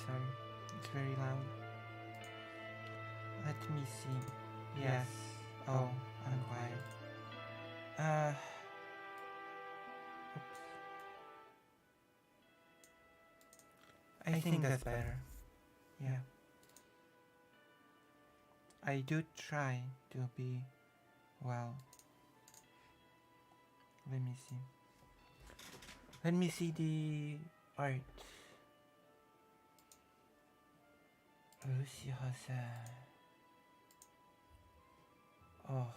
sorry. It's very loud. Let me see. Yes. Oh, I'm quiet. Oops. I think that's better. Yeah. I do try to be well. Let me see. Let me see the art. Lucy Jose. Oh.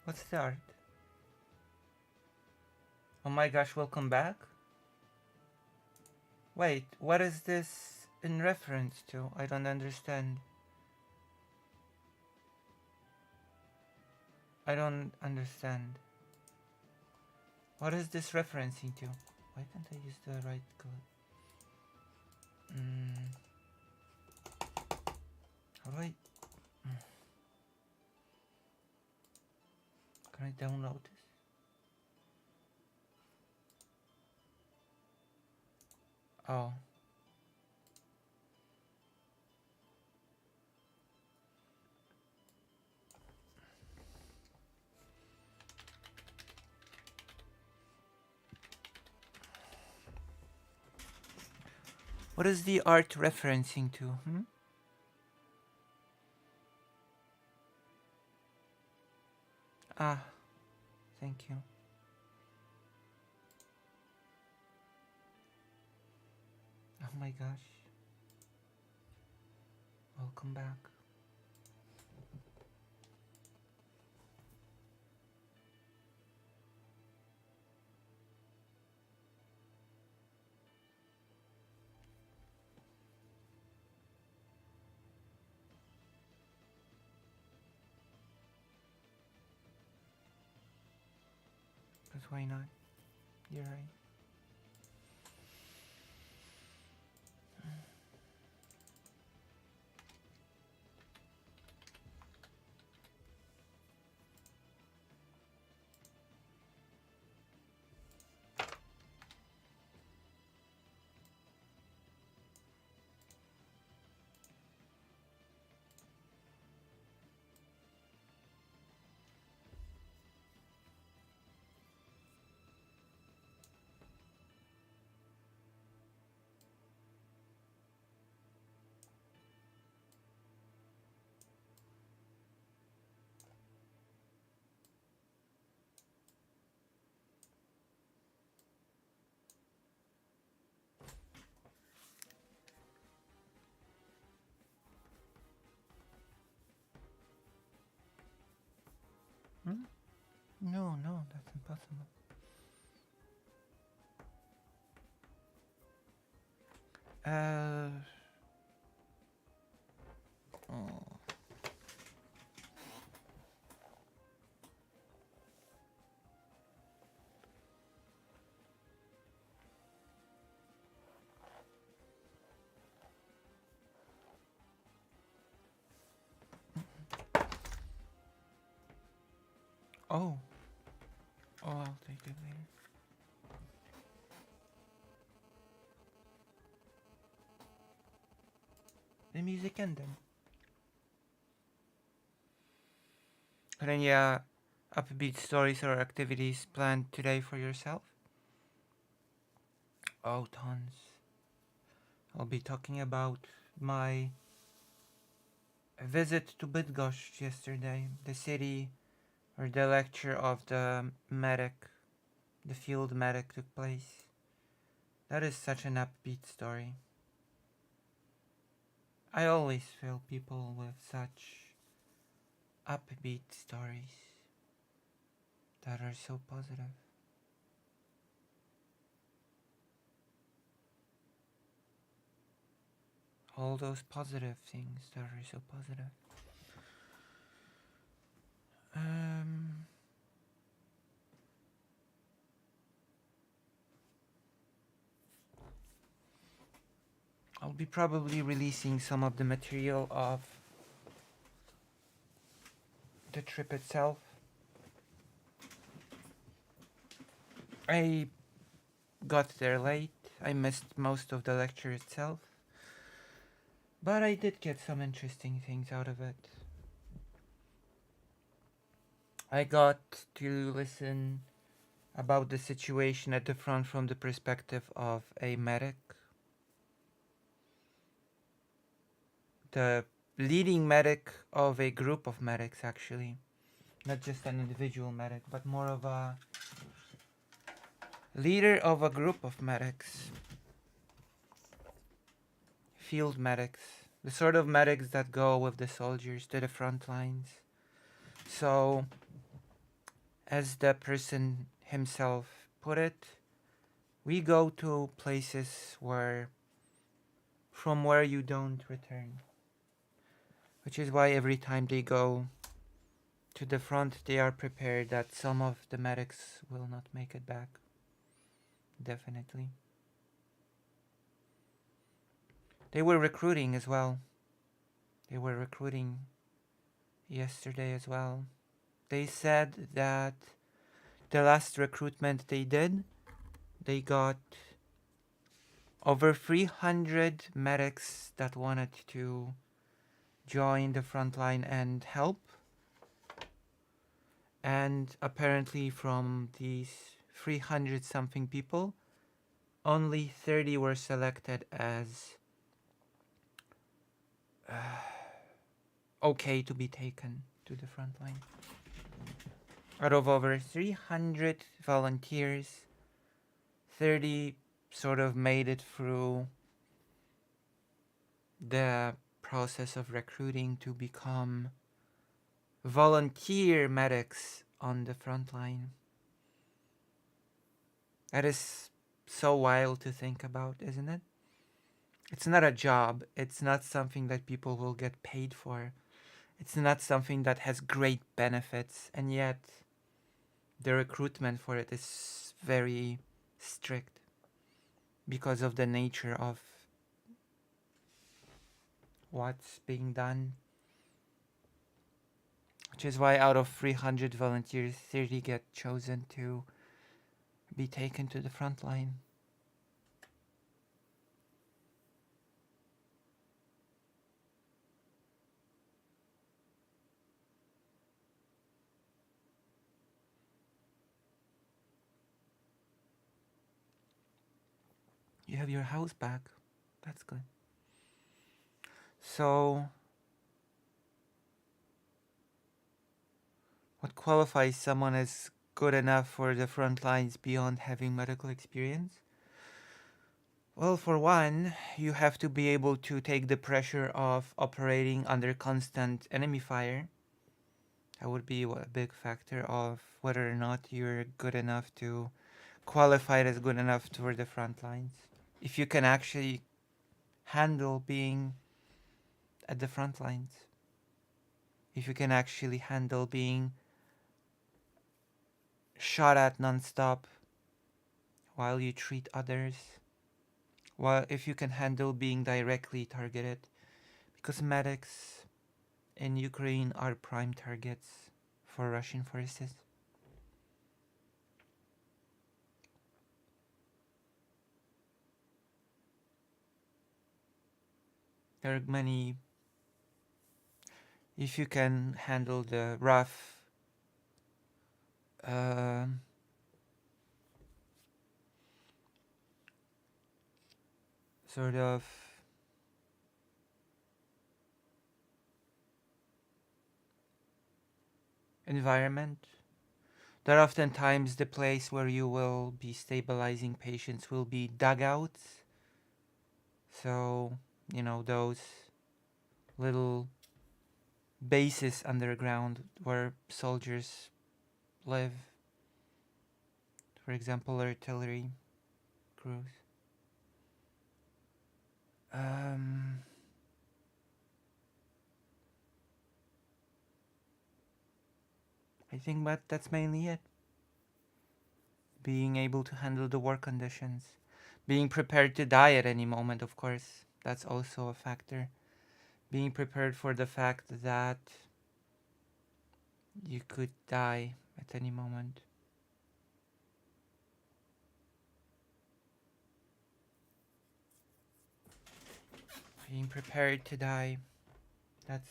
What's the art? Oh my gosh, welcome back? Wait, what is this in reference to? I don't understand. I don't understand. What is this referencing to? Why can't I use the right color? How do I... Can I download this? Oh. What is the art referencing to? Ah, thank you. Oh my gosh. Welcome back. Because why not? You're right. No, no, that's impossible. Oh. Oh. Oh, I'll take it later. The music and then. Any upbeat stories or activities planned today for yourself? Oh, tons. I'll be talking about my visit to Bydgoszcz yesterday, the city where the lecture of the medic, the field medic, took place. That is such an upbeat story. I always feel people with such upbeat stories that are so positive. All those positive things that are so positive. I'll be probably releasing some of the material of the trip itself. I got there late. I missed most of the lecture itself. But I did get some interesting things out of it. I got to listen about the situation at the front from the perspective of a medic. The leading medic of a group of medics, actually. Not just an individual medic, but more of a leader of a group of medics. Field medics. The sort of medics that go with the soldiers to the front lines. So, as the person himself put it, we go to places from where you don't return. Which is why every time they go to the front, they are prepared that some of the medics will not make it back. Definitely. They were recruiting as well. They were recruiting yesterday as well. They said that the last recruitment they did, they got over 300 medics that wanted to join the front line and help. And apparently from these 300 something people, only 30 were selected as okay to be taken to the front line. Out of over 300 volunteers, 30 sort of made it through the process of recruiting to become volunteer medics on the front line. That is so wild to think about, isn't it? It's not a job. It's not something that people will get paid for. It's not something that has great benefits, and yet the recruitment for it is very strict because of the nature of what's being done. Which is why out of 300 volunteers, 30 get chosen to be taken to the front line. You have your house back. That's good. So, what qualifies someone as good enough for the front lines beyond having medical experience? Well, for one, you have to be able to take the pressure of operating under constant enemy fire. That would be a big factor of whether or not you're good enough to qualify as good enough for the front lines. If you can actually handle being at the front lines. If you can actually handle being shot at non-stop while you treat others. While if you can handle being directly targeted. Because medics in Ukraine are prime targets for Russian forces. There are many. If you can handle the rough sort of environment, that oftentimes the place where you will be stabilizing patients will be dugouts. So, you know, those little bases underground where soldiers live. For example, artillery crews. I think that's mainly it. Being able to handle the work conditions. Being prepared to die at any moment, of course. That's also a factor. Being prepared for the fact that you could die at any moment. Being prepared to die. That's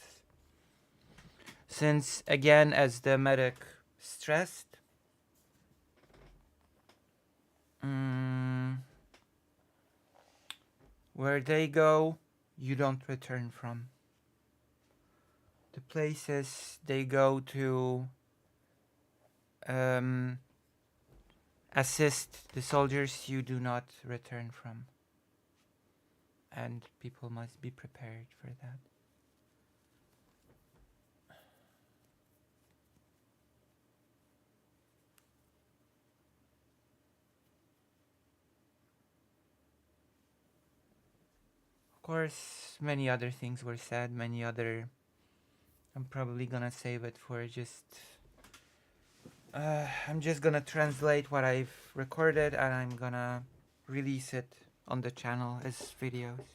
since, again, as the medic stressed, where they go, you don't return from. The places they go to assist the soldiers, you do not return from. And people must be prepared for that. Of course, many other things were said, I'm probably gonna save it for just... I'm just gonna translate what I've recorded and I'm gonna release it on the channel as videos.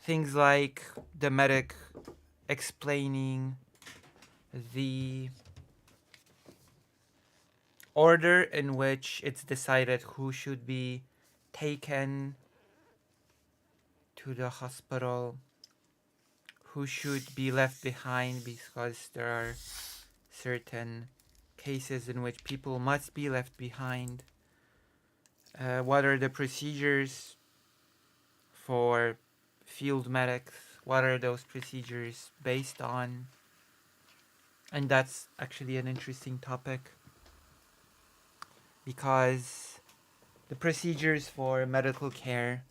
Things like the medic explaining the order in which it's decided who should be taken to the hospital, who should be left behind, because there are certain cases in which people must be left behind. What are the procedures for field medics? What are those procedures based on? And that's actually an interesting topic, because the procedures for medical care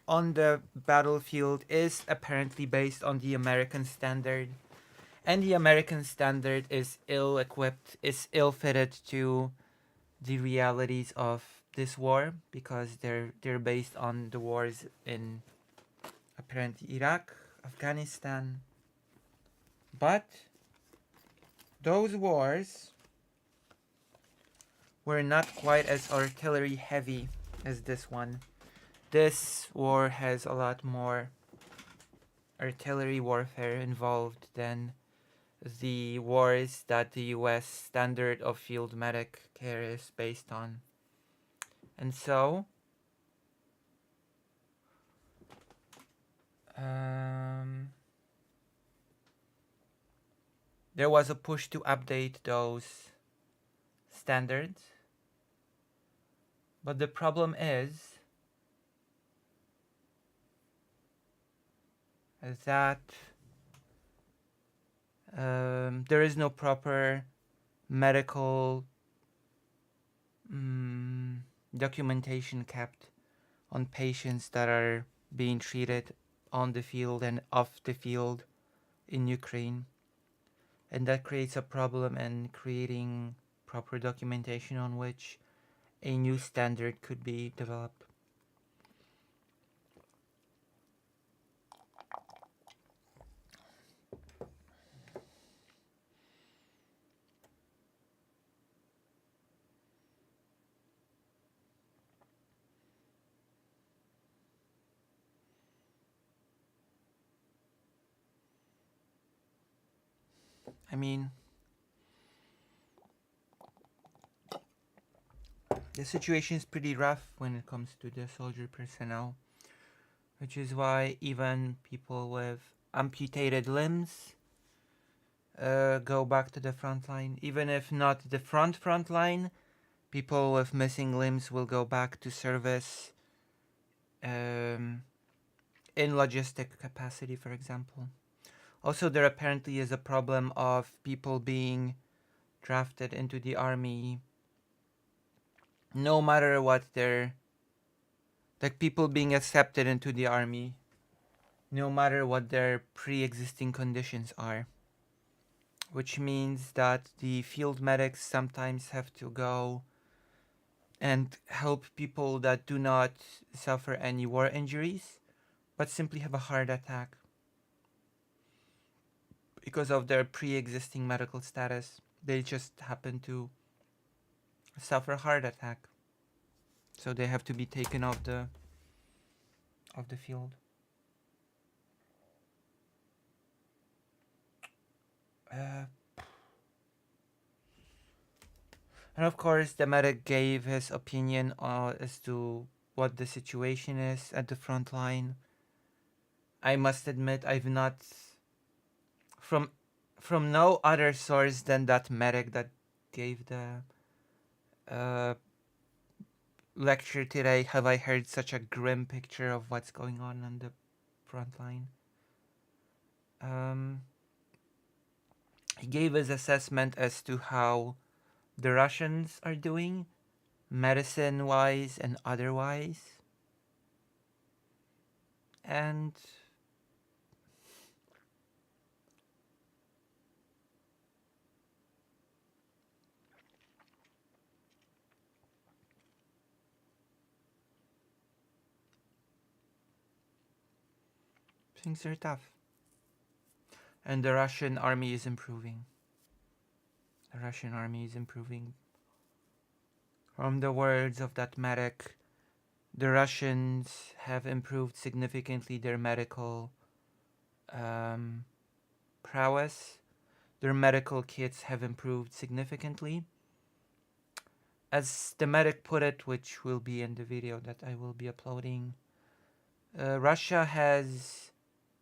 on the battlefield is apparently based on the American standard, and the American standard is ill-equipped, is ill-fitted to the realities of this war, because they're based on the wars in apparently Iraq, Afghanistan. But those wars were not quite as artillery heavy as this one. This war has a lot more artillery warfare involved than the wars that the US standard of field medic care is based on. And so, there was a push to update those standards. But the problem is that there is no proper medical documentation kept on patients that are being treated on the field and off the field in Ukraine. And that creates a problem in creating proper documentation on which a new standard could be developed. I mean, the situation is pretty rough when it comes to the soldier personnel, which is why even people with amputated limbs go back to the front line. Even if not the front line, people with missing limbs will go back to service in logistic capacity, for example. Also, there apparently is a problem of people being drafted into the army no matter what their... like people being accepted into the army no matter what their pre-existing conditions are. Which means that the field medics sometimes have to go and help people that do not suffer any war injuries, but simply have a heart attack because of their pre-existing medical status. They just happen to suffer a heart attack, so they have to be taken off the of the field. Uh, and of course, the medic gave his opinion as to what the situation is at the front line. I must admit, I've not from from no other source than that medic that gave the uh, lecture today have I heard such a grim picture of what's going on the front line. Um, he gave his assessment as to how the Russians are doing, medicine wise and otherwise. And things are tough. And the Russian army is improving. The Russian army is improving. From the words of that medic, the Russians have improved significantly their medical um, prowess. Their medical kits have improved significantly. As the medic put it, which will be in the video that I will be uploading, Russia has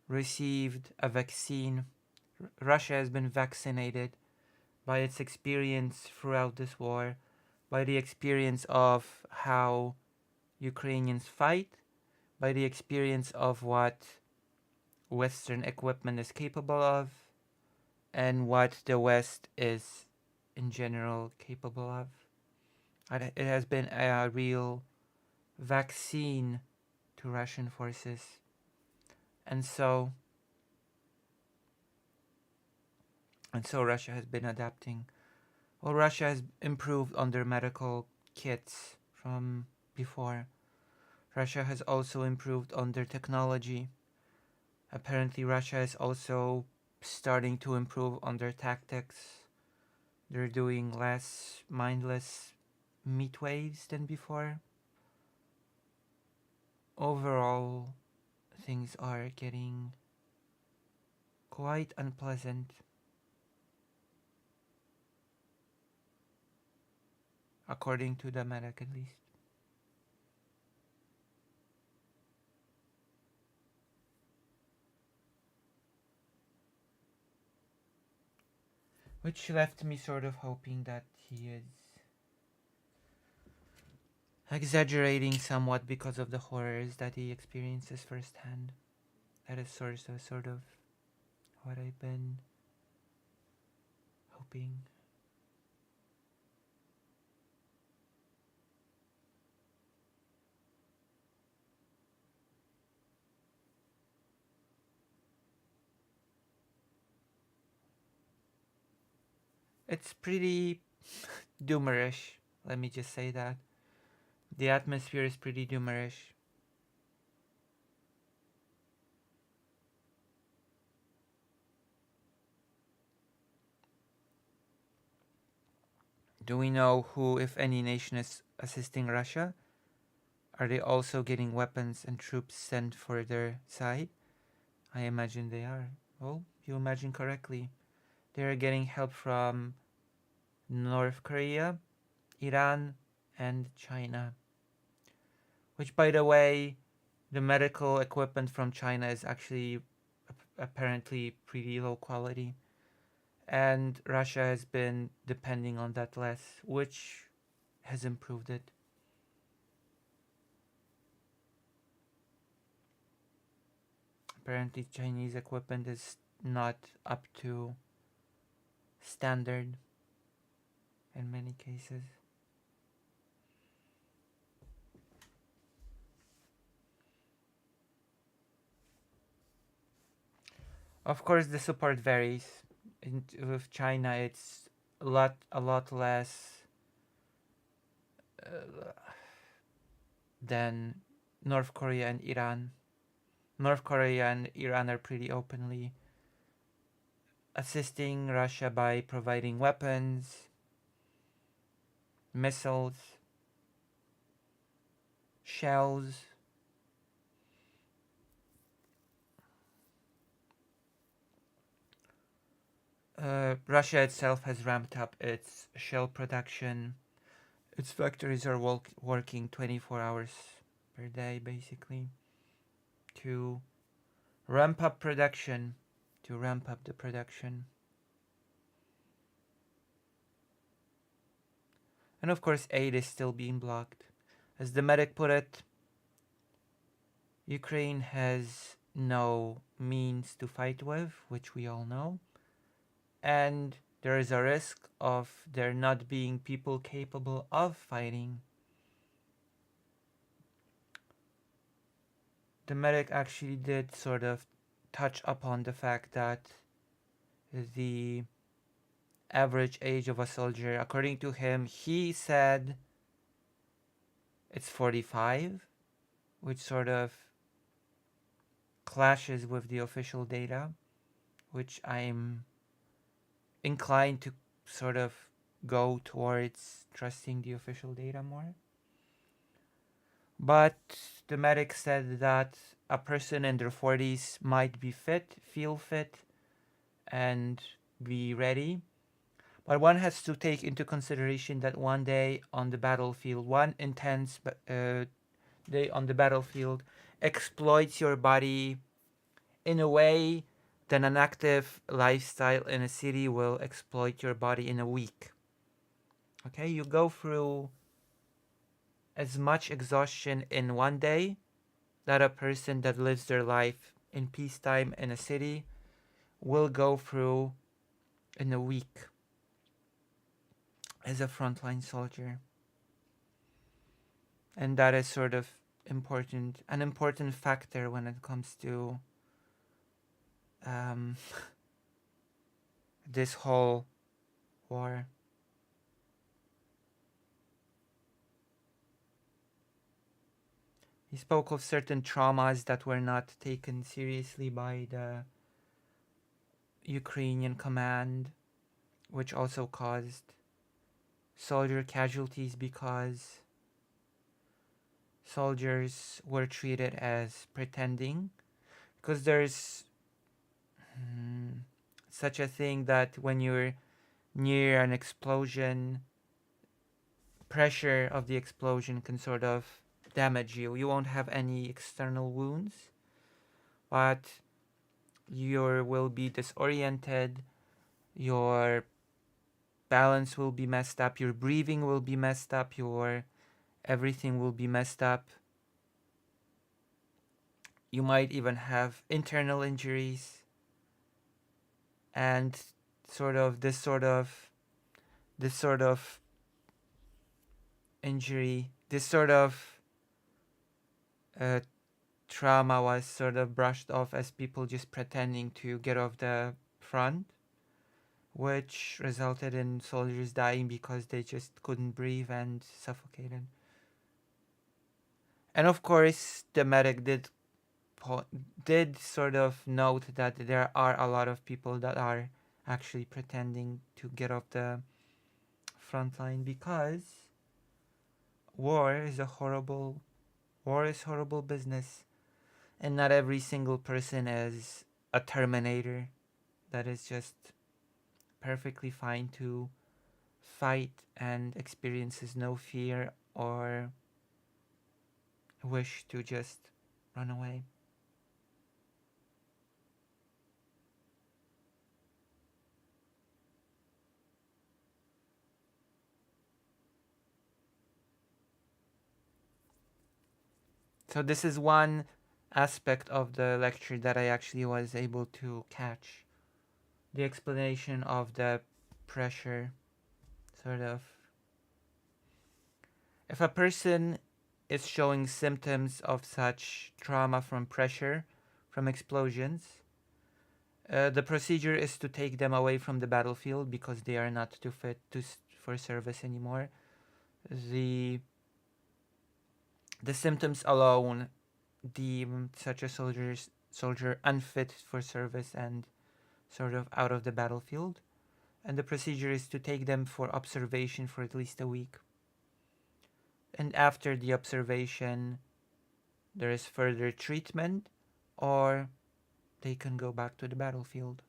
received a vaccine. Russia has been vaccinated by its experience throughout this war, by the experience of how Ukrainians fight, by the experience of what Western equipment is capable of, and what the West is in general capable of. It has been a real vaccine to Russian forces. And so Russia has been adapting. Well, Russia has improved on their medical kits from before. Russia has also improved on their technology. Apparently, Russia is also starting to improve on their tactics. They're doing less mindless meat waves than before. Overall, things are getting quite unpleasant, according to the medic at least. Which left me sort of hoping that he is exaggerating somewhat because of the horrors that he experiences firsthand. That is sort of what I've been hoping. It's pretty doomerish, let me just say that. The atmosphere is pretty doomerish. Do we know who, if any, nation is assisting Russia? Are they also getting weapons and troops sent for their side? I imagine they are. Oh, you imagine correctly. They are getting help from North Korea, Iran, and China. Which, by the way, the medical equipment from China is actually apparently pretty low quality. And Russia has been depending on that less, which has improved it. Apparently, Chinese equipment is not up to standard in many cases. Of course, the support varies. With China, it's a lot less than North Korea and Iran. North Korea and Iran are pretty openly assisting Russia by providing weapons, missiles, shells, Russia itself has ramped up its shell production. Its factories are working 24 hours per day, basically, to ramp up production, to ramp up the production. And of course, aid is still being blocked. As the medic put it, Ukraine has no means to fight with, which we all know, and there is a risk of there not being people capable of fighting. The medic actually did sort of touch upon the fact that the average age of a soldier, according to him, he said it's 45, which sort of clashes with the official data, which I'm inclined to sort of go towards trusting the official data more. But the medic said that a person in their 40s might be fit, feel fit, and be ready. But one has to take into consideration that one day on the battlefield, one intense day on the battlefield exploits your body in a way that an active lifestyle in a city will exploit your body in a week. Okay, you go through as much exhaustion in one day that a person that lives their life in peacetime in a city will go through in a week as a frontline soldier. And that is sort of an important factor when it comes to this whole war. He spoke of certain traumas that were not taken seriously by the Ukrainian command, which also caused soldier casualties because soldiers were treated as pretending. Because there's such a thing that when you're near an explosion, pressure of the explosion can sort of damage you. You won't have any external wounds, but you will be disoriented, your balance will be messed up, your breathing will be messed up, your everything will be messed up. You might even have internal injuries, and this sort of injury, this sort of uh, trauma was sort of brushed off as people just pretending to get off the front, which resulted in soldiers dying because they just couldn't breathe and suffocated. And of course, the medic did sort of note that there are a lot of people that are actually pretending to get off the front line because war is horrible business, and not every single person is a Terminator that is just perfectly fine to fight and experiences no fear or wish to just run away. So this is one aspect of the lecture that I actually was able to catch. The explanation of the pressure, sort of. If a person is showing symptoms of such trauma from pressure, from explosions, the procedure is to take them away from the battlefield because they are not too fit for service anymore. The symptoms alone deem such a soldier unfit for service and sort of out of the battlefield. And the procedure is to take them for observation for at least a week. And after the observation, there is further treatment, or they can go back to the battlefield.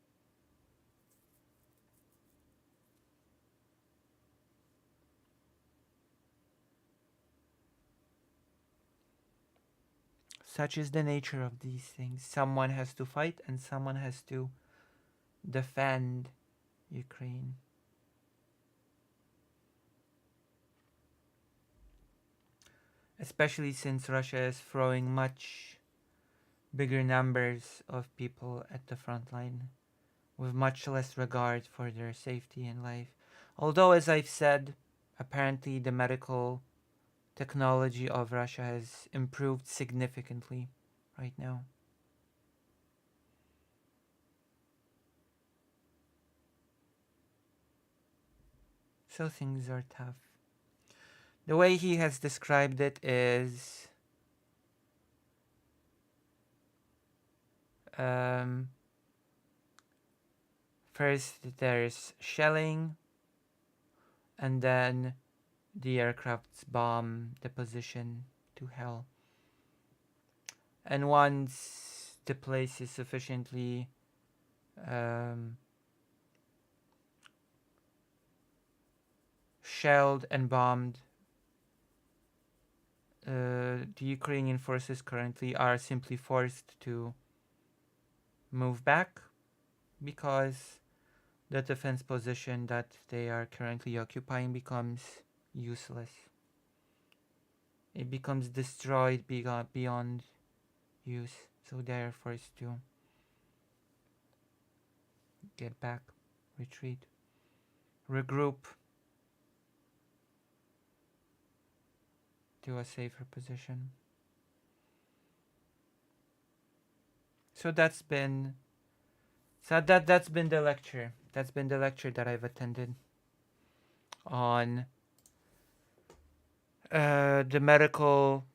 such is the nature of these things. Someone has to fight and someone has to defend Ukraine. Especially since Russia is throwing much bigger numbers of people at the front line with much less regard for their safety and life. Although, as I've said, apparently the medical technology of Russia has improved significantly right now. So things are tough. The way he has described it is first there's shelling, and then the aircrafts bomb the position to hell. And once the place is sufficiently shelled and bombed, the Ukrainian forces currently are simply forced to move back because the defense position that they are currently occupying becomes useless. It becomes destroyed beyond use, so they are forced to get back, retreat, regroup to a safer position. So that's been the lecture. That's been the lecture that I've attended on the medical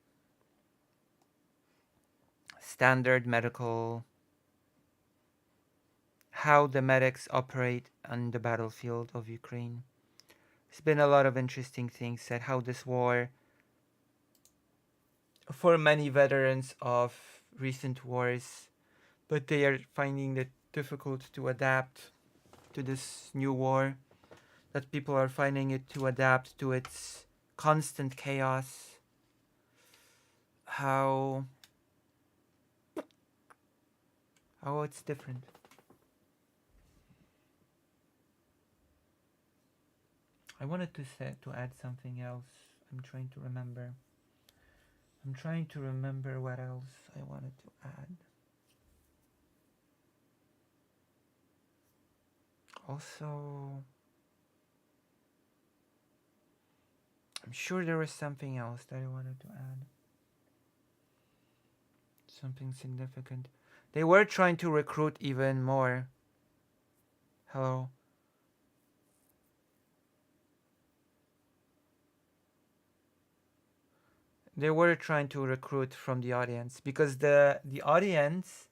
standard medical, how the medics operate on the battlefield of Ukraine. There's been a lot of interesting things said, how this war, for many veterans of recent wars, but they are finding it difficult to adapt to this new war, that people are finding it to adapt to its constant chaos, how it's different. I wanted to add something else. I'm trying to remember what else I wanted to add. Also, I'm sure there was something else that I wanted to add. Something significant. They were trying to recruit even more. Hello. They were trying to recruit from the audience because the audience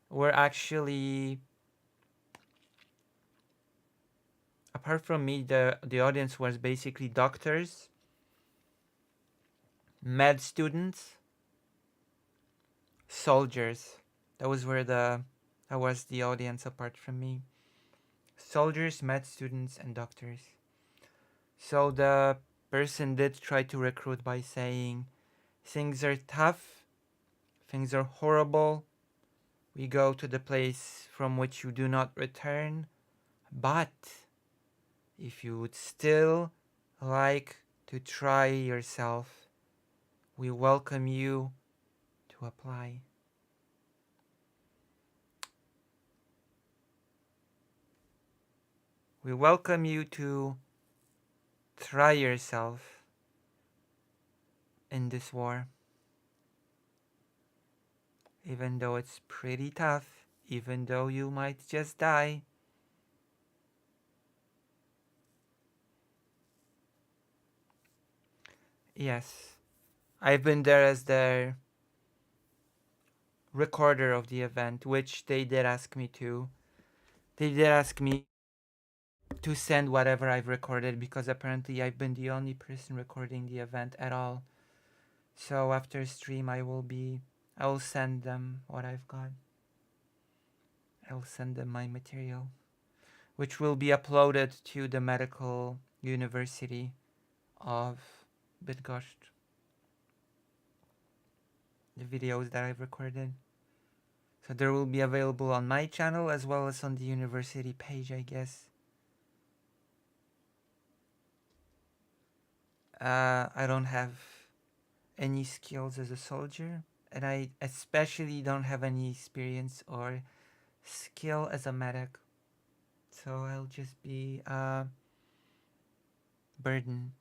were actually, apart from me, the audience was basically doctors, med students, soldiers. That was the audience apart from me. Soldiers, med students, and doctors. So the person did try to recruit by saying, things are tough, things are horrible, we go to the place from which you do not return, but if you would still like to try yourself, we welcome you to apply. We welcome you to try yourself in this war. Even though it's pretty tough, even though you might just die. Yes, I've been there as their recorder of the event, which they did ask me to. They did ask me to send whatever I've recorded because apparently I've been the only person recording the event at all. So after stream I will send them what I've got. I'll send them my material, which will be uploaded to the Medical University of Bydgoszcz. the videos that I've recorded. So there will be available on my channel as well as on the university page, I guess. I don't have any skills as a soldier, and I especially don't have any experience or skill as a medic. So I'll just be a burden.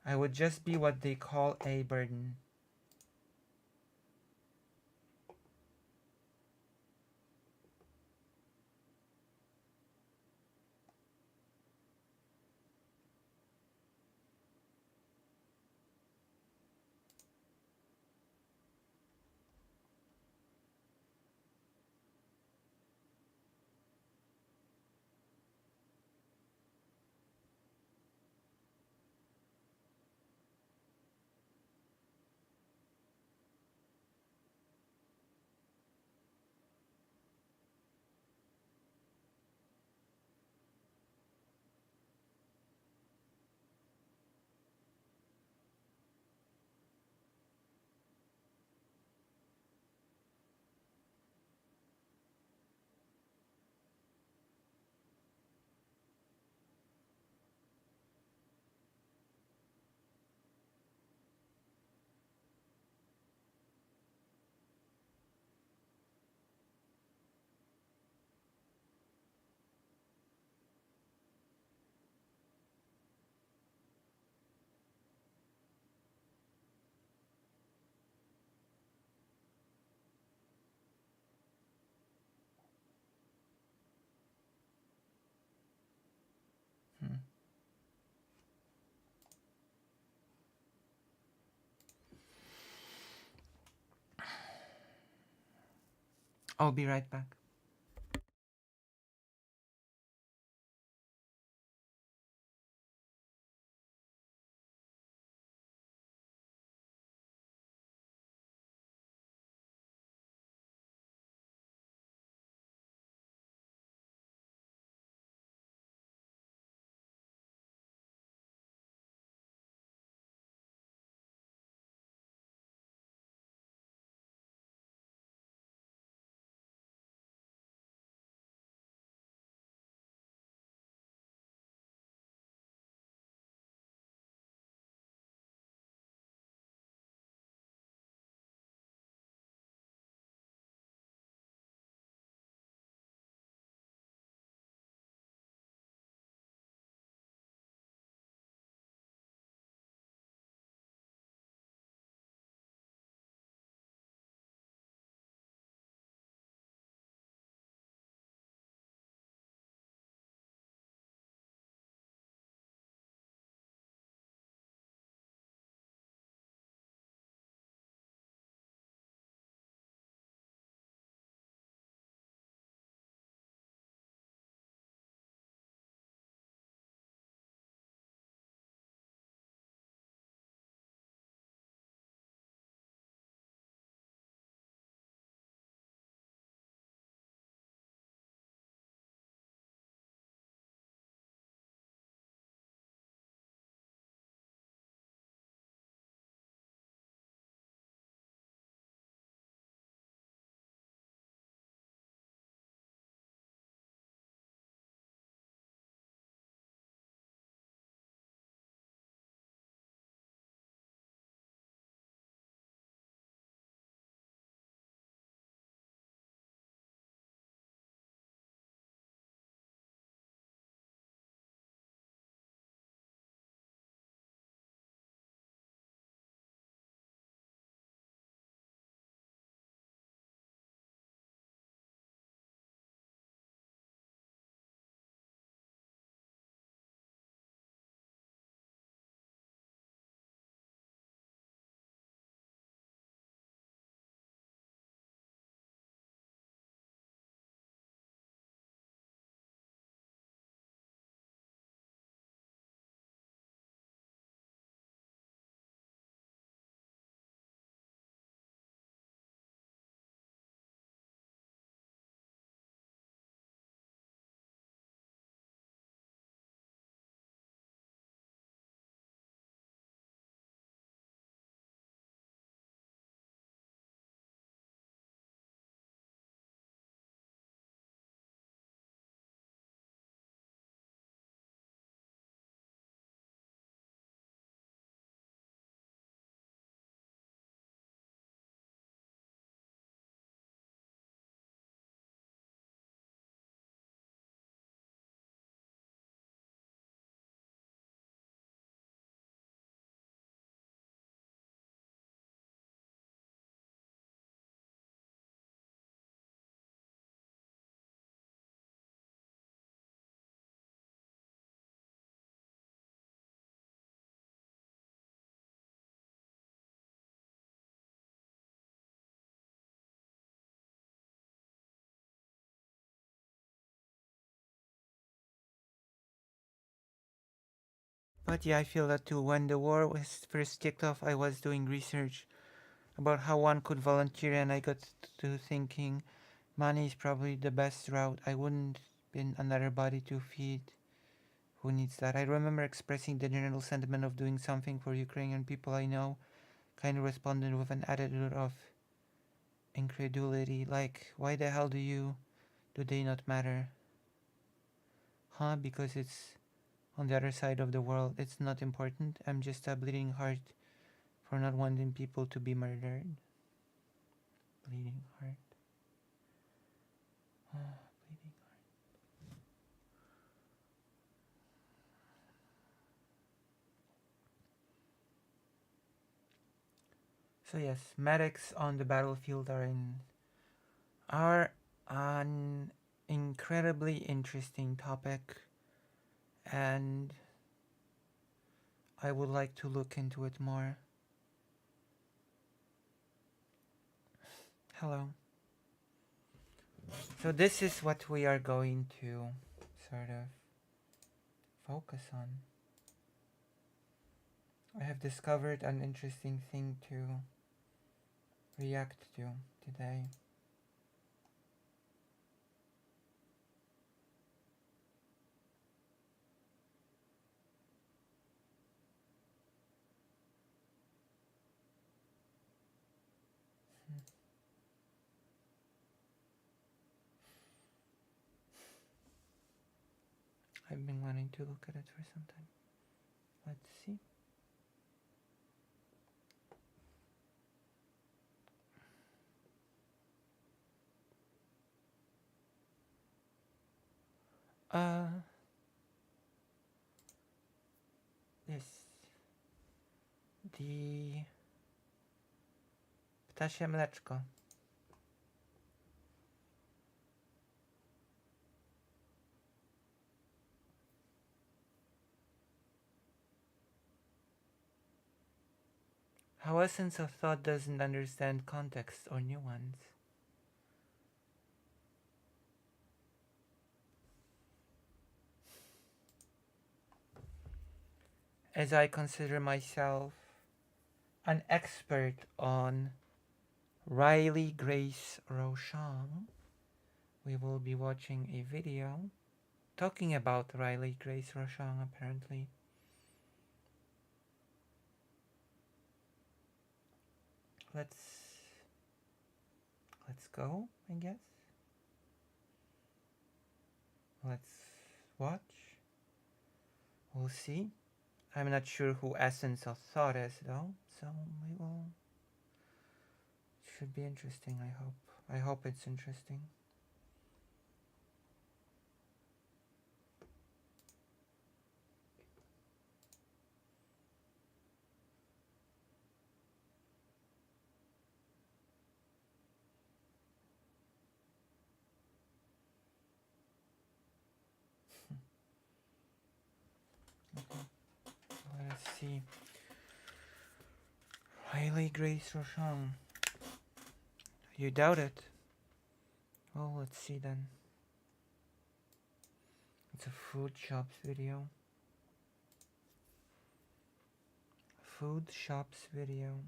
I would just be what they call a burden. Hmm. I'll be right back. But yeah, I feel that too. When the war was first kicked off, I was doing research about how one could volunteer, and I got to thinking money is probably the best route. I wouldn't been another body to feed. Who needs that? I remember expressing the general sentiment of doing something for Ukrainian people I know, kind of responded with an attitude of incredulity, like, why the hell do they not matter? Huh? Because it's on the other side of the world. It's not important. I'm just a bleeding heart for not wanting people to be murdered. Bleeding heart. Bleeding. So yes, medics on the battlefield are an incredibly interesting topic, and I would like to look into it more. Hello. So this is what we are going to sort of focus on. I have discovered an interesting thing to react to today. I've been wanting to look at it for some time. Let's see. This. The ptasie mleczko. How essence of thought doesn't understand context or nuance. As I consider myself an expert on Riley Grace Rochon, we will be watching a video talking about Riley Grace Rochon, apparently. Let's go, I guess. Let's watch. We'll see. I'm not sure who Essence of Thought is though, so we will. It should be interesting, I hope. I hope it's interesting. Let us see. Riley Grace Rochon. You doubt it? Well, let's see then. It's a food shops video. Food shops video.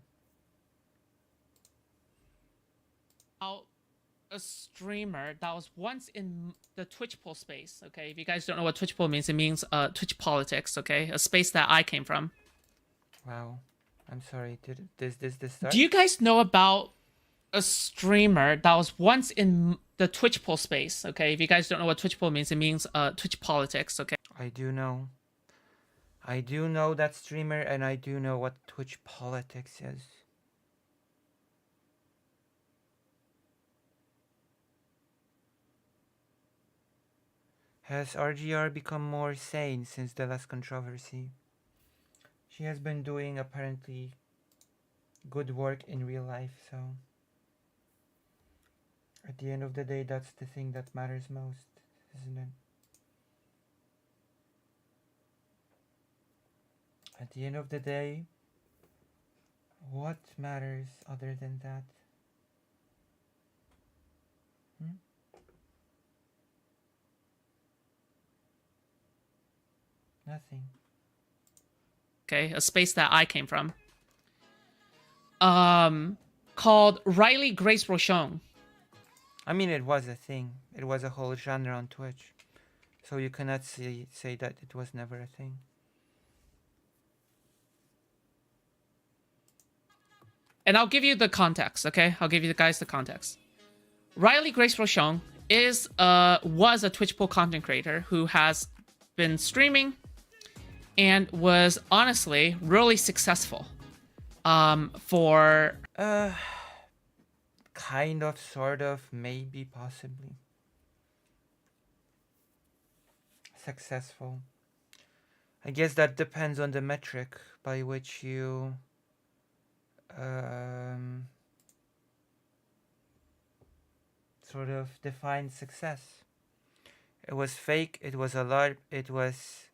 A streamer that was once in the Twitch poll space. Okay, if you guys don't know what Twitch poll means, it means Twitch politics. Okay, a space that I came from. Wow, I'm sorry. Did this start? Do you guys know about a streamer that was once in the Twitch poll space? Okay, if you guys don't know what Twitch poll means, it means Twitch politics. Okay. I do know. I do know that streamer, and I do know what Twitch politics is. Has RGR become more sane since the last controversy? She has been doing apparently good work in real life, so at the end of the day, that's the thing that matters most, isn't it? At the end of the day, what matters other than that? Nothing. okay, a space that I came from, called Riley Grace Rochon. I mean, it was a thing. It was a whole genre on Twitch. So you cannot say that it was never a thing. And I'll give you the context, okay? I'll give you guys the context. Riley Grace Rochon was a Twitch pool content creator who has been streaming and was honestly really successful for Kind of, sort of, maybe, possibly. Successful. I guess that depends on the metric by which you sort of define success. It was fake, it was a LARP, it was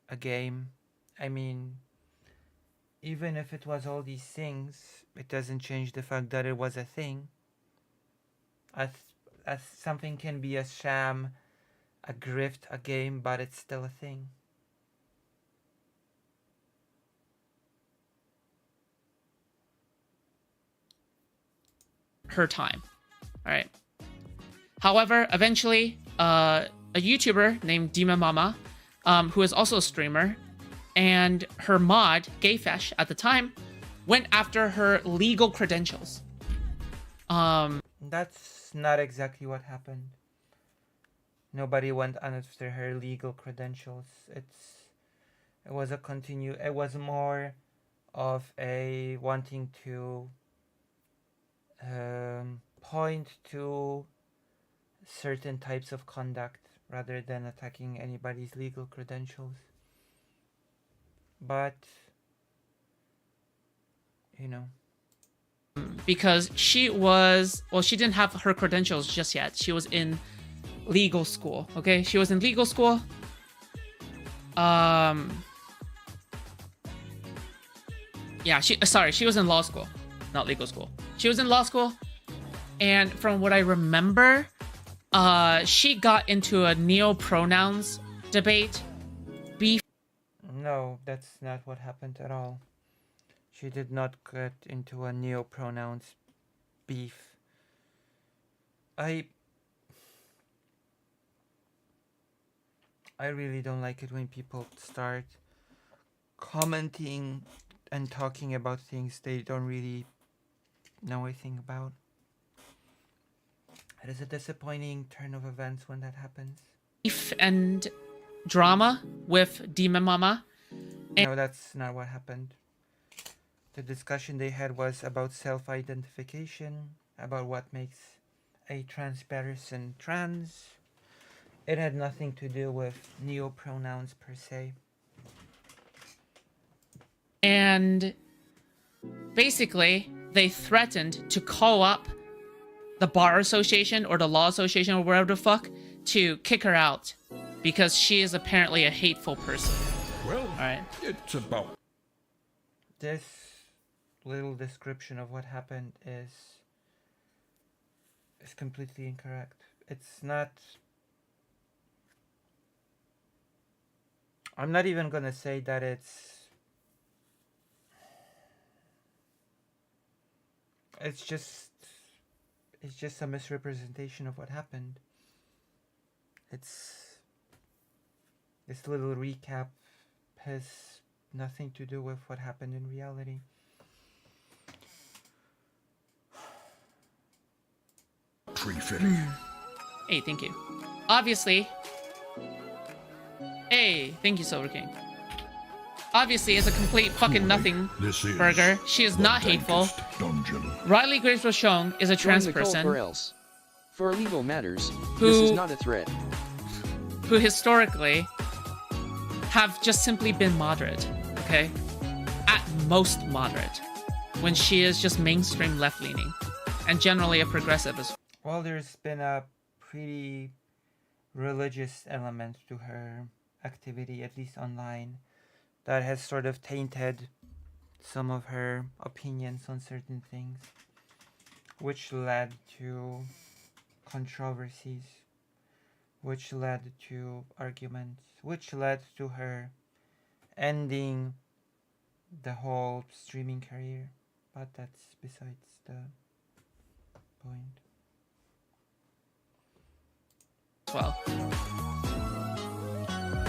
a game. I mean, even if it was all these things, it doesn't change the fact that it was a thing. As something can be a sham, a grift, a game, but it's still a thing. her time. All right. However, eventually, a YouTuber named Dima Mama, who is also a streamer, and her mod, Gayfesh, at the time, went after her legal credentials. That's not exactly what happened. Nobody went after her legal credentials. It was more of a wanting to point to certain types of conduct rather than attacking anybody's legal credentials. But because she didn't have her credentials just yet. She was in legal school. Okay, she was in legal school. She was in law school, not legal school. She was in law school, and from what I remember, she got into a neo-pronouns debate. No, that's not what happened at all. She did not get into a neo-pronouns beef. I really don't like it when people start commenting and talking about things they don't really know anything about. It is a disappointing turn of events when that happens. Beef and drama with Dima Mama. No, that's not what happened. The discussion they had was about self-identification, about what makes a trans person trans. It had nothing to do with neo-pronouns per se. And basically, they threatened to call up the bar association or the law association or whatever the fuck to kick her out because she is apparently a hateful person. Well, all right. It's about This little description of what happened is completely incorrect. It's not. I'm not even gonna say that it's just a misrepresentation of what happened. This little recap has nothing to do with what happened in reality. tree fitting. Hey, thank you. Obviously. Hey, thank you, Silver King. Obviously, as a complete fucking nothing burger, she is not hateful. Dungeon. Riley Grace Rochon is a trans person For legal matters, this is not a threat. Who historically have just simply been moderate, okay? At most moderate, when she is just mainstream left-leaning, and generally a progressive as well. Well, there's been a pretty religious element to her activity, at least online, that has sort of tainted some of her opinions on certain things, which led to controversies, which led to arguments, which led to her ending the whole streaming career, but that's besides the point. Well.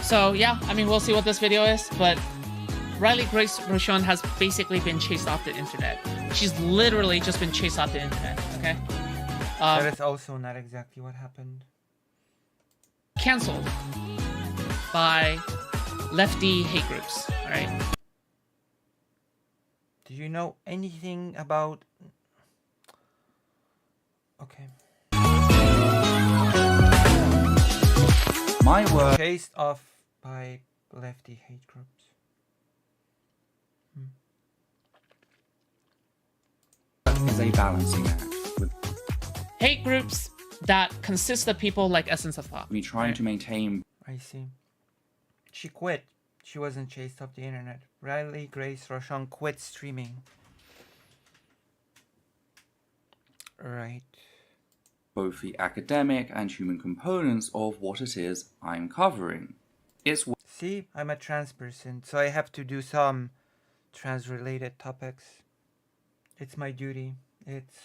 So yeah, I mean, we'll see what this video is, but Riley Grace Rochon has basically been chased off the internet. She's literally just been chased off the internet, okay? That is also not exactly what happened. Cancelled by lefty hate groups, alright? Do you know anything about... Okay. My work Chased off by lefty hate groups. is a balancing act, with Hate groups that consist of people like Essence of Thought. me trying to maintain I see. She quit. She wasn't chased off the internet. Riley Grace Rochon quit streaming. Right. both the academic and human components of what it is I'm covering. It's See, I'm a trans person, so I have to do some trans-related topics. It's my duty. It's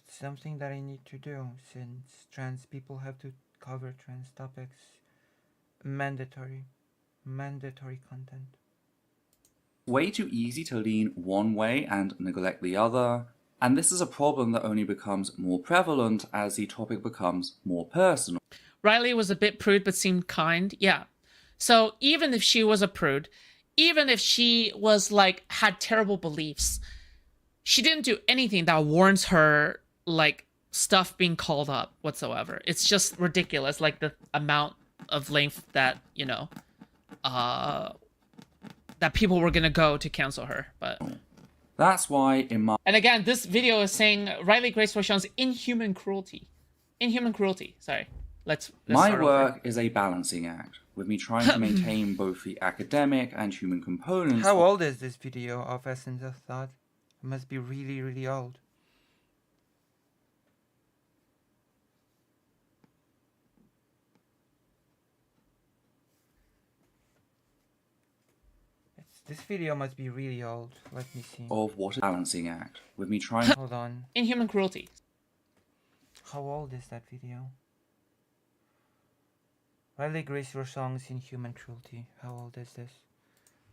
something that I need to do, since trans people have to cover trans topics. Mandatory content. way too easy to lean one way and neglect the other, and this is a problem that only becomes more prevalent as the topic becomes more personal. Riley was a bit prude but seemed kind. Yeah. So even if she was a prude, even if she was like had terrible beliefs, she didn't do anything that warrants her like stuff being called up whatsoever. It's just ridiculous, like the amount of length that, you know, that people were gonna go to cancel her. But That's why in my and again, this video is saying Riley Grace Rochon's inhuman cruelty. Inhuman cruelty. Sorry. Let's my start work over. is a balancing act, with me trying to maintain both the academic and human components. How old is this video of Essence of Thought? It must be really, really old. This video must be really old. Let me see. Of what a balancing act, with me trying Hold on. Inhuman cruelty. How old is that video? Riley Grace Rochon's Inhuman Cruelty. How old is this?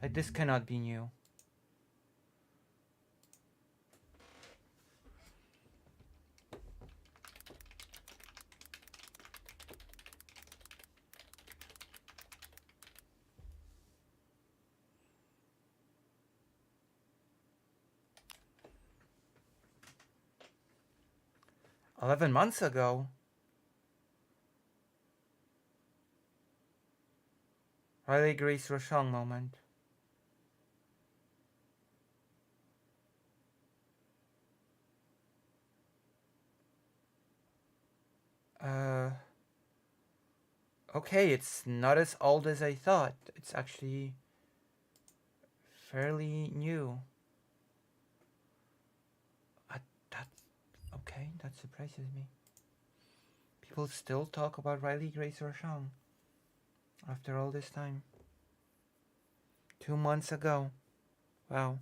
This cannot be new. "11 months ago." Riley Grace Rochon moment. Okay, it's not as old as I thought. It's actually fairly new. Okay, that surprises me. People still talk about Riley Grace Rochon after all this time. 2 months ago. Wow.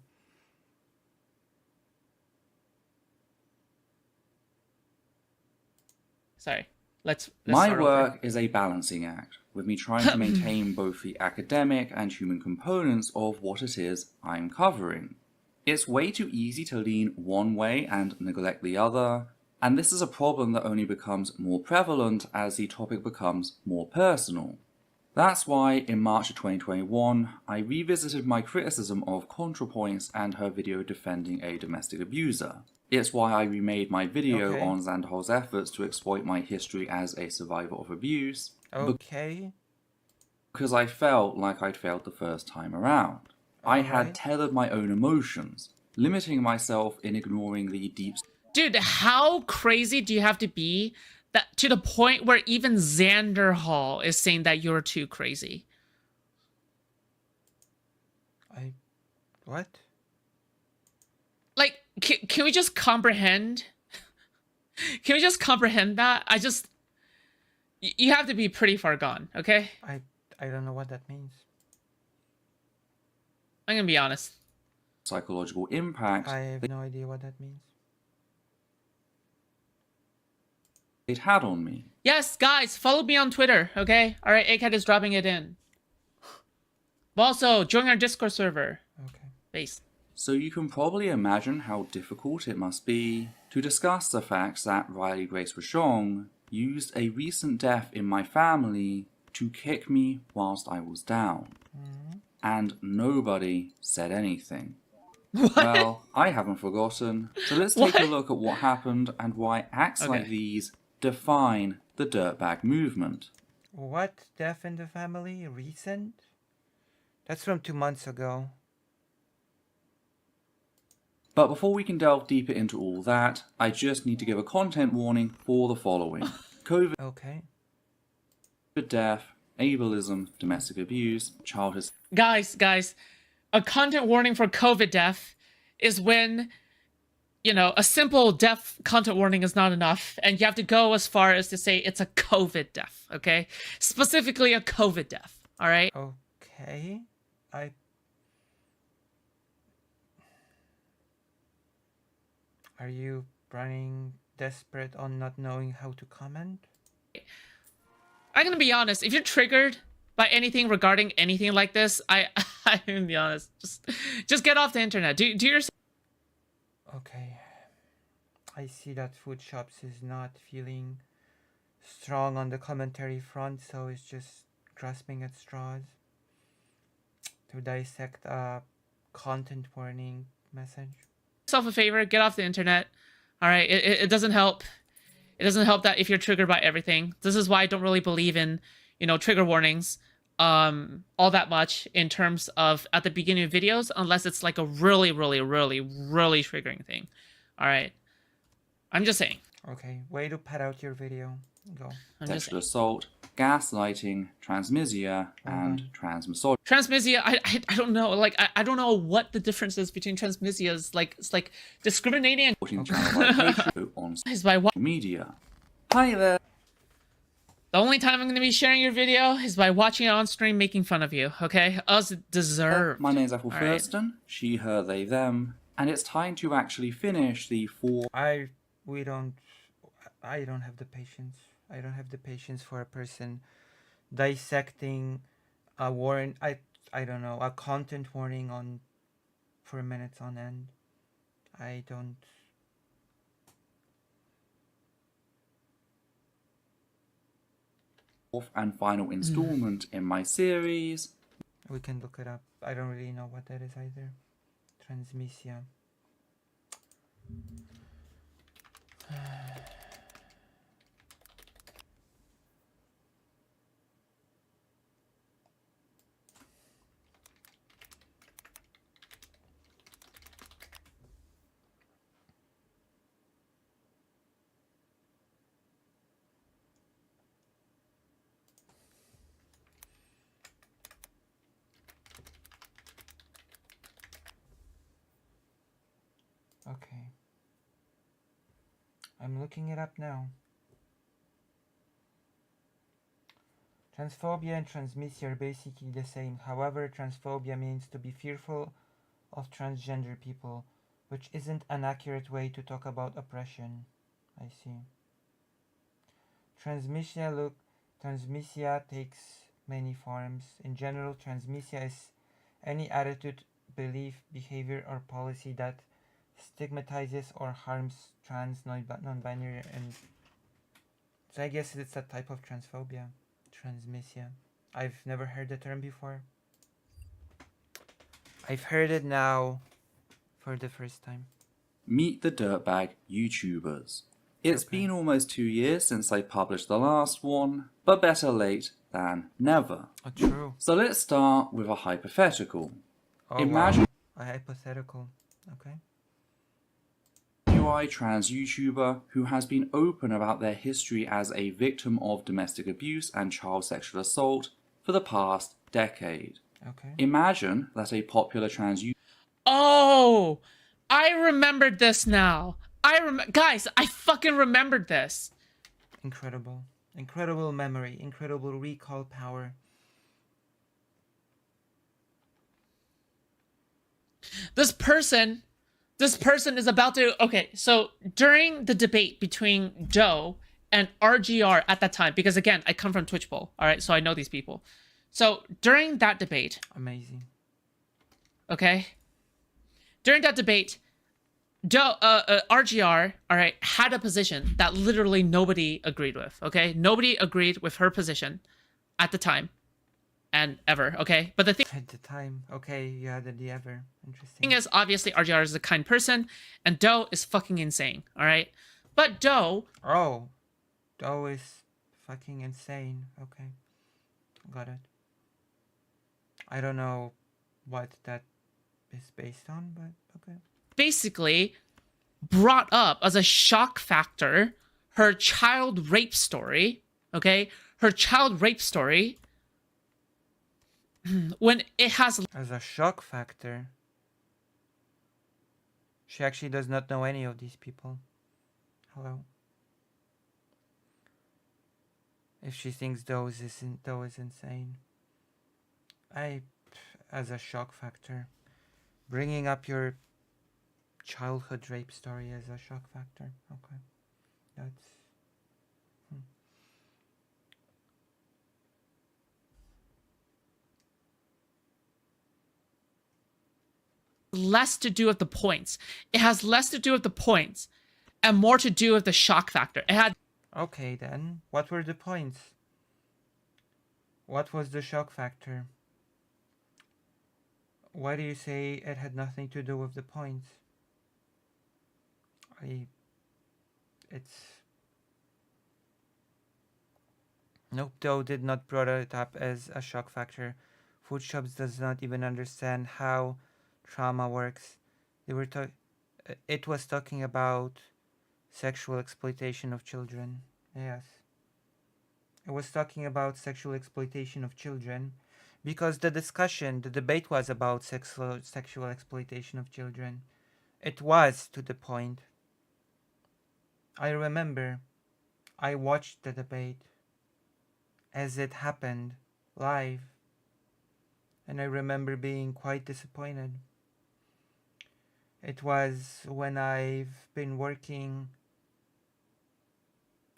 Sorry. Let's My start work over. is a balancing act, with me trying to maintain both the academic and human components of what it is I'm covering. It's way too easy to lean one way and neglect the other, and this is a problem that only becomes more prevalent as the topic becomes more personal. That's why in March of 2021, I revisited my criticism of ContraPoints and her video defending a domestic abuser. It's why I remade my video Okay. on Xanderhol's efforts to exploit my history as a survivor of abuse, Okay. because I felt like I'd failed the first time around. I had Alright. tethered my own emotions, limiting myself in ignoring the deep Dude, how crazy do you have to be that to the point where even Xanderhol is saying that you're too crazy? What? Like, can we just comprehend? Can we just comprehend that? You have to be pretty far gone, okay? I don't know what that means. I'm gonna be honest. psychological impact I have no idea what that means. it had on me. Yes, guys, follow me on Twitter, okay? All right, Egghead is dropping it in. But also, join our Discord server. Okay. Base. So you can probably imagine how difficult it must be to discuss the fact that Riley Grace Rochon used a recent death in my family to kick me whilst I was down. And nobody said anything. What? Well, I haven't forgotten, so let's take a What? look at what happened and why acts like Okay. these define the dirtbag movement. What death in the family? Recent? That's from 2 months ago. But before we can delve deeper into all that, I just need to give a content warning for the following. COVID Okay. death, ableism, domestic abuse, childhood Guys, a content warning for COVID death is when, you know, a simple death content warning is not enough, and you have to go as far as to say it's a COVID death, okay? Specifically a COVID death, all right? Okay. Are you running desperate on not knowing how to comment? I'm gonna be honest, if you're triggered by anything regarding anything like this, I'm gonna be honest, just get off the internet. Do yourself. Okay. I see that Food Shops is not feeling strong on the commentary front, so it's just grasping at straws to dissect a content warning message. Yourself a favor, get off the internet. All right, it doesn't help. It doesn't help that if you're triggered by everything. This is why I don't really believe in, you know, trigger warnings all that much in terms of at the beginning of videos, unless it's like a really triggering thing. All right, I'm just saying. Okay, way to pad out your video. Go. I'm just sexual saying. assault, gaslighting, transmisia, and transmisogyny. Transmisia, I don't know. Like I don't know what the difference is between transmisias. Like it's like discriminating Channel like hatred on is by what. social media. Hi there. The only time I'm going to be sharing your video is by watching it on stream, making fun of you. Okay, us deserved. My name's Ethel All right. Thurston. She, her, they, them. And it's time to actually finish the 4 I don't have the patience. I don't have the patience for a person dissecting a warrant. I don't know, a content warning on for minutes on end. I don't. fourth and final installment in my series. We can look it up. I don't really know what that is either. Transmisia. Okay. I'm looking it up now. Transphobia and transmisia are basically the same. However, transphobia means to be fearful of transgender people, which isn't an accurate way to talk about oppression. I see. Transmisia takes many forms. In general, transmisia is any attitude, belief, behavior, or policy that stigmatizes or harms trans, non-binary, and so I guess it's a type of transphobia. Transmisia. I've never heard the term before. I've heard it now for the first time. Meet the Dirtbag YouTubers. It's Okay. been almost 2 years since I published the last one, but better late than never. Oh, true. So let's start with a hypothetical. Oh, Imagine wow. A hypothetical. Okay. a trans YouTuber who has been open about their history as a victim of domestic abuse and child sexual assault for the past decade. Okay. Imagine that a popular trans Oh, I remembered this now. Guys, I fucking remembered this. Incredible. Incredible memory. Incredible recall power. This person is about to. Okay, so during the debate between Joe and RGR at that time, because again, I come from Twitch Bowl, all right, so I know these people. So during that debate, Amazing. okay, during that debate, Joe, RGR, all right, had a position that literally nobody agreed with. Okay, nobody agreed with her position at the time, and ever. Okay, but the thing At the time, okay, you had the ever. Interesting. is, obviously, RGR is a kind person, and Doe is fucking insane. All right, but Doe, Oh, Doe is fucking insane. Okay, got it. I don't know what that is based on, but okay. basically brought up as a shock factor her child rape story. Okay, her child rape story when it has As a shock factor. She actually does not know any of these people. Hello. If she thinks Doe is insane. As a shock factor. Bringing up your childhood rape story as a shock factor. Okay. That's... less to do with the points. It has less to do with the points and more to do with the shock factor. It had Okay then. What were the points? What was the shock factor? Why do you say it had nothing to do with the points? It's... Nope, Doe did not brought it up as a shock factor. Food Shops does not even understand how trauma works. It was talking about sexual exploitation of children. Yes. It was talking about sexual exploitation of children because the debate was about sexual exploitation of children. It was to the point. I remember I watched the debate as it happened live, and I remember being quite disappointed. It was when I've been working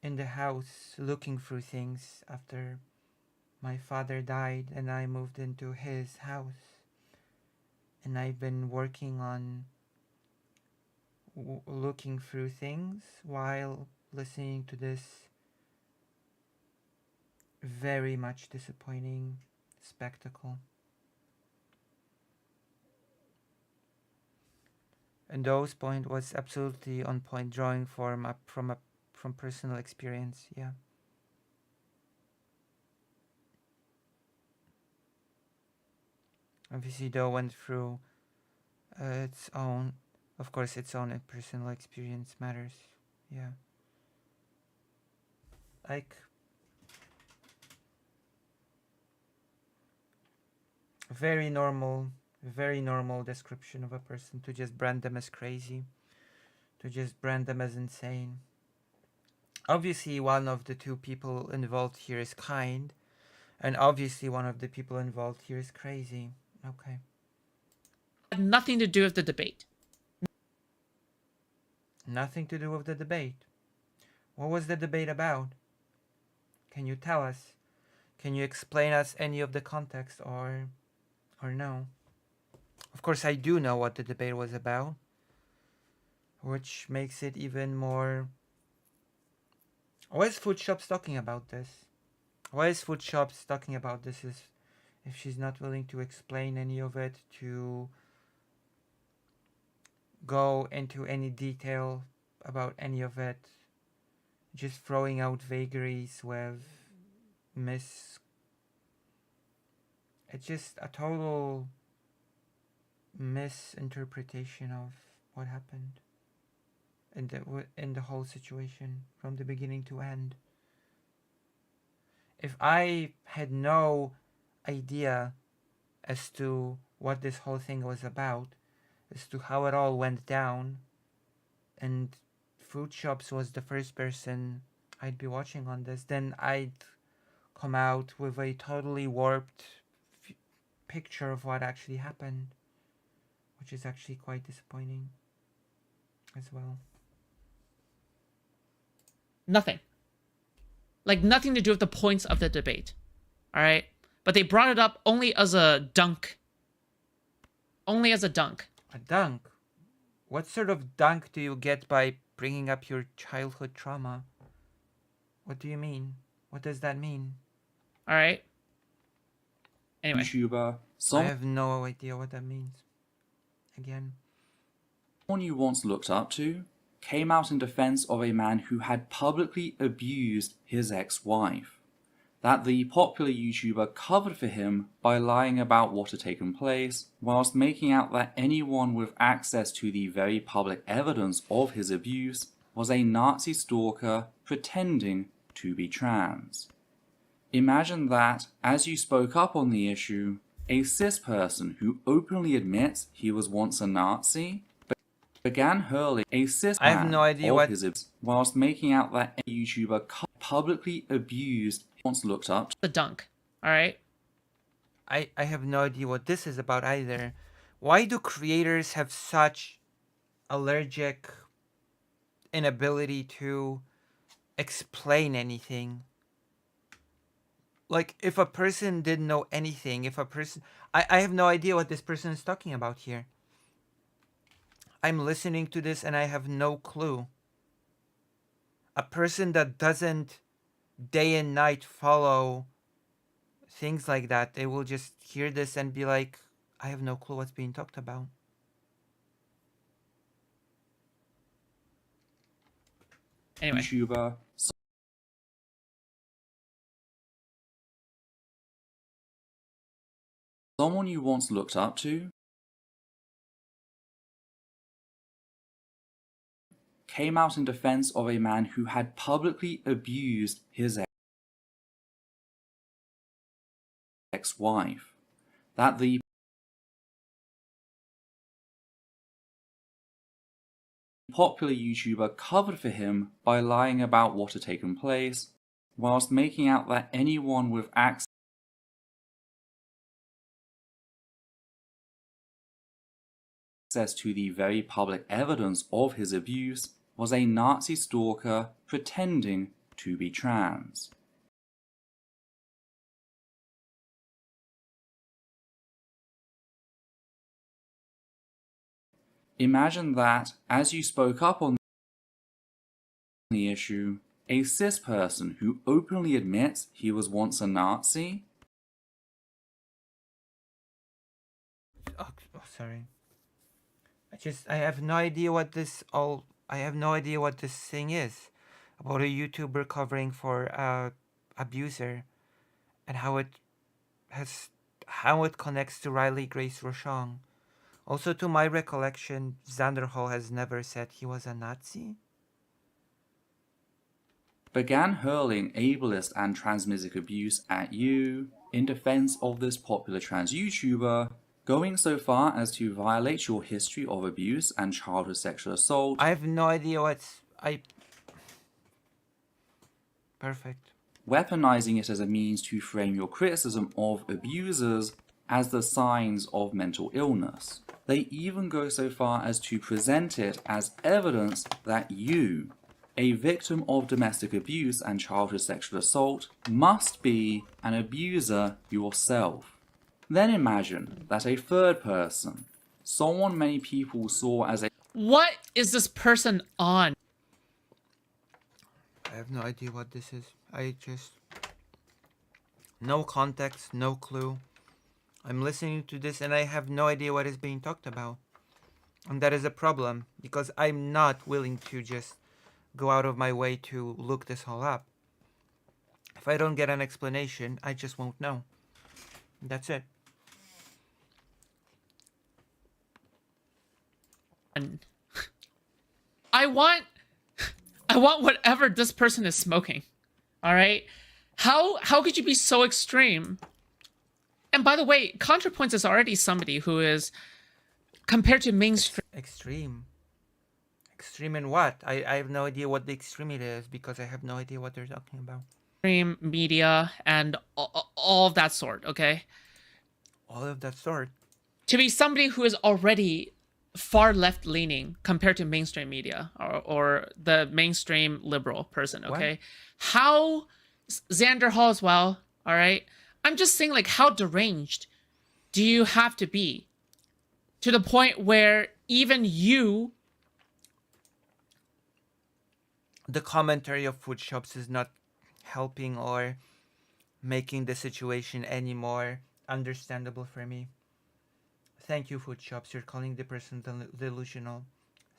in the house looking through things after my father died and I moved into his house, and I've been working on looking through things while listening to this very much disappointing spectacle. And Doe's point was absolutely on point, drawing from personal experience. Yeah. Obviously, Doe went through its own, of course, its own personal experience matters. Yeah. Like, very normal description of a person, to just brand them as crazy, to just brand them as insane. Obviously, one of the two people involved here is kind, and obviously one of the people involved here is crazy. Okay. had nothing to do with the debate. Nothing to do with the debate. What was the debate about? Can you tell us? Can you explain us any of the context, or no? Of course, I do know what the debate was about, which makes it even more... Why is Food Shops talking about this? Why is Food Shops talking about this if she's not willing to explain any of it, to go into any detail about any of it, just throwing out vagaries with it's just a total misinterpretation of what happened in the whole situation from the beginning to end. If I had no idea as to what this whole thing was about, as to how it all went down, and Food Shops was the first person I'd be watching on this, then I'd come out with a totally warped picture of what actually happened, which is actually quite disappointing as well. Nothing. Like, nothing to do with the points of the debate. All right? But they brought it up only as a dunk. Only as a dunk. A dunk? What sort of dunk do you get by bringing up your childhood trauma? What do you mean? What does that mean? All right? Anyway. YouTuber, I have no idea what that means. Again. someone you once looked up to, came out in defense of a man who had publicly abused his ex-wife. That the popular YouTuber covered for him by lying about what had taken place, whilst making out that anyone with access to the very public evidence of his abuse was a Nazi stalker pretending to be trans. Imagine that, as you spoke up on the issue, a cis person who openly admits he was once a Nazi began hurling a cis I have man no idea of what- his abuse, whilst making out that a YouTuber publicly abused once looked up to. The dunk. All right? I have no idea what this is about either. Why do creators have such allergic inability to explain anything? Like, if a person didn't know anything, if a person... I have no idea what this person is talking about here. I'm listening to this and I have no clue. A person that doesn't day and night follow things like that, they will just hear this and be like, I have no clue what's being talked about. Anyway. YouTuber, someone you once looked up to, came out in defense of a man who had publicly abused his ex-wife. That the popular YouTuber covered for him by lying about what had taken place, whilst making out that anyone with access to the very public evidence of his abuse was a Nazi stalker pretending to be trans. Imagine that, as you spoke up on the issue, a cis person who openly admits he was once a Nazi Oh, sorry. I have no idea what I have no idea what this thing is about a YouTuber covering for abuser and how it connects to Riley Grace Rochon. Also, to my recollection, Xander Hall has never said he was a Nazi. began hurling ableist and transmissive abuse at you in defense of this popular trans YouTuber, going so far as to violate your history of abuse and childhood sexual assault. I have no idea Perfect. Weaponizing it as a means to frame your criticism of abusers as the signs of mental illness. They even go so far as to present it as evidence that you, a victim of domestic abuse and childhood sexual assault, must be an abuser yourself. Then imagine that a third person, someone many people saw as a What is this person on? I have no idea what this is. No context, no clue. I'm listening to this and I have no idea what is being talked about. And that is a problem, because I'm not willing to just go out of my way to look this all up. If I don't get an explanation, I just won't know. That's it. I want whatever this person is smoking. All right? How could you be so extreme? And by the way, ContraPoints is already somebody who is, compared to mainstream Extreme. Extreme in what? I have no idea what the extreme it is, because I have no idea what they're talking about. media and all of that sort, okay? All of that sort. To be somebody who is already far left leaning compared to mainstream media or the mainstream liberal person, okay? How Xander Hall as well, all right? I'm just saying, like, how deranged do you have to be to the point where even you... The commentary of food shops is not helping or making the situation any more understandable for me. Thank you, food shops. You're calling the person delusional.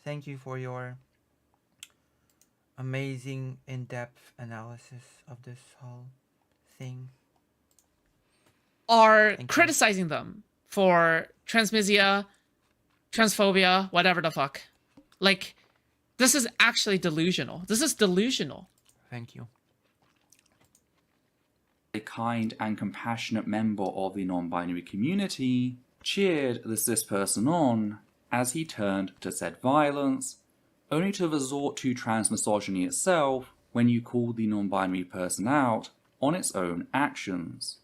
Thank you for your amazing in-depth analysis of this whole thing. are criticizing them for transmisia, transphobia, whatever the fuck. Like, this is actually delusional. This is delusional. Thank you. A kind and compassionate member of the non-binary community cheered the cis person on as he turned to said violence, only to resort to transmisogyny itself when you called the non-binary person out on its own actions.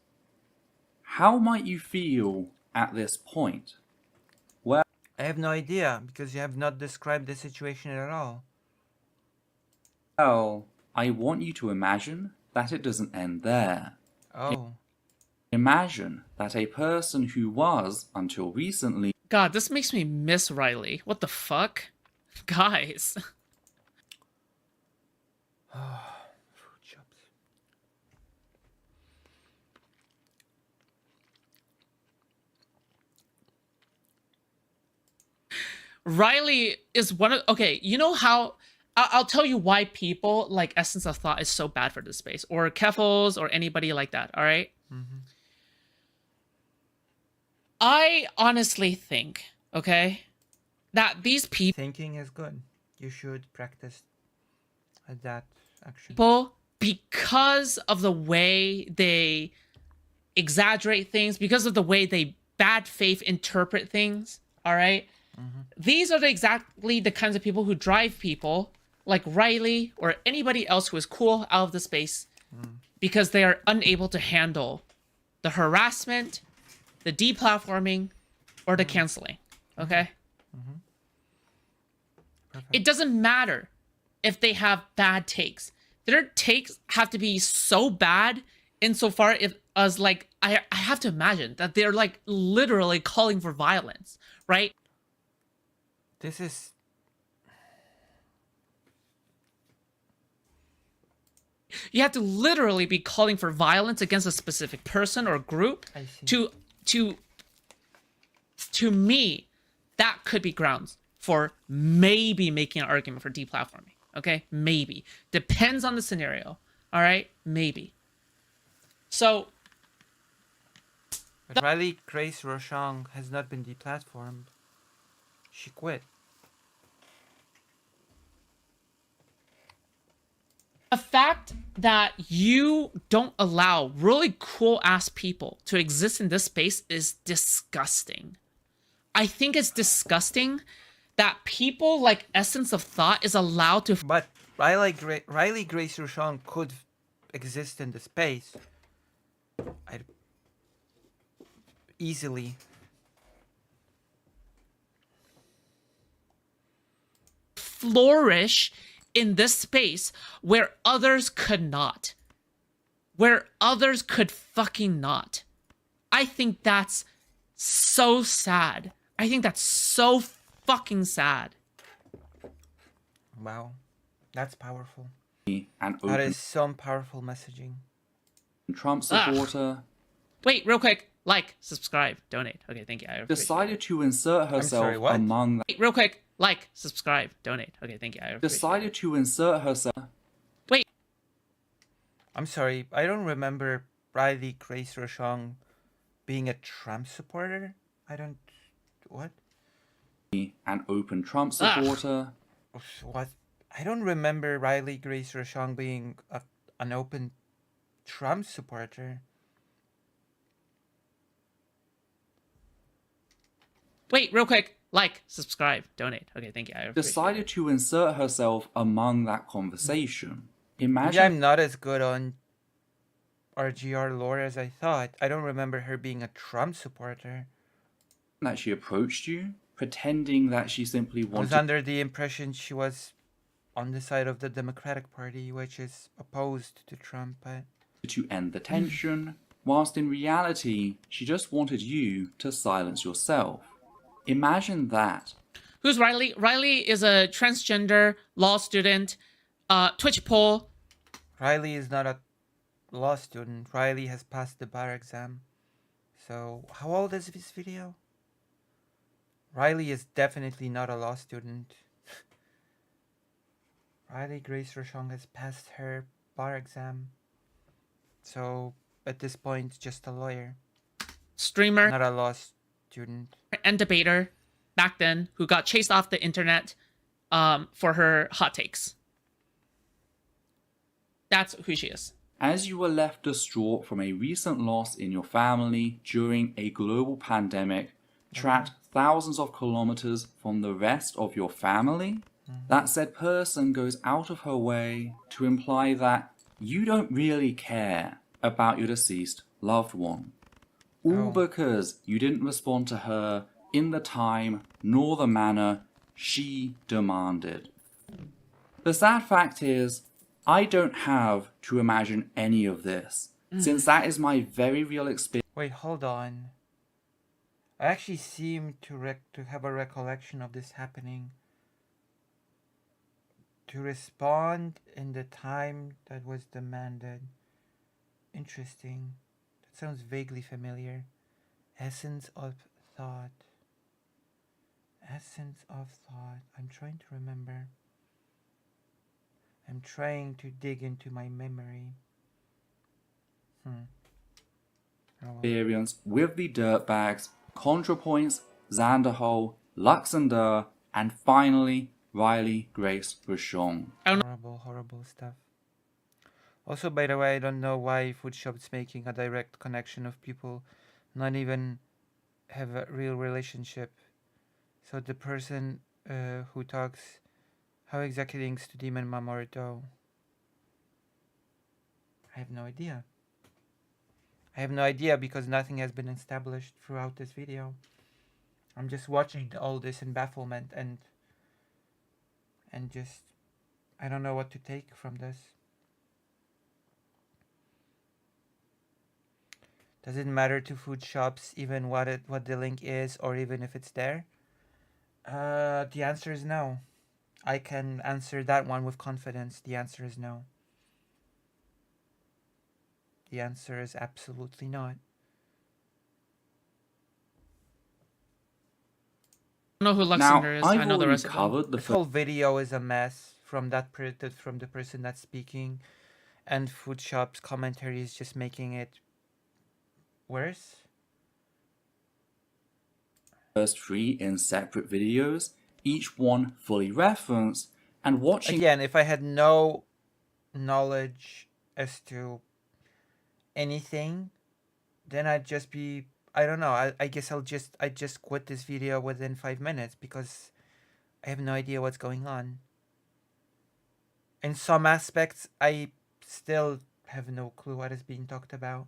How might you feel at this point? Well, I have no idea because you have not described the situation at all. Well, I want you to imagine that it doesn't end there. Oh. Imagine that a person who was, until recently, God, this makes me miss Riley. What the fuck? Guys. Food shops. Riley is one of... Okay, you know how... I'll tell you why people like Essence of Thought is so bad for this space. Or Keffels or anybody like that, alright? Mm-hmm. I honestly think, okay, that these Thinking is good. You should practice that action. people, because of the way they exaggerate things, because of the way they bad faith interpret things, all right? Mm-hmm. These are exactly the kinds of people who drive people like Riley or anybody else who is cool out of the space because they are unable to handle the harassment, the deplatforming, or the canceling, okay? It doesn't matter if they have bad takes. Their takes have to be so bad insofar as like I have to imagine that they're like literally calling for violence, right? This is... You have to literally be calling for violence against a specific person or group. I see. To me, that could be grounds for maybe making an argument for deplatforming. Okay, maybe depends on the scenario. All right, maybe. So, But Riley Grace Rochon has not been deplatformed. She quit. the fact that you don't allow really cool ass people to exist in this space is disgusting. I think it's disgusting that people like Essence of Thought is allowed to... But Riley Grace Rochon could exist in the space. Easily. flourish in this space where others could not. Where others could fucking not. I think that's so sad. I think that's so fucking sad. Wow. That's powerful. an That open is some powerful messaging. Trump supporter, Wait, real quick. Like, subscribe, donate. Okay, thank you. I appreciate it. decided to insert herself sorry, what? among the Wait, real quick. Like, subscribe, donate. Okay, thank you. I appreciate it. decided to insert herself Wait, I'm sorry, I don't remember Riley Grace Rochon being a Trump supporter. I don't... What? an open Trump supporter, What? I don't remember Riley Grace Rochon being an open Trump supporter. wait, real quick. Like, subscribe, donate. Okay, thank you. I appreciate it. decided to insert herself among that conversation. Maybe Imagine I'm not as good on RGR lore as I thought. I don't remember her being a Trump supporter. that she approached you, pretending that she simply I was wanted under the impression she was on the side of the Democratic Party, which is opposed to Trump, but to end the tension, whilst in reality, she just wanted you to silence yourself. Imagine that. Who's Riley? Riley is a transgender law student, Twitch poll. Riley is not a law student. Riley has passed the bar exam. So, how old is this video? Riley is definitely not a law student. Riley Grace Rochon has passed her bar exam. So, at this point, just a lawyer. Streamer. Not a law student. And debater back then who got chased off the internet for her hot takes. That's who she is. As you were left distraught from a recent loss in your family during a global pandemic, trapped thousands of kilometers from the rest of your family, that said person goes out of her way to imply that you don't really care about your deceased loved one. All because you didn't respond to her in the time nor the manner she demanded. The sad fact is, I don't have to imagine any of this, since that is my very real experience. Wait, hold on. I actually seem to have a recollection of this happening. To respond in the time that was demanded. Interesting. That sounds vaguely familiar. Essence of thought. Essence of thought. I'm trying to remember. I'm trying to dig into my memory. Oh, well. Experience with the dirtbags, ContraPoints, Xanderhole, Luxembourg, and finally Riley Grace Rochon. Horrible stuff. Also, by the way, I don't know why food shops making a direct connection of people not even have a real relationship. So the person who talks, how exactly links to Demon Mama or Doe? I have no idea. I have no idea because nothing has been established throughout this video. I'm just watching all this in bafflement and just, I don't know what to take from this. Does it matter to food shops even what the link is or even if it's there? The answer is no. I can answer that one with confidence. The answer is no. The answer is absolutely not. I don't know who Luxembourg is. I know the rest of them. This whole video is a mess from from the person that's speaking, and food shop's commentary is just making it worse. First 3 in separate videos, each one fully referenced, and watching Again, if I had no knowledge as to anything, then I'd just be, I don't know, I guess I'd just quit this video within 5 minutes because I have no idea what's going on. In some aspects, I still have no clue what is being talked about.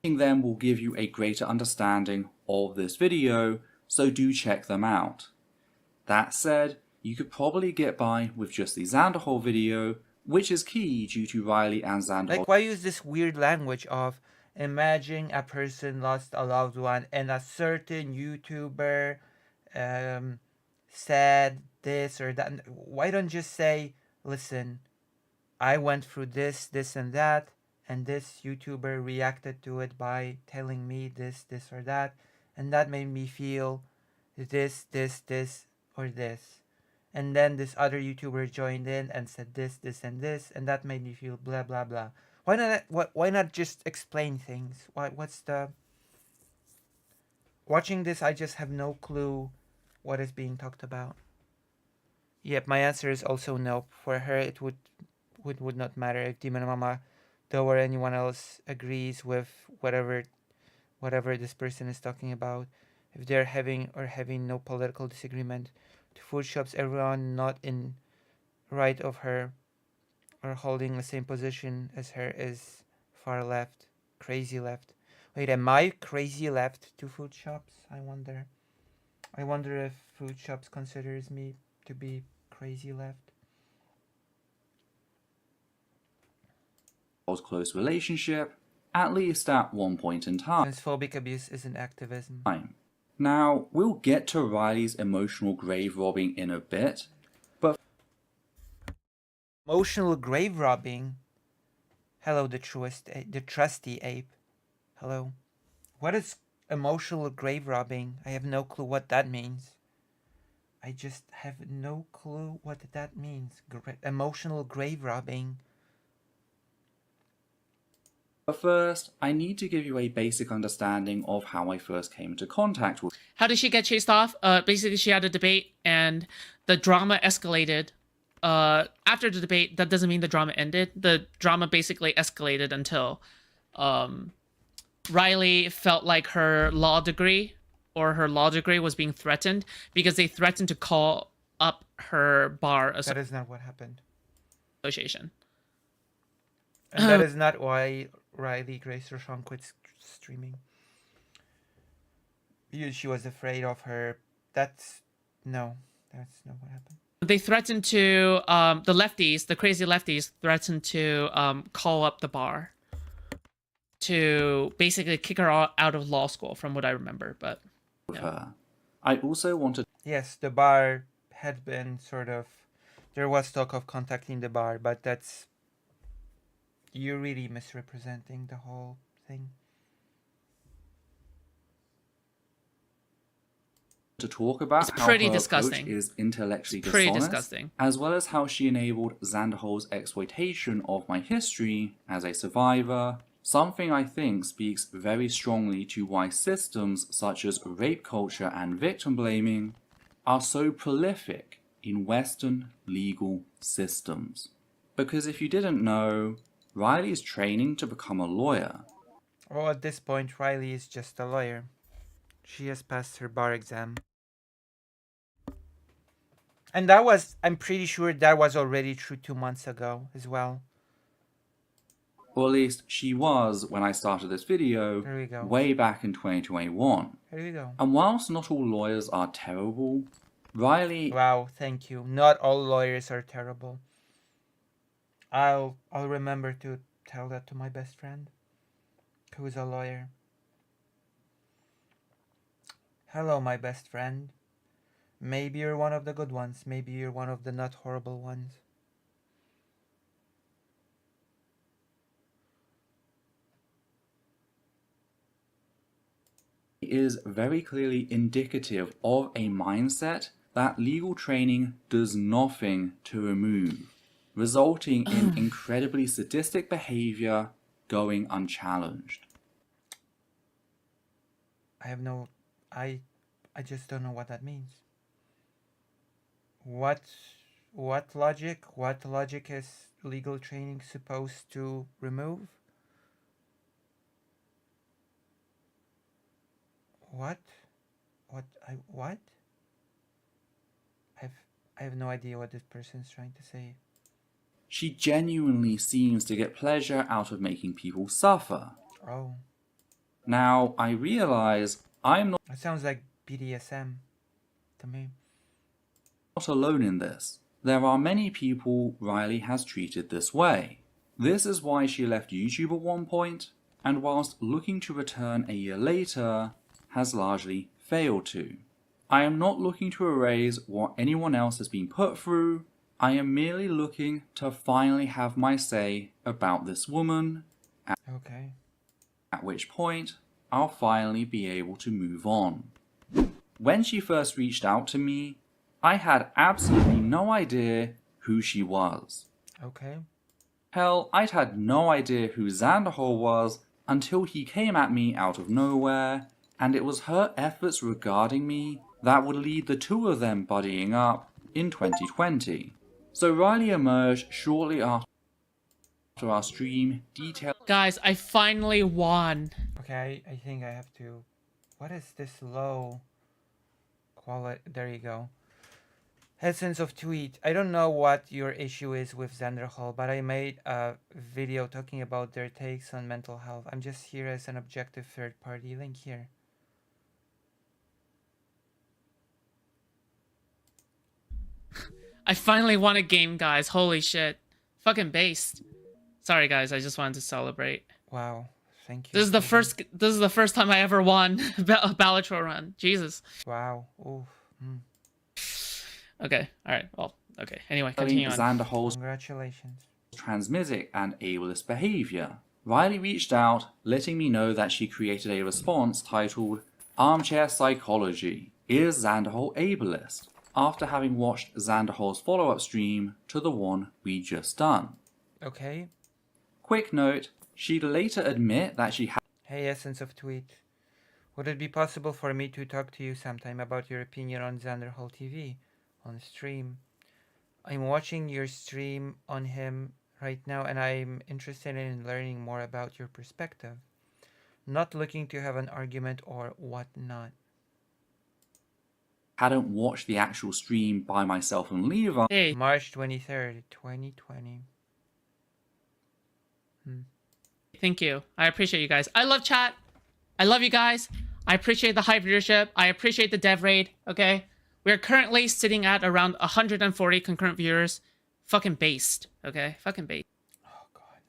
them will give you a greater understanding of this video, so do check them out. That said, you could probably get by with just the Xanderhole video, which is key due to Riley and Xanderhole. Like, why use this weird language of imagine a person lost a loved one and a certain YouTuber said this or that? Why don't just say, listen, I went through this, and that, and this YouTuber reacted to it by telling me this, or that, and that made me feel this, or this. And then this other YouTuber joined in and said this, and this, and that made me feel blah, blah, blah. Why not just explain things? What's the... Watching this, I just have no clue what is being talked about. Yep, my answer is also no. For her, it would not matter if Demon Mama, though, or anyone else agrees with whatever this person is talking about. If they're having no political disagreement, to food shops, everyone not in right of her or holding the same position as her is far left, crazy left. Wait, am I crazy left to food shops? I wonder. I wonder if Food Shops considers me to be crazy left. Close relationship, at least at one point in time. Since phobic abuse isn't activism. Now, we'll get to Riley's emotional grave robbing in a bit, but Emotional grave robbing? Hello, the trusty ape. Hello. What is emotional grave robbing? I have no clue what that means. I just have no clue what that means. Emotional grave robbing. first, I need to give you a basic understanding of how I first came into contact with How did she get chased off? Basically, she had a debate, and the drama escalated. After the debate, that doesn't mean the drama ended. The drama basically escalated until Riley felt like her law degree was being threatened because they threatened to call up her bar That is not what happened. association. And that is not why Riley Grace Rochon quit streaming. Because she was afraid of her. That's not what happened. They threatened to, the crazy lefties threatened to call up the bar to basically kick her out of law school, from what I remember. But her. I also wanted Yes, the bar had been there was talk of contacting the bar, but you're really misrepresenting the whole thing. to talk about It's how pretty her disgusting. approach is intellectually It's pretty dishonest, disgusting. as well as how she enabled Zanderhol's exploitation of my history as a survivor, something I think speaks very strongly to why systems such as rape culture and victim blaming are so prolific in Western legal systems. Because if you didn't know, Riley is training to become a lawyer. Well, at this point, Riley is just a lawyer. She has passed her bar exam. And I'm pretty sure that was already true 2 months ago as well. Or at least she was when I started this video, There we go. way back in 2021. Here we go. And whilst not all lawyers are terrible, Riley Wow, thank you. Not all lawyers are terrible. I'll remember to tell that to my best friend, who is a lawyer. Hello, my best friend. Maybe you're one of the good ones. Maybe you're one of the not horrible ones. is very clearly indicative of a mindset that legal training does nothing to remove, resulting in incredibly sadistic behavior going unchallenged. I just don't know what that means. What logic is legal training supposed to remove? What? I have no idea what this person's trying to say. She genuinely seems to get pleasure out of making people suffer. Oh. Now, I realize I'm That sounds like BDSM to me. not alone in this. There are many people Riley has treated this way. This is why she left YouTube at one point, and whilst looking to return a year later, has largely failed to. I am not looking to erase what anyone else has been put through. I am merely looking to finally have my say about this woman, Okay. at which point I'll finally be able to move on. When she first reached out to me, I had absolutely no idea who she was. Okay. Hell, I'd had no idea who Zanderhol was until he came at me out of nowhere, and it was her efforts regarding me that would lead the two of them buddying up in 2020. So Riley emerged shortly after our stream detailing. Guys, I finally won. Okay, I think I have to... What is this low quality? There you go. Essence of tweet. I don't know what your issue is with Zanderhol, but I made a video talking about their takes on mental health. I'm just here as an objective third party. Link here. I finally won a game, guys. Holy shit. Fucking based. Sorry, guys. I just wanted to celebrate. Wow. Thank you. This is the Steven. first. This is the first time I ever won a Balatro run. Jesus. Wow. Oof. Okay. All right. Well. Okay. Anyway, continue on. Zanderhol's Congratulations. transmissic and ableist behavior. Riley reached out, letting me know that she created a response titled Armchair Psychology. Is Zanderhol ableist? After having watched Zanderhol's follow-up stream to the one we just done. Okay. Quick note, she'd later admit that she had Hey, Essence of Tweet. Would it be possible for me to talk to you sometime about your opinion on Xanderhall TV on stream? I'm watching your stream on him right now and I'm interested in learning more about your perspective. Not looking to have an argument or whatnot. hadn't watched the actual stream by myself and Levi. Hey. March 23rd, 2020. Thank you. I appreciate you guys. I love chat. I love you guys. I appreciate the high viewership. I appreciate the dev raid. Okay. We're currently sitting at around 140 concurrent viewers. Fucking based. Okay. Fucking based. Oh god.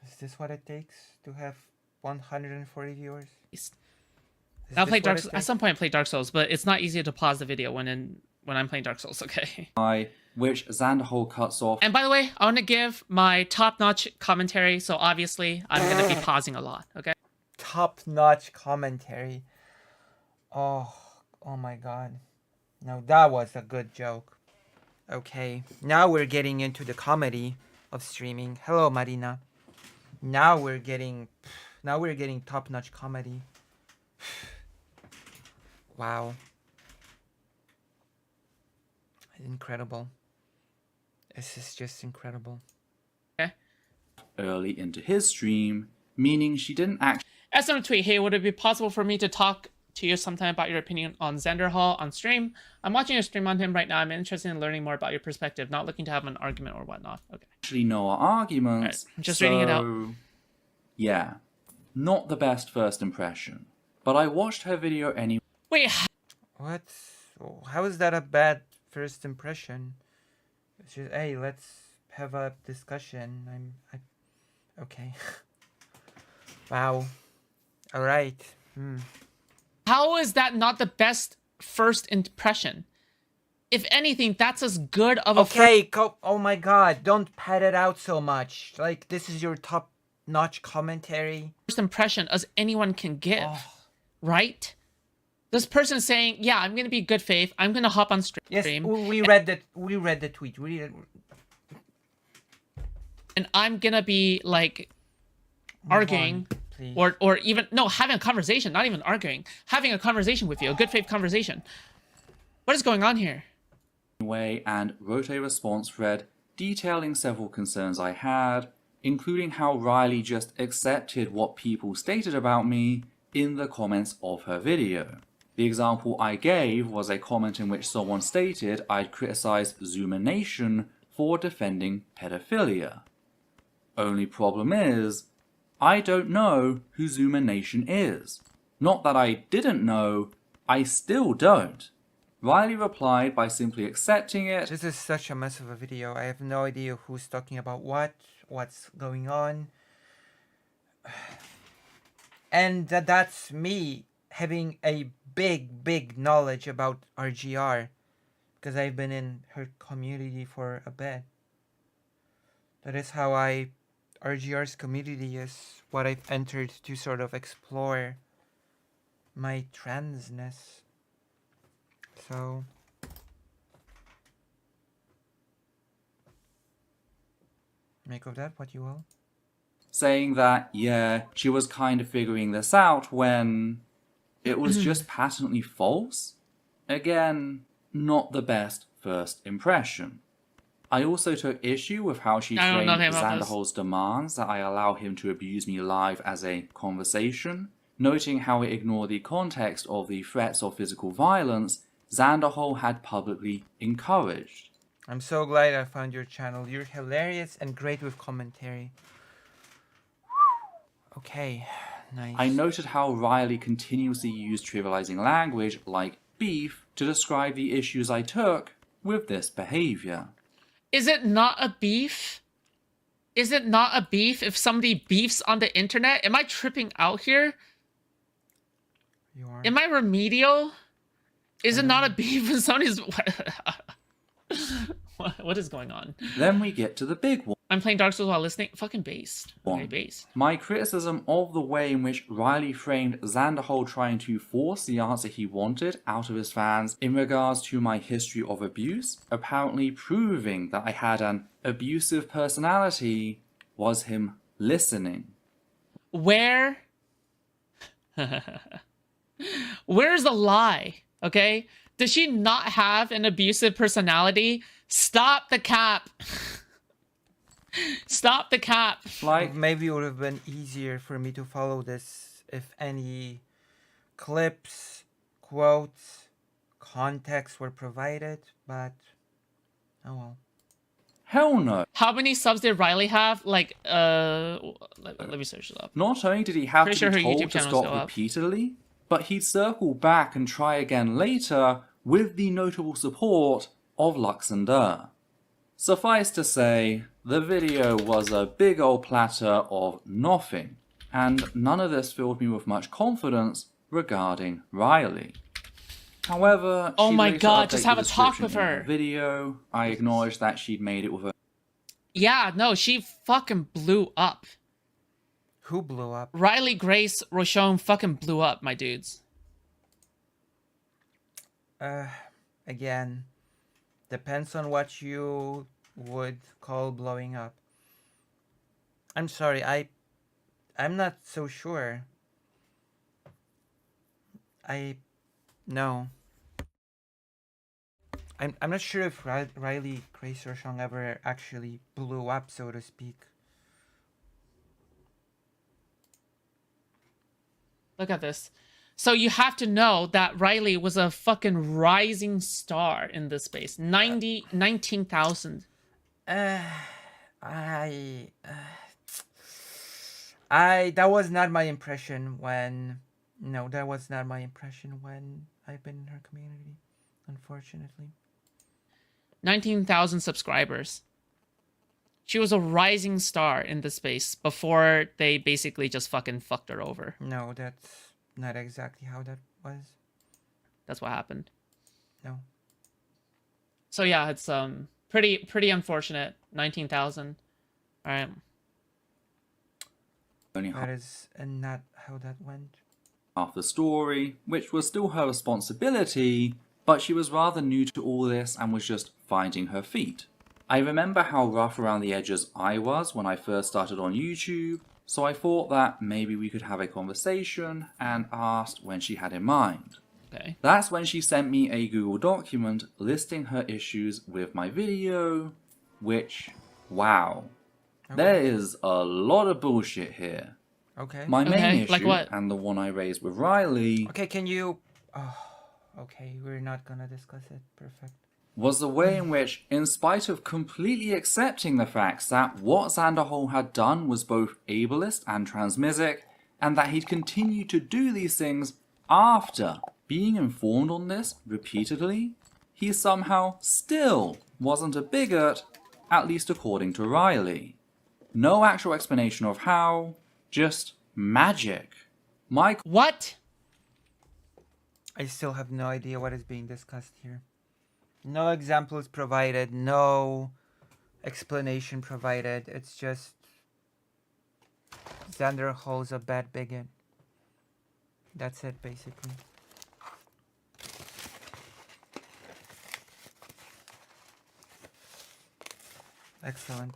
Is this what it takes to have 140 viewers? Is I'll this play what Dark it Souls. At takes? some point, I play Dark Souls, but it's not easy to pause the video when I'm playing Dark Souls. Okay. Which Zanderhol cuts off And by the way, I want to give my top-notch commentary. So obviously, I'm gonna be pausing a lot. Okay. Top-notch commentary. Oh my god. Now that was a good joke. Okay, now we're getting into the comedy of streaming. Hello, Marina. Now we're getting top-notch comedy. Wow. Incredible. This is just incredible. early into his stream, meaning she didn't actually As a tweet, hey, would it be possible for me to talk to you sometime about your opinion on Xander Hall on stream? I'm watching a stream on him right now. I'm interested in learning more about your perspective, not looking to have an argument or whatnot. Okay. know our arguments. Alright, I'm just reading it out. Yeah, not the best first impression. But I watched her video anyway. Wait, What? How is that a bad first impression? It's just, hey, let's have a discussion. Okay. Wow. All right. how is that not the best first impression? If anything, that's as good of a Okay. Oh my God! Don't pat it out so much. Like this is your top-notch commentary. first impression as anyone can give, right? This person saying, "Yeah, I'm gonna be good faith. I'm gonna hop on stream." Yes, we read the tweet. And I'm gonna be like arguing please. or even no, having a conversation, not even arguing, having a conversation with you, a good faith conversation. What is going on here? And wrote a response thread detailing several concerns I had, including how Riley just accepted what people stated about me in the comments of her video. The example I gave was a comment in which someone stated I'd criticized Zoomer Nation for defending pedophilia. Only problem is, I don't know who Zoomer Nation is. Not that I didn't know, I still don't. Riley replied by simply accepting it. This is such a mess of a video. I have no idea who's talking about what's going on. And that's me having a big knowledge about RGR. Because I've been in her community for a bit. That is how RGR's community is what I've entered to sort of explore my transness. So make of that what you will. Saying that, yeah, she was kind of figuring this out when it was just patently false. Again, not the best first impression. I also took issue with how she framed Zanderhol's demands that I allow him to abuse me live as a conversation, noting how it ignored the context of the threats of physical violence Zanderhol had publicly encouraged. I'm so glad I found your channel. You're hilarious and great with commentary. Okay, nice. I noted how Riley continuously used trivializing language like beef to describe the issues I took with this behavior. Is it not a beef? Is it not a beef if somebody beefs on the internet? Am I tripping out here? You are. Am I remedial? Is it not a beef when somebody's... What is going on? Then we get to the big one. I'm playing Dark Souls while listening. Fucking based. Okay, based. My criticism of the way in which Riley framed Xanderhole trying to force the answer he wanted out of his fans in regards to my history of abuse, apparently proving that I had an abusive personality, was him listening. Where's the lie? Okay? Does she not have an abusive personality? Stop the cap. Stop the cap. Like, Maybe it would have been easier for me to follow this if any clips, quotes, context were provided, but oh well. hell no. How many subs did Riley have? Like, let me search it up. Not only did he have Pretty to be sure her told YouTube to channel's stop still up. repeatedly, but he'd circle back and try again later with the notable support of Luxembourg. Suffice to say, the video was a big old platter of nothing, and none of this filled me with much confidence regarding Riley. However, Oh she my later God, updated just have the a talk description with in her. the video. I acknowledged that she'd made it with a Yeah, no, she fucking blew up. Who blew up? Riley Grace Rochon fucking blew up, my dudes. Again, depends on what you would call blowing up. I'm sorry, I'm not so sure. No. I'm not sure if Riley Grace Rochon ever actually blew up, so to speak. Look at this. So you have to know that Riley was a fucking rising star in this space. 19,000. That was not my impression when... No, that was not my impression when I've been in her community, unfortunately. 19,000 subscribers. She was a rising star in the space before they basically just fucking fucked her over. No, that's not exactly how that was. That's what happened. No. So yeah, it's pretty unfortunate. 19,000. All right. only That is not how that went. half the story, which was still her responsibility, but she was rather new to all this and was just finding her feet. I remember how rough around the edges I was when I first started on YouTube, so I thought that maybe we could have a conversation and asked when she had in mind. Okay. That's when she sent me a Google document listing her issues with my video, which, wow, there is a lot of bullshit here. Okay. My main Okay, issue, like what? and the one I raised with Riley, Okay, can you... Oh, okay, we're not gonna discuss it. Perfect. was the way in which, in spite of completely accepting the facts that what Xanderhole had done was both ableist and transmisic, and that he'd continue to do these things after being informed on this repeatedly, he somehow still wasn't a bigot, at least according to Riley. No actual explanation of how, just magic. My What? I still have no idea what is being discussed here. No examples provided, no explanation provided. It's just Xanderhole's a bad bigot. That's it, basically. Excellent.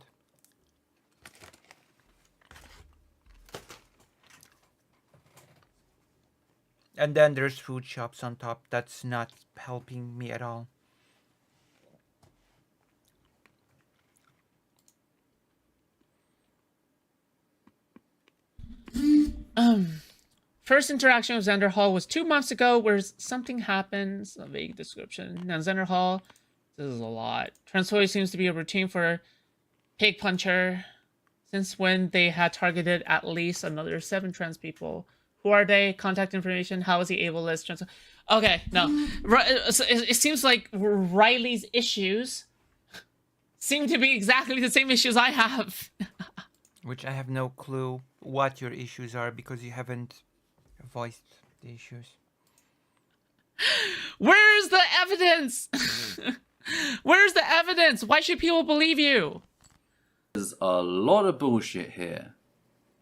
And then there's food shops on top. That's not helping me at all. First interaction with Xander Hall was 2 months ago, where something happens. A vague description. Now Xander Hall, this is a lot. Transphobia seems to be a routine for Pig Puncher, since when they had targeted at least another 7 trans people. Who are they? Contact information. How is he ableist? Okay, no. It seems like Riley's issues seem to be exactly the same issues I have. Which I have no clue what your issues are because you haven't voiced the issues. Where's the evidence? Where's the evidence? Why should people believe you? There's a lot of bullshit here.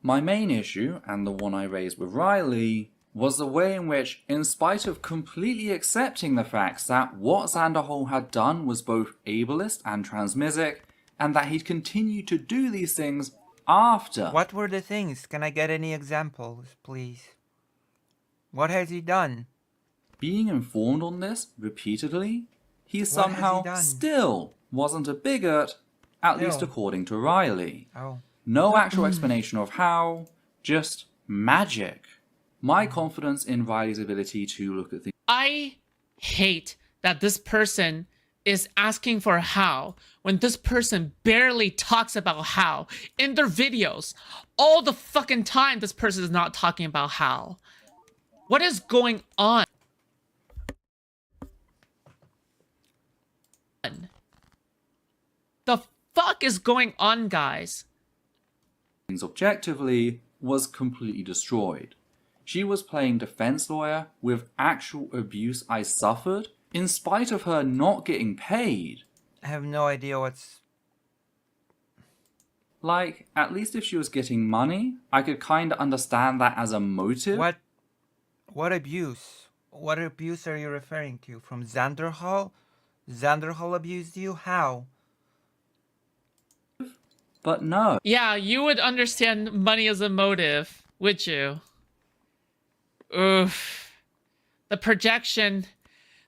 My main issue, and the one I raised with Riley, was the way in which, in spite of completely accepting the facts that what Xanderhole had done was both ableist and transmisic, and that he'd continue to do these things after. What were the things? Can I get any examples, please? What has he done? Being informed on this repeatedly, he has he somehow done? still wasn't a bigot, at least Still. according to Riley. Oh. No actual explanation of how, just magic. My confidence in Riley's ability to look at things I hate that this person is asking for how when this person barely talks about how in their videos. All the fucking time this person is not talking about how. What is going on? The fuck is going on, guys? objectively was completely destroyed. She was playing defense lawyer with actual abuse I suffered, in spite of her not getting paid. I have no idea what's... Like, at least if she was getting money, I could kinda understand that as a motive. What abuse? What abuse are you referring to? From Xanderhall? Xanderhall abused you? How? But no. Yeah, you would understand money as a motive, would you? Oof. The projection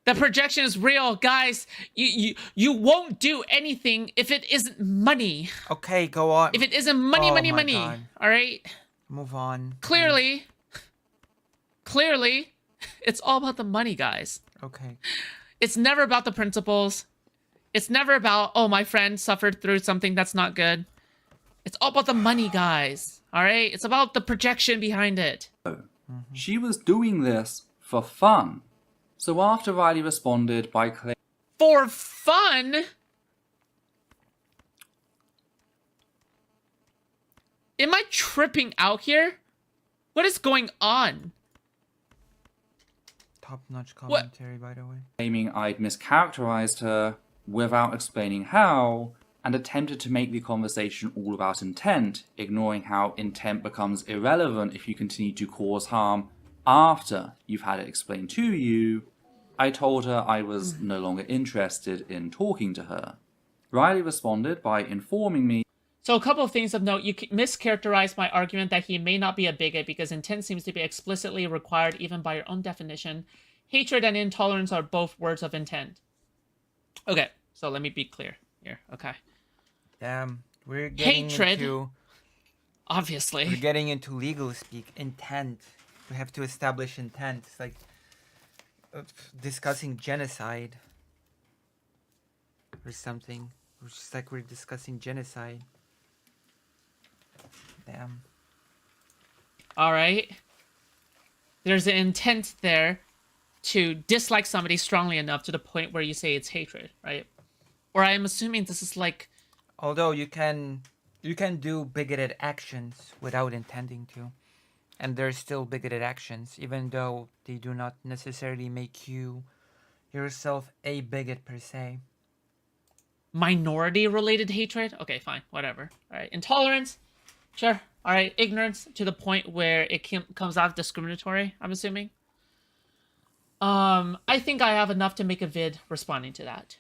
is real, guys. You won't do anything if it isn't money. Okay, go on. If it isn't money, Oh money, my money. God. All right? Move on. Clearly, it's all about the money, guys. Okay. It's never about the principles. It's never about, oh, my friend suffered through something that's not good. It's all about the money, guys. All right? It's about the projection behind it. She was doing this for fun. So after Riley responded by claiming For fun? Am I tripping out here? What is going on? Top-notch commentary, by the way. I'd mischaracterized her without explaining how, and attempted to make the conversation all about intent, ignoring how intent becomes irrelevant if you continue to cause harm after you've had it explained to you. I told her I was no longer interested in talking to her. Riley responded by informing me So a couple of things of note. You mischaracterized my argument that he may not be a bigot because intent seems to be explicitly required even by your own definition. Hatred and intolerance are both words of intent. Okay, so let me be clear here. Okay. Damn, we're getting Hatred. into... Obviously. We're getting into legal speak. Intent. We have to establish intent. It's like discussing genocide or something. It's just like we're discussing genocide. Damn. All right. There's an intent there to dislike somebody strongly enough to the point where you say it's hatred, right? Or I'm assuming this is like... Although you can do bigoted actions without intending to. And there's still bigoted actions, even though they do not necessarily make you yourself a bigot per se. Minority-related hatred? Okay, fine, whatever. All right, intolerance? Sure. All right, ignorance to the point where it comes out discriminatory, I'm assuming. I think I have enough to make a vid responding to that.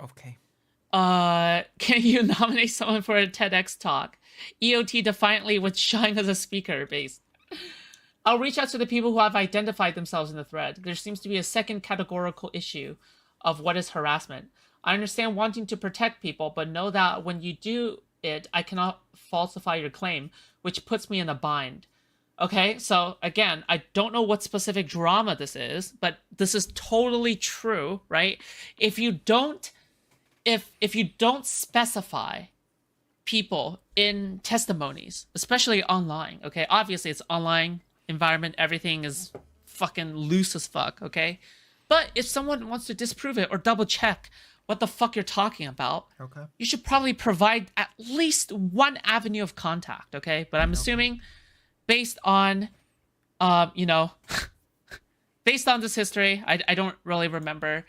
Okay. Can you nominate someone for a TEDx talk? EOT defiantly with Shine as a speaker based. I'll reach out to the people who have identified themselves in the thread. There seems to be a second categorical issue of what is harassment. I understand wanting to protect people, but know that when you do it, I cannot falsify your claim, which puts me in a bind. Okay, so again, I don't know what specific drama this is, but this is totally true, right? If you don't specify people in testimonies, especially online, okay? Obviously, it's online environment. Everything is fucking loose as fuck, okay? But if someone wants to disprove it or double check what the fuck you're talking about, Okay. you should probably provide at least one avenue of contact, okay? But I'm assuming based on, you know, based on this history, I don't really remember.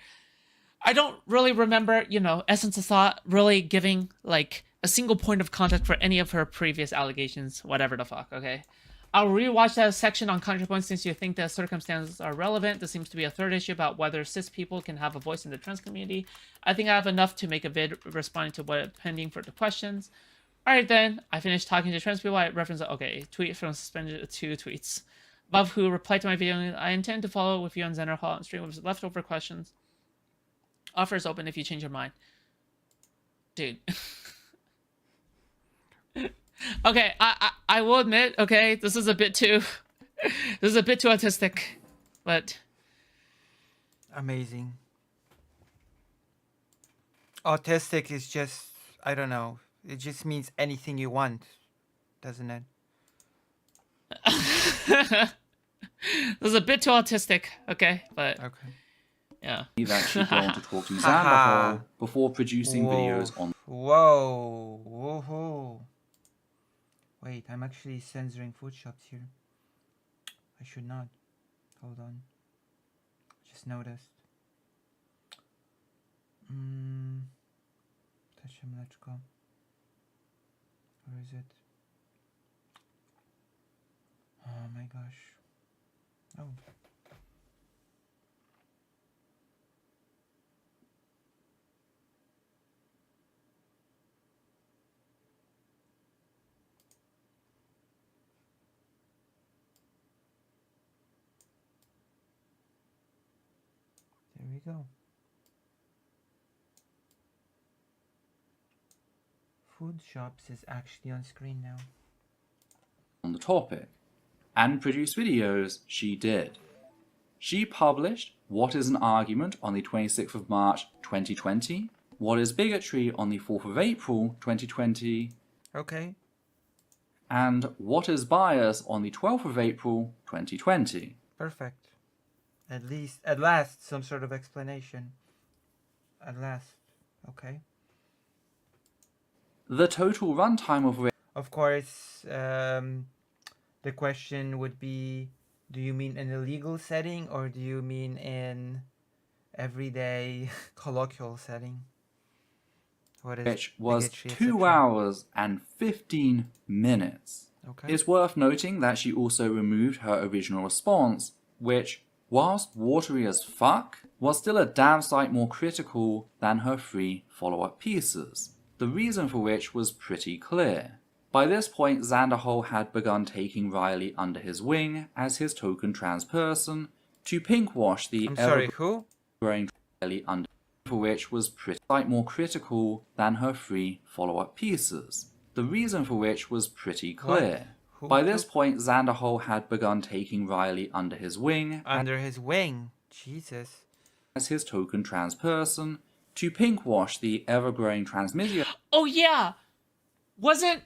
I don't really remember, you know, Essence of Thought really giving, like, a single point of contact for any of her previous allegations, whatever the fuck, okay? I'll rewatch that section on ContraPoints since you think the circumstances are relevant. This seems to be a third issue about whether cis people can have a voice in the trans community. I think I have enough to make a vid responding to what pending for the questions. Alright then, I finished talking to trans people. I referenced, okay, tweet from suspended 2 tweets. Above who replied to my video, I intend to follow with you on Xander Hall and stream with leftover questions. Offer is open if you change your mind. Dude. Okay, I will admit, okay, this is a bit too autistic, but Amazing. Autistic is just, I don't know. It just means anything you want, doesn't it? this is a bit too autistic, okay, but Okay. yeah. that she'd gone to talk to Xander Haha. Hall before producing videos on Whoa. Whoa. Wait, I'm actually censoring food shops here. I should not. Hold on. Just noticed. Touch mleczko. Where is it? Oh my gosh. Oh. There we go. Food shops is actually on screen now. the topic, and produce videos she did. She published What is an Argument on the 26th of March 2020, What is Bigotry on the 4th of April 2020, Okay. and What is Bias on the 12th of April 2020. Perfect. At last, some sort of explanation. At last. Okay. The total runtime of Of course, the question would be, do you mean in a legal setting or do you mean in everyday colloquial setting? What is which was bigotry, 2 etc.? hours and 15 minutes. Okay. It's worth noting that she also removed her original response, which, whilst watery as fuck, was still a damn sight more critical than her 3 follow-up pieces, the reason for which was pretty clear. By this point, Xander Hall had begun taking Riley under his wing as his token trans person to pinkwash the I'm sorry, who? ever-growing Riley under, for which was pretty sight more critical than her 3 follow-up pieces, the reason for which was pretty clear. Who- By this who- point, Xander Hall had begun taking Riley under his wing Under his wing. Jesus. as his token trans person to pinkwash the ever-growing transmedia Oh yeah, wasn't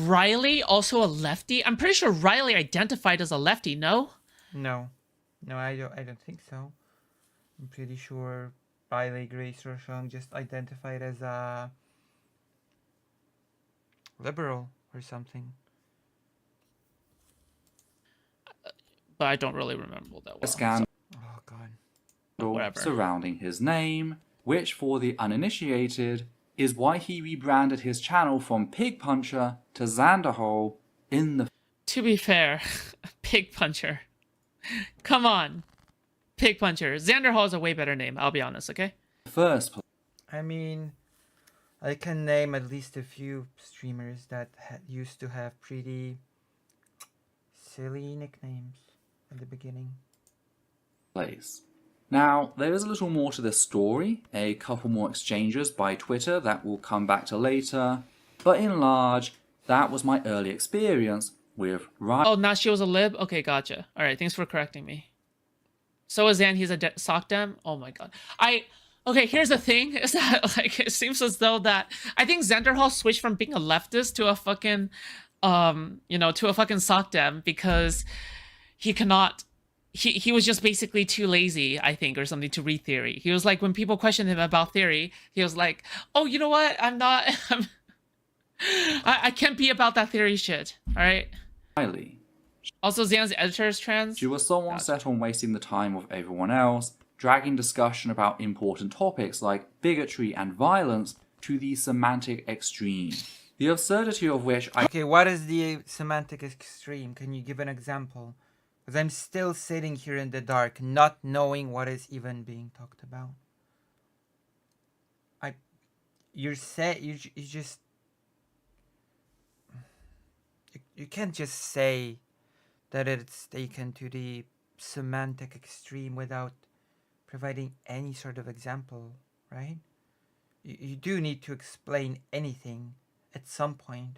Riley also a lefty? I'm pretty sure Riley identified as a lefty. No. No. No, I don't think so. I'm pretty sure Riley Grace Rochon just identified as a liberal or something. But I don't really remember that well. scandal Oh god. Whatever. surrounding his name, which for the uninitiated is why he rebranded his channel from Pig Puncher to Xander Hall in the To be fair, Pig Puncher. Come on. Pig Puncher. Xander Hall is a way better name, I'll be honest, okay? first place. I mean, I can name at least a few streamers that used to have pretty silly nicknames at the beginning. Now, there is a little more to this story, a couple more exchanges by Twitter that we'll come back to later, but in large, that was my early experience with Oh, now she was a lib? Okay, gotcha. Alright, thanks for correcting me. So is Zan, he's a sock dem? Oh my god. Okay, here's the thing, is that, like, it seems as though that, I think Xander Hall switched from being a leftist to a fucking, to a fucking sock dem, because he cannot. He was just basically too lazy, I think, or something to read theory. He was like, when people questioned him about theory, he was like, "Oh, you know what? I'm not. I can't be about that theory shit." All right. Riley. Also, Xan's editor is trans. She was someone Gotcha. set on wasting the time of everyone else, dragging discussion about important topics like bigotry and violence to the semantic extreme. The absurdity of which I Okay, what is the semantic extreme? Can you give an example? Because I'm still sitting here in the dark, not knowing what is even being talked about. You just you can't just say that it's taken to the semantic extreme without providing any sort of example, right? You do need to explain anything at some point.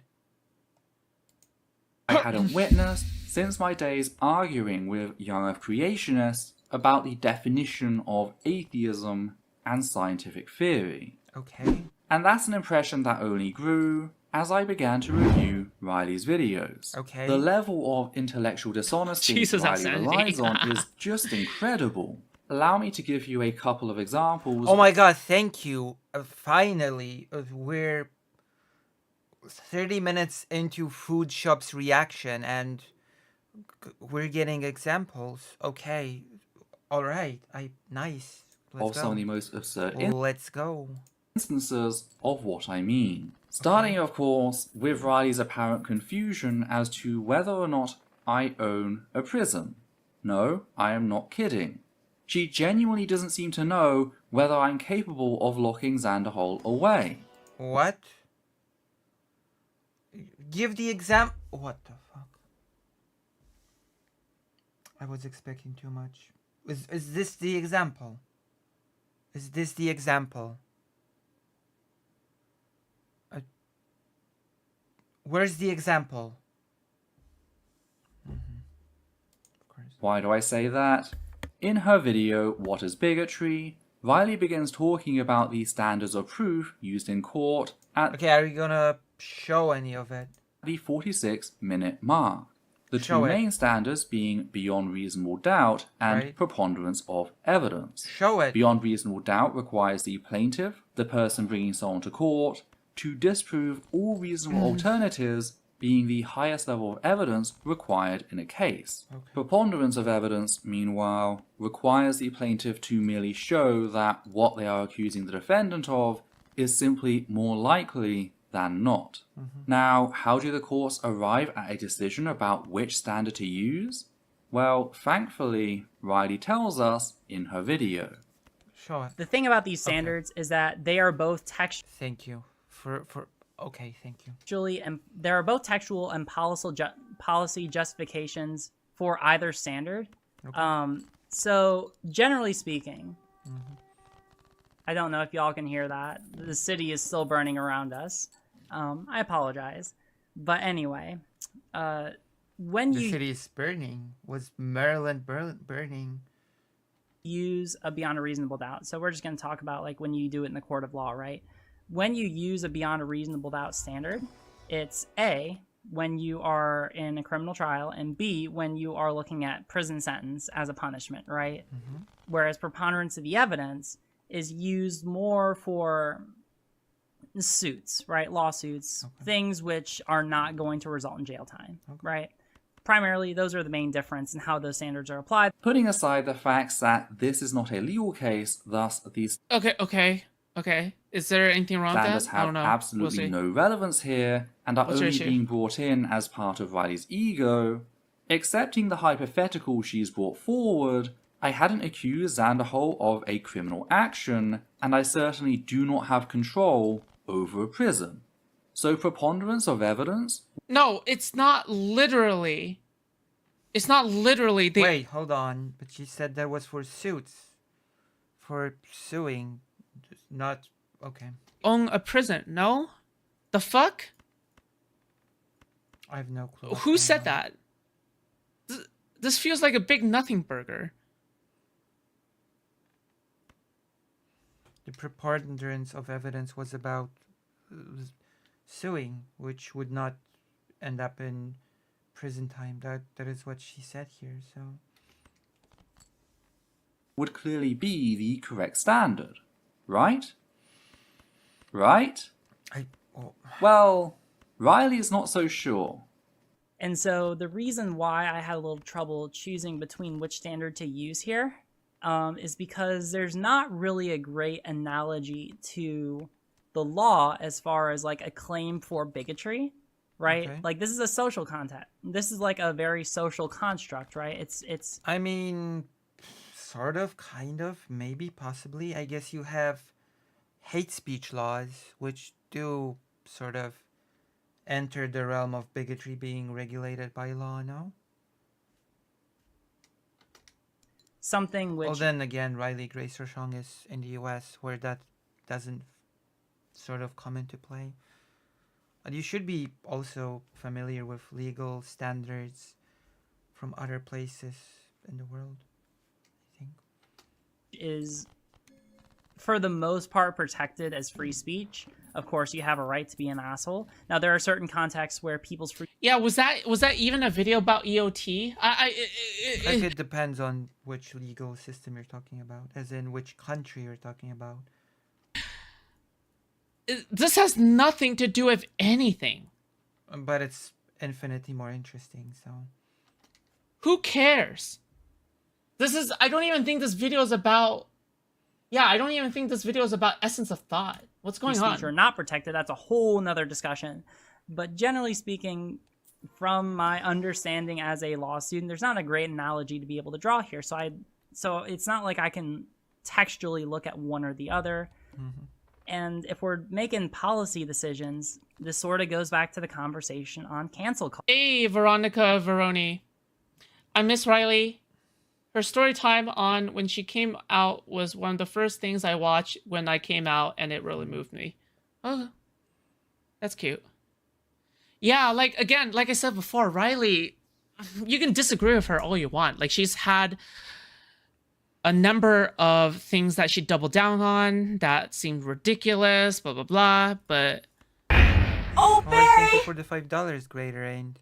hadn't witnessed since my days arguing with young Earth creationists about the definition of atheism and scientific theory. Okay. And that's an impression that only grew as I began to review Riley's videos. Okay. The level of intellectual dishonesty Jesus, Riley Sandy. relies on is just incredible. Allow me to give you a couple of examples. Oh my god, thank you. Finally, we're 30 minutes into Food Shop's reaction and we're getting examples. Okay. All right. Nice. Let's of go. some of the most absurd Let's go. instances of what I mean. Starting, of course, with Riley's apparent confusion as to whether or not I own a prison. No, I am not kidding. She genuinely doesn't seem to know whether I'm capable of locking Xanderhole away. What? Give the exam. What the fuck? I was expecting too much. Is this the example? Is this the example? Where's the example? Of course. Why do I say that? In her video, What is Bigotry?, Riley begins talking about the standards of proof used in court at Okay, are you gonna show any of it? the 46-minute mark. The Show two it. main standards being beyond reasonable doubt and Right. preponderance of evidence. Show it. Beyond reasonable doubt requires the plaintiff, the person bringing someone to court, to disprove all reasonable alternatives, being the highest level of evidence required in a case. Okay. Preponderance of evidence, meanwhile, requires the plaintiff to merely show that what they are accusing the defendant of is simply more likely than not. Now, how do the courts arrive at a decision about which standard to use? Well, thankfully, Riley tells us in her video. Show it. The thing about these standards is that they are both Thank you. Okay, thank you. textually and there are both textual and policy justifications for either standard. Okay. So generally speaking, I don't know if y'all can hear that. The city is still burning around us. I apologize, but anyway, when The you city is burning. Was Maryland burning? use a beyond a reasonable doubt, so we're just going to talk about like when you do it in the court of law, right? When you use a beyond a reasonable doubt standard, it's A, when you are in a criminal trial, and B, when you are looking at prison sentence as a punishment, right? Whereas preponderance of the evidence is used more for suits, right? Lawsuits, things which are not going to result in jail time, right? Primarily, those are the main difference in how those standards are applied. Putting aside the facts that this is not a legal case, thus these Okay. Is there anything wrong with standards that? I don't have know. absolutely We'll see. no relevance here and are What's your only issue? being brought in as part of Riley's ego. Accepting the hypothetical she's brought forward, I hadn't accused Xanderhole of a criminal action, and I certainly do not have control over a prison. So preponderance of evidence? No, it's not literally. It's not literally. Wait, hold on. But she said that was for suits. For suing. Just not... Okay. Own a prison. No? The fuck? I have no clue. what's Who going said on. that? This feels like a big nothing burger. The preponderance of evidence was about suing, which would not end up in prison time. That is what she said here. So would clearly be the correct standard, right? Right? oh, Well, Riley is not so sure. And so the reason why I had a little trouble choosing between which standard to use here is because there's not really a great analogy to the law as far as like a claim for bigotry, right? Okay. Like this is a social content. This is like a very social construct, right? It's I mean, sort of, kind of, maybe, possibly. I guess you have hate speech laws, which do sort of enter the realm of bigotry being regulated by law, no? something which Well, then again, Riley Grace Rochon is in the US, where that doesn't sort of come into play. But you should be also familiar with legal standards from other places in the world, I think. is for the most part protected as free speech. Of course, you have a right to be an asshole. Now, there are certain contexts where people's free Yeah, was that even a video about EOT? Like it depends on which legal system you're talking about, as in which country you're talking about. This has nothing to do with anything. But it's infinitely more interesting, so. Who cares? I don't even think this video is about. Yeah, I don't even think this video is about essence of thought. What's going speech are on? not protected. That's a whole nother discussion. But generally speaking, from my understanding as a law student, there's not a great analogy to be able to draw here. So it's not like I can textually look at one or the other. Mm-hmm. And if we're making policy decisions, this sort of goes back to the conversation on cancel culture. Hey, Veronica Veroni. I miss Riley. Her story time on when she came out was one of the first things I watched when I came out, and it really moved me. Oh, that's cute. Yeah, like I said before, Riley, you can disagree with her all you want. Like, she's had a number of things that she doubled down on that seemed ridiculous, blah, blah, blah, but... Oh, Thank you for the $5, Greater End.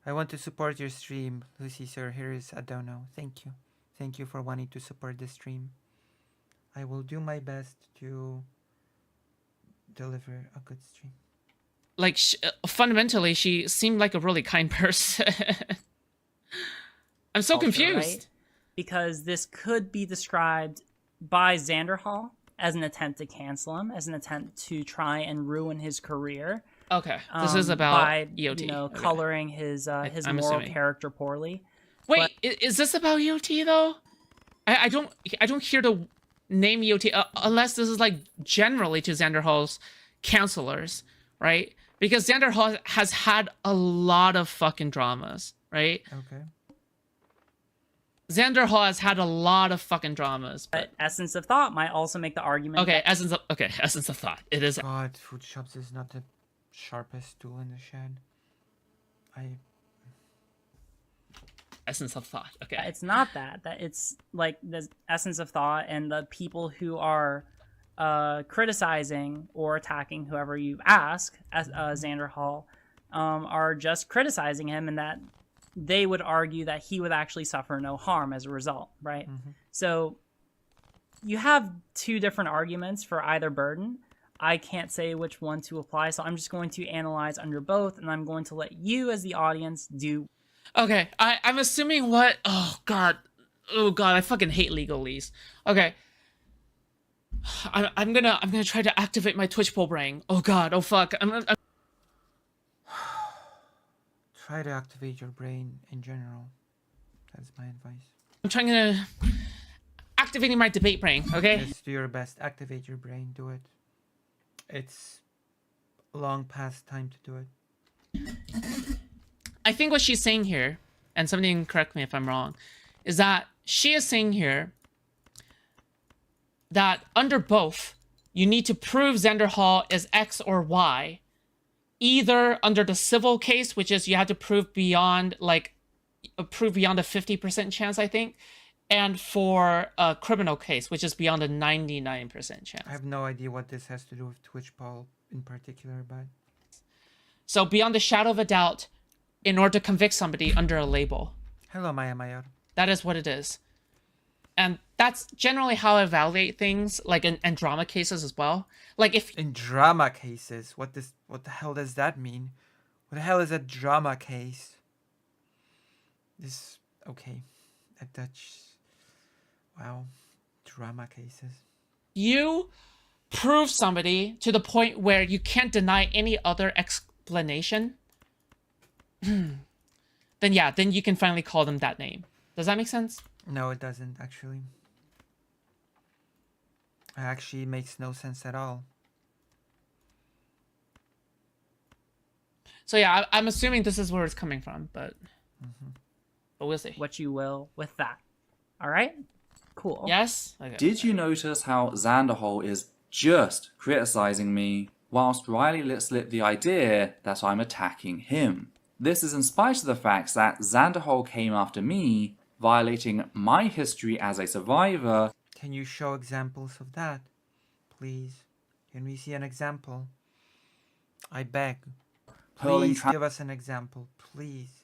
I want to support your stream, Lucy, sir. Here is a dono. Thank you. Thank you for wanting to support the stream. I will do my best to deliver a good stream. Like, fundamentally, she seemed like a really kind person. I'm so confused. Right? Because this could be described by Xander Hall as an attempt to cancel him, as an attempt to try and ruin his career. Okay, this is about by, EOT. Okay. Coloring his I'm moral assuming. character poorly. Wait, is this about EOT though? I don't hear the name EOT unless this is like generally to Xander Hall's counselors, right? Because Xander Hall has had a lot of fucking dramas, right? Okay. Xander Hall has had a lot of fucking dramas. But Essence of Thought might also make the argument. Okay, essence of thought. It is. God, food shops is not the sharpest tool in the shed. Essence of thought. Okay. It's not that it's like the Essence of Thought and the people who are criticizing or attacking whoever you ask, as Xander Hall, are just criticizing him, and that they would argue that he would actually suffer no harm as a result, right? Mm-hmm. So you have two different arguments for either burden. I can't say which one to apply, so I'm just going to analyze under both, and I'm going to let you as the audience do. Okay, I'm assuming what... Oh, God, I fucking hate legalese. Okay. I'm gonna try to activate my Twitch poll brain. Oh, God, oh, fuck. I'm... Try to activate your brain in general. That's my advice. I'm trying to... Activating my debate brain, okay? Just do your best. Activate your brain. Do it. It's long past time to do it. I think what she's saying here, and somebody can correct me if I'm wrong, is that she is saying here that under both, you need to prove Xander Hall is X or Y, either under the civil case, which is you have to prove beyond a 50% chance, I think, and for a criminal case, which is beyond a 99% chance. I have no idea what this has to do with Twitch poll in particular, but... So beyond the shadow of a doubt, in order to convict somebody under a label. Hello, Maya Mayor. That is what it is. And that's generally how I evaluate things, like in drama cases as well. Like if In drama cases, what the hell does that mean? What the hell is a drama case? Okay. Wow. Drama cases. you prove somebody to the point where you can't deny any other explanation, then yeah, then you can finally call them that name. Does that make sense? No, it doesn't, actually. It actually makes no sense at all. So yeah, I'm assuming this is where it's coming from, but we'll see. What you will with that. All right? Cool. Yes? Okay. Did you notice how Xanderhol is just criticizing me, whilst Riley let slip the idea that I'm attacking him? This is in spite of the fact that Xanderhol came after me, violating my history as a survivor. Can you show examples of that? Please. Can we see an example? I beg. Hurling Please give us an example. Please.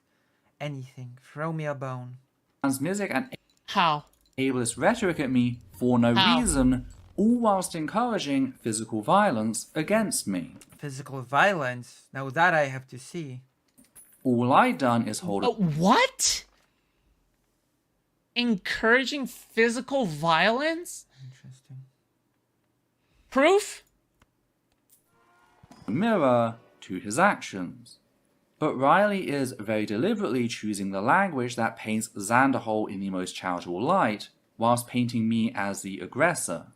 Anything. Throw me a bone. transmisic and How? ableist rhetoric at me for no How? reason, all whilst encouraging physical violence against me. Physical violence? Now that I have to see. All I'd done is hold What? Encouraging physical violence? Interesting. Proof? a mirror to his actions. But Riley is very deliberately choosing the language that paints Xanderhol in the most charitable light, whilst painting me as the aggressor.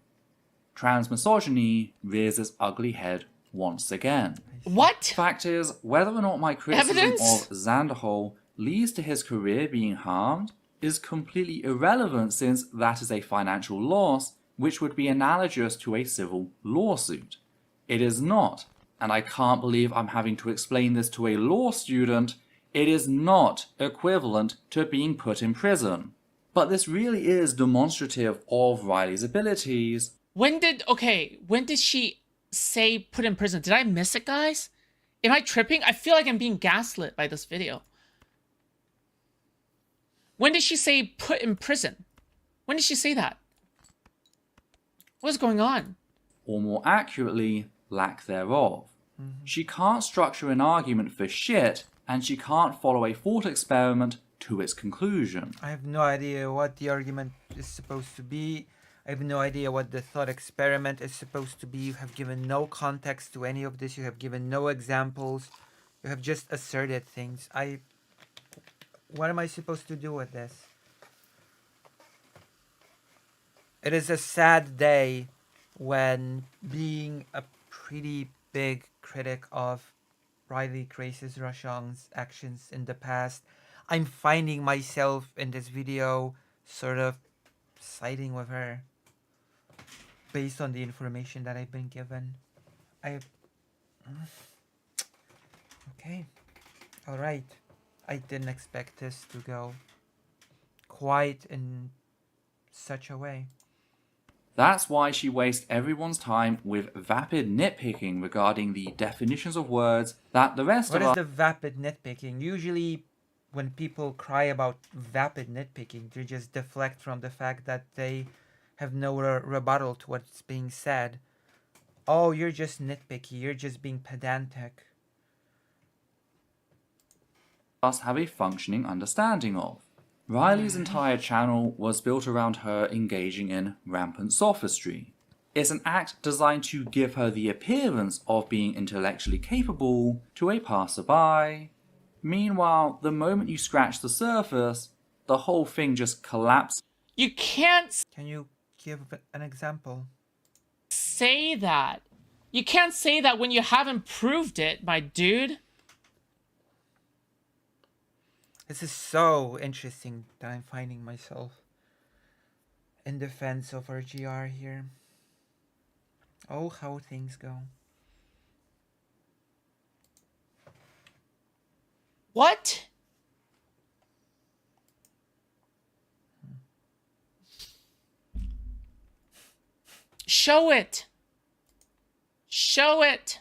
Transmisogyny rears its ugly head once again. What? Fact is, whether or not my criticism Evidence? of Xanderhol leads to his career being harmed is completely irrelevant, since that is a financial loss which would be analogous to a civil lawsuit. It is not, and I can't believe I'm having to explain this to a law student, it is not equivalent to being put in prison. But this really is demonstrative of Riley's abilities. When did she say put in prison? Did I miss it, guys? Am I tripping? I feel like I'm being gaslit by this video. When did she say put in prison? When did she say that? What's going on? Or more accurately, lack thereof. She can't structure an argument for shit, and she can't follow a thought experiment to its conclusion. I have no idea what the argument is supposed to be. I have no idea what the thought experiment is supposed to be. You have given no context to any of this. You have given no examples. You have just asserted things. What am I supposed to do with this? It is a sad day when being a pretty big critic of Riley Grace's Rochong's actions in the past, I'm finding myself in this video sort of siding with her based on the information that I've been given. Okay. Alright. I didn't expect this to go quite in such a way. That's why she wastes everyone's time with vapid nitpicking regarding the definitions of words that the rest What of is us the vapid nitpicking? Usually when people cry about vapid nitpicking, they just deflect from the fact that they have no rebuttal to what's being said. Oh, you're just nitpicky, you're just being pedantic. have a functioning understanding of. Riley's entire channel was built around her engaging in rampant sophistry. It's an act designed to give her the appearance of being intellectually capable to a passerby. Meanwhile, the moment you scratch the surface, the whole thing just collapses. You can't Can you give an example? say that. You can't say that when you haven't proved it, my dude. This is so interesting that I'm finding myself in defense of RGR here. Oh, how things go. What? Show it. Show it.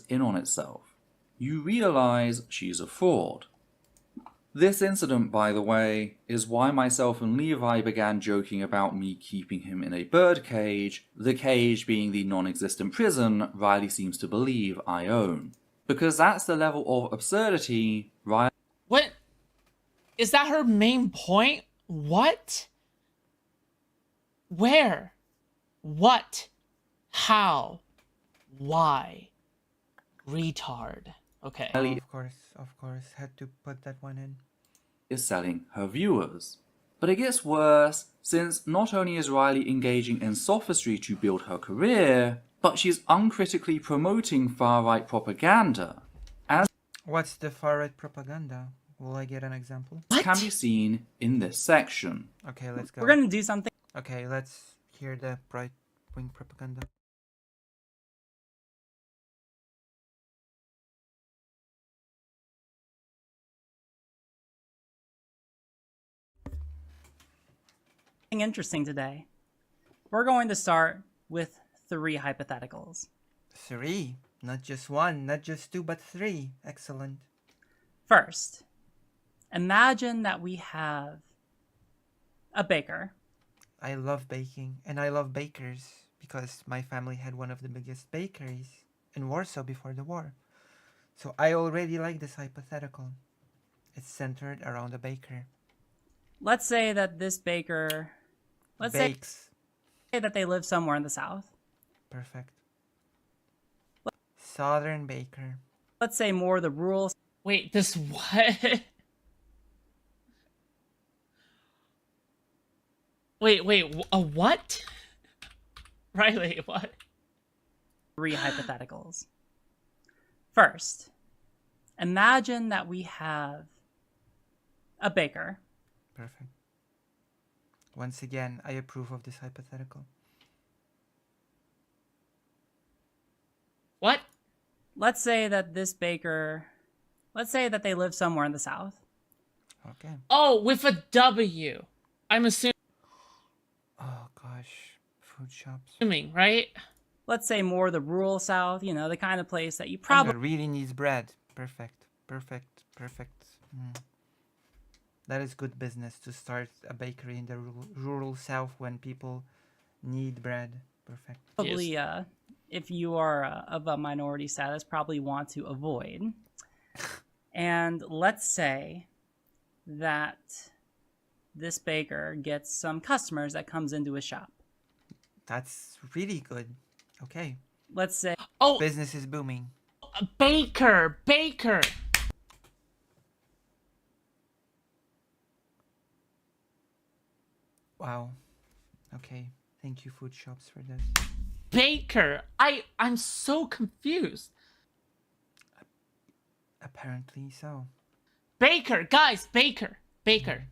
In on itself. you realize she's a fraud. This incident, by the way, is why myself and Levi began joking about me keeping him in a birdcage, the cage being the non-existent prison Riley seems to believe I own. Because that's the level of absurdity Riley... What? Is that her main point? What? Where? What? How? Why? Retard. Okay. Of course, had to put that one in. is selling her viewers. But it gets worse, since not only is Riley engaging in sophistry to build her career, but she's uncritically promoting far-right propaganda, as What's the far-right propaganda? Will I get an example? can be seen in this section. Okay, let's go. We're gonna do something. Okay, let's hear the right-wing propaganda. Interesting today. We're going to start with 3 hypotheticals. 3, not just 1, not just 2, but 3. Excellent. First, imagine that we have a baker. I love baking, and I love bakers, because my family had one of the biggest bakeries in Warsaw before the war. So I already like this hypothetical. It's centered around a baker. Let's say that this baker, let's say Bakes. that they live somewhere in the South. Perfect. Southern baker. Let's say more the rural. Wait, this what? Wait, a what? Riley, what? 3 hypotheticals. First, imagine that we have a baker. Perfect. Once again, I approve of this hypothetical. What? Let's say that this baker, let's say that they live somewhere in the South. Okay. Oh, with a W. I'm Oh gosh, food shops. assuming, right? Let's say more the rural South, you know, the kind of place that you Probably probably really needs bread. Perfect. Perfect. Perfect. That is good business to start a bakery in the rural South when people need bread. Perfect. if you are of a minority status, probably want to avoid. And let's say that this baker gets some customers that comes into his shop. That's really good. Okay. Let's say Oh, Business is booming. a baker. Wow. Okay. Thank you, food shops, for this. Baker. I'm so confused. Apparently so. Baker, guys, Baker. Right.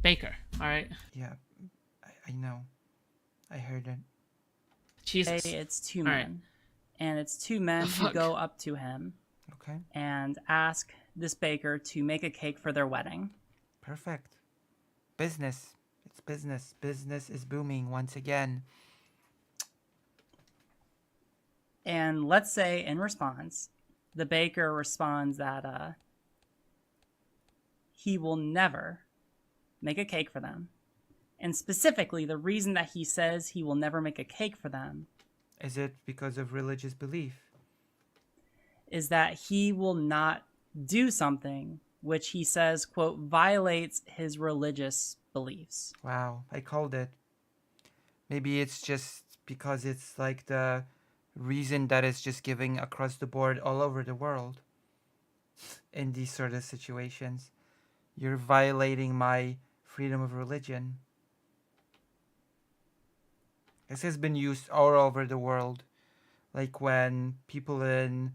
Baker. All right. Yeah, I know. I heard it. Jesus. it's 2 All men. right. And it's 2 men who Fuck. go up to him Okay. and ask this baker to make a cake for their wedding. Perfect. Business. It's business. Business is booming once again. And let's say in response, the baker responds that he will never make a cake for them. And specifically, the reason that he says he will never make a cake for them Is it because of religious belief? is that he will not do something which he says, quote, violates his religious beliefs. Wow, I called it. Maybe it's just because it's like the reason that is just giving across the board all over the world in these sort of situations. You're violating my freedom of religion. This has been used all over the world. Like when people in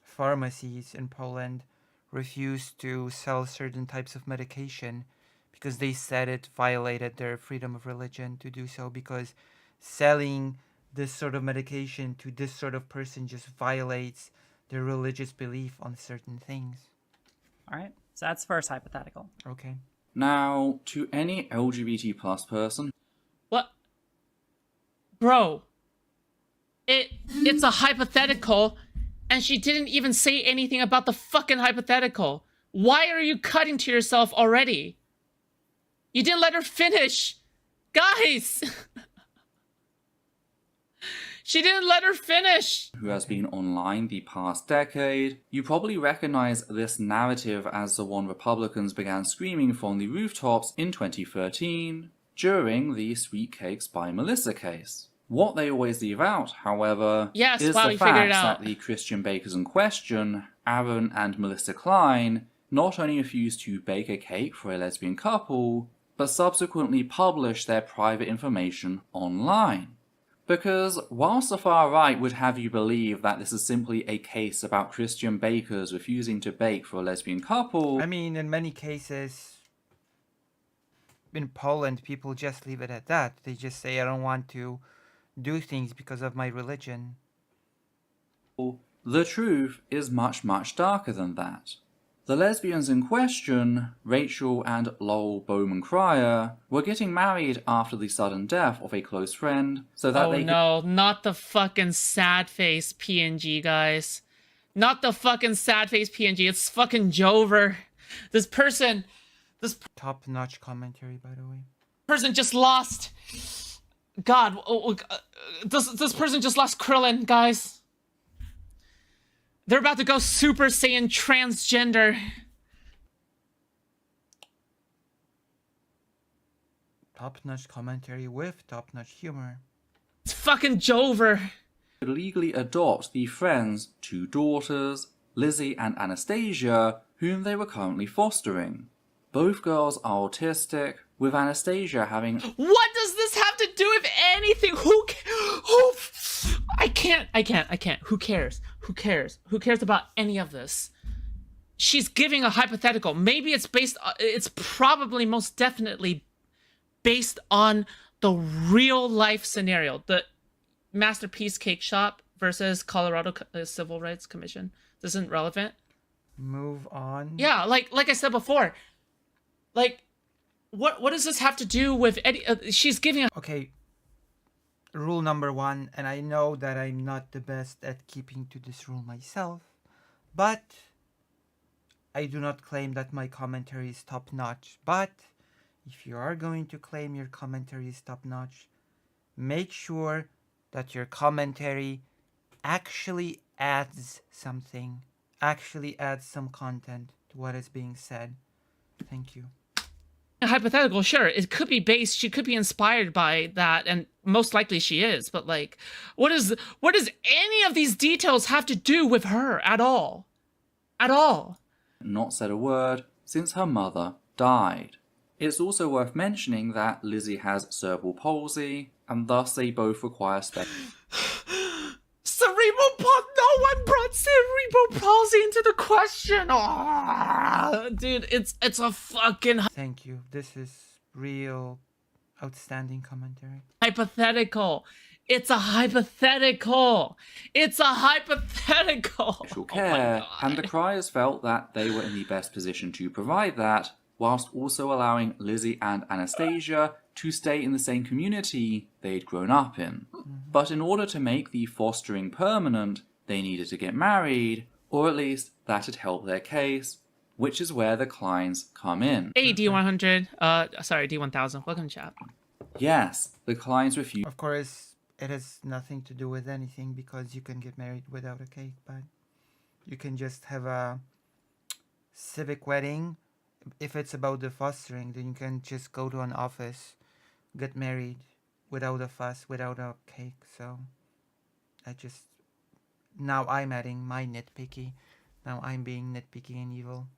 pharmacies in Poland refused to sell certain types of medication because they said it violated their freedom of religion to do so, because selling this sort of medication to this sort of person just violates their religious belief on certain things. All right, so that's first hypothetical. Okay. Now, to any LGBT plus person, What? Bro. It It's a hypothetical, and she didn't even say anything about the fucking hypothetical. Why are you cutting to yourself already? You didn't let her finish. Guys! She didn't let her finish. Who has been online the past decade, you probably recognize this narrative as the one Republicans began screaming from the rooftops in 2013 during the Sweet Cakes by Melissa case. What they always leave out, however, Yes, is wow, the we figured it fact out. that the Christian bakers in question, Aaron and Melissa Klein, not only refused to bake a cake for a lesbian couple, but subsequently published their private information online. Because whilst the far right would have you believe that this is simply a case about Christian bakers refusing to bake for a lesbian couple, I mean, in many cases, in Poland, people just leave it at that. They just say, I don't want to do things because of my religion. the truth is much, much darker than that. The lesbians in question, Rachel and Lowell Bowman Cryer, were getting married after the sudden death of a close friend, so that Oh they no, not the fucking sad face PNG, guys. Not the fucking sad face PNG. It's fucking Jover. This Top-notch commentary, by the way. person just lost. God, this person just lost Krillin, guys. They're about to go Super Saiyan transgender. Top-notch commentary with top-notch humor. It's fucking Jover. could legally adopt the friend's two daughters, Lizzie and Anastasia, whom they were currently fostering. Both girls are autistic, with Anastasia having What does this have to do with anything? I can't. Who cares? Who cares about any of this? She's giving a hypothetical. Maybe it's probably most definitely based on the real life scenario. The Masterpiece Cake Shop versus Colorado Civil Rights Commission. This isn't relevant. Move on. Yeah, like I said before, like, what does this have to do with Eddie? She's giving a... Okay. Rule number 1, and I know that I'm not the best at keeping to this rule myself, but I do not claim that my commentary is top-notch. But if you are going to claim your commentary is top-notch, make sure that your commentary actually adds something, actually adds some content to what is being said. Thank you. hypothetical, sure, it could be based, she could be inspired by that, and most likely she is, but like, what does any of these details have to do with her at all? At all? not said a word since her mother died. It's also worth mentioning that Lizzie has cerebral palsy, and thus they both require Cerebral palsy? No one brought cerebral palsy into the question. Oh, dude, it's a fucking Thank you. This is real outstanding commentary. hypothetical. It's a hypothetical. It's a hypothetical. special Oh my care, God. and the Criers felt that they were in the best position to provide that, whilst also allowing Lizzie and Anastasia to stay in the same community they'd grown up in. But in order to make the fostering permanent, they needed to get married, or at least that'd help their case, which is where the Kleins come in. Hey, D100. Sorry, D1000. Welcome, chat. Yes, the Kleins refused Of course, it has nothing to do with anything because you can get married without a cake, but you can just have a civic wedding. If it's about the fostering, then you can just go to an office, get married without a fuss, without a cake. So now I'm adding my nitpicky. Now I'm being nitpicky and evil.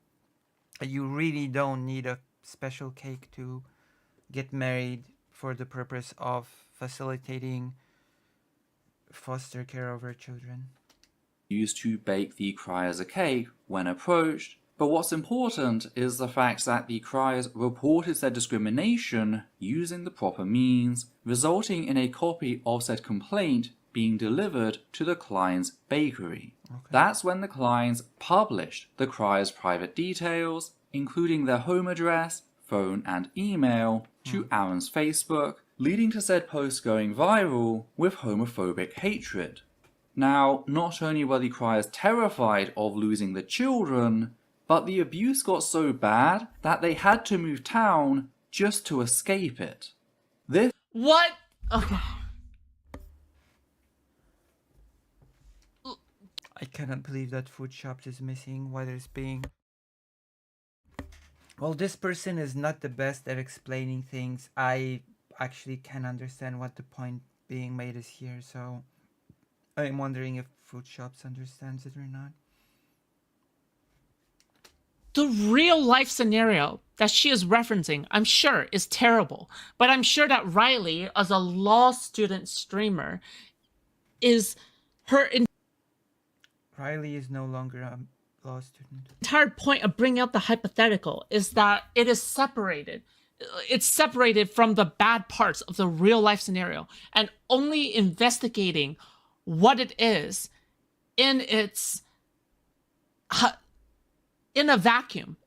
You really don't need a special cake to get married for the purpose of facilitating foster care over children. to bake the Criers a cake when approached, but what's important is the fact that the Criers reported their discrimination using the proper means, resulting in a copy of said complaint being delivered to the Klein's bakery. That's when the Kleins published the Criers' private details, including their home address, phone and email, to Aaron's Facebook, leading to said post going viral with homophobic hatred. Now, not only were the criers terrified of losing the children, but the abuse got so bad that they had to move town just to escape it. This What? Okay. I cannot believe that food shops is missing what is being. Well, this person is not the best at explaining things. I actually can understand what the point being made is here, so I'm wondering if food shops understands it or not. The real life scenario that she is referencing, I'm sure, is terrible. But I'm sure that Riley, as a law student streamer, is her Riley is no longer a law student. entire point of bringing up the hypothetical is that it is separated. It's separated from the bad parts of the real life scenario and only investigating what it is in its in a vacuum.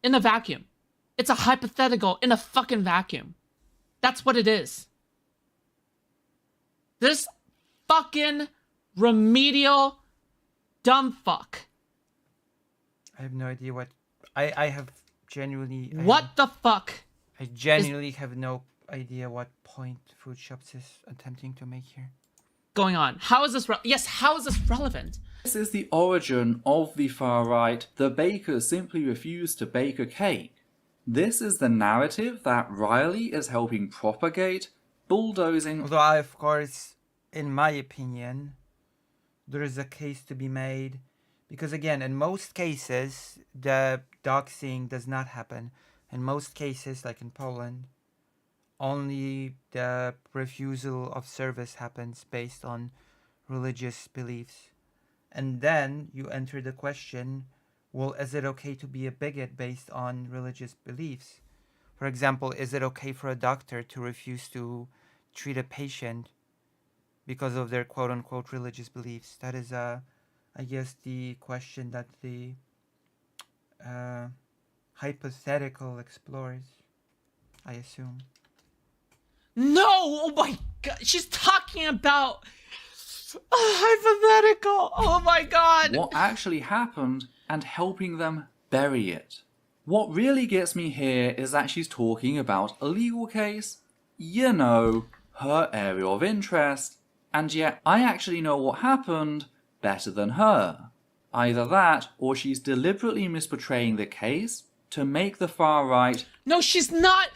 It's a hypothetical in a fucking vacuum. That's what it is. This fucking remedial dumb fuck. I have no idea what... I have genuinely... What the fuck? I genuinely have no idea what point food shops is attempting to make here. Going on? How is this how is this relevant? This is the origin of the far right. The bakers simply refused to bake a cake. This is the narrative that Riley is helping propagate, bulldozing. Although, of course, in my opinion, there is a case to be made. Because again, in most cases, the doxing does not happen. In most cases, like in Poland, only the refusal of service happens based on religious beliefs. And then you enter the question, well, is it okay to be a bigot based on religious beliefs? For example, is it okay for a doctor to refuse to treat a patient because of their quote-unquote religious beliefs? That is, I guess, the question that the hypothetical explores, I assume. No! Oh my god! She's talking about a hypothetical! Oh my god! What actually happened and helping them bury it. What really gets me here is that she's talking about a legal case, you know, her area of interest, and yet I actually know what happened better than her. Either that, or she's deliberately misportraying the case to make the far right... No, she's not!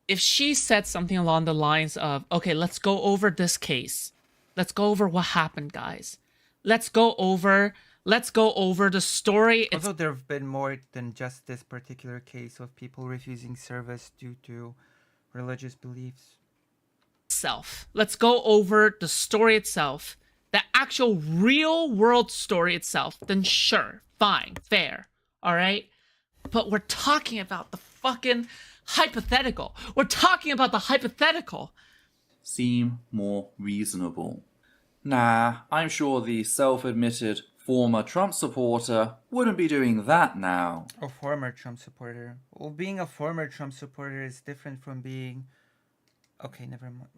If she said something along the lines of, okay, let's go over this case. Let's go over what happened, guys. Let's go over the story. Although there have been more than just this particular case of people refusing service due to religious beliefs. Let's go over the story itself. The actual real world story itself. Then sure, fine, fair. Alright? But we're talking about the fucking hypothetical. We're talking about the hypothetical. seem more reasonable. Nah, I'm sure the self-admitted former Trump supporter wouldn't be doing that now. A former Trump supporter. Well, being a former Trump supporter is different from being... Okay, never mind.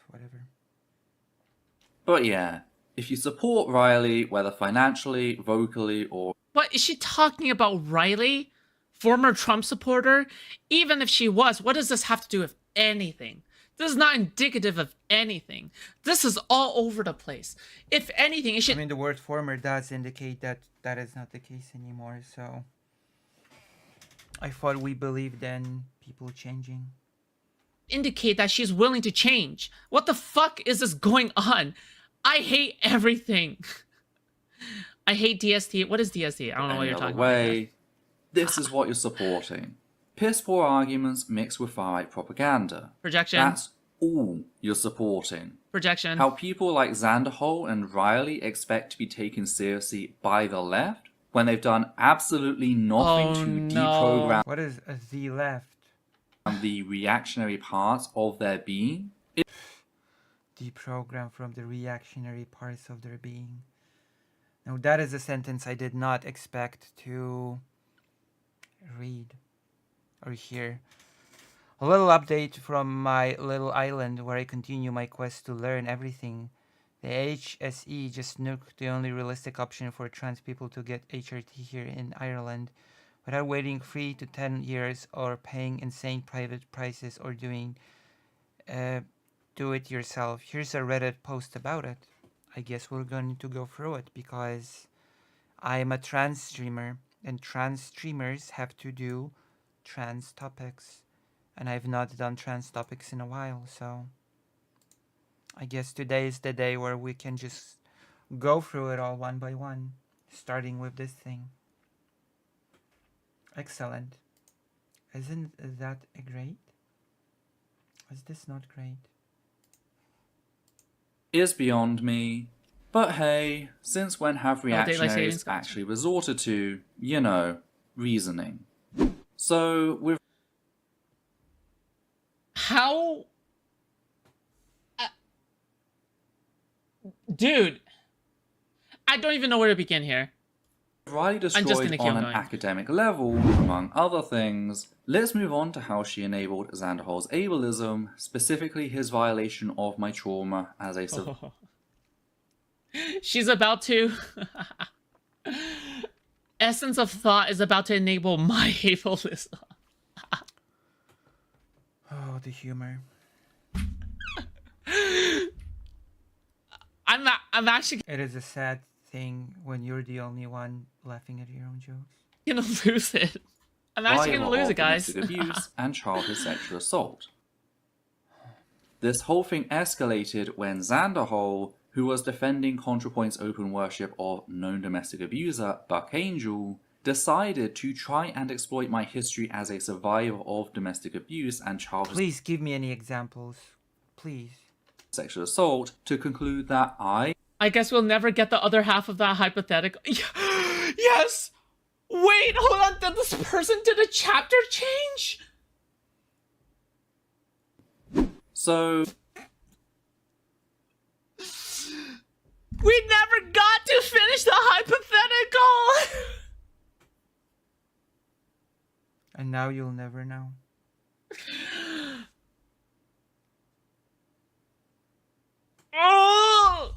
Whatever. But yeah, if you support Riley, whether financially, vocally, or... What, is she talking about Riley? Former Trump supporter? Even if she was, what does this have to do with anything? This is not indicative of anything. This is all over the place. If anything, it should... I mean, the word former does indicate that that is not the case anymore, so... I thought we believed in people changing. indicate that she's willing to change. What the fuck is this going on? I hate everything. I hate DST. What is DST? I don't know what you're talking about. This is what you're supporting. Piss poor arguments mixed with far-right propaganda. Projection. That's all you're supporting. Projection. How people like Zanderhol and Riley expect to be taken seriously by the left when they've done absolutely nothing to deprogram What is the left? the reactionary parts of their being. Deprogram from the reactionary parts of their being. Now that is a sentence I did not expect to read or hear. A little update from my little island where I continue my quest to learn everything The HSE just nuked the only realistic option for trans people to get HRT here in Ireland without waiting 3 to 10 years or paying insane private prices or doing do it yourself. Here's a Reddit post about it. I guess we're going to go through it because I'm a trans streamer and trans streamers have to do trans topics. And I've not done trans topics in a while, so I guess today is the day where we can just go through it all one by one, starting with this thing. Excellent. Isn't that great? Is this not great? Is beyond me. But hey, since when have daylight savings reactionaries gotcha. actually resorted to, you know, reasoning? So, with How? Dude, I don't even know where to begin here. Riley just destroyed gonna keep on an going. academic level, among other things, let's move on to how she enabled Xanderhol's ableism, specifically his violation of my trauma as a survivor. She's about to. Essence of Thought is about to enable my ableism. Oh, the humor. I'm actually It is a sad thing when you're the only one laughing at your own jokes. gonna lose it. I'm actually gonna lose it, guys. Domestic abuse and childhood sexual assault. This whole thing escalated when Xanderhol, who was defending ContraPoint's open worship of known domestic abuser Buck Angel, decided to try and exploit my history as a survivor of domestic abuse and childhood Please give me any examples. Please. sexual assault to conclude that I I guess we'll never get the other half of that hypothetical. Yes! Wait, hold on. Did this person did a chapter change? so We never got to finish the hypothetical! And now you'll never know. Oh!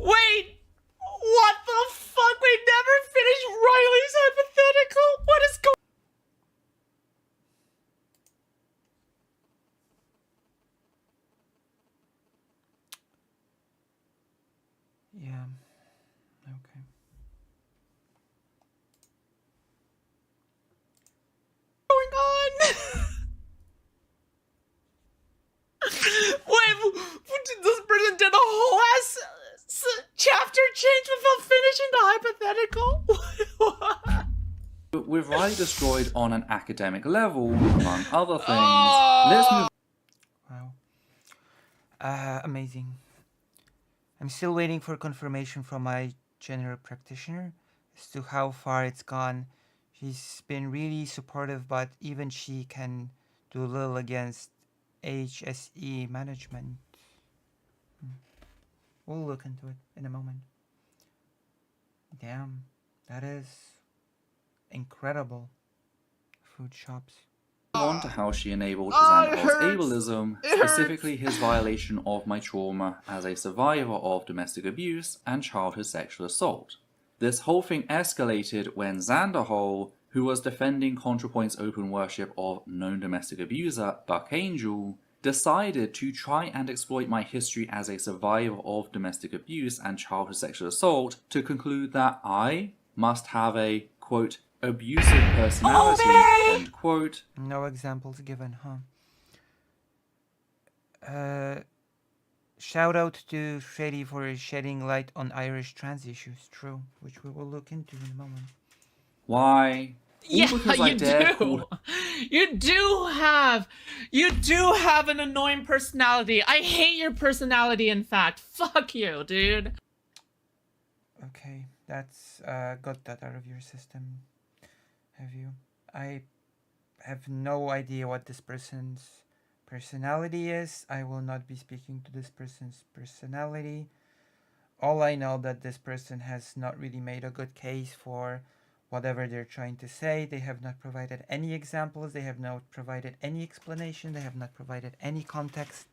Wait! What the fuck? We never finished Riley's hypothetical? What is going Yeah. Okay. on? Wait, this person did a whole ass chapter change without finishing the hypothetical? with Riley destroyed on an academic level, among other things, let's move Wow. Amazing. I'm still waiting for confirmation from my general practitioner as to how far it's gone. She's been really supportive, but even she can do little against HSE management. We'll look into it in a moment. Damn, that is incredible. Food shops. on to how she enabled Xanderhol's ableism, specifically his violation of my trauma as a survivor of domestic abuse and childhood sexual assault. This whole thing escalated when Xanderhol, who was defending ContraPoint's open worship of known domestic abuser Buck Angel, decided to try and exploit my history as a survivor of domestic abuse and childhood sexual assault to conclude that I must have a, quote, abusive personality, end quote. No examples given, huh? Shout out to Shady for shedding light on Irish trans issues, true, which we will look into in a moment. Why? Yeah, because I you dare do. You do have an annoying personality. I hate your personality, in fact. Fuck you, dude. Okay, that's got that out of your system. Have you? I have no idea what this person's personality is. I will not be speaking to this person's personality all I know that this person has not really made a good case for whatever they're trying to say. They have not provided any examples. They have not provided any explanation. They have not provided any context.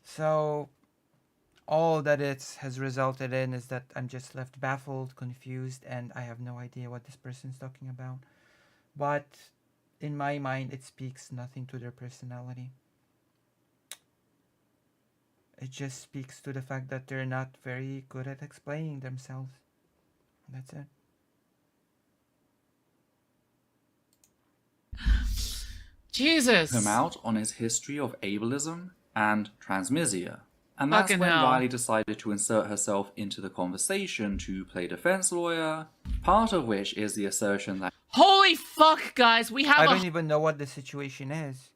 So all that it has resulted in is that I'm just left baffled, confused, and I have no idea what this person's talking about. But in my mind, it speaks nothing to their personality. It just speaks to the fact that they're not very good at explaining themselves. That's it. Jesus. Him out on his history of ableism and transmisia. And that's Fucking when hell. Riley decided to insert herself into the conversation to play defense lawyer, part of which is the assertion that Holy fuck, guys. We have I a don't even know what the situation is.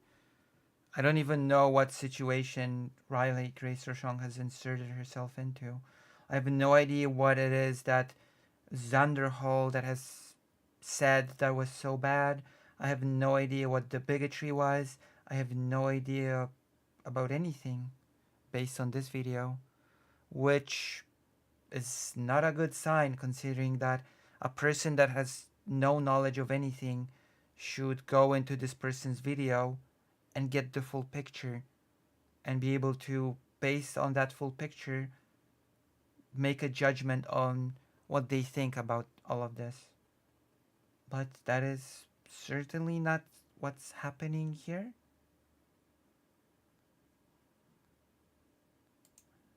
I don't even know what situation Riley Grace Rochon has inserted herself into. I have no idea what it is that Xander Hall that has said that was so bad. I have no idea what the bigotry was. I have no idea about anything based on this video, which is not a good sign considering that a person that has no knowledge of anything should go into this person's video and get the full picture and be able to, based on that full picture, make a judgment on what they think about all of this. But that is certainly not what's happening here.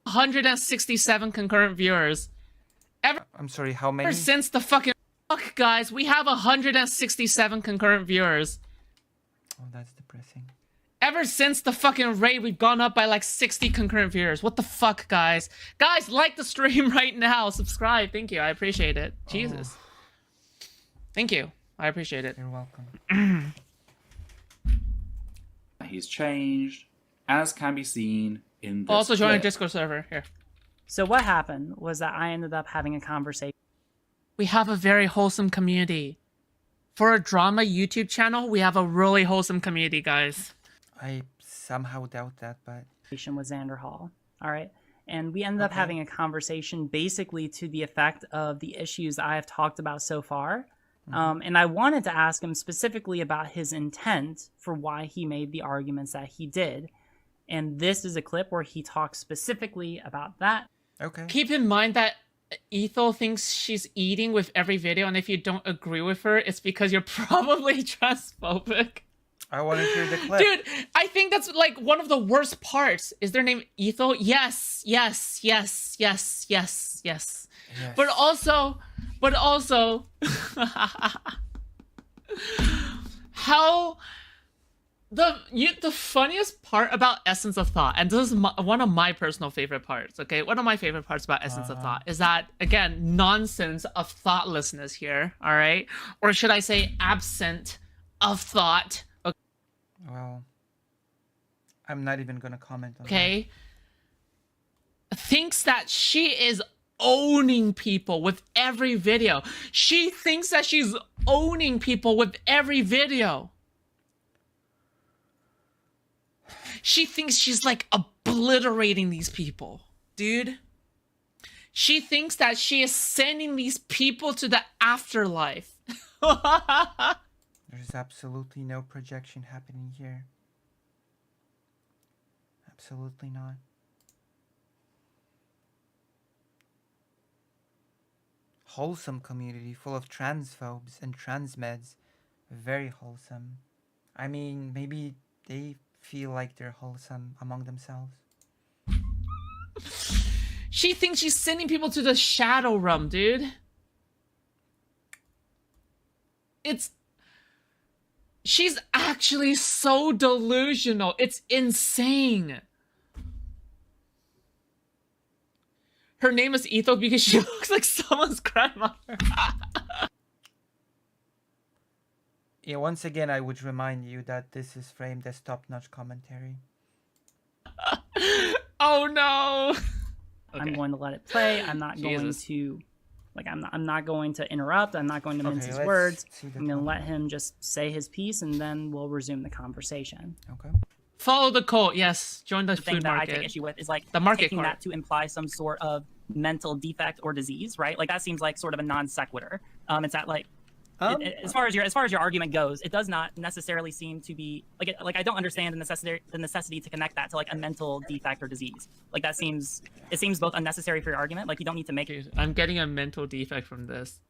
167 concurrent viewers. I'm sorry, how many? Ever since the fucking fuck, guys, we have 167 concurrent viewers. Oh, that's depressing. Ever since the fucking raid, we've gone up by like 60 concurrent viewers. What the fuck, guys? Guys, like the stream right now. Subscribe. Thank you. I appreciate it. Jesus. Thank you. I appreciate it. You're welcome. he's changed, as can be seen in this Also join a clip. Discord server here. So what happened was that I ended up having a conversation. We have a very wholesome community. For a drama YouTube channel, we have a really wholesome community, guys. I somehow doubt that, but With Xander Hall. All right. And we ended up having a conversation basically to the effect of the issues I have talked about so far. And I wanted to ask him specifically about his intent for why he made the arguments that he did. And this is a clip where he talks specifically about that. okay. Keep in mind that Ethel thinks she's eating with every video, and if you don't agree with her, it's because you're probably transphobic. I want to hear the clip. Dude, I think that's like one of the worst parts. Is their name Ethel? Yes. Yes. But also, how the funniest part about Essence of Thought, and this is one of my personal favorite parts. Okay, one of my favorite parts about Essence of Thought is that, again, nonsense of thoughtlessness here. All right, or should I say, absent of thought. Well, I'm not even gonna comment on Okay, thinks that she is owning people with every video. She thinks that she's owning people with every video. She thinks she's like obliterating these people, dude. She thinks that she is sending these people to the afterlife. that. There's absolutely no projection happening here. Absolutely not. Wholesome community full of transphobes and transmeds. Very wholesome. I mean, maybe they feel like they're wholesome among themselves. She thinks she's sending people to the shadow realm, dude. She's actually so delusional. It's insane. Her name is Ethel because she looks like someone's grandmother. Yeah, once again, I would remind you that this is framed as top-notch commentary. Oh no. I'm going to let it play. I'm not going Jesus. to, like, I'm not going to interrupt. I'm not going to mince his let's words. see the I'm going to comment. let him just say his piece, and then we'll resume the conversation. Okay. Follow the cult. Yes. Join the The thing food that I market. take issue with is like The market taking cart. that to imply some sort of mental defect or disease, right? Like that seems like sort of a non sequitur. It's at like as far as your argument goes, it does not necessarily seem to be like I don't understand the necessity to connect that to like a mental defect or disease. Like it seems both unnecessary for your argument. Like you don't need to make it. Dude, I'm getting a mental defect from this.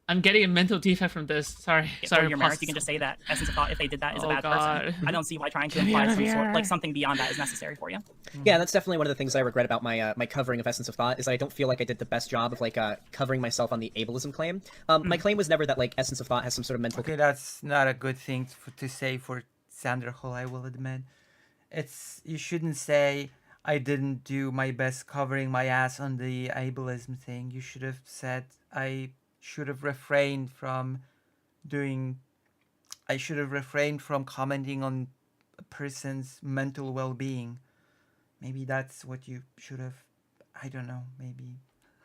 I'm getting a mental defect from this. Sorry. Your merits, you can just say that essence of thought, if they did that, is a bad person. I don't see why trying to imply something beyond that is necessary for you. Yeah, that's definitely one of the things I regret about my my covering of Essence of Thought, is that I don't feel like I did the best job of like covering myself on the ableism claim. My claim was never that like Essence of Thought has some sort of mental. Okay, that's not a good thing to say for Xander Hall, I will admit. You shouldn't say I didn't do my best covering my ass on the ableism thing. You should have said I should have refrained from commenting on a person's mental well-being. Maybe that's what you should have. I don't know, maybe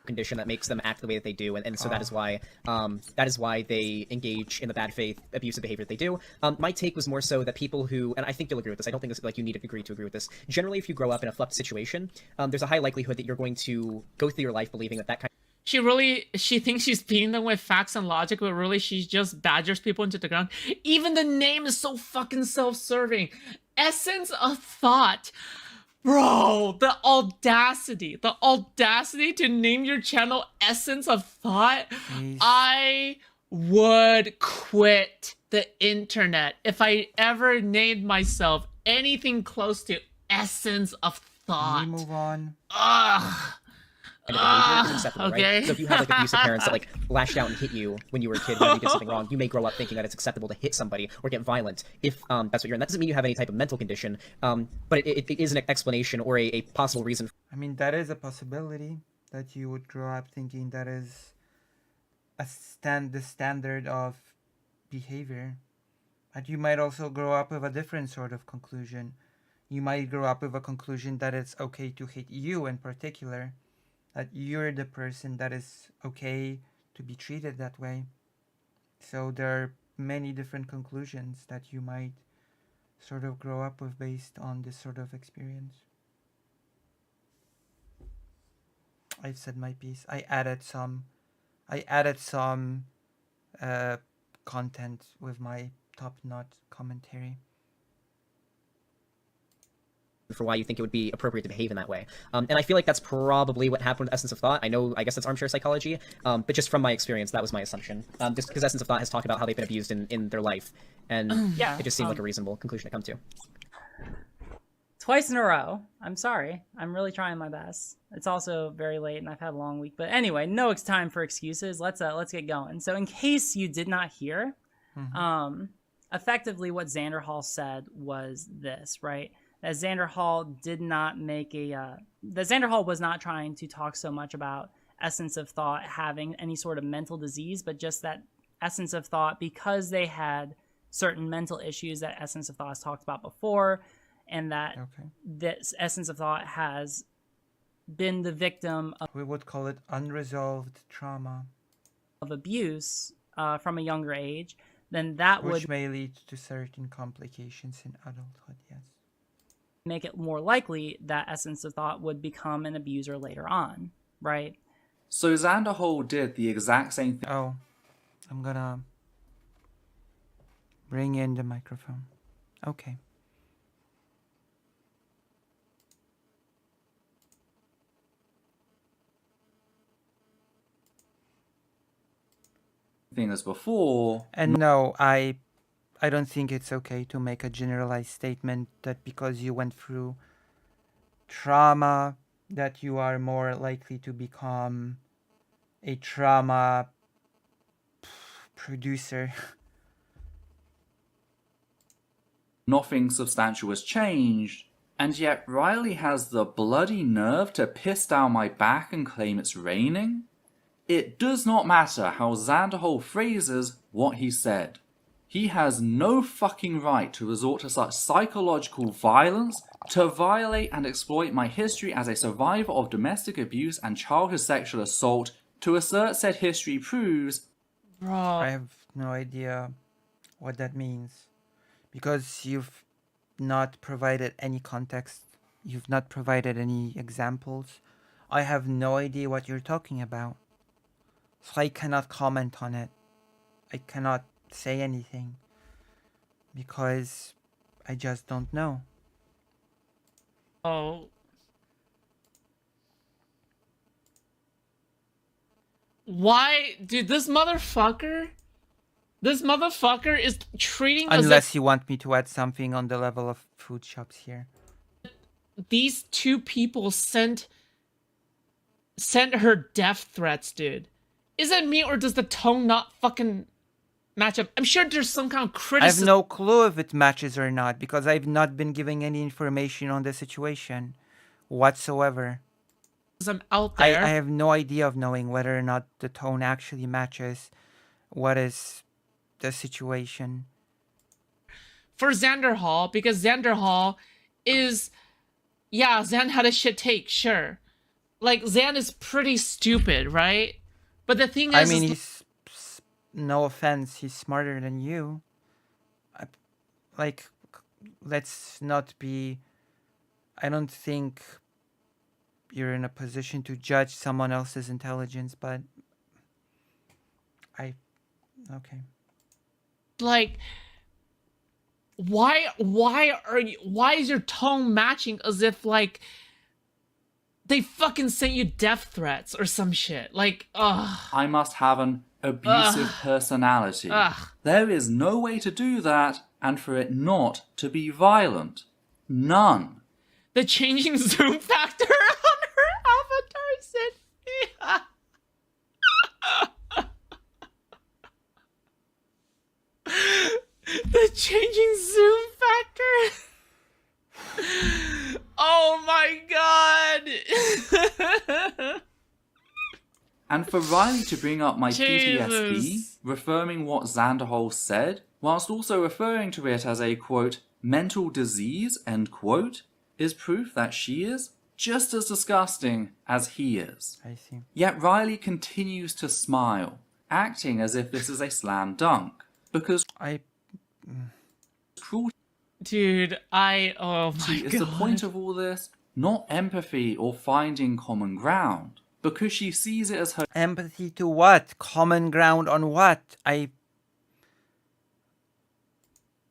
condition that makes them act the way that they do, and so that is why they engage in the bad faith abusive behavior that they do. My take was more so that people who, and I think you'll agree with this, I don't think this, like, you need to agree with this, generally if you grow up in a fucked situation, there's a high likelihood that you're going to go through your life believing that kind. She thinks she's beating them with facts and logic, but really she just badgers people into the ground. Even the name is so fucking self-serving. Essence of Thought. Bro, the audacity to name your channel Essence of Thought. Jeez. I would quit the internet if I ever named myself anything close to Essence of Thought. Can we move on? Ugh. Of behavior is acceptable, okay. right? So if you have like abusive parents that like lashed out and hit you when you were a kid when you did something wrong, you may grow up thinking that it's acceptable to hit somebody or get violent if that's what you're in. That doesn't mean you have any type of mental condition, but it is an explanation or a possible reason. I mean, that is a possibility that you would grow up thinking that is the standard of behavior. But you might also grow up with a different sort of conclusion. You might grow up with a conclusion that it's okay to hit you in particular, that you're the person that is okay to be treated that way. So there are many different conclusions that you might sort of grow up with based on this sort of experience. I've said my piece. I added some content with my top-notch commentary. For why you think it would be appropriate to behave in that way. And I feel like that's probably what happened with Essence of Thought. I guess it's armchair psychology, but just from my experience, that was my assumption. Just because Essence of Thought has talked about how they've been abused in their life, and Yeah, it just seemed like a reasonable conclusion to come to. Twice in a row. I'm sorry. I'm really trying my best. It's also very late and I've had a long week. But anyway, no time for excuses. Let's get going. So in case you did not hear, effectively what Xander Hall said was this, right? That Xander Hall did not make that Xander Hall was not trying to talk so much about Essence of Thought having any sort of mental disease, but just that Essence of Thought, because they had certain mental issues that Essence of Thought has talked about before, and that this Essence of Thought has been the victim of, we would call it unresolved trauma, of abuse from a younger age, then that which would may lead to certain complications in adulthood, yes. Make it more likely that Essence of Thought would become an abuser later on, right? So Xander Hall did the exact same thing. Oh, I'm gonna bring in the microphone. Okay. Thing as before. And no, I don't think it's okay to make a generalized statement that because you went through trauma that you are more likely to become a trauma producer. Nothing substantial has changed, and yet Riley has the bloody nerve to piss down my back and claim it's raining? It does not matter how Xander Hall phrases what he said. He has no fucking right to resort to such psychological violence to violate and exploit my history as a survivor of domestic abuse and childhood sexual assault to assert said history proves. Bro. I have no idea what that means because you've not provided any context You've not provided any examples. I have no idea what you're talking about. So I cannot comment on it. I cannot say anything. Because I just don't know. Oh. Why, dude, this motherfucker is treating us Unless you want me to add something on the level of food shops here. these two people sent her death threats, dude. Is it me or does the tone not fucking match up? I'm sure there's some kind of I have criticism. no clue if it matches or not because I've not been giving any information on the situation whatsoever. Out I there. have no idea of knowing whether or not the tone actually matches what is the situation. For Xander Hall, because Xander Hall is, yeah, Xan had a shit take, sure. Like, Xan is pretty stupid, right? But the thing is, I mean, no offense, he's smarter than you. Like, let's not be, I don't think you're in a position to judge someone else's intelligence, but okay. like, why is your tone matching as if, like, they fucking sent you death threats or some shit? Like, ugh. I must have an abusive personality. There is no way to do that and for it not to be violent. None. The changing zoom factor on her avatar said, the changing zoom factor. Oh my god. And for Riley to bring up my PTSD, Jesus. reaffirming what Xanderhol said, whilst also referring to it as a, quote, mental disease, end quote, is proof that she is just as disgusting as he is. I see. Yet Riley continues to smile, acting as if this is a slam dunk, because cruelty Dude, oh my is god. the point of all this, not empathy or finding common ground, because she sees it as her Empathy to what? Common ground on what?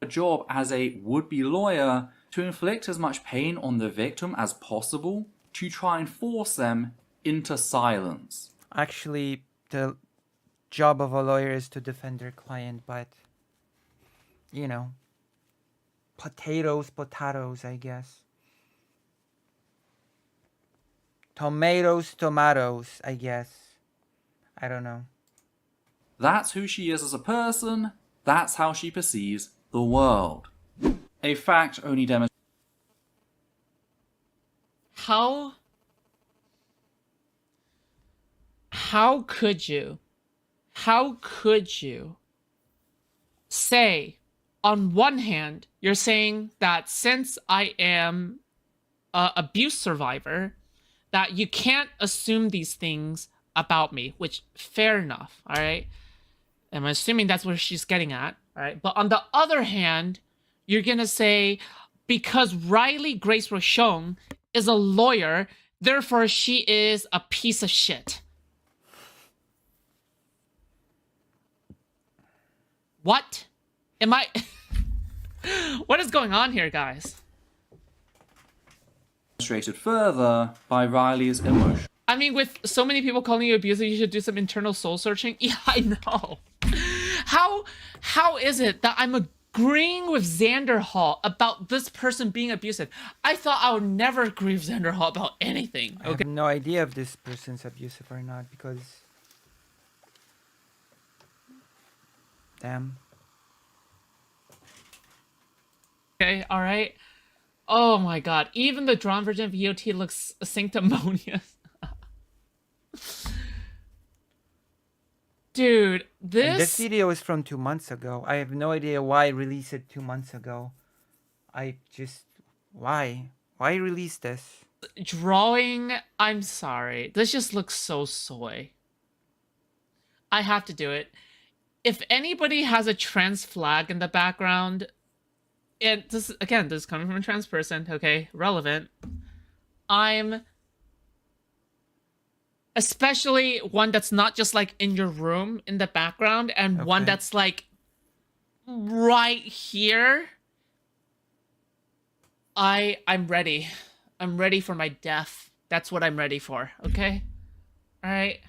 job as a would-be lawyer to inflict as much pain on the victim as possible to try and force them into silence. Actually, the job of a lawyer is to defend their client, but, you know, potatoes, I guess. Tomatoes, I guess. I don't know. That's who she is as a person, that's how she perceives the world. A fact only demonstrates How could you say, on one hand, you're saying that since I am a abuse survivor, that you can't assume these things about me, which, fair enough, all right? I'm assuming that's where she's getting at, all right? But on the other hand, you're gonna say, because Riley Grace Rochon is a lawyer, therefore she is a piece of shit. What? Am I... What is going on here, guys? further by Riley's emotion. I mean, with so many people calling you abusive, you should do some internal soul searching. Yeah, I know. How is it that I'm agreeing with Xander Hall about this person being abusive? I thought I would never agree with Xander Hall about anything. I have no idea if this person's abusive or not because... Damn. Okay, alright. Oh my god, even the drawn version of VOT looks sanctimonious. Dude, And this this video is from 2 months ago. I have no idea why I released it 2 months ago. Why? Why release this? drawing, I'm sorry. This just looks so soy. I have to do it. If anybody has a trans flag in the background, and this, again, this is coming from a trans person, okay, relevant. I'm especially one that's not just like in your room in the background, and one Okay. that's like right here. I'm ready. I'm ready for my death. That's what I'm ready for, okay? Alright.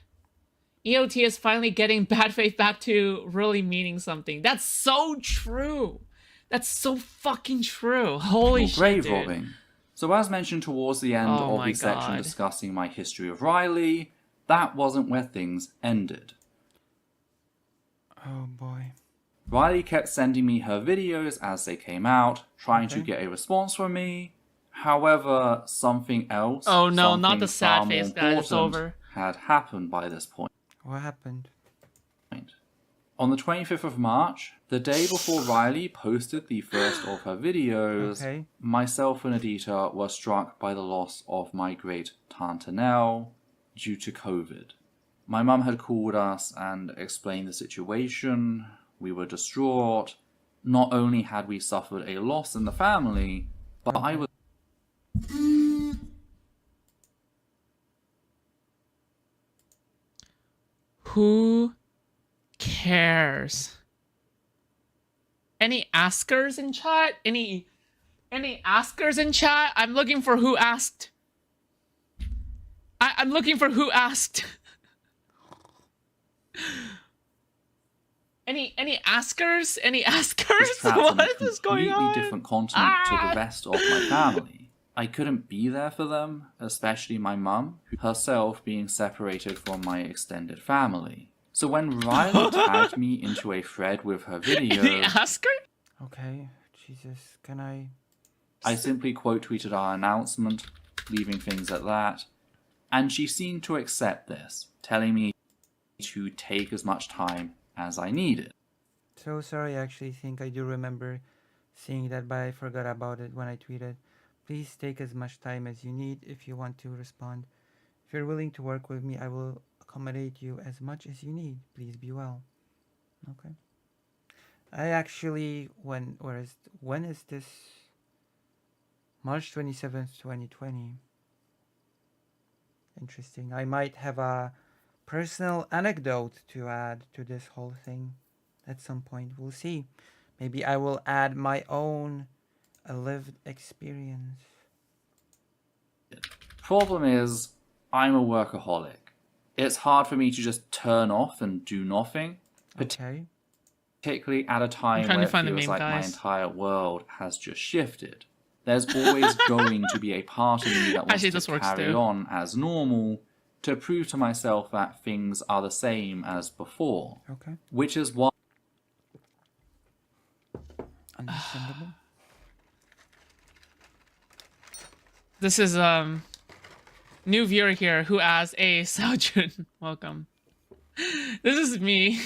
EOT is finally getting bad faith back to really meaning something. That's so true. That's so fucking true. Holy shit, grave dude. robbing. So as mentioned towards the end Oh of my the section God. discussing my history of Riley, that wasn't where things ended. Oh boy. Riley kept sending me her videos as they came out, trying to Okay. get a response from me. However, something else, Oh no, not something the sad far more face, guys. It's important, over. had happened by this point. What happened? On the 25th of March, the day before Riley posted the first of her videos, Okay. myself and Adita were struck by the loss of my great Tantanelle due to COVID. My mum had called us and explained the situation. We were distraught. Not only had we suffered a loss in the family, but I was Who cares? Any askers in chat? Any askers in chat? I'm looking for who asked. I'm looking for who asked. Any askers? Any askers? trapped in a What is going completely on? different continent to the rest of my family. I couldn't be there for them, especially my mum, herself being separated from my extended family. So when Riley tagged me into a thread with her Any video, asker? Okay. Jesus, can I? I simply quote tweeted our announcement, leaving things at that, and she seemed to accept this, telling me to take as much time as I needed. So sorry, I actually think I do remember seeing that, but I forgot about it when I tweeted. Please take as much time as you need if you want to respond. If you're willing to work with me, I will accommodate you as much as you need. Please be well. Okay. I actually when is this? March 27th, 2020. Interesting. I might have a personal anecdote to add to this whole thing at some point. We'll see. Maybe I will add my own lived experience. Problem is, I'm a workaholic. It's hard for me to just turn off and do nothing, Okay. particularly at a time trying where to it find the feels meme, like my guys. entire world has just shifted. There's always going to be a part of me that wants Actually, this to works carry too. on as normal to prove to myself that things are the same as before. Okay. Which is why Understandable. This is new viewer here who asked, "Hey, Saojun, welcome." This is me.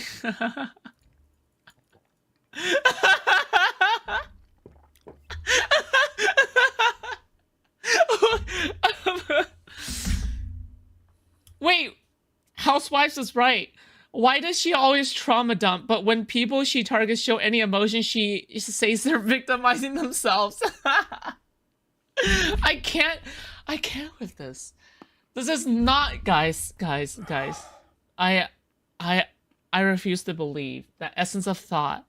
Wait, Housewives is right. Why does she always trauma dump, but when people she targets show any emotion, she says they're victimizing themselves? I can't with this. This is not, guys. I refuse to believe that Essence of Thought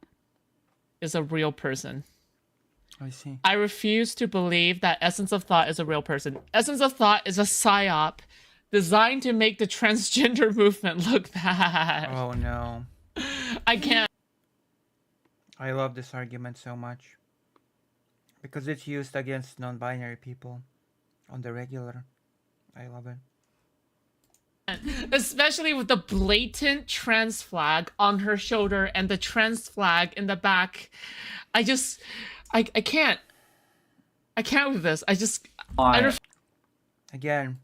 is a real person. I see. I refuse to believe that Essence of Thought is a real person. Essence of Thought is a psyop designed to make the transgender movement look bad. Oh no. I can't. I love this argument so much. Because it's used against non-binary people on the regular. I love it. Especially with the blatant trans flag on her shoulder and the trans flag in the back. I can't. I can't with this. Again,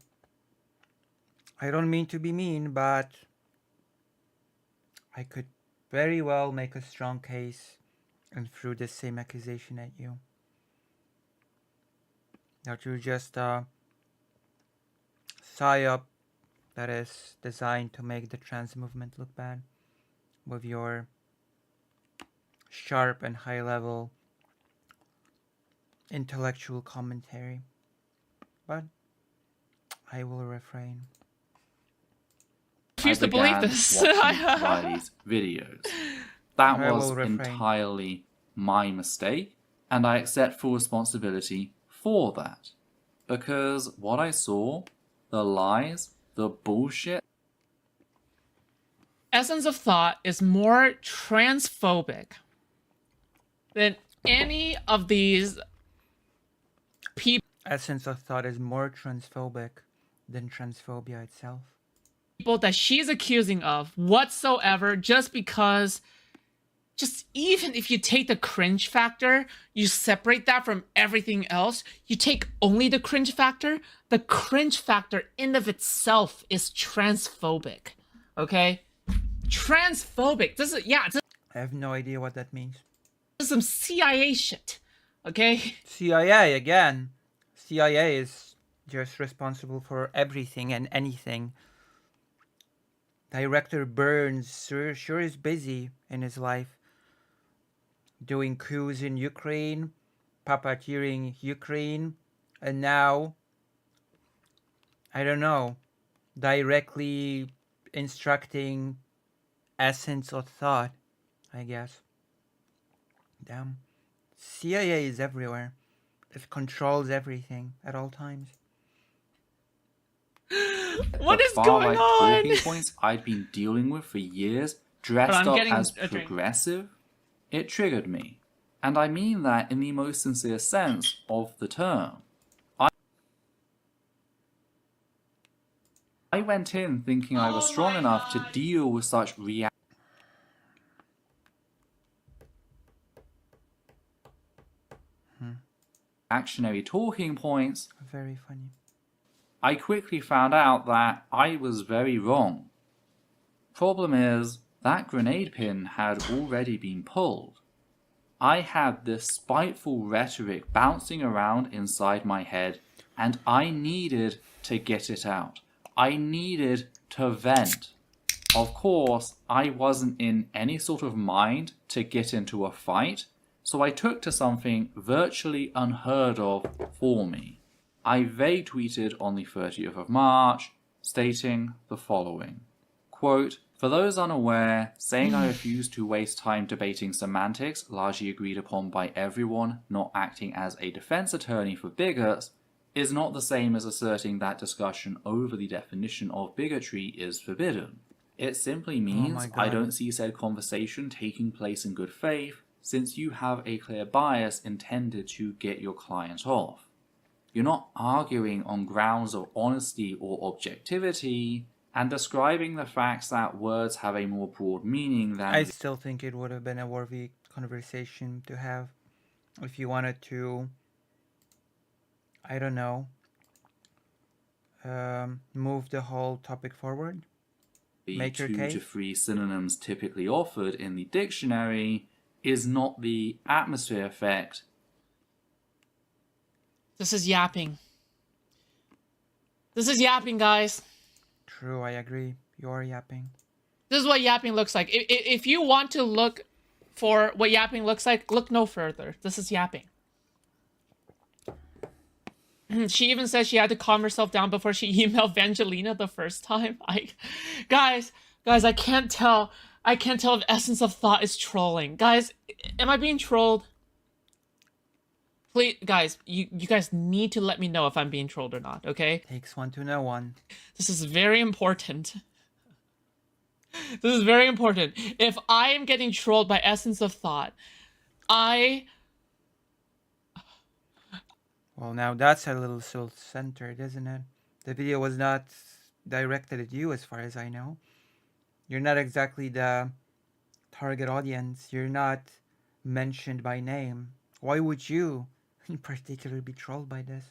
I don't mean to be mean, but I could very well make a strong case and throw the same accusation at you. That you're just a psyop that is designed to make the trans movement look bad with your sharp and high level intellectual commentary. But I will refrain. I refuse to believe began this. watching Riley's videos. That I was will refrain. entirely my mistake, and I accept full responsibility for that. Because what I saw, the lies, the bullshit, Essence of Thought is more transphobic than any of these people Essence of Thought is more transphobic than transphobia itself. that she's accusing of whatsoever, just because, just even if you take the cringe factor, you separate that from everything else, you take only the cringe factor in of itself is transphobic. Okay? Transphobic. This is, yeah, this I have no idea what that means. is some CIA shit. Okay? CIA again. CIA is just responsible for everything and anything. Director Burns sure is busy in his life. Doing coups in Ukraine, puppeteering Ukraine, and now, I don't know, directly instructing Essence of Thought, I guess. Damn. CIA is everywhere. It controls everything at all times. What the is going far-right on? talking points I'd been dealing with for years, dressed I'm up getting as a drink. progressive, it triggered me. And I mean that in the most sincere sense of the term. I went in thinking I was strong enough to deal with such reactionary talking points. Very funny. I quickly found out that I was very wrong. Problem is, that grenade pin had already been pulled. I had this spiteful rhetoric bouncing around inside my head, and I needed to get it out. I needed to vent. Of course, I wasn't in any sort of mind to get into a fight, so I took to something virtually unheard of for me. I vague tweeted on the 30th of March, stating the following, quote, "For those unaware, saying I refuse to waste time debating semantics largely agreed upon by everyone not acting as a defense attorney for bigots is not the same as asserting that discussion over the definition of bigotry is forbidden. It simply means my I God. don't see said conversation taking place in good faith, since you have a clear bias intended to get your client off. You're not arguing on grounds of honesty or objectivity, and describing the facts that words have a more broad meaning than I still think it would have been a worthy conversation to have if you wanted to, I don't know, move the whole topic forward. the Make your 2 to case. 3 synonyms typically offered in the dictionary is not the atmosphere effect. This is yapping. This is yapping, guys. True, I agree. You're yapping. This is what yapping looks like. If you want to look for what yapping looks like, look no further. This is yapping. She even says she had to calm herself down before she emailed Vangelina the first time. Guys, I can't tell. I can't tell if Essence of Thought is trolling. Guys, am I being trolled? Please, guys, you guys need to let me know if I'm being trolled or not, okay? Takes one to know one. This is very important. This is very important. If I am getting trolled by Essence of Thought, Well, now that's a little self-centered, isn't it? The video was not directed at you as far as I know. You're not exactly the target audience. You're not mentioned by name. Why would you in particular be trolled by this?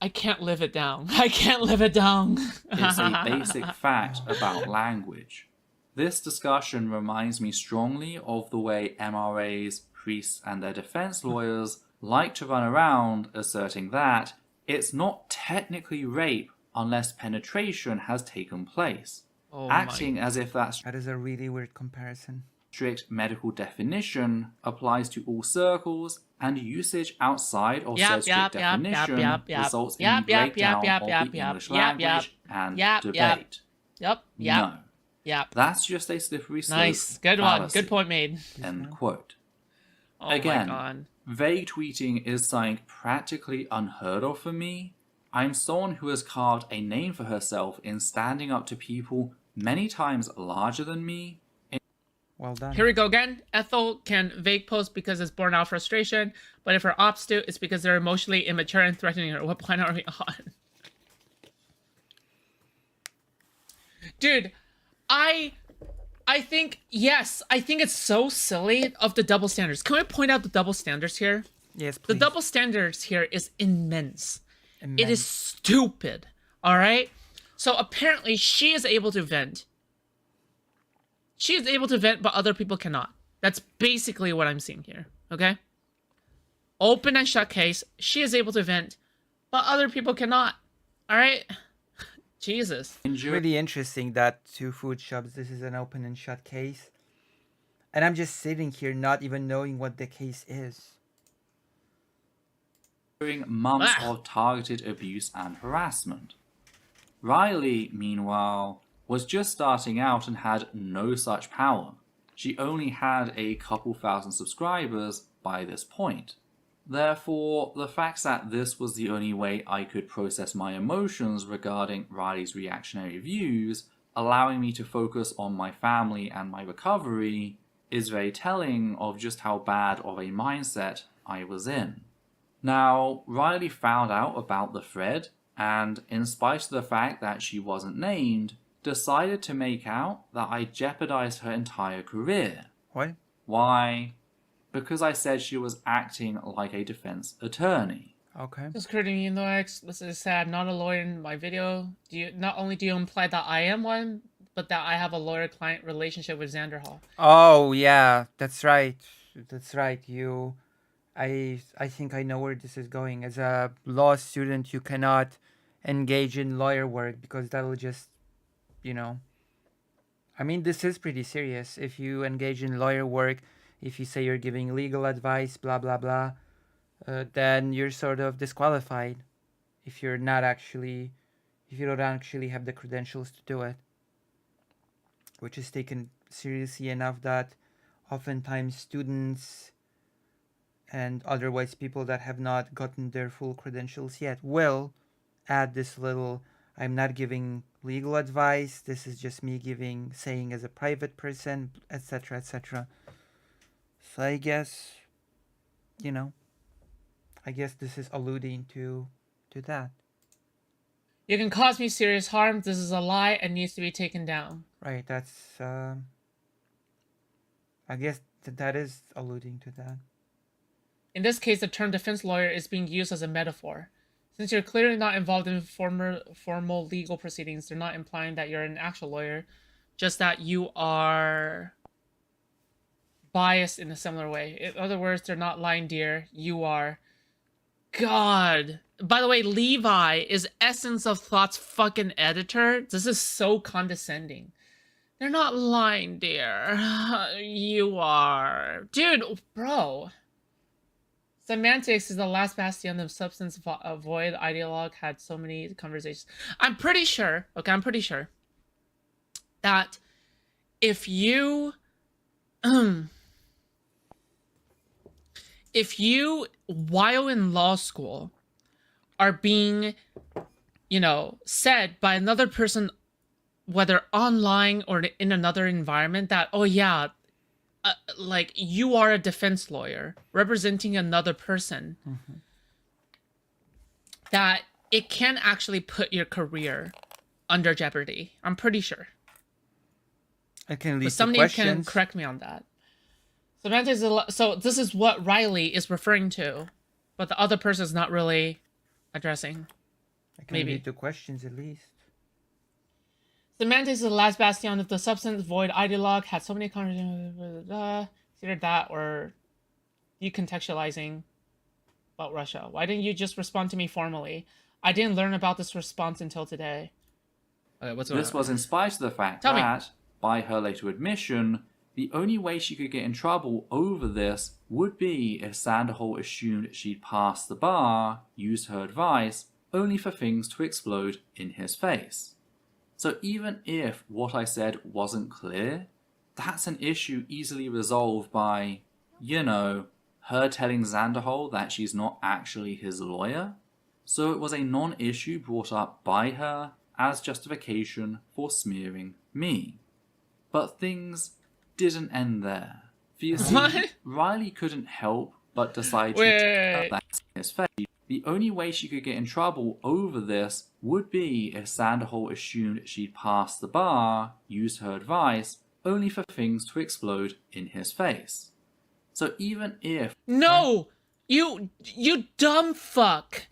I can't live it down. I can't live it down. It's a basic fact about language. This discussion reminds me strongly of the way MRAs, priests, and their defense lawyers like to run around asserting that it's not technically rape unless penetration has taken place, acting as if that That is a really weird comparison. strict medical definition applies to all circles and usage outside of Yep, said strict yep, yep, definition yep, yep, results in yep, the yep, breakdown yep, of yep, the yep, English yep, language yep, and yep, debate. yep. Yep. No, Yep. that's just a slippery slope Nice. Good fallacy. one. Good point made. End quote. Oh Again, my god. vague tweeting is something practically unheard of for me. I'm someone who has carved a name for herself in standing up to people many times larger than me. Well done. Here we go again. Ethel can vague post because it's born out of frustration, but if her ops do, it's because they're emotionally immature and threatening her. What planet are we on? Dude, I think, yes, I think it's so silly of the double standards. Can we point out the double standards here? Yes, The please. double standards here is immense. It Immense. is stupid. All right? So apparently she is able to vent. She is able to vent, but other people cannot. That's basically what I'm seeing here. Okay? Open and shut case. She is able to vent, but other people cannot. All right? Jesus. It's really interesting that 2 food shops, this is an open and shut case. And I'm just sitting here not even knowing what the case is. During months of targeted abuse and harassment. Riley, meanwhile, was just starting out and had no such power. She only had a couple thousand subscribers by this point. Therefore, the fact that this was the only way I could process my emotions regarding Riley's reactionary views, allowing me to focus on my family and my recovery, is very telling of just how bad of a mindset I was in. Now, Riley found out about the thread, and in spite of the fact that she wasn't named, decided to make out that I jeopardized her entire career. What? Why? Because I said she was acting like a defense attorney. Okay. Just creating you know, this is sad. Not a lawyer in my video. Not only do you imply that I am one, but that I have a lawyer-client relationship with Xander Hall. Oh, yeah, that's right. That's right. I think I know where this is going. As a law student, you cannot engage in lawyer work because that'll just, I mean, this is pretty serious. If you engage in lawyer work, if you say you're giving legal advice, blah, blah, blah, then you're sort of disqualified if you don't actually have the credentials to do it, which is taken seriously enough that oftentimes students and otherwise people that have not gotten their full credentials yet will add this little, I'm not giving legal advice, this is just me saying as a private person, etc., etc. So I guess, this is alluding to that. You can cause me serious harm. This is a lie and needs to be taken down. Right, that's, I guess that is alluding to that. In this case, the term defense lawyer is being used as a metaphor. Since you're clearly not involved in formal legal proceedings, they're not implying that you're an actual lawyer, just that you are biased in a similar way. In other words, they're not lying, dear. You are. God. By the way, Levi is Essence of Thought's fucking editor. This is so condescending. They're not lying, dear. You are. Dude, bro. Semantics is the last bastion of substance void. Ideologue had so many conversations. I'm pretty sure that if you while in law school are being, said by another person, whether online or in another environment, that, oh yeah, like you are a defense lawyer representing another person, that it can actually put your career under jeopardy. I'm pretty sure. It can lead But to somebody questions. can correct me on that. So this is what Riley is referring to, but the other person is not really addressing. It can maybe. lead to questions at least. Semantics is the last bastion of the substance void. Ideologue had so many conversations. Either that or decontextualizing about Russia. Why didn't you just respond to me formally? I didn't learn about this response until today. Okay, what's going on? This was in spite of the fact Tell me. that, by her later admission, The only way she could get in trouble over this would be if Sanderhold assumed she'd passed the bar, used her advice, only for things to explode in his face. So even if what I said wasn't clear, that's an issue easily resolved by, you know, her telling Sanderhold that she's not actually his lawyer. So it was a non-issue brought up by her as justification for smearing me. But things didn't end there. For you see, What? Riley couldn't help but decide to Wait. that in his face. The only way she could get in trouble over this would be if Sanderhold assumed she'd passed the bar, used her advice, only for things to explode in his face. So even if No! You dumb fuck!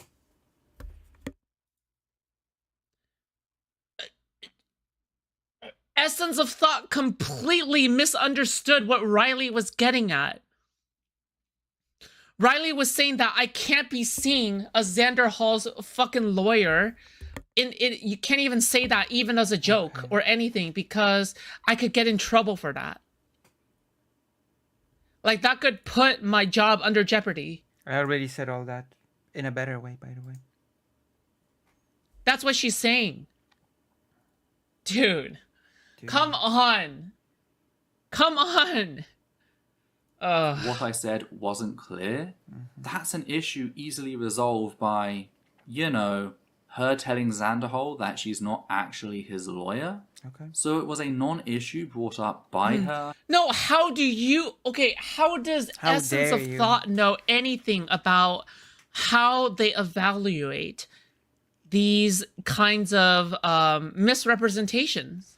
Essence of Thought completely misunderstood what Riley was getting at. Riley was saying that I can't be seeing a Xander Hall's fucking lawyer. You can't even say that even as a joke or anything because I could get in trouble for that. Like, that could put my job under jeopardy. I already said all that in a better way, by the way. That's what she's saying. Dude. Come on. Come on. what I said wasn't clear, that's an issue easily resolved by, you know, her telling Sanderhold that she's not actually his lawyer. Okay. So it was a non-issue brought up by her. No, how do you... Okay, how does How Essence dare of you. Thought know anything about how they evaluate these kinds of misrepresentations?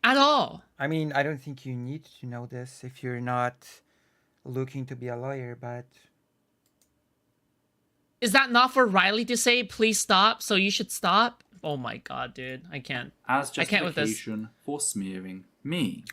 At all. I mean, I don't think you need to know this if you're not looking to be a lawyer, but Is that not for Riley to say, please stop, so you should stop? Oh my god, dude. I can't. As I can't with this. justification for smearing me.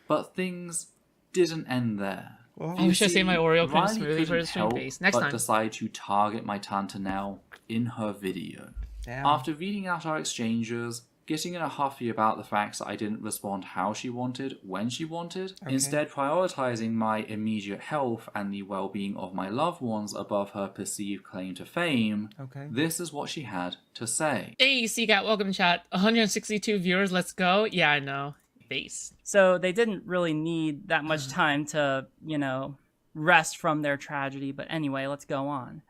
But things didn't end there. Well, I wish I saved my Oreo cream Riley smoothie for couldn't the stream help face. Next but time. decide to target my Tantanelle in her video. damn. After reading out our exchanges, getting in a huffy about the fact that I didn't respond how she wanted, when she wanted, Okay. instead prioritizing my immediate health and the well-being of my loved ones above her perceived claim to fame, Okay. this is what she had to say. Hey, CGAT, welcome chat. 162 viewers, let's go. Yeah, I know. Base. So they didn't really need that much time to, you know, rest from their tragedy. But anyway, let's go on.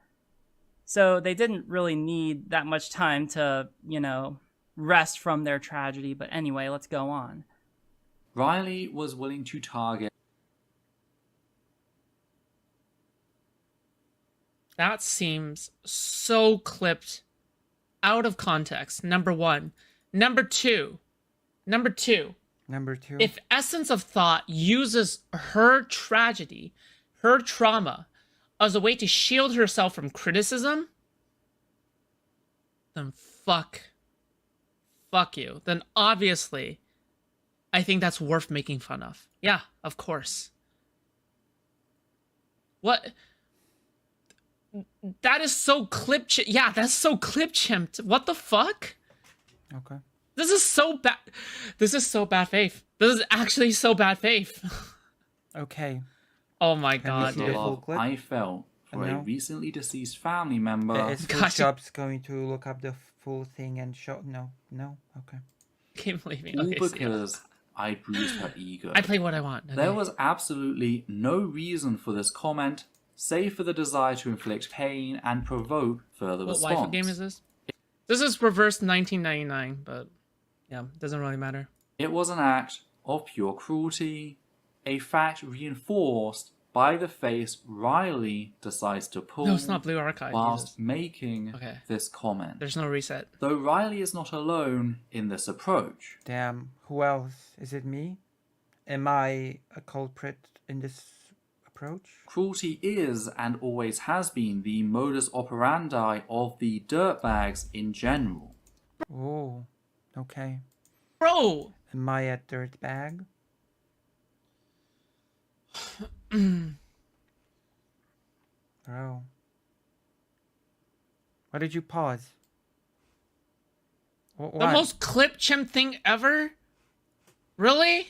So they didn't really need that much time to, you know, rest from their tragedy. But anyway, let's go on. Riley was willing to target That seems so clipped out of context. Number one. Number two. Number two. If Essence of Thought uses her tragedy, her trauma, as a way to shield herself from criticism, then fuck you. Then obviously, I think that's worth making fun of. Yeah, of course. What? That is so yeah, that's so clip-chimped. What the fuck? Okay. This is so bad. This is so bad faith. This is actually so bad faith. Okay. Oh my Can we god, see the the dude. full love clip? I felt for a No. recently deceased family member. Is Gotcha. Foodshop's going to look up the full thing and show? No. Okay. Can't believe me. All Okay, see ya. because I bruised her ego. I play what I want. Okay. There was absolutely no reason for this comment, save for the desire to inflict pain and provoke further What response. waifu game is this? This is reverse 1999, but yeah, doesn't really matter. It was an act of pure cruelty, a fact reinforced by the face Riley decides to pull No, it's not Blue Archive. whilst Jesus. making Okay. this comment. There's no reset. Though Riley is not alone in this approach. Damn. Who else? Is it me? Am I a culprit in this approach? Cruelty is and always has been the modus operandi of the dirtbags in general. Oh. Okay. Bro! Am I a dirtbag? Bro. Why did you pause? What? The most clip chimp thing ever? Really?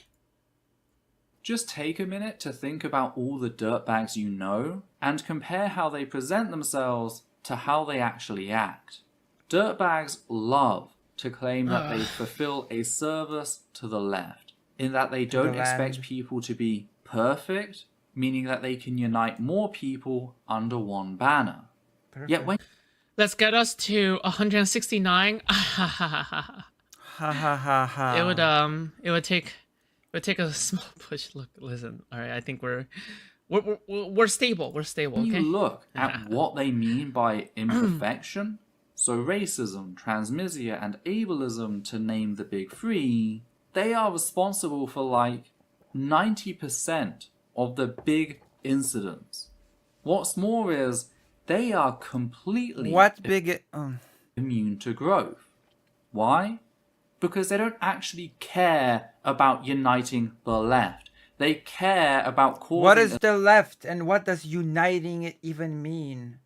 Just take a minute to think about all the dirtbags you know and compare how they present themselves to how they actually act. Dirtbags love to claim that they fulfill a service to the left, in that they don't expect people to be perfect, meaning that they can unite more people under one banner. Perfect. Yet when Let's get us to 169. Ha ha ha ha. It would take a small push. Look, listen. All right, I think we're stable. We're stable. you Okay. look at what they mean by imperfection, so racism, transmisia, and ableism, to name the big three, they are responsible for like 90% of the big incidents. What's more is they are completely immune to growth. Why? Because they don't actually care about uniting the left. They care about causing... What is the left, and what does uniting it even mean?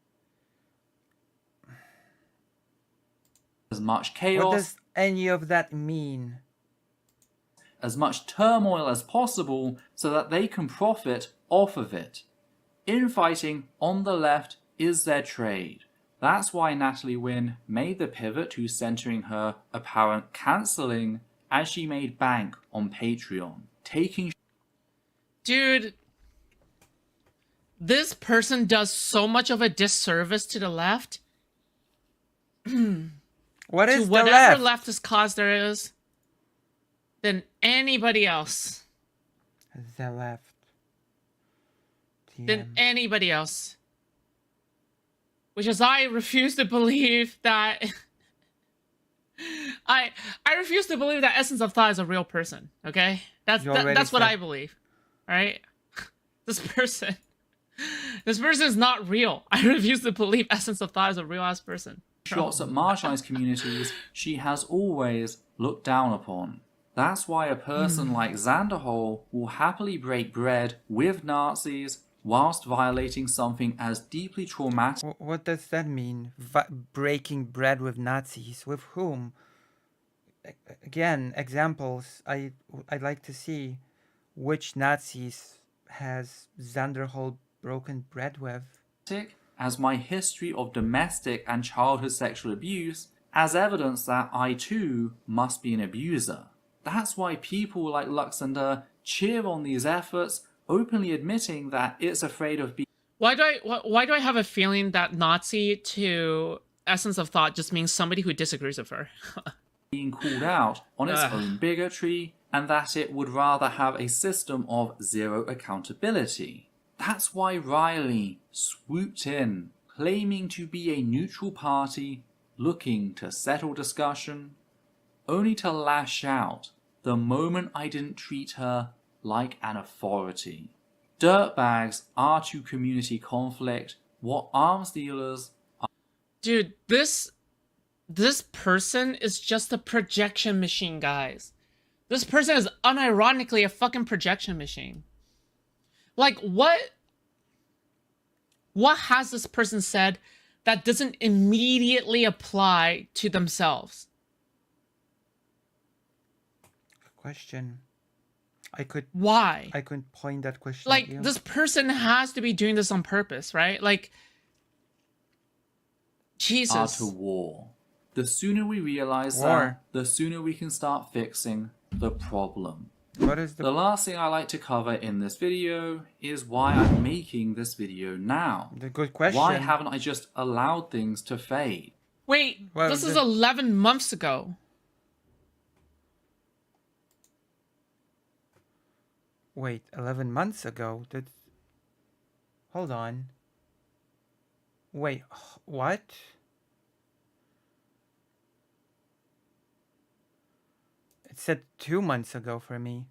as much chaos, What does any of that mean? as much turmoil as possible so that they can profit off of it. Infighting on the left is their trade. That's why Natalie Wynn made the pivot to centering her apparent cancelling as she made bank on Patreon, taking... Dude, this person does so much of a disservice to the left. What is to the whatever left? leftist cause there is than anybody else. The left. Than TM. anybody else. Which is I refuse to believe that I refuse to believe that Essence of Thought is a real person, okay? That's what said. I believe. Alright? This person is not real. I refuse to believe Essence of Thought is a real ass person. shots at marginalized communities she has always looked down upon. That's why a person like Xanderhole will happily break bread with Nazis whilst violating something as deeply traumatic What does that mean? Breaking bread with Nazis? With whom? Again, examples. I'd like to see which Nazis has Xanderhole broken bread with. as my history of domestic and childhood sexual abuse as evidence that I too must be an abuser. That's why people like Luxander cheer on these efforts, openly admitting that it's afraid of being... Why do I have a feeling that Nazi to Essence of Thought just means somebody who disagrees with her? being called out on its own bigotry, and that it would rather have a system of zero accountability. That's why Riley swooped in, claiming to be a neutral party, looking to settle discussion, only to lash out the moment I didn't treat her like an authority. Dirtbags are to community conflict what arms dealers are... Dude, this person is just a projection machine, guys. This person is unironically a fucking projection machine. Like, what has this person said that doesn't immediately apply to themselves? Question. Why? I couldn't point that question Like, at you. this person has to be doing this on purpose, right? Like, Jesus. are to war. The sooner we realize that, the sooner we can start fixing the problem. What is The last thing I like to cover in this video is why I'm making this video now. the good question? Why haven't I just allowed things to fade? Wait, Well, this is 11 months ago. Wait, 11 months ago? Hold on. Wait, what? It said 2 months ago for me.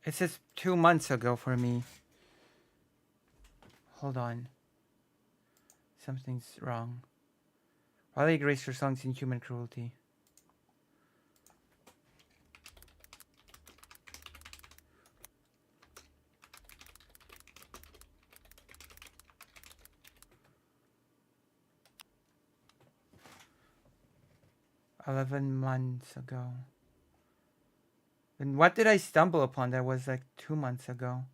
It says 2 months ago for me. Hold on. Something's wrong. Riley Grace for songs in human cruelty. 11 months ago. And what did I stumble upon that was like 2 months ago?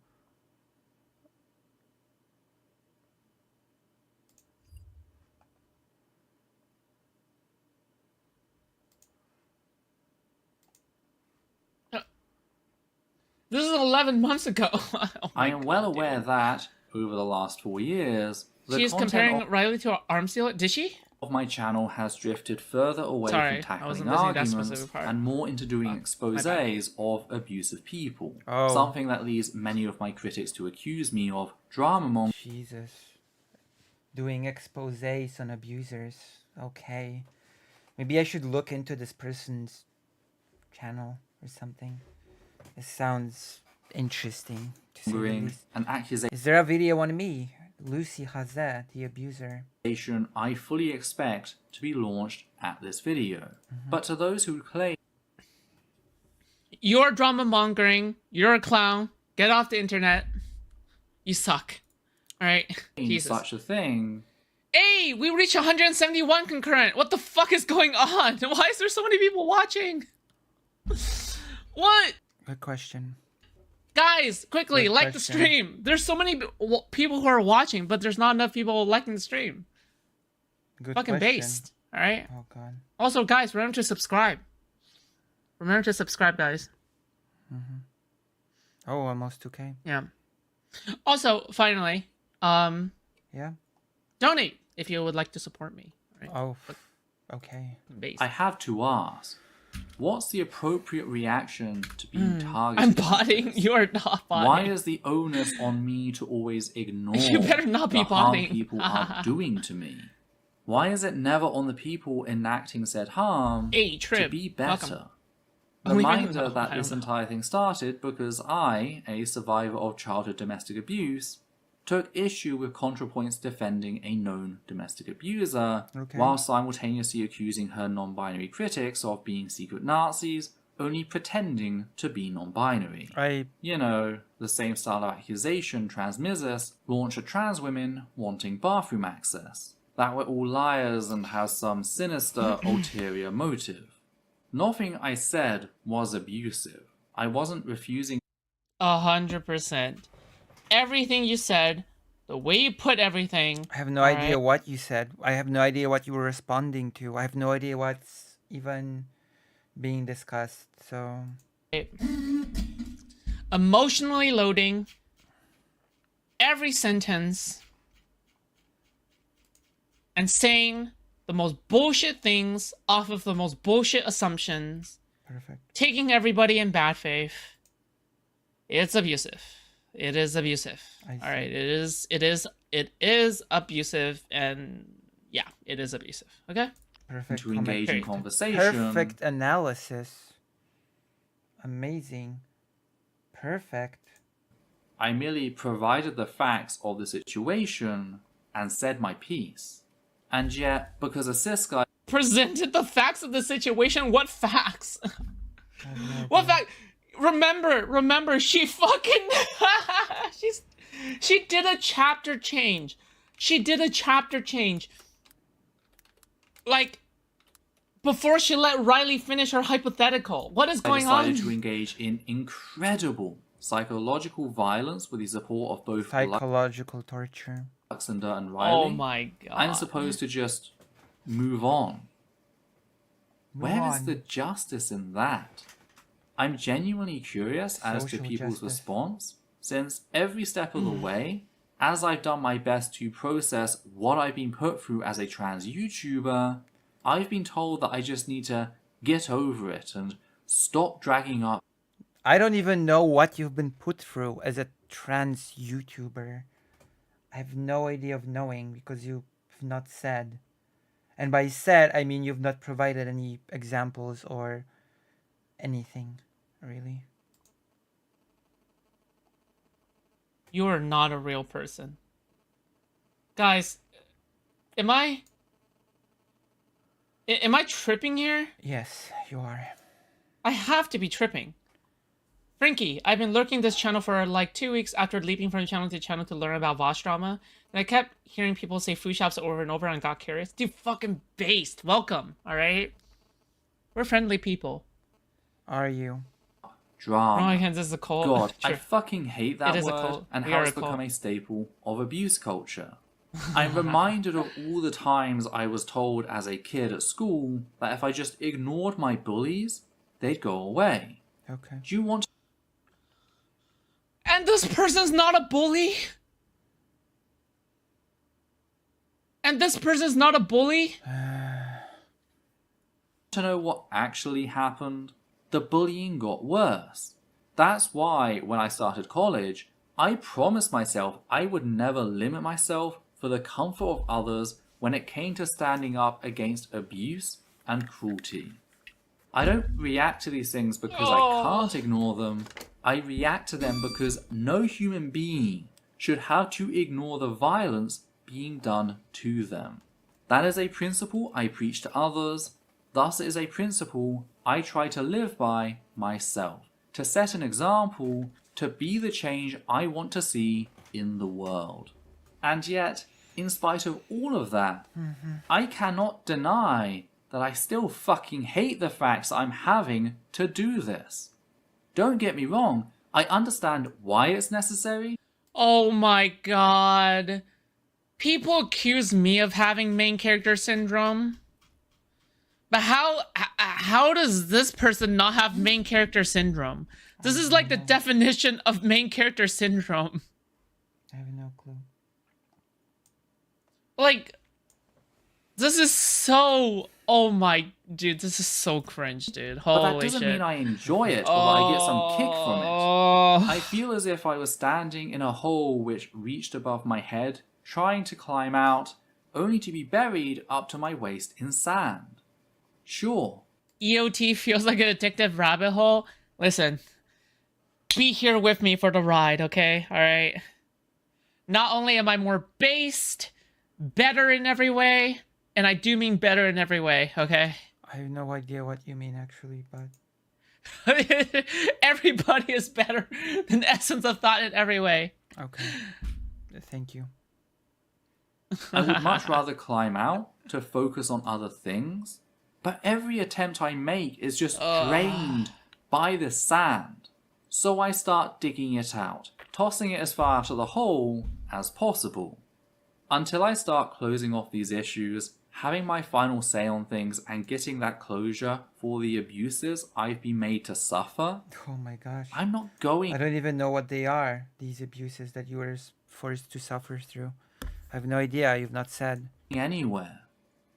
This is 11 months ago. Oh my I am well God, dude. aware that, over the last 4 years, the She's content comparing Riley to Arms Dealer. Did she? of my channel has drifted further away Sorry, from I wasn't tackling listening to that arguments specific part. and more into doing bad. exposés of abusive people. Oh. Something that leads many of my critics to accuse me of drama mongering. Jesus. Doing exposés on abusers. Okay. Maybe I should look into this person's channel or something. It sounds interesting, to say the least. and accusation Is there a video on me? Lucy Hazet, the abuser. I fully expect to be launched at this video. But to those who claim You're drama mongering. You're a clown. Get off the internet. You suck. Alright? Jesus. such a thing, Hey, we reached 171 concurrent. What the fuck is going on? Why is there so many people watching? What? Good question. Guys, quickly, Good like the question. stream. There's so many people who are watching, but there's not enough people liking the stream. Good Fucking question. based. Alright? Oh god. Also, guys, remember to subscribe. Remember to subscribe, guys. Oh, almost 2K. Yeah. Also, finally, Yeah. donate if you would like to support me. Right? Oh, okay. Based. I have to ask, what's the appropriate reaction to being targeted? I'm like botting. this? You are not botting. Why is the onus on me to always ignore You better not be the harm botting. people are doing to me? Why is it never on the people enacting said harm Hey, Trib. to be Welcome. better? Only Reminder because- that I this don't know. entire thing started because I, a survivor of childhood domestic abuse, took issue with ContraPoints defending a known domestic abuser, Okay. while simultaneously accusing her non-binary critics of being secret Nazis, only pretending to be non-binary. You know, the same style of accusation transmissus launch at trans women wanting bathroom access. That we're all liars and have some sinister ulterior motive. Nothing I said was abusive. I wasn't refusing 100%. Everything you said, the way you put everything. I have no idea what you said. I have no idea what you were responding to. I have no idea what's even being discussed. So Emotionally loading every sentence and saying the most bullshit things off of the most bullshit assumptions, perfect. taking everybody in bad faith. It's abusive. It is abusive. I see. All right, it is abusive, and yeah, it is abusive. Okay. Perfect. to engage in Period. conversation. Perfect analysis. Amazing. Perfect. I merely provided the facts of the situation and said my piece. And yet, because a cis guy Presented the facts of the situation. What facts? I have no What idea. fact? Remember, she fucking she did a chapter change. She did a chapter change. Like before she let Riley finish her hypothetical. What is going on? decided to engage in incredible psychological violence with the support of both Psychological torture. Alexander and Riley. Oh my god. I'm supposed to just move on. Where is on. the justice in that? I'm genuinely curious as to Social people's justice. response, since every step of the way, as I've done my best to process what I've been put through as a trans YouTuber, I've been told that I just need to get over it and stop dragging up I don't even know what you've been put through as a trans YouTuber. I have no idea of knowing because you've not said. And by said, I mean you've not provided any examples or anything, really. You are not a real person. Guys, am I tripping here? Yes, you are. I have to be tripping. Frankie, I've been lurking this channel for like 2 weeks after leaping from channel to channel to learn about Vosh drama, and I kept hearing people say food shops over and over and got curious. Dude, fucking based. Welcome, alright? We're friendly people. Are you? Drama. Oh, again, this is a cult. God, I Sure. fucking hate that It is a word cult. and We how are it's a cult. become a staple of abuse culture. I'm reminded of all the times I was told as a kid at school that if I just ignored my bullies, they'd go away. Okay. Do you want And this person's not a bully? And this person's not a bully? to know what actually happened? The bullying got worse. That's why, when I started college, I promised myself I would never limit myself for the comfort of others when it came to standing up against abuse and cruelty. I don't react to these things because I can't ignore them. I react to them because no human being should have to ignore the violence being done to them. That is a principle I preach to others. Thus, it is a principle I try to live by myself, to set an example, to be the change I want to see in the world. And yet, in spite of all of that, I cannot deny that I still fucking hate the fact that I'm having to do this. Don't get me wrong, I understand why it's necessary. Oh my god. People accuse me of having main character syndrome. But how does this person not have main character syndrome? This is like the definition of main character syndrome. I have no clue. Like, this is so... Oh my... Dude, this is so cringe, dude. Holy But that doesn't shit. mean I enjoy it or I get some kick from it. Oh. I feel as if I was standing in a hole which reached above my head, trying to climb out, only to be buried up to my waist in sand. Sure, EOT feels like an addictive rabbit hole. Listen, be here with me for the ride, okay? Alright? Not only am I more based, better in every way, and I do mean better in every way, okay? I have no idea what you mean actually, but Everybody is better than the essence of thought in every way. okay. Thank you. I would much rather climb out to focus on other things, but every attempt I make is just drained by the sand. So I start digging it out, tossing it as far out of the hole as possible, until I start closing off these issues, having my final say on things and getting that closure for the abuses I've been made to suffer. Oh my gosh. I'm not going I don't even know what they are, these abuses that you were forced to suffer through. I have no idea, you've not said. anywhere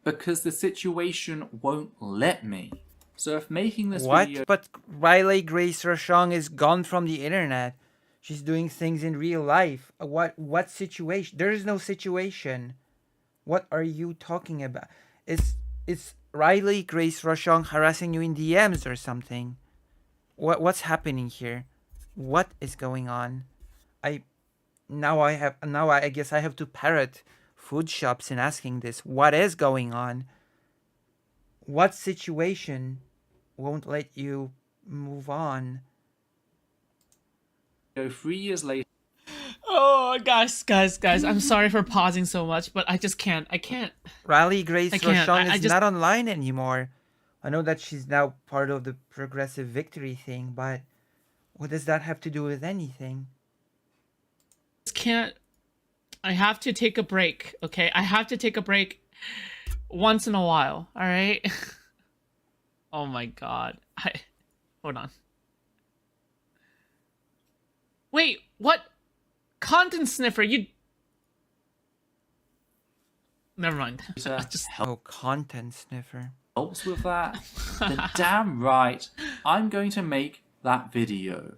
because the situation won't let me. So if making this What? video But Riley Grace Rochon is gone from the internet. She's doing things in real life. What situation? There is no situation. What are you talking about? Is Riley Grace Rochon harassing you in DMs or something? What's happening here? What is going on? I guess I have to parrot food shops and asking this. What is going on? What situation won't let you move on? 3 years later Oh, guys, I'm sorry for pausing so much, but I just can't. I can't. Riley Grace I can't. Rochon I is just- not online anymore. I know that she's now part of the Progressive Victory thing, but what does that have to do with anything? Just can't. I have to take a break, okay? I have to take a break once in a while, alright? Oh my god. Hold on. Wait, what? Content sniffer, you... Never mind. Just... Oh, content sniffer. helps with that, then damn right, I'm going to make that video.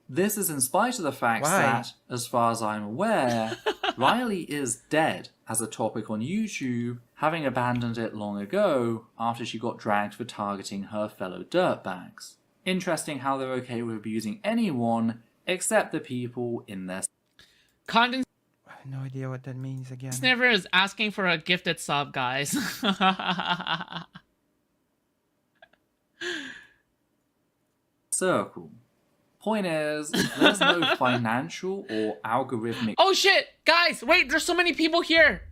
This is in spite of the fact Why? that, as far as I'm aware, Riley is dead as a topic on YouTube, having abandoned it long ago after she got dragged for targeting her fellow dirtbags. Interesting how they're okay with abusing anyone except the people in their Content I have no idea what that means again. sniffer is asking for a gifted sub, guys. circle. Point is, there's no financial or algorithmic Oh shit! Guys, wait, there's so many people here!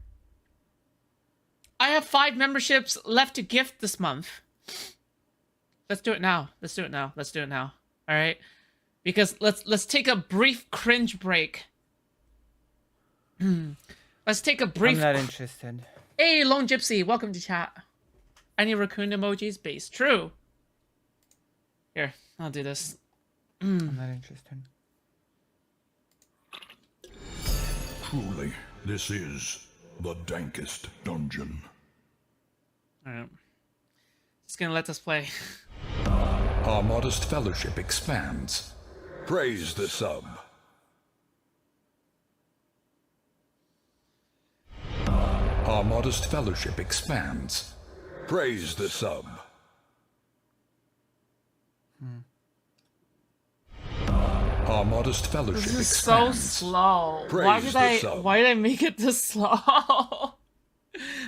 I have 5 memberships left to gift this month. Let's do it now. Let's do it now. Let's do it now. All right. Because let's take a brief cringe break. Let's take a brief. I'm not interested. Hey, Lone Gypsy, welcome to chat. Any raccoon emojis? Base. True. Here, I'll do this. I'm not interested. Truly, this is the dankest dungeon. All right. Just gonna let us play. Our modest fellowship expands. Praise the sub. Our modest fellowship expands. Praise the sub. Our modest fellowship This is so expands. slow. Praise the sub. Why did I make it this slow?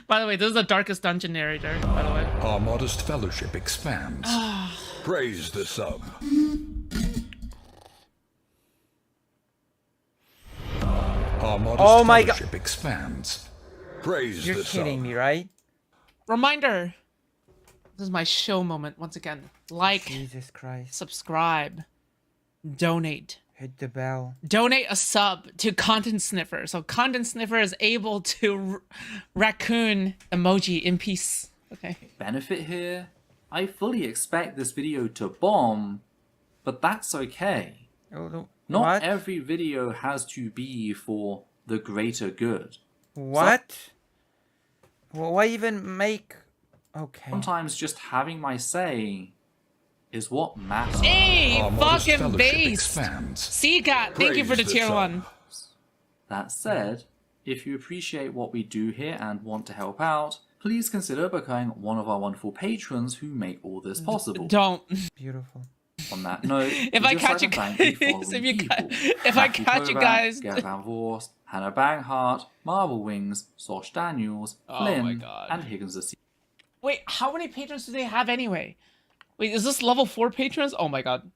By the way, this is the darkest dungeon narrator, by the way. Our modest fellowship expands. Praise the sub. Our modest my God. fellowship expands. Praise You're the kidding sub. me, right? Reminder. This is my show moment once again. Like, Jesus Christ. subscribe, donate. Hit the bell. Donate a sub to Content Sniffer. So Content Sniffer is able to raccoon emoji in peace. Okay. Benefit here? I fully expect this video to bomb, but that's okay. Oh, Not what? every video has to be for the greater good. What? Well, why even make... Okay. Sometimes just having my say is what matters. Hey, Our modest fucking fellowship based. expands. Seagat, thank you for the Praise the tier sub. 1. That said, if you appreciate what we do here and want to help out, please consider becoming one of our wonderful patrons who make all this possible. Don't. Beautiful. On that note, If we'd I just catch like to you thank the guys- following if you people. if I Matthew catch you Kovac, guys- Gerd Van Vorst, Hannah Banghart, Marble Wings, Sosh Daniels, Oh Flynn, my God. and Higgins the Sea. Wait, how many patrons do they have anyway? Wait, is this level 4 patrons? Oh my god.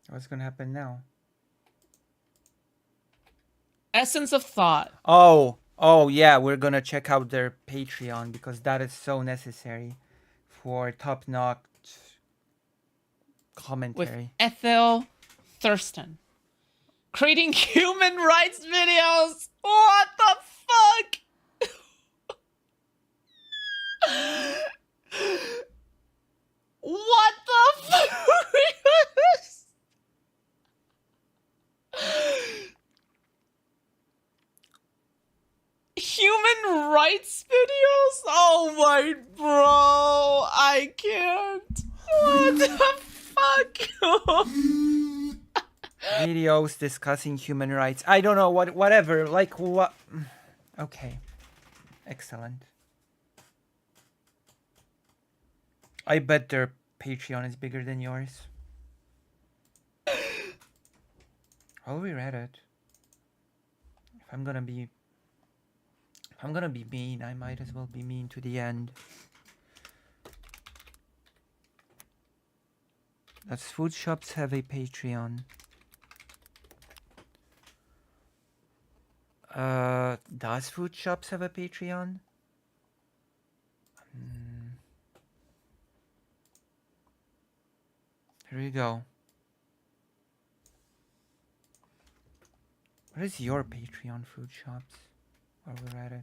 What's gonna happen now? Essence of Thought. Oh yeah, we're gonna check out their Patreon because that is so necessary for top-notch With commentary. Ethel Thurston. Creating human rights videos! What the fuck? What the fuck? Human rights videos? Oh my bro, I can't. What the fuck? Videos discussing human rights. I don't know whatever. Like what? Okay, excellent. I bet their Patreon is bigger than yours. I'll reread it. If I'm gonna be mean, I might as well be mean to the end. Does food shops have a Patreon? Does food shops have a Patreon? Here we go. What is your Patreon, food shops? While we're at it.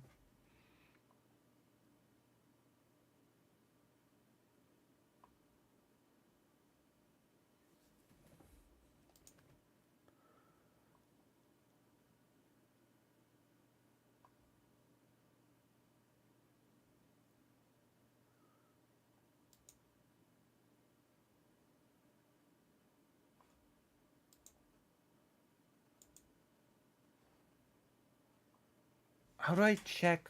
How do I check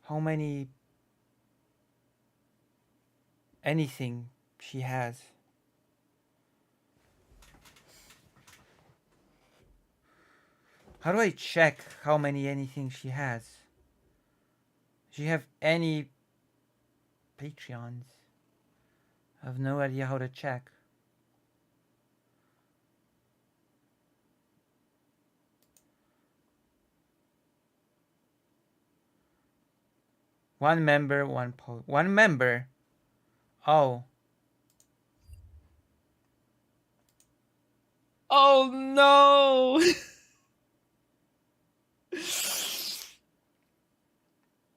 how many anything she has? How do I check how many anything she has? Does she have any Patreons? I have no idea how to check. One member, one post. One member. Oh. Oh no.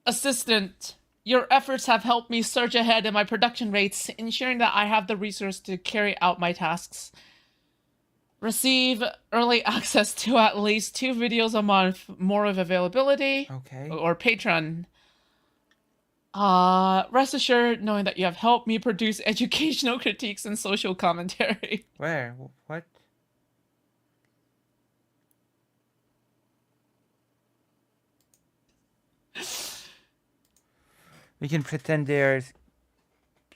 Assistant, your efforts have helped me surge ahead in my production rates, ensuring that I have the resource to carry out my tasks. Receive early access to at least 2 videos a month, more of availability. Okay. Or Patreon. Rest assured knowing that you have helped me produce educational critiques and social commentary. Where? What? We can pretend they're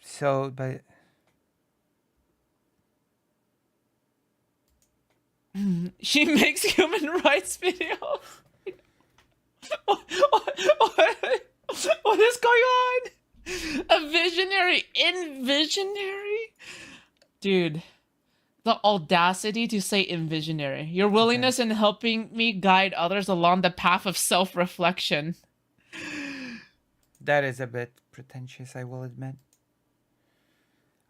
so, but She makes human rights videos. What is going on? A visionary in visionary? Dude, the audacity to say in visionary. Your willingness in helping me guide others along the path of self-reflection. that is a bit pretentious, I will admit.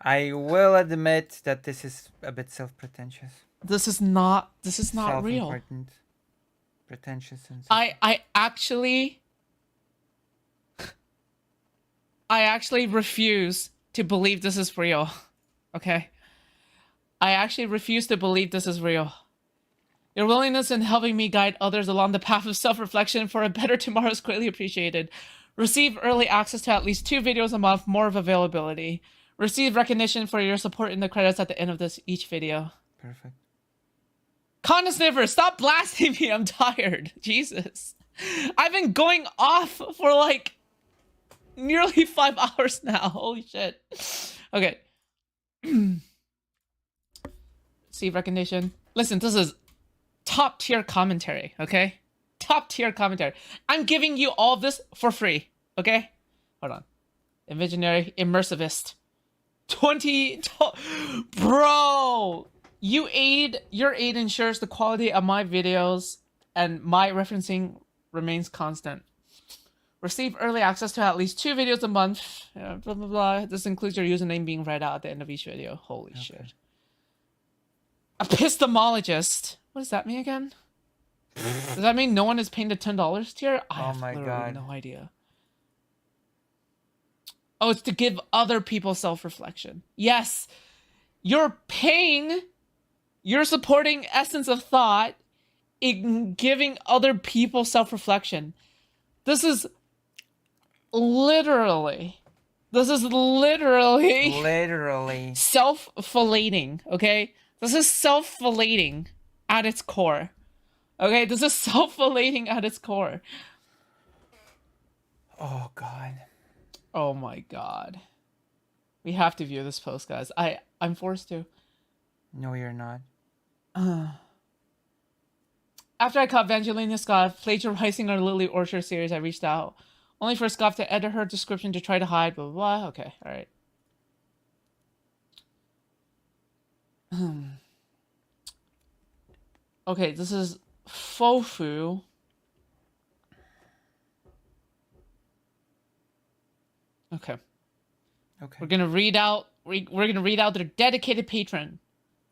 I will admit that this is a bit self-pretentious. This is not real. Self-important. Pretentious and I actually refuse to believe this is real. Okay? I actually refuse to believe this is real. Your willingness in helping me guide others along the path of self-reflection for a better tomorrow is greatly appreciated. Receive early access to at least 2 videos a month, more of availability. Receive recognition for your support in the credits at the end of each video. Perfect. Conda Sniffer, stop blasting me. I'm tired. Jesus. I've been going off for like nearly 5 hours now. Holy shit. Okay. Receive recognition. Listen, this is top tier commentary, okay? Top tier commentary. I'm giving you all this for free, okay? Hold on. Visionary, immersivist. Bro! Your aid ensures the quality of my videos and my referencing remains constant. Receive early access to at least 2 videos a month. Blah, blah, blah. This includes your username being read out at the end of each video. Holy shit. Epistemologist. What does that mean again? Does that mean no one is paying the $10 tier? I have my literally God. no idea. Oh, it's to give other people self-reflection. Yes. You're supporting Essence of Thought in giving other people self-reflection. This is literally self-filleting, okay? This is self-filleting at its core. Okay, this is self-filleting at its core. Oh God. Oh my God. We have to view this post, guys. I'm forced to. No, you're not. After I caught Evangelina Scott plagiarizing our Lily Orchard series, I reached out. Only for Scott to edit her description to try to hide, blah, blah, blah. Okay, alright. Okay, this is Fofu. Okay. Okay. We're gonna read out their dedicated patron.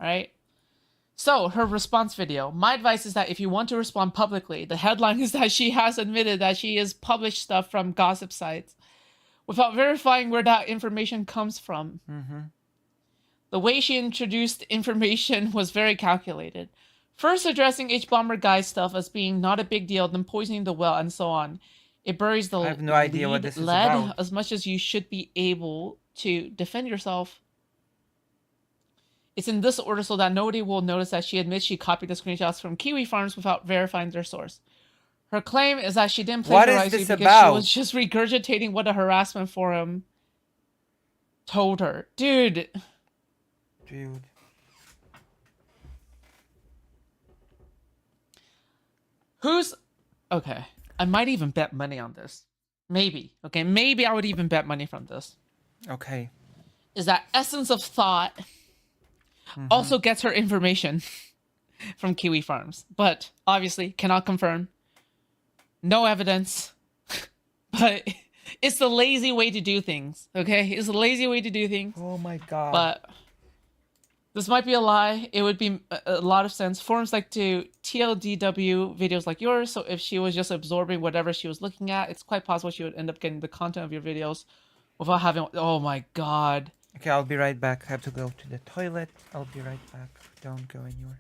Alright? So, her response video. My advice is that if you want to respond publicly, the headline is that she has admitted that she has published stuff from gossip sites without verifying where that information comes from. The way she introduced information was very calculated. First addressing H-Bomber Guy's stuff as being not a big deal, then poisoning the well, and so on. It buries the I have no idea what this is lead about. as much as you should be able to defend yourself. It's in this order so that nobody will notice that she admits she copied the screenshots from Kiwi Farms without verifying their source. Her claim is that she didn't What is plagiarize you this because about? she was just regurgitating what a harassment forum told her. Dude. Who's... Okay. I might even bet money on this. Maybe. Okay, maybe I would even bet money from this. Okay. Is that Essence of Thought also gets her information from Kiwi Farms. But, obviously, cannot confirm. No evidence. But It's the lazy way to do things, okay? It's a lazy way to do things. Oh my god. But this might be a lie. It would be a lot of sense. Forums like to TLDW videos like yours, so if she was just absorbing whatever she was looking at, it's quite possible she would end up getting the content of your videos without having... Oh my god. Okay, I'll be right back. I have to go to the toilet. I'll be right back. Don't go anywhere.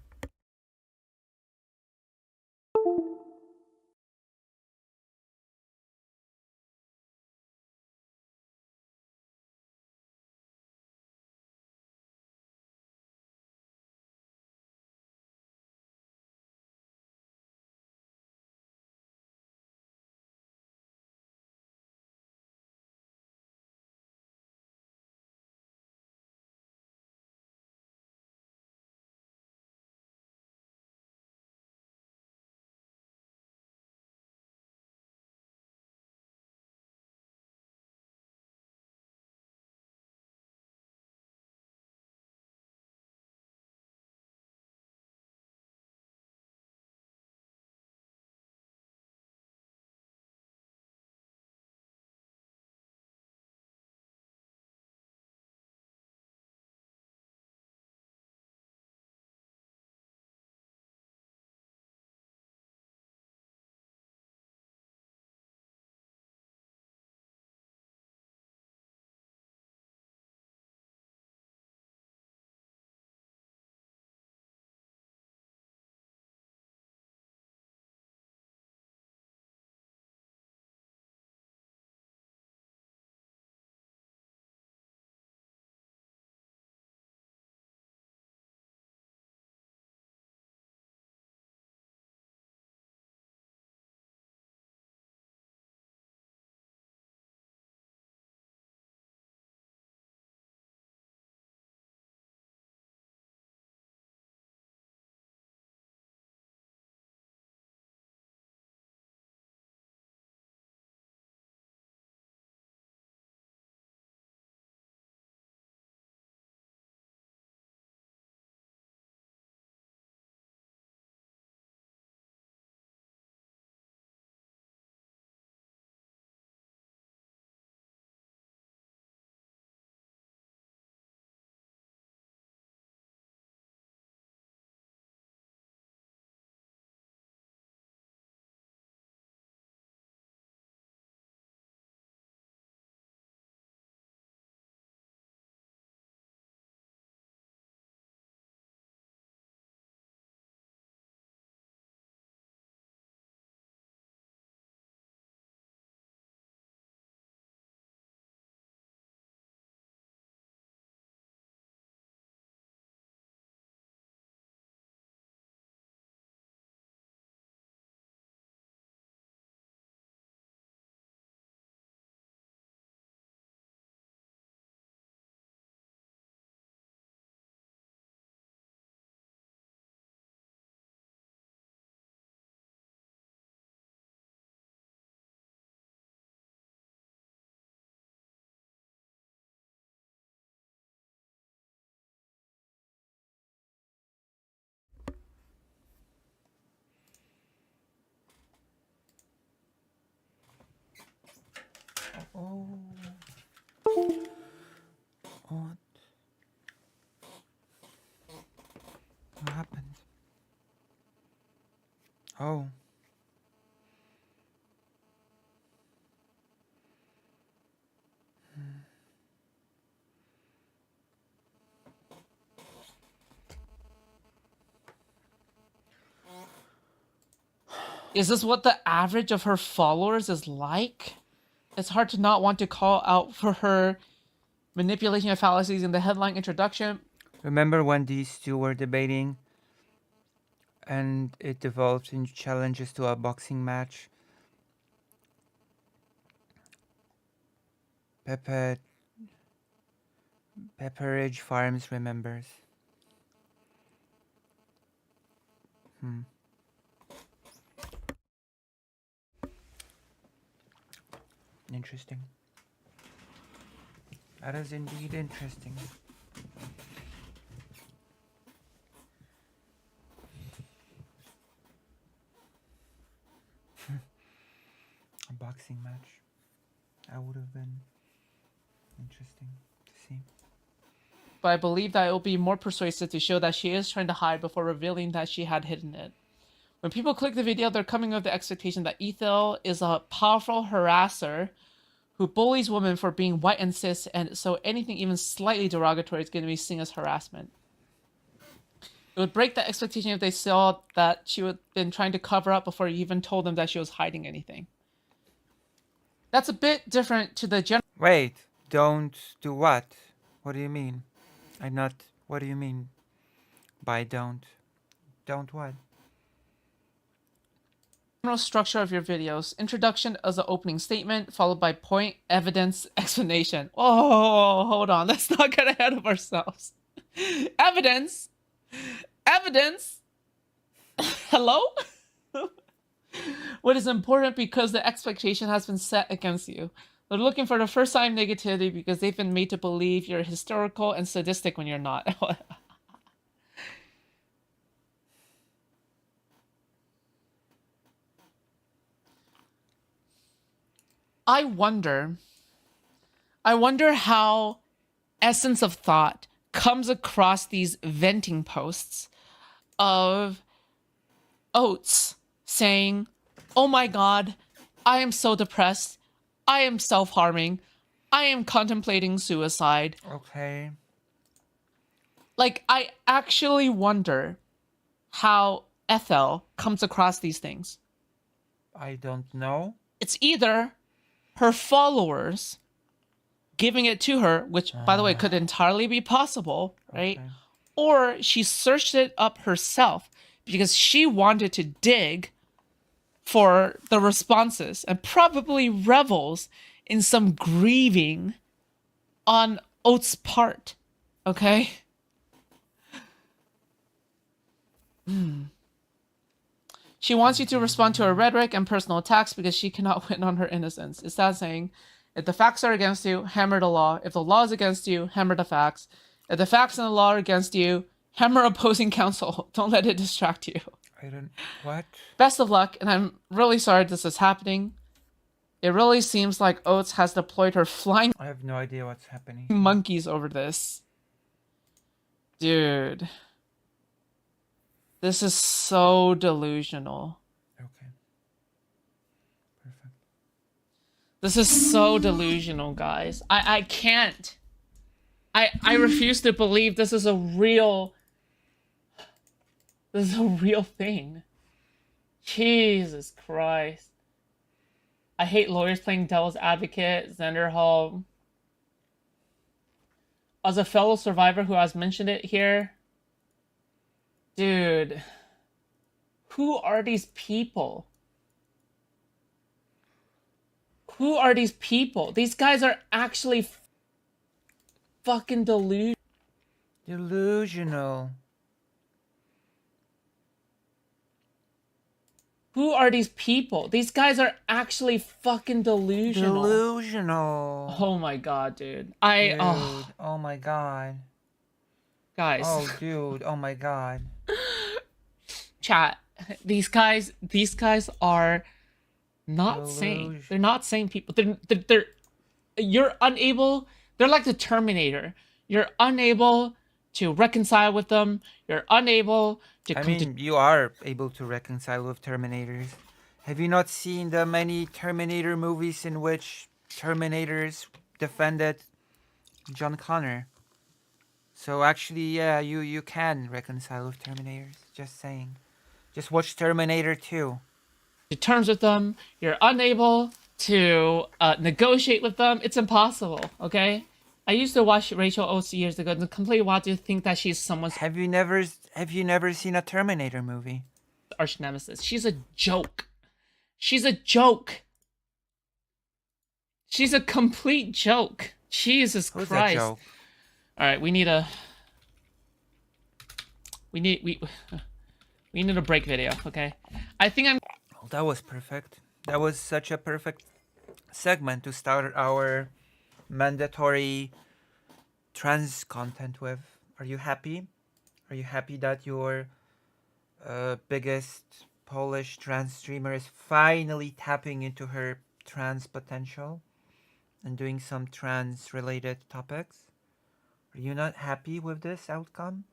Oh. What? What happened? Oh. Is this what the average of her followers is like? It's hard to not want to call out for her manipulation of fallacies in the headline introduction. Remember when these two were debating and it devolved into challenges to a boxing match? Pepperidge Farms remembers. Interesting. That is indeed interesting. A boxing match. That would have been interesting to see. But I believe that it will be more persuasive to show that she is trying to hide before revealing that she had hidden it. When people click the video, they're coming with the expectation that Ethel is a powerful harasser who bullies women for being white and cis, and so anything even slightly derogatory is going to be seen as harassment. It would break the expectation if they saw that she had been trying to cover up before you even told them that she was hiding anything. That's a bit different to the general. Wait, don't do what? What do you mean? I'm not. What do you mean by don't? Don't what? General structure of your videos. Introduction as an opening statement, followed by point, evidence, explanation. Oh, hold on. Let's not get ahead of ourselves. Evidence? Evidence? Hello? What is important because the expectation has been set against you. They're looking for the first sign of negativity because they've been made to believe you're hysterical and sadistic when you're not. I wonder how Essence of Thought comes across these venting posts of Oates saying, "Oh my god, I am so depressed. I am self-harming. I am contemplating suicide." Okay. Like, I actually wonder how Ethel comes across these things. I don't know. It's either her followers giving it to her, which, by the way, could entirely be possible, right? Okay. Or she searched it up herself because she wanted to dig for the responses and probably revels in some grieving on Oates' part. Okay? She wants you to respond to her rhetoric and personal attacks because she cannot win on her innocence. It's that saying, if the facts are against you, hammer the law. If the law is against you, hammer the facts. If the facts and the law are against you, hammer opposing counsel. Don't let it distract you. I don't. What? Best of luck, and I'm really sorry this is happening. It really seems like Oates has deployed her flying I have no idea what's happening. monkeys over this. Dude. This is so delusional. Okay. Perfect. This is so delusional, guys. I can't. I refuse to believe this is a real... This is a real thing. Jesus Christ. I hate lawyers playing devil's advocate. Zenderhall. As a fellow survivor who has mentioned it here... Dude, who are these people? Who are these people? These guys are actually fucking Delusional. Who are these people? These guys are actually fucking delusional. Delusional. Oh my god, dude. Dude, oh my god. Guys. Oh, dude, oh my god. Chat. These guys are not sane. They're not sane people. They're you're unable. They're like the Terminator. You're unable to reconcile with them. You're unable to. I mean, you are able to reconcile with Terminators. Have you not seen the many Terminator movies in which Terminators defended John Connor? So actually, yeah, you can reconcile with Terminators. Just saying. Just watch Terminator 2. To terms with them. You're unable to negotiate with them. It's impossible. Okay. I used to watch Rachel Oates years ago and completely want to think that she's someone's Have you never seen a Terminator movie? arch nemesis. She's a joke. She's a joke. She's a complete joke. Jesus Who's Christ. that joke? All right, we need a we need a break video, okay? I think I'm Oh, that was perfect. That was such a perfect segment to start our mandatory trans content with. Are you happy? Are you happy that your biggest Polish trans streamer is finally tapping into her trans potential? and doing some trans related topics. Are you not happy with this outcome?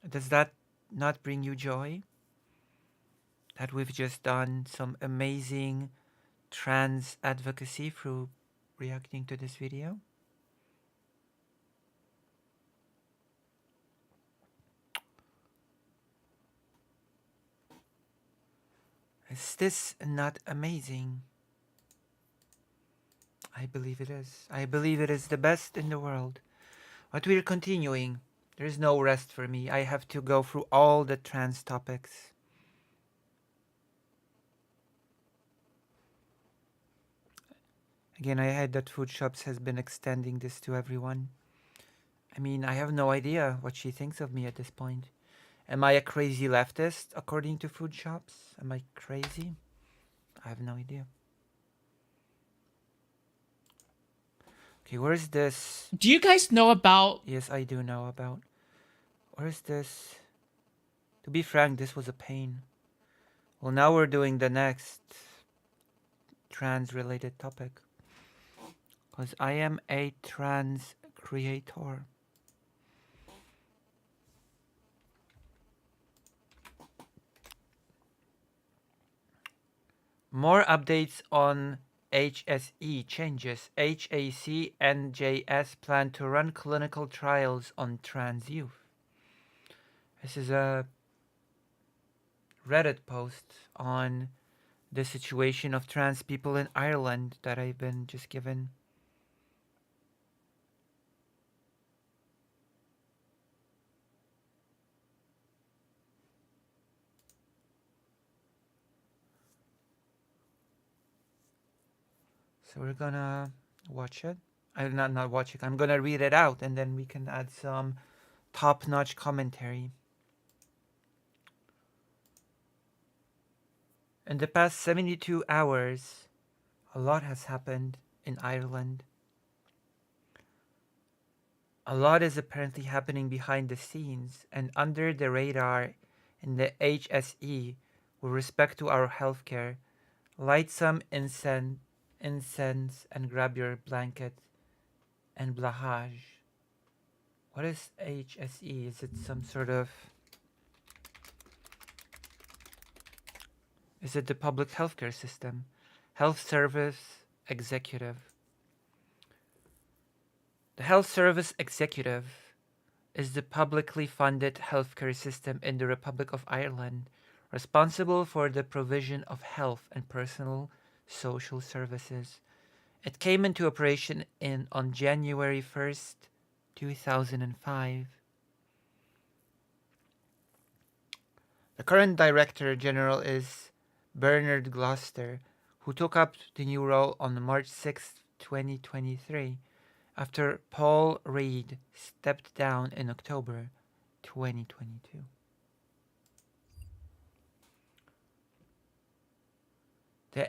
Does that not bring you joy? That we've just done some amazing trans advocacy through reacting to this video? Is this not amazing? I believe it is. I believe it is the best in the world. But we're continuing. There is no rest for me. I have to go through all the trans topics. Again, I heard that Food Shops has been extending this to everyone. I mean, I have no idea what she thinks of me at this point. Am I a crazy leftist, according to Food Shops? Am I crazy? I have no idea. Okay, where's this? Do you guys know about... Yes, I do know about. Where's this? To be frank, this was a pain. Well, now we're doing the next trans-related topic. Because I am a trans creator. More updates on HSE changes. HAC and JS plan to run clinical trials on trans youth. This is a Reddit post on the situation of trans people in Ireland that I've been just given. So we're gonna watch it. I'm not watch it. I'm gonna read it out and then we can add some top-notch commentary. In the past 72 hours, a lot has happened in Ireland. A lot is apparently happening behind the scenes and under the radar in the HSE with respect to our healthcare. Light some incense and grab your blanket and blahage. What is HSE? Is it some sort of... Is it the public healthcare system? Health Service Executive. The Health Service Executive is the publicly funded healthcare system in the Republic of Ireland, responsible for the provision of health and personal social services. It came into operation on January 1st, 2005. The current Director General is Bernard Gloucester, who took up the new role on March 6, 2023, after Paul Reid stepped down in October 2022. The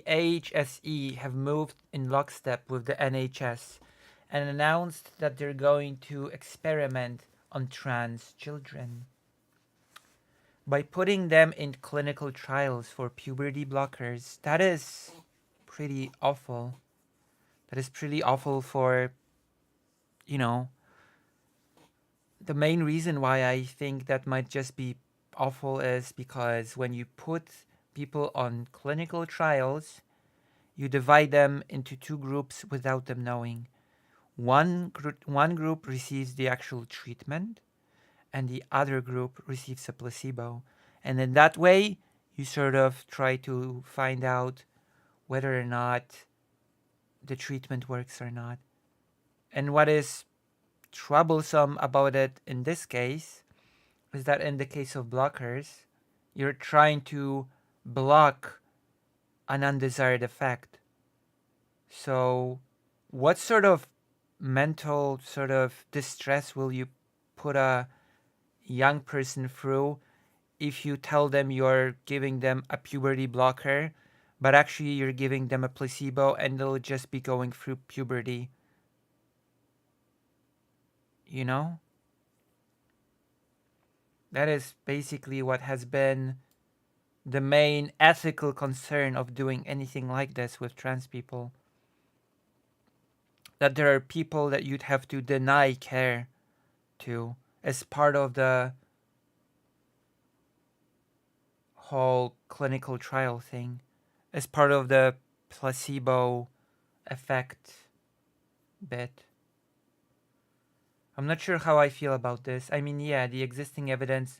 AHSE have moved in lockstep with the NHS and announced that they're going to experiment on trans children. By putting them in clinical trials for puberty blockers, that is pretty awful. That is pretty awful for, you know, the main reason why I think that might just be awful is because when you put people on clinical trials, you divide them into two groups without them knowing. One group receives the actual treatment, and the other group receives a placebo. And in that way, you sort of try to find out whether or not the treatment works or not. And what is troublesome about it in this case is that in the case of blockers, you're trying to block an undesired effect. So what sort of mental sort of distress will you put a young person through if you tell them you're giving them a puberty blocker, but actually you're giving them a placebo and they'll just be going through puberty? You know? That is basically what has been the main ethical concern of doing anything like this with trans people. That there are people that you'd have to deny care to as part of the whole clinical trial thing, as part of the placebo effect bit. I'm not sure how I feel about this. I mean, yeah, the existing evidence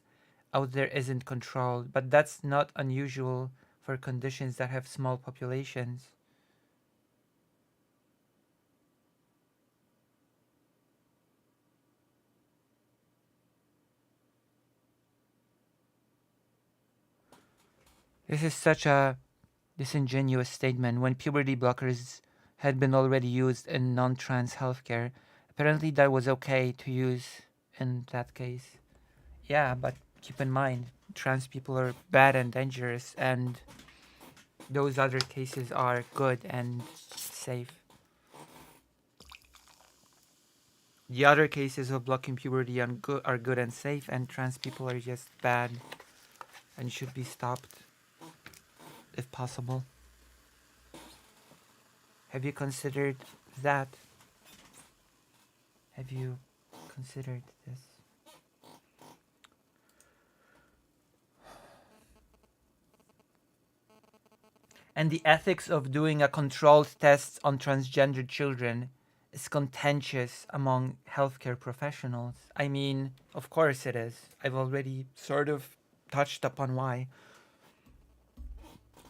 out there isn't controlled, but that's not unusual for conditions that have small populations. This is such a disingenuous statement when puberty blockers had been already used in non-trans healthcare. Apparently that was okay to use in that case. Yeah, but keep in mind, trans people are bad and dangerous, and those other cases are good and safe. The other cases of blocking puberty are good and safe, and trans people are just bad and should be stopped if possible. Have you considered that? Have you considered this? And the ethics of doing a controlled test on transgender children is contentious among healthcare professionals. I mean, of course it is. I've already sort of touched upon why.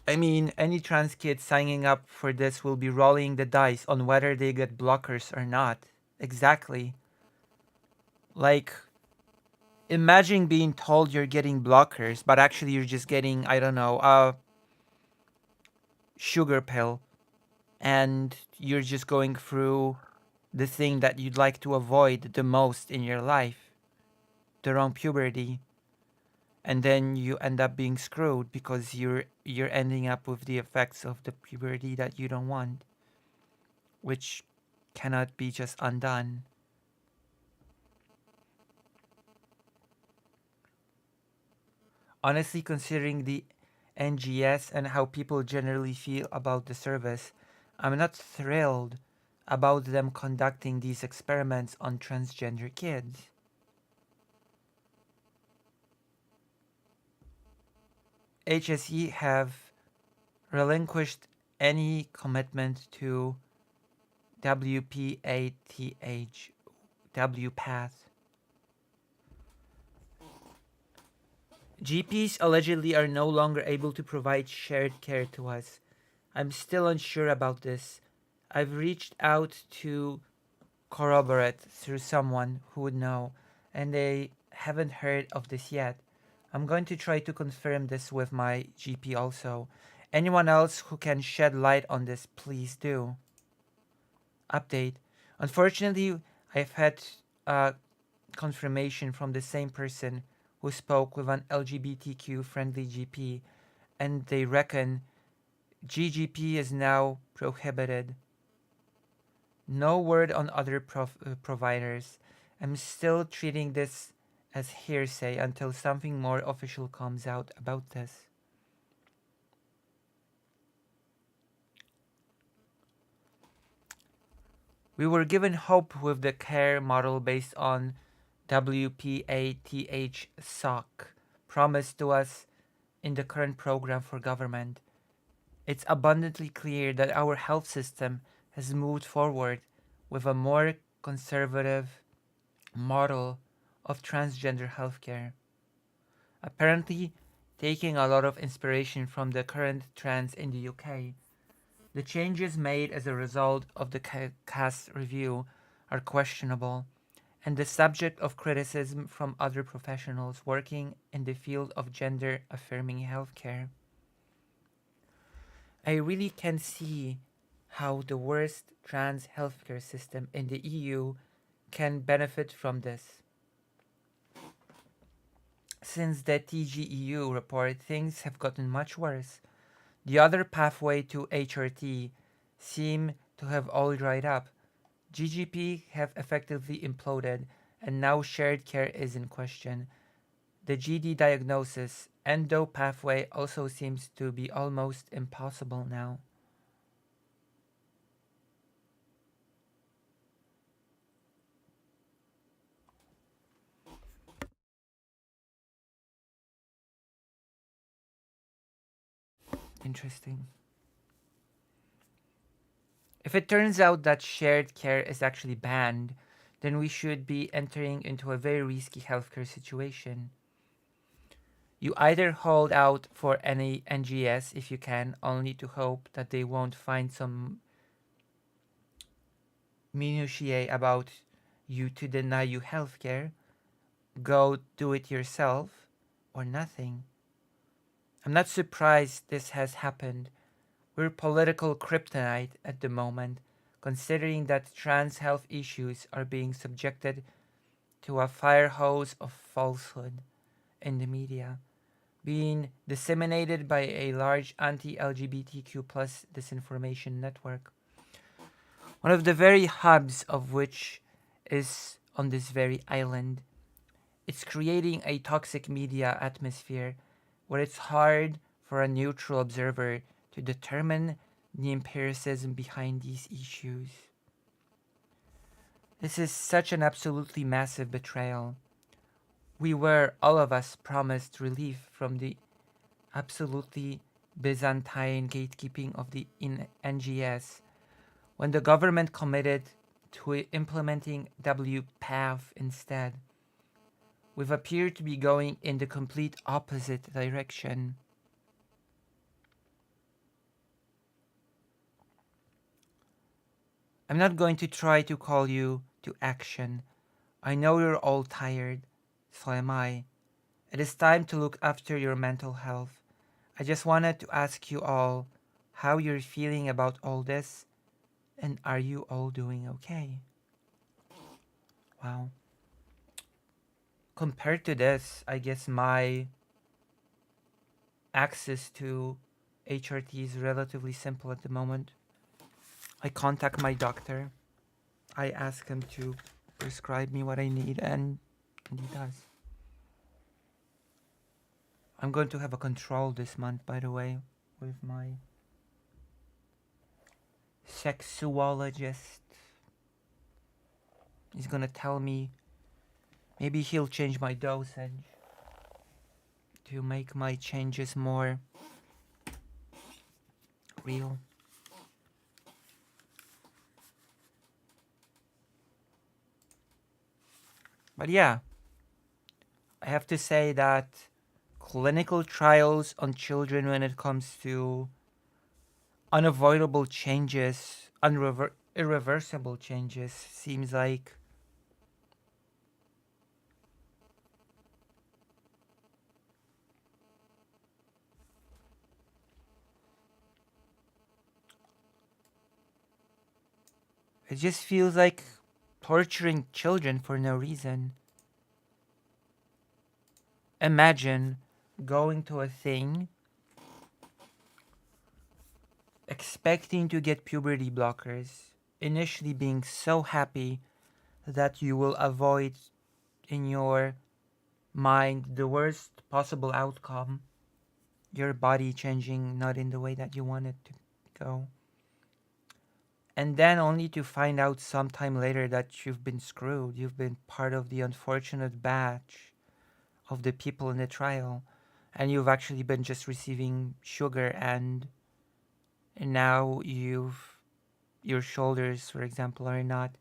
I mean, any trans kid signing up for this will be rolling the dice on whether they get blockers or not. Exactly. Like, imagine being told you're getting blockers, but actually you're just getting, I don't know, a sugar pill. And you're just going through the thing that you'd like to avoid the most in your life. The wrong puberty. And then you end up being screwed because you're ending up with the effects of the puberty that you don't want, which cannot be just undone. Honestly, considering the NGS and how people generally feel about the service, I'm not thrilled about them conducting these experiments on transgender kids. HSE have relinquished any commitment to WPATH, WPATH. GPs allegedly are no longer able to provide shared care to us. I'm still unsure about this. I've reached out to corroborate through someone who would know, and they haven't heard of this yet. I'm going to try to confirm this with my GP also. Anyone else who can shed light on this, please do. Update. Unfortunately, I've had confirmation from the same person who spoke with an LGBTQ friendly GP, and they reckon GGP is now prohibited. No word on other providers. I'm still treating this as hearsay until something more official comes out about this. We were given hope with the care model based on WPATH SOC promised to us in the current program for government. It's abundantly clear that our health system has moved forward with a more conservative model of transgender healthcare. Apparently, taking a lot of inspiration from the current trends in the UK, the changes made as a result of the CAS review are questionable and the subject of criticism from other professionals working in the field of gender-affirming healthcare. I really can see how the worst trans healthcare system in the EU can benefit from this. Since the TGEU report, things have gotten much worse. The other pathway to HRT seem to have all dried up. GGP have effectively imploded, and now shared care is in question. The GD diagnosis endo pathway also seems to be almost impossible now. Interesting. If it turns out that shared care is actually banned, then we should be entering into a very risky healthcare situation. You either hold out for any NGS if you can, only to hope that they won't find some minutiae about you to deny you healthcare, go do it yourself, or nothing. I'm not surprised this has happened. We're political kryptonite at the moment, considering that trans health issues are being subjected to a fire hose of falsehood in the media, being disseminated by a large anti-LGBTQ plus disinformation network, one of the very hubs of which is on this very island. It's creating a toxic media atmosphere where it's hard for a neutral observer to determine the empiricism behind these issues. This is such an absolutely massive betrayal. We were, all of us, promised relief from the absolutely Byzantine gatekeeping of the NGS when the government committed to implementing WPATH instead. We've appeared to be going in the complete opposite direction. I'm not going to try to call you to action. I know you're all tired, so am I. It is time to look after your mental health. I just wanted to ask you all how you're feeling about all this, and are you all doing okay? Wow. Compared to this, I guess my access to HRT is relatively simple at the moment. I contact my doctor. I ask him to prescribe me what I need, and he does. I'm going to have a control this month, by the way, with my sexuologist. He's gonna tell me, maybe he'll change my dosage to make my changes more real. But yeah, I have to say that clinical trials on children when it comes to unavoidable changes, irreversible changes, seems like it just feels like torturing children for no reason. Imagine going to a thing expecting to get puberty blockers, initially being so happy that you will avoid in your mind the worst possible outcome, your body changing not in the way that you want it to go. And then only to find out sometime later that you've been screwed. You've been part of the unfortunate batch of the people in the trial. And you've actually been just receiving sugar, and now your shoulders, for example, are not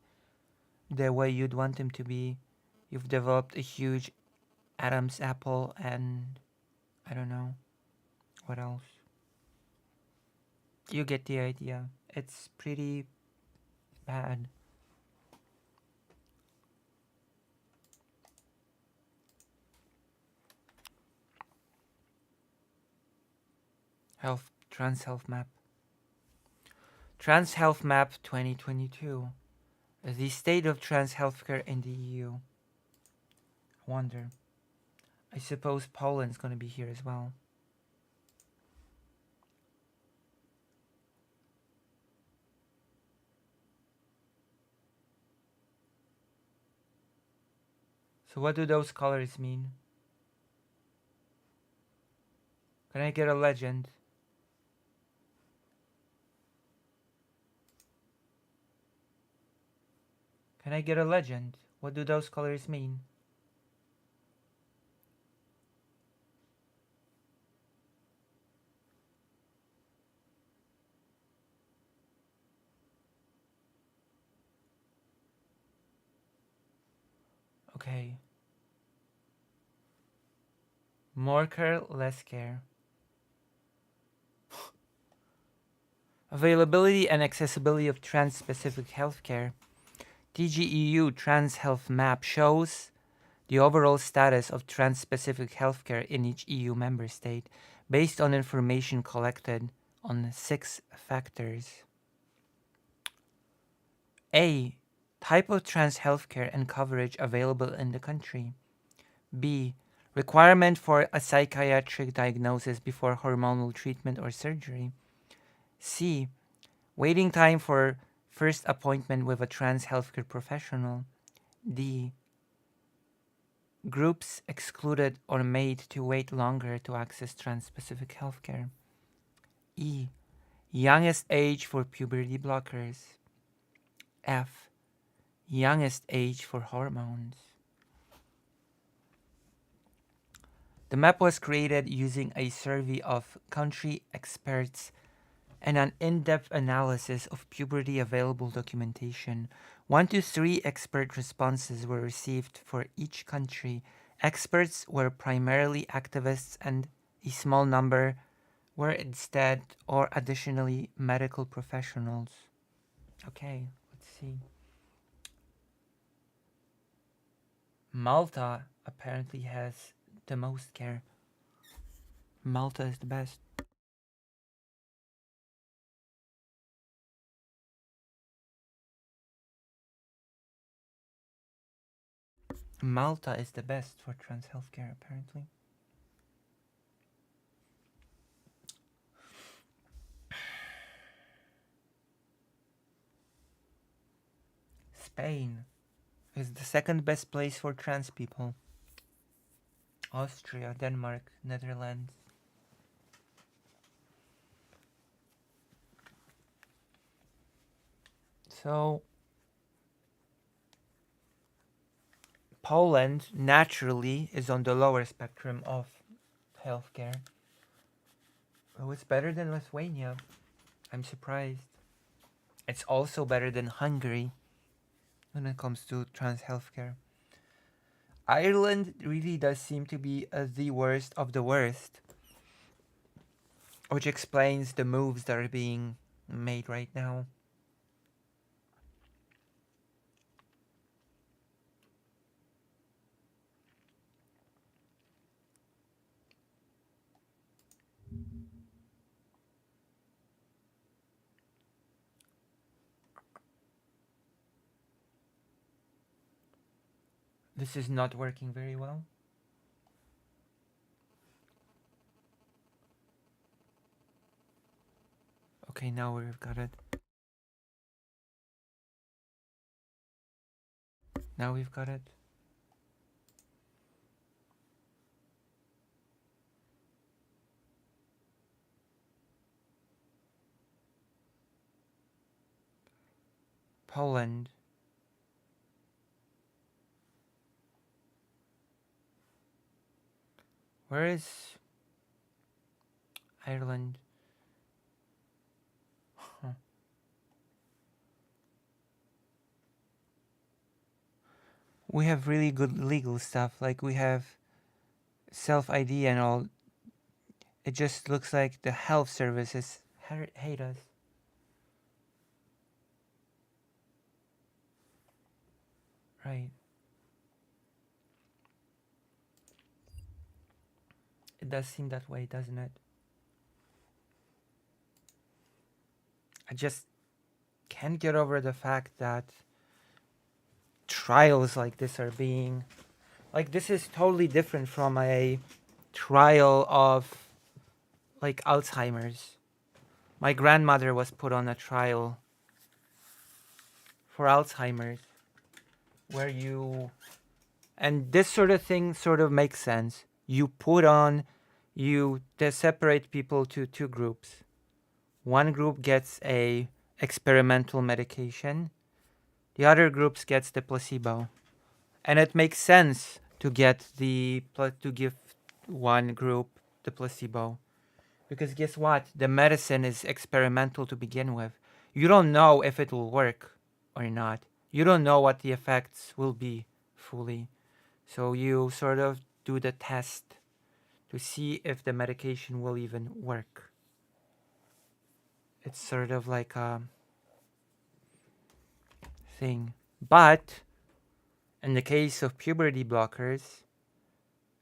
the way you'd want them to be. You've developed a huge Adam's apple, and I don't know what else. You get the idea. It's pretty bad. Trans Health Map. Trans Health Map 2022. The state of trans healthcare in the EU. I wonder. I suppose Poland's going to be here as well. So what do those colors mean? Can I get a legend? Can I get a legend? What do those colors mean? Okay. More care, less care. Availability and accessibility of trans-specific healthcare. TGEU Trans Health Map shows the overall status of trans-specific healthcare in each EU member state based on information collected on 6 factors. A. Type of trans healthcare and coverage available in the country. B. Requirement for a psychiatric diagnosis before hormonal treatment or surgery. C. Waiting time for first appointment with a trans healthcare professional. D. Groups excluded or made to wait longer to access trans-specific healthcare. E. Youngest age for puberty blockers. F. Youngest age for hormones. The map was created using a survey of country experts and an in-depth analysis of puberty available documentation. 1 to 3 expert responses were received for each country. Experts were primarily activists and a small number were instead or additionally medical professionals. Okay, let's see. Malta apparently has the most care. Malta is the best. Malta is the best for trans healthcare, apparently. Spain is the second best place for trans people. Austria, Denmark, Netherlands. So, Poland naturally is on the lower spectrum of healthcare. Oh, it's better than Lithuania. I'm surprised. It's also better than Hungary when it comes to trans healthcare. Ireland really does seem to be the worst of the worst, which explains the moves that are being made right now. This is not working very well. Okay, now we've got it. Now we've got it. Poland. Where is Ireland? Huh. We have really good legal stuff, like we have self-ID and all. It just looks like the health services hate us. Right. It does seem that way, doesn't it? I just can't get over the fact that trials like this are being... Like, this is totally different from a trial of, like, Alzheimer's. My grandmother was put on a trial for Alzheimer's, where you... And this sort of thing sort of makes sense. You put on they separate people to two groups. One group gets a experimental medication. The other groups gets the placebo. And it makes sense to give one group the placebo. Because guess what? The medicine is experimental to begin with. You don't know if it will work or not. You don't know what the effects will be fully. So you sort of do the test to see if the medication will even work. It's sort of like a thing. But in the case of puberty blockers,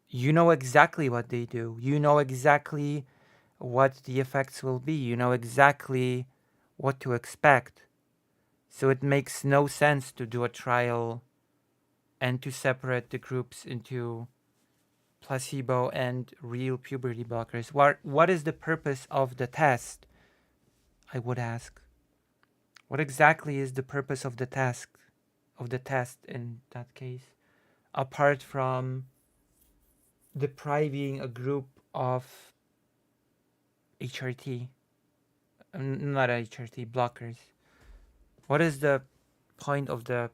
you know exactly what they do. You know exactly what the effects will be. You know exactly what to expect. So it makes no sense to do a trial and to separate the groups into placebo and real puberty blockers. What is the purpose of the test? I would ask. What exactly is the purpose of the test in that case? Apart from depriving a group of HRT, not HRT, blockers. What is the point of the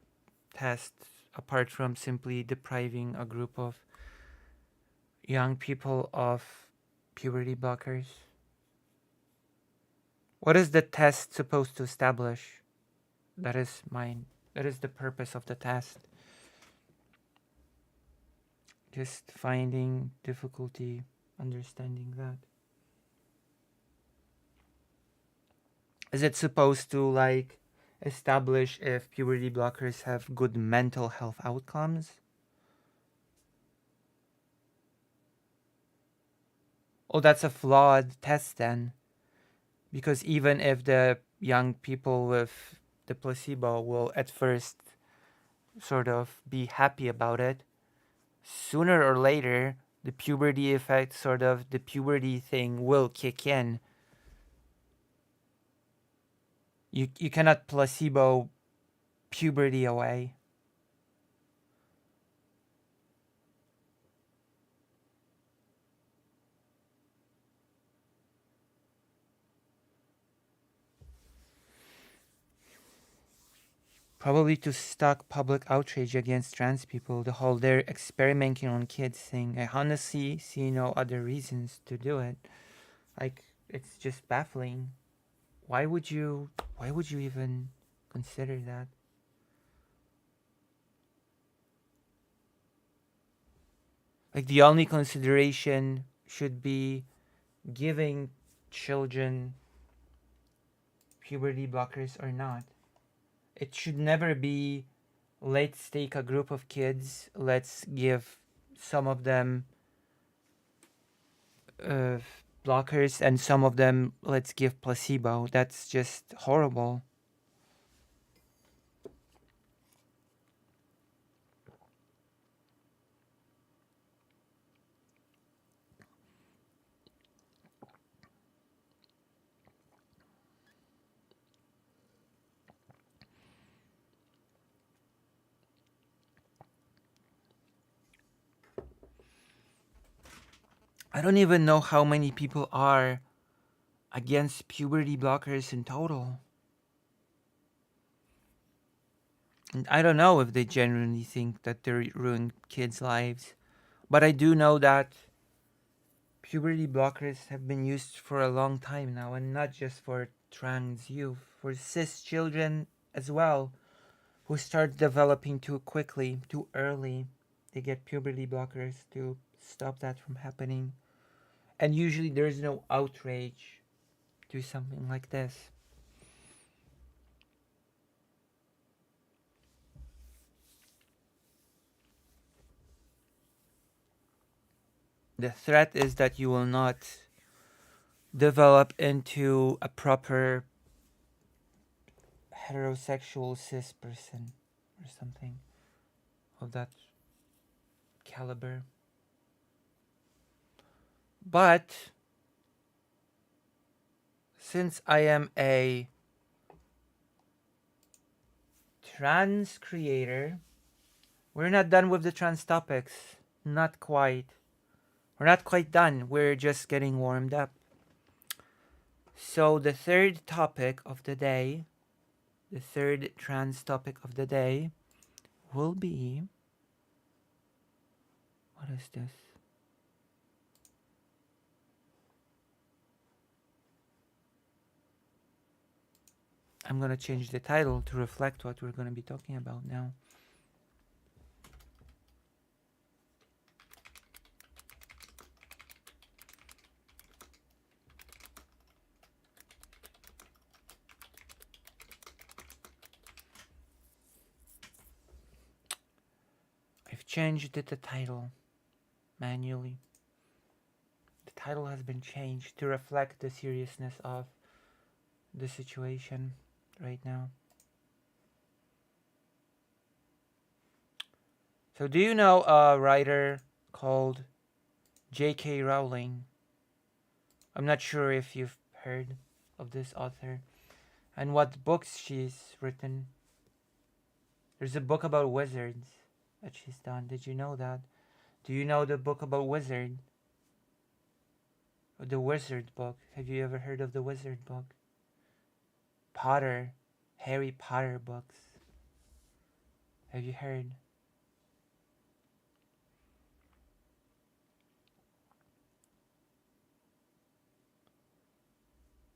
test apart from simply depriving a group of young people of puberty blockers? What is the test supposed to establish? That is the purpose of the test. Just finding difficulty understanding that. Is it supposed to like establish if puberty blockers have good mental health outcomes? Oh, that's a flawed test then. Because even if the young people with the placebo will at first sort of be happy about it, sooner or later, the puberty effect, sort of the puberty thing will kick in. You cannot placebo puberty away. Probably to stoke public outrage against trans people, the whole they're experimenting on kids thing. I honestly see no other reasons to do it. Like, it's just baffling. Why would you even consider that? Like, the only consideration should be giving children puberty blockers or not. It should never be, let's take a group of kids, let's give some of them blockers and some of them let's give placebo. That's just horrible. I don't even know how many people are against puberty blockers in total. And I don't know if they genuinely think that they're ruining kids' lives. But I do know that puberty blockers have been used for a long time now, and not just for trans youth, for cis children as well, who start developing too quickly, too early. They get puberty blockers to stop that from happening. And usually there's no outrage to something like this. The threat is that you will not develop into a proper heterosexual cis person or something of that caliber. But since I am a trans creator, we're not done with the trans topics. Not quite. We're not quite done. We're just getting warmed up. So the third topic of the day, the third trans topic of the day will be... What is this? I'm going to change the title to reflect what we're going to be talking about now. I've changed the title manually. The title has been changed to reflect the seriousness of the situation right now. So do you know a writer called J.K. Rowling? I'm not sure if you've heard of this author and what books she's written. There's a book about wizards that she's done. Did you know that? Do you know the book about wizard? The wizard book. Have you ever heard of the wizard book? Potter. Harry Potter books. Have you heard?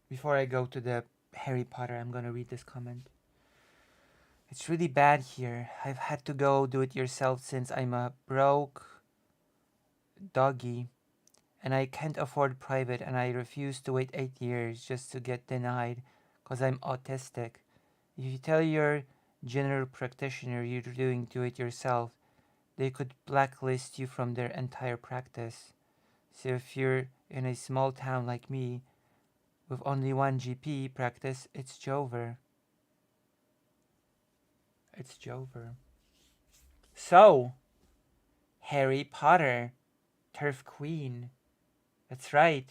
Before I go to the Harry Potter, I'm gonna read this comment. It's really bad here. I've had to go do it yourself since I'm a broke doggy and I can't afford private and I refuse to wait 8 years just to get denied because I'm autistic. If you tell your general practitioner you're doing do it yourself, they could blacklist you from their entire practice. So if you're in a small town like me with only one GP practice, it's Jover. It's Jover. So, Harry Potter, Turf Queen. That's right.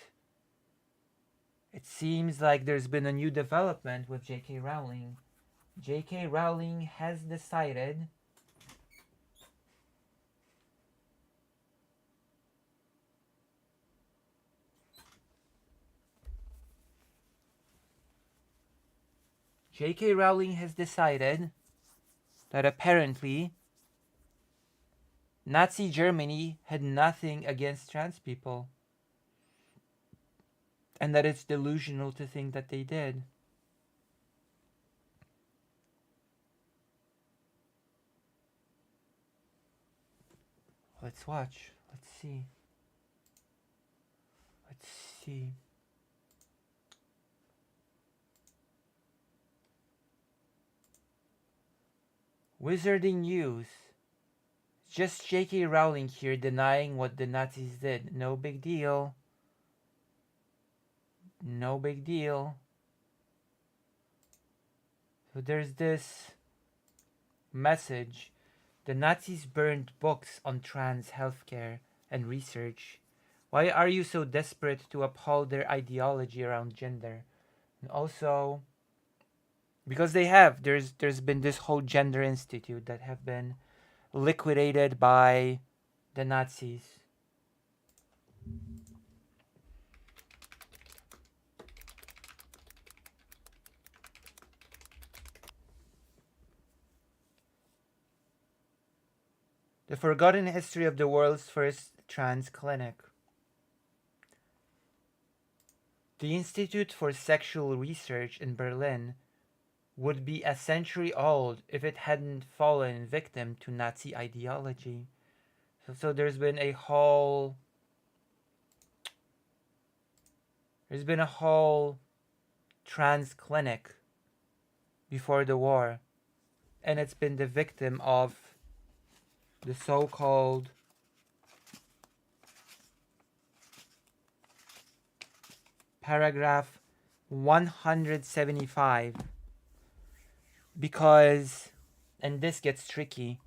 It seems like there's been a new development with J.K. Rowling. J.K. Rowling has decided J.K. Rowling has decided that apparently Nazi Germany had nothing against trans people. And that it's delusional to think that they did. Let's watch. Let's see. Let's see. Wizarding news. Just J.K. Rowling here denying what the Nazis did. No big deal. No big deal. So there's this message. The Nazis burned books on trans healthcare and research. Why are you so desperate to uphold their ideology around gender? And also, because there's been this whole gender institute that have been liquidated by the Nazis. The forgotten history of the world's first trans clinic. The Institute for Sexual Research in Berlin would be a century old if it hadn't fallen victim to Nazi ideology. So there's been a whole trans clinic before the war, and it's been the victim of the so-called paragraph 175, because, and this gets tricky,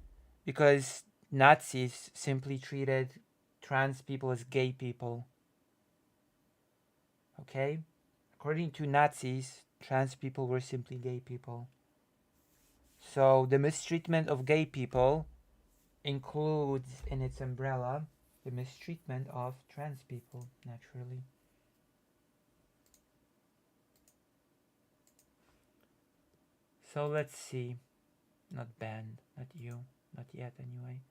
because Nazis simply treated trans people as gay people. Okay? According to Nazis, trans people were simply gay people. So the mistreatment of gay people includes in its umbrella the mistreatment of trans people, naturally. So let's see. Not banned, not you, not yet anyway.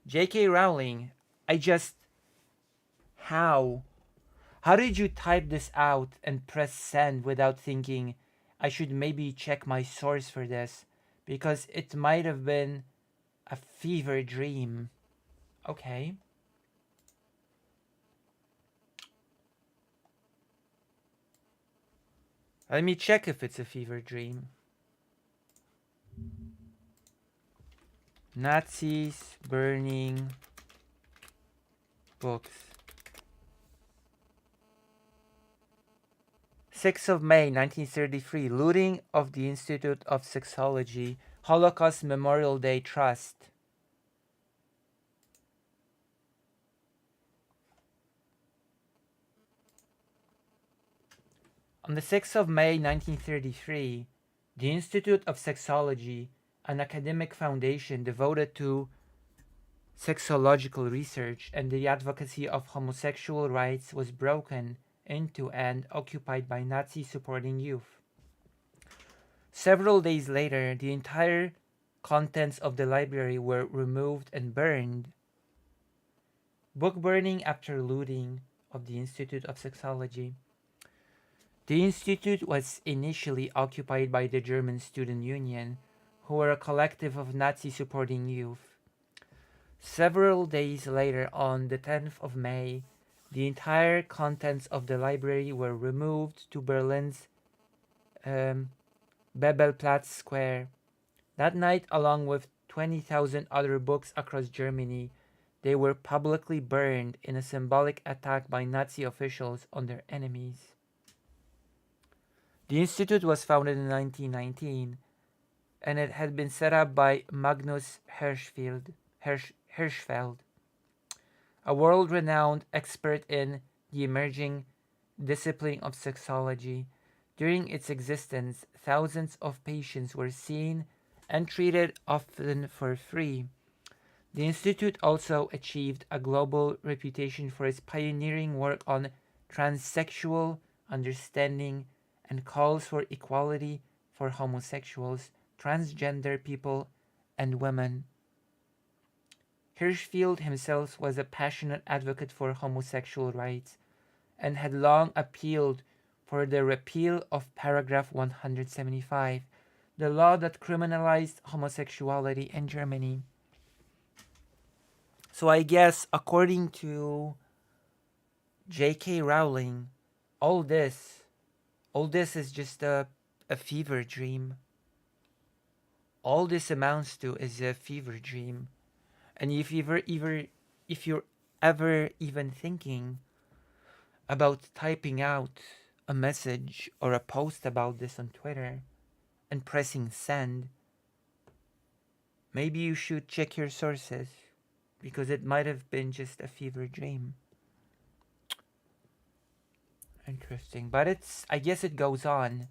J.K. Rowling, I just. How? How did you type this out and press send without thinking I should maybe check my source for this? Because it might have been a fever dream. Okay. Let me check if it's a fever dream. Nazis burning books. 6th of May 1933, looting of the Institute of Sexology, Holocaust Memorial Day Trust. On the 6th of May 1933, the Institute of Sexology, an academic foundation devoted to sexological research and the advocacy of homosexual rights, was broken into and occupied by Nazi-supporting youth. Several days later, the entire contents of the library were removed and burned. Book burning after looting of the Institute of Sexology. The institute was initially occupied by the German Student Union, who were a collective of Nazi-supporting youth. Several days later, on the 10th of May, the entire contents of the library were removed to Berlin's Bebelplatz Square. That night, along with 20,000 other books across Germany, they were publicly burned in a symbolic attack by Nazi officials on their enemies. The institute was founded in 1919, and it had been set up by Magnus Hirschfeld, a world-renowned expert in the emerging discipline of sexology. During its existence, thousands of patients were seen and treated, often for free. The institute also achieved a global reputation for its pioneering work on transsexual understanding and calls for equality for homosexuals, transgender people, and women. Hirschfeld himself was a passionate advocate for homosexual rights and had long appealed for the repeal of paragraph 175, the law that criminalized homosexuality in Germany. So I guess, according to J.K. Rowling, all this is just a fever dream. All this amounts to is a fever dream. And if you're ever even thinking about typing out a message or a post about this on Twitter and pressing send, maybe you should check your sources, because it might have been just a fever dream. Interesting, but I guess it goes on.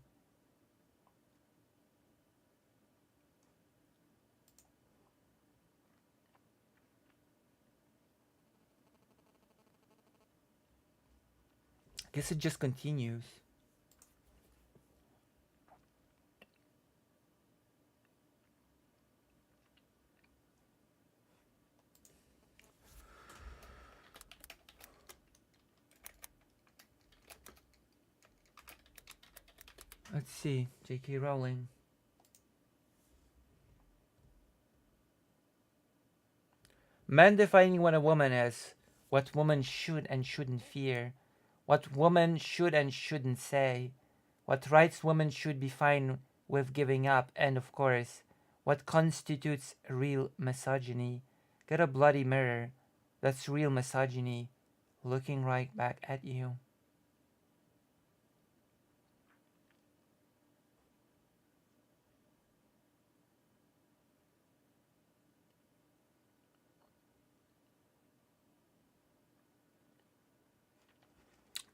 I guess it just continues. Let's see, J.K. Rowling. Men defining what a woman is, what women should and shouldn't fear, what women should and shouldn't say, what rights women should be fine with giving up, and of course, what constitutes real misogyny. Get a bloody mirror. That's real misogyny, looking right back at you.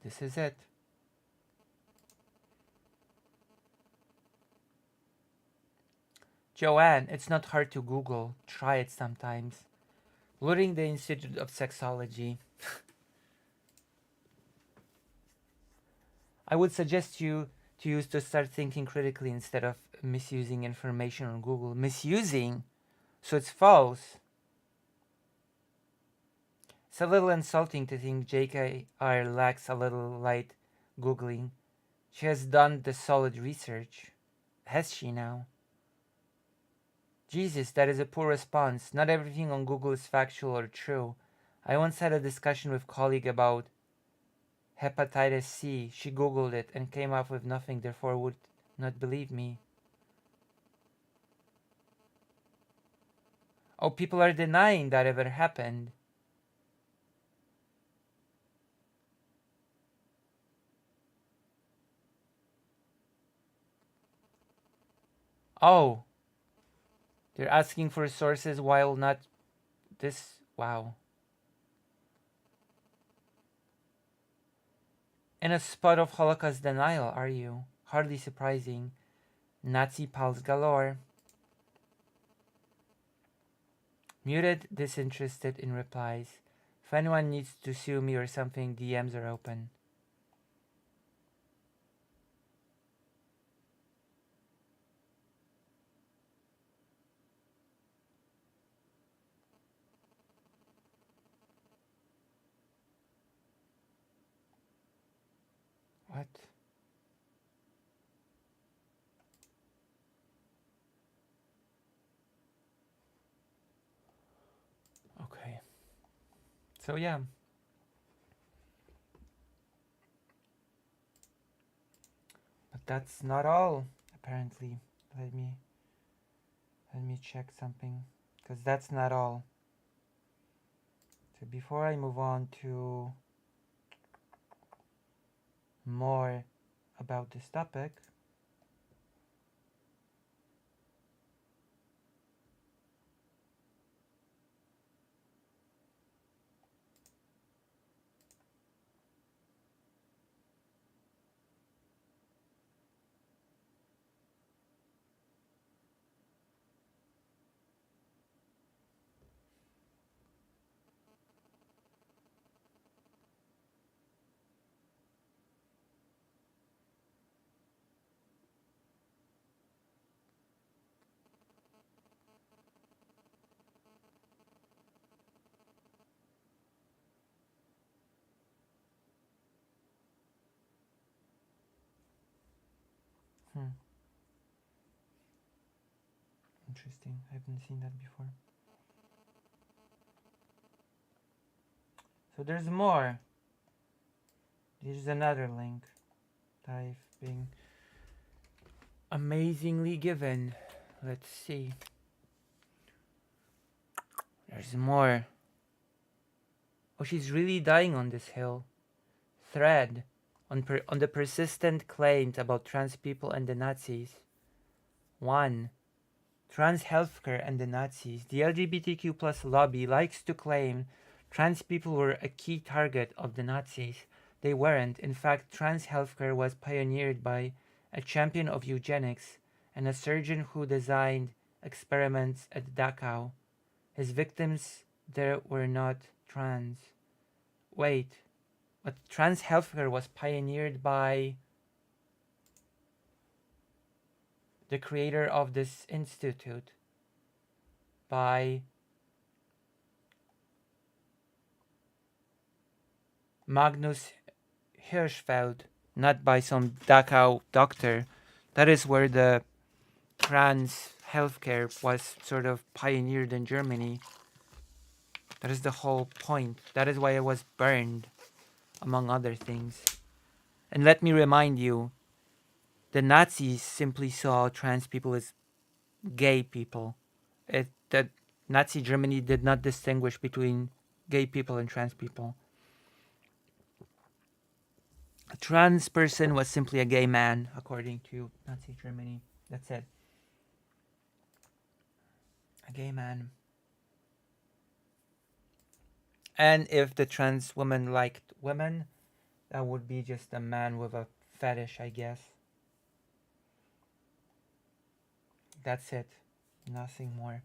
This is it. Joanne, it's not hard to Google. Try it sometimes. Looting the Institute of Sexology. I would suggest you to start thinking critically instead of misusing information on Google. Misusing? So it's false. It's a little insulting to think JKR lacks a little light Googling. She has done the solid research. Has she now? Jesus, that is a poor response. Not everything on Google is factual or true. I once had a discussion with a colleague about hepatitis C. She Googled it and came up with nothing, therefore would not believe me. Oh, people are denying that ever happened. Oh, they're asking for sources while not this. Wow. In a spot of Holocaust denial, are you? Hardly surprising. Nazi pals galore. Muted, disinterested in replies. If anyone needs to sue me or something, DMs are open. What? Okay. So yeah. But that's not all, apparently. Let me check something. Because that's not all. So before I move on to more about this topic, interesting. I haven't seen that before. So there's more. There's another link that I've been amazingly given. Let's see. There's more. Oh, she's really dying on this hill. Thread on the persistent claims about trans people and the Nazis. 1. Trans healthcare and the Nazis. The LGBTQ plus lobby likes to claim trans people were a key target of the Nazis. They weren't. In fact, trans healthcare was pioneered by a champion of eugenics and a surgeon who designed experiments at Dachau. His victims there were not trans. Wait, but trans healthcare was pioneered by the creator of this institute, by Magnus Hirschfeld, not by some Dachau doctor. That is where the trans healthcare was sort of pioneered in Germany. That is the whole point. That is why it was burned, among other things. And let me remind you, the Nazis simply saw trans people as gay people. That Nazi Germany did not distinguish between gay people and trans people. A trans person was simply a gay man, according to Nazi Germany. That's it. A gay man. And if the trans woman liked women, that would be just a man with a fetish, I guess. That's it. Nothing more.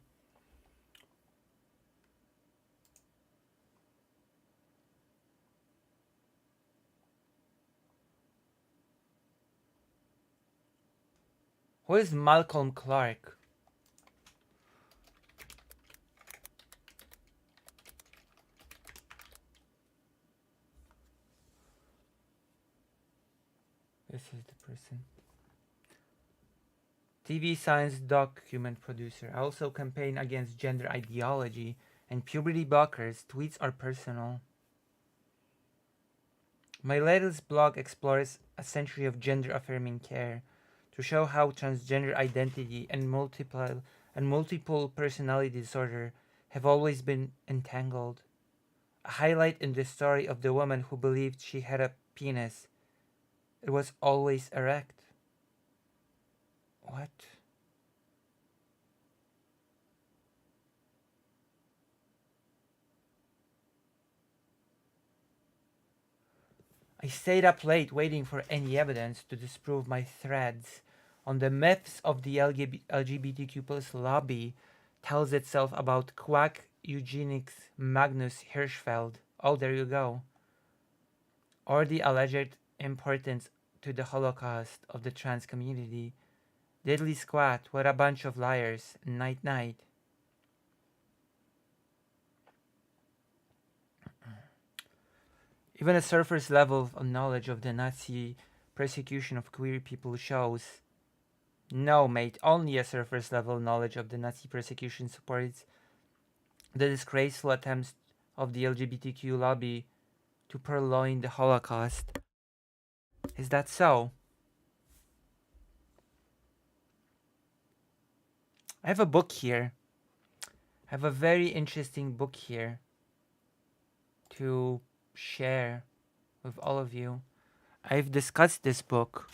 Who is Malcolm Clark? This is the person. TV science document producer. I also campaign against gender ideology and puberty blockers. Tweets are personal. My latest blog explores a century of gender-affirming care to show how transgender identity and multiple personality disorder have always been entangled. A highlight in the story of the woman who believed she had a penis. It was always erect. What? I stayed up late waiting for any evidence to disprove my threads on the myths of the LGBTQ plus lobby tells itself about quack eugenics Magnus Hirschfeld. Oh, there you go. Or the alleged importance to the Holocaust of the trans community. Diddly squat, what a bunch of liars. Night night. Even a surface level of knowledge of the Nazi persecution of queer people shows. No, mate, only a surface level knowledge of the Nazi persecution supports the disgraceful attempts of the LGBTQ lobby to purloin the Holocaust. Is that so? I have a book here. I have a very interesting book here to share with all of you. I've discussed this book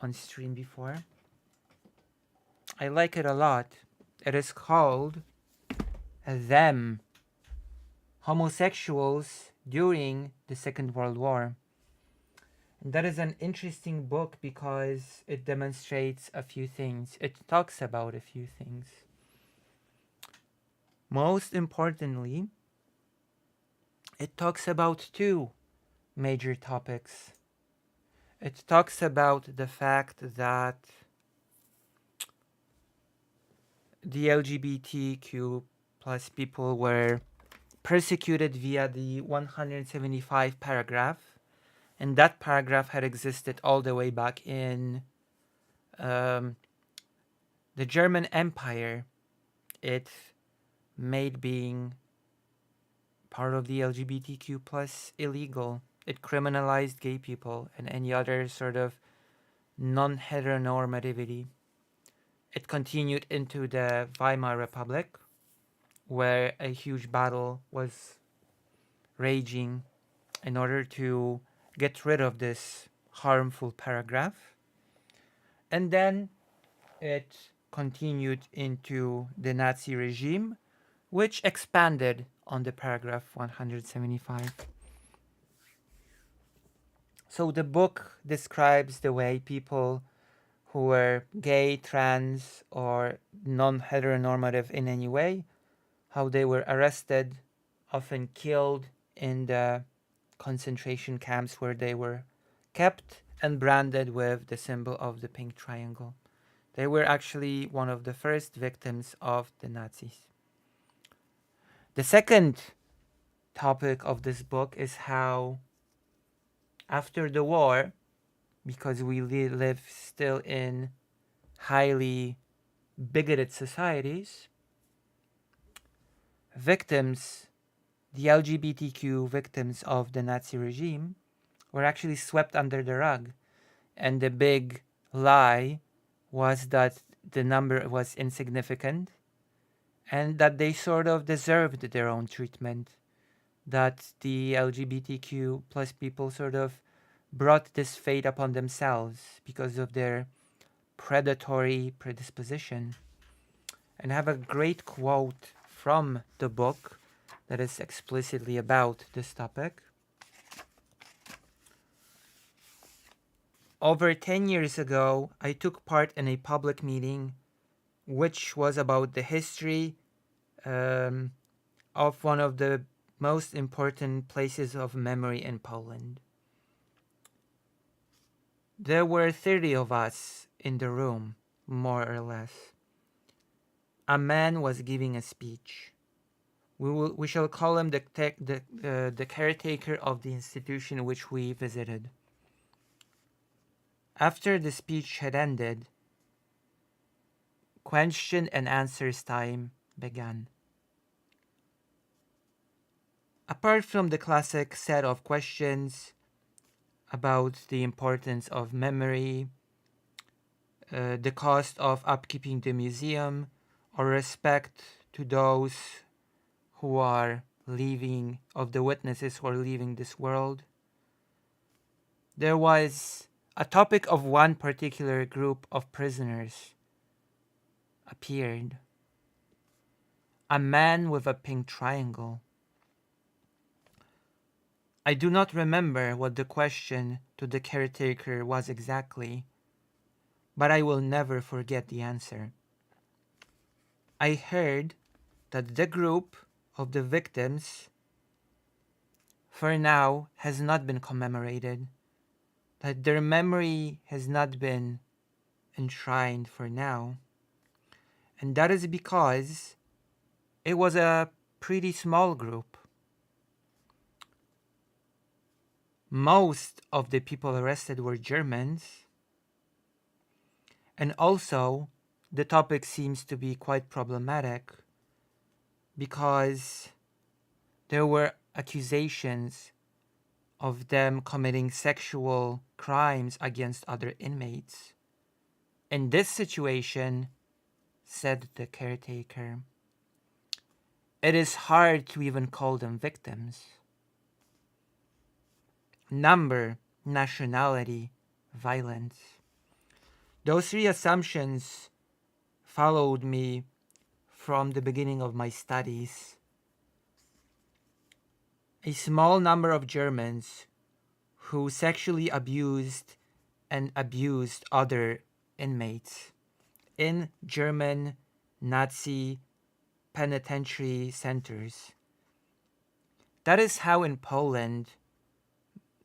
on stream before. I like it a lot. It is called Them, Homosexuals During the Second World War. And that is an interesting book because it demonstrates a few things. It talks about a few things. Most importantly, it talks about two major topics. It talks about the fact that the LGBTQ plus people were persecuted via the 175 paragraph, and that paragraph had existed all the way back in the German Empire. It made being part of the LGBTQ plus illegal. It criminalized gay people and any other sort of non-heteronormativity. It continued into the Weimar Republic, where a huge battle was raging in order to get rid of this harmful paragraph. And then it continued into the Nazi regime, which expanded on the paragraph 175. So the book describes the way people who were gay, trans, or non-heteronormative in any way, how they were arrested, often killed in the concentration camps where they were kept, and branded with the symbol of the pink triangle. They were actually one of the first victims of the Nazis. The second topic of this book is how after the war, because we live still in highly bigoted societies, victims, the LGBTQ victims of the Nazi regime, were actually swept under the rug. And the big lie was that the number was insignificant and that they sort of deserved their own treatment. That the LGBTQ plus people sort of brought this fate upon themselves because of their predatory predisposition. And I have a great quote from the book that is explicitly about this topic. Over 10 years ago, I took part in a public meeting which was about the history of one of the most important places of memory in Poland. There were 30 of us in the room, more or less. A man was giving a speech. We shall call him the caretaker of the institution which we visited. After the speech had ended, question and answers time began. Apart from the classic set of questions about the importance of memory, the cost of upkeeping the museum, or respect to those who are leaving, of the witnesses who are leaving this world, there was a topic of one particular group of prisoners appeared. A man with a pink triangle. I do not remember what the question to the caretaker was exactly, but I will never forget the answer. I heard that the group of the victims for now has not been commemorated, that their memory has not been enshrined for now, and that is because it was a pretty small group. Most of the people arrested were Germans, and also the topic seems to be quite problematic because there were accusations of them committing sexual crimes against other inmates. In this situation, said the caretaker, it is hard to even call them victims. Number, nationality, violence. Those three assumptions followed me from the beginning of my studies. A small number of Germans who sexually abused and abused other inmates in German Nazi penitentiary centers. That is how in Poland,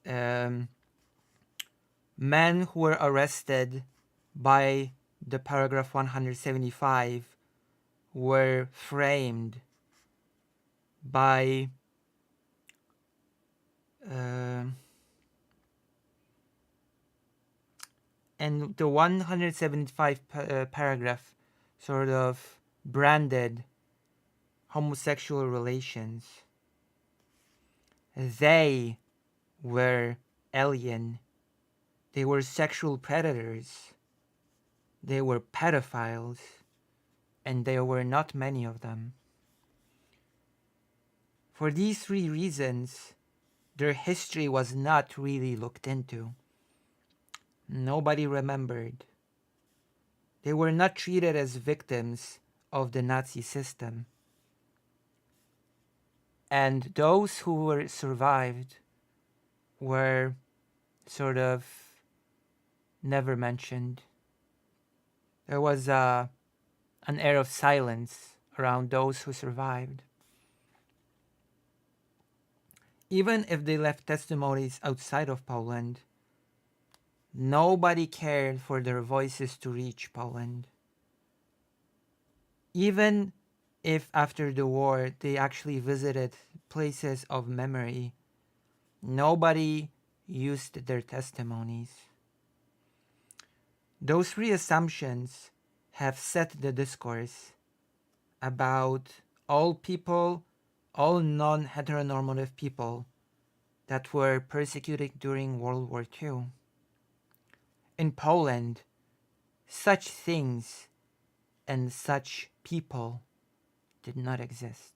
men who were arrested by the paragraph 175 were framed by and the 175 paragraph sort of branded homosexual relations. They were alien. They were sexual predators. They were pedophiles. And there were not many of them. For these three reasons, their history was not really looked into. Nobody remembered. They were not treated as victims of the Nazi system. And those who were survived were sort of never mentioned. There was an air of silence around those who survived. Even if they left testimonies outside of Poland, nobody cared for their voices to reach Poland. Even if after the war they actually visited places of memory, nobody used their testimonies. Those three assumptions have set the discourse about all people, all non-heteronormative people that were persecuted during World War II. In Poland, such things and such people did not exist.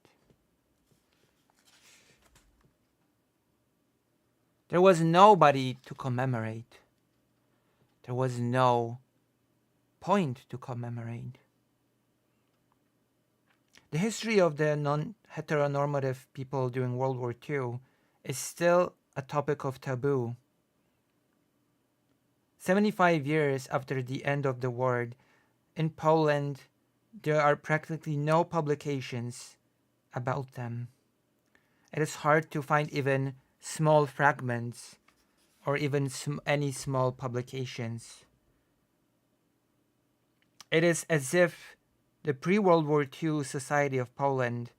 There was nobody to commemorate. There was no point to commemorate. The history of the non-heteronormative people during World War II is still a topic of taboo. 75 years after the end of the war, in Poland, there are practically no publications about them. It is hard to find even small fragments or even any small publications. It is as if the pre-World War II society of Poland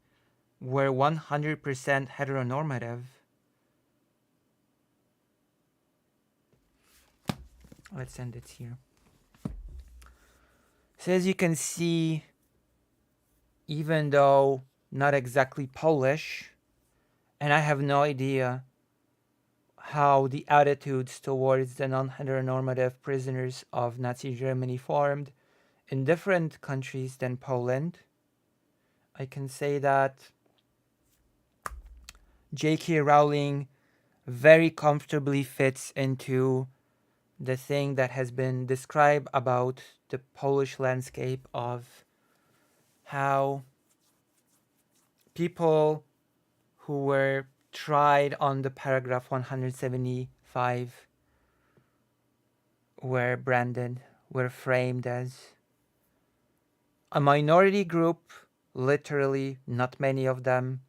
were 100% heteronormative. Let's end it here. So as you can see, even though not exactly Polish, and I have no idea how the attitudes towards the non-heteronormative prisoners of Nazi Germany formed in different countries than Poland, I can say that J.K. Rowling very comfortably fits into the thing that has been described about the Polish landscape of how people who were tried on the paragraph 175 were branded, were framed as a minority group, literally not many of them.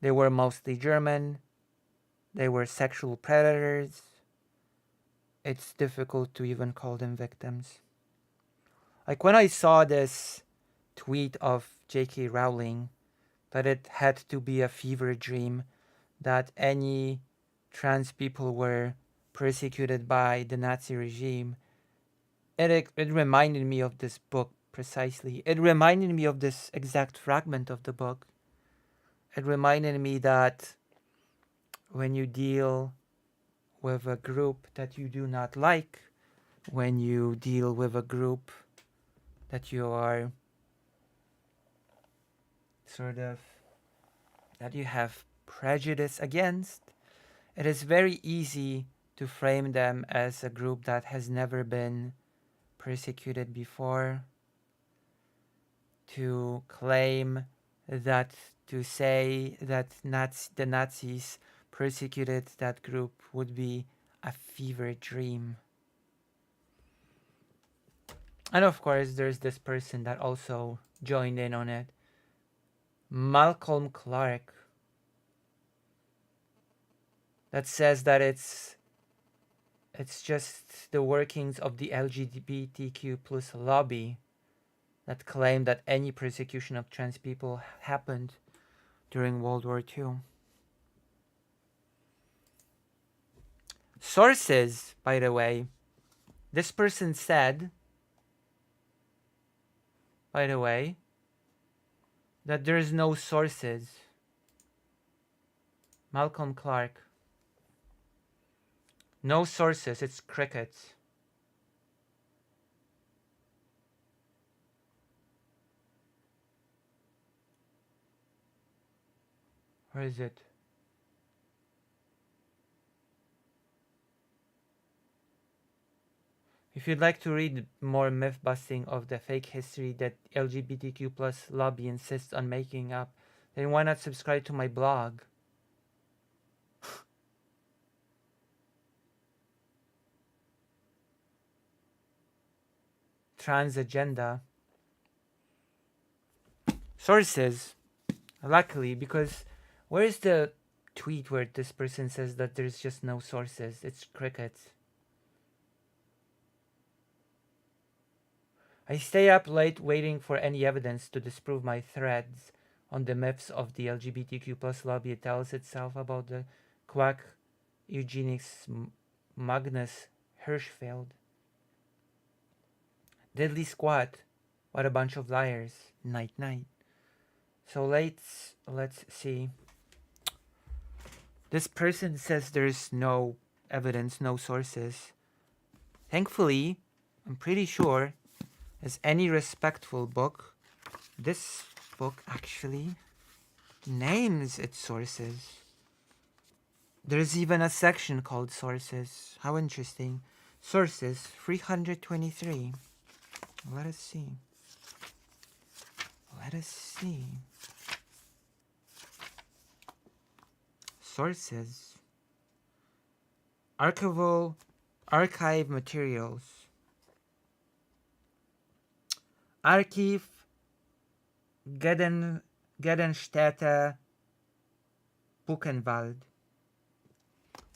They were mostly German. They were sexual predators. It's difficult to even call them victims. Like when I saw this tweet of J.K. Rowling, that it had to be a fever dream, that any trans people were persecuted by the Nazi regime, it reminded me of this book precisely. It reminded me of this exact fragment of the book. It reminded me that when you deal with a group that you do not like, when you deal with a group that you are sort of, that you have prejudice against, it is very easy to frame them as a group that has never been persecuted before, to claim that, to say that the Nazis persecuted that group would be a fever dream. And of course, there's this person that also joined in on it, Malcolm Clark, that says that it's just the workings of the LGBTQ plus lobby that claim that any persecution of trans people happened during World War II. Sources, by the way, this person said, by the way, that there's no sources. Malcolm Clark. No sources, it's crickets. Where is it? If you'd like to read more myth busting of the fake history that LGBTQ plus lobby insists on making up, then why not subscribe to my blog? Trans agenda. Sources. Luckily, because where's the tweet where this person says that there's just no sources? It's crickets. I stay up late waiting for any evidence to disprove my threads on the myths of the LGBTQ plus lobby. It tells itself about the quack eugenics Magnus Hirschfeld. Deadly Squad. What a bunch of liars. Night night. So let's see. This person says there's no evidence, no sources. Thankfully, I'm pretty sure, as any respectful book, this book actually names its sources. There's even a section called sources. How interesting. Sources 323. Let us see. Let us see. Sources. Archive materials. Archiv Gedenstätte Buchenwald.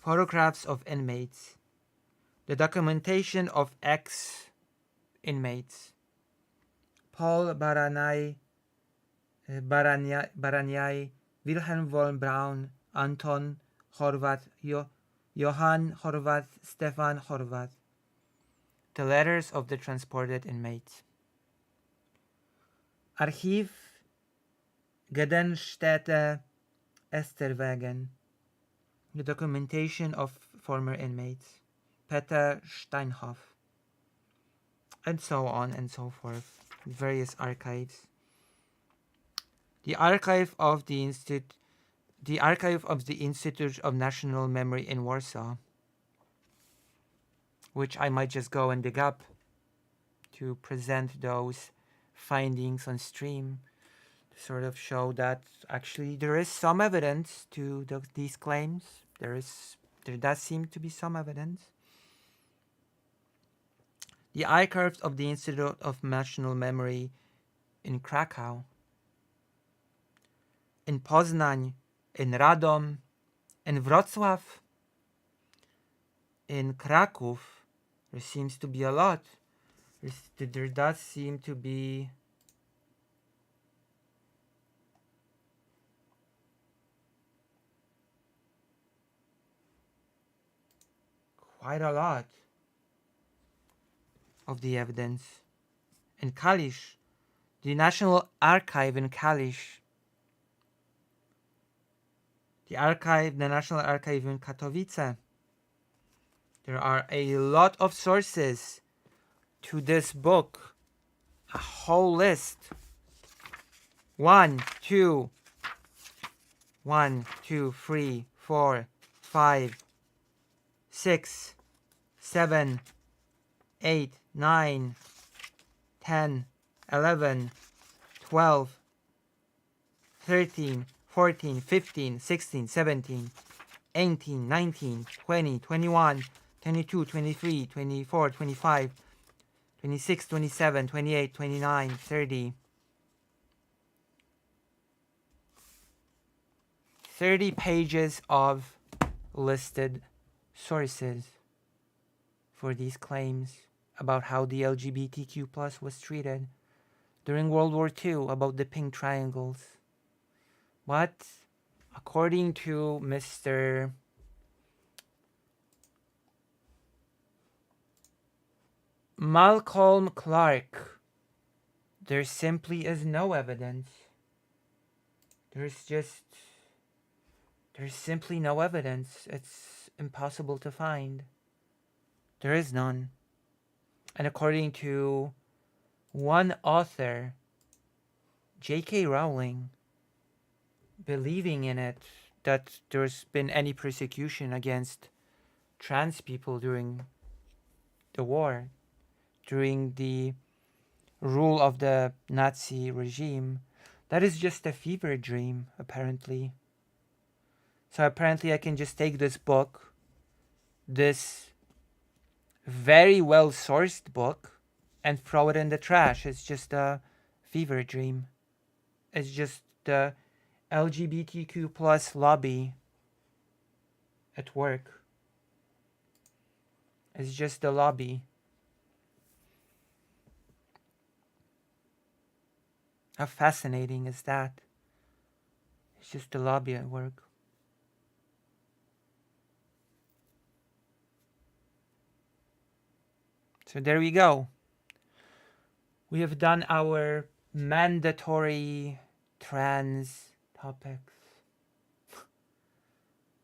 Photographs of inmates. The documentation of ex-inmates. Paul Baraniai, Wilhelm von Braun, Anton Horvath, Johann Horvath, Stefan Horvath. The letters of the transported inmates. Archiv Gedenkstätte Esterwegen. The documentation of former inmates. Peter Steinhoff. And so on and so forth. Various archives. The archive of the Institute of National Memory in Warsaw, which I might just go and dig up to present those findings on stream, to sort of show that actually there is some evidence to these claims. There does seem to be some evidence. The archives of the Institute of National Memory in Krakow, in Poznań, in Radom, in Wrocław, in Kraków. There seems to be a lot. There does seem to be quite a lot of the evidence. In Kalisz, the National Archive in Kalisz, the National Archive in Katowice. There are a lot of sources to this book, a whole list. 1, 2, 3, 4, 5, 6, 7, 8, 9, 10, 11, 12, 13, 14, 15, 16, 17, 18, 19, 20, 21, 22, 23, 24, 25, 26, 27, 28, 29, 30. 30 pages of listed sources for these claims about how the LGBTQ plus was treated during World War II, about the pink triangles. But according to Mr. Malcolm Clark, there simply is no evidence. There's simply no evidence. It's impossible to find. There is none. And according to one author, J.K. Rowling, believing in it, that there's been any persecution against trans people during the war, during the rule of the Nazi regime, that is just a fever dream, apparently. So apparently I can just take this book, this very well sourced book, and throw it in the trash. It's just a fever dream. It's just the LGBTQ plus lobby at work. It's just the lobby. How fascinating is that? It's just the lobby at work. So there we go. We have done our mandatory trans topics.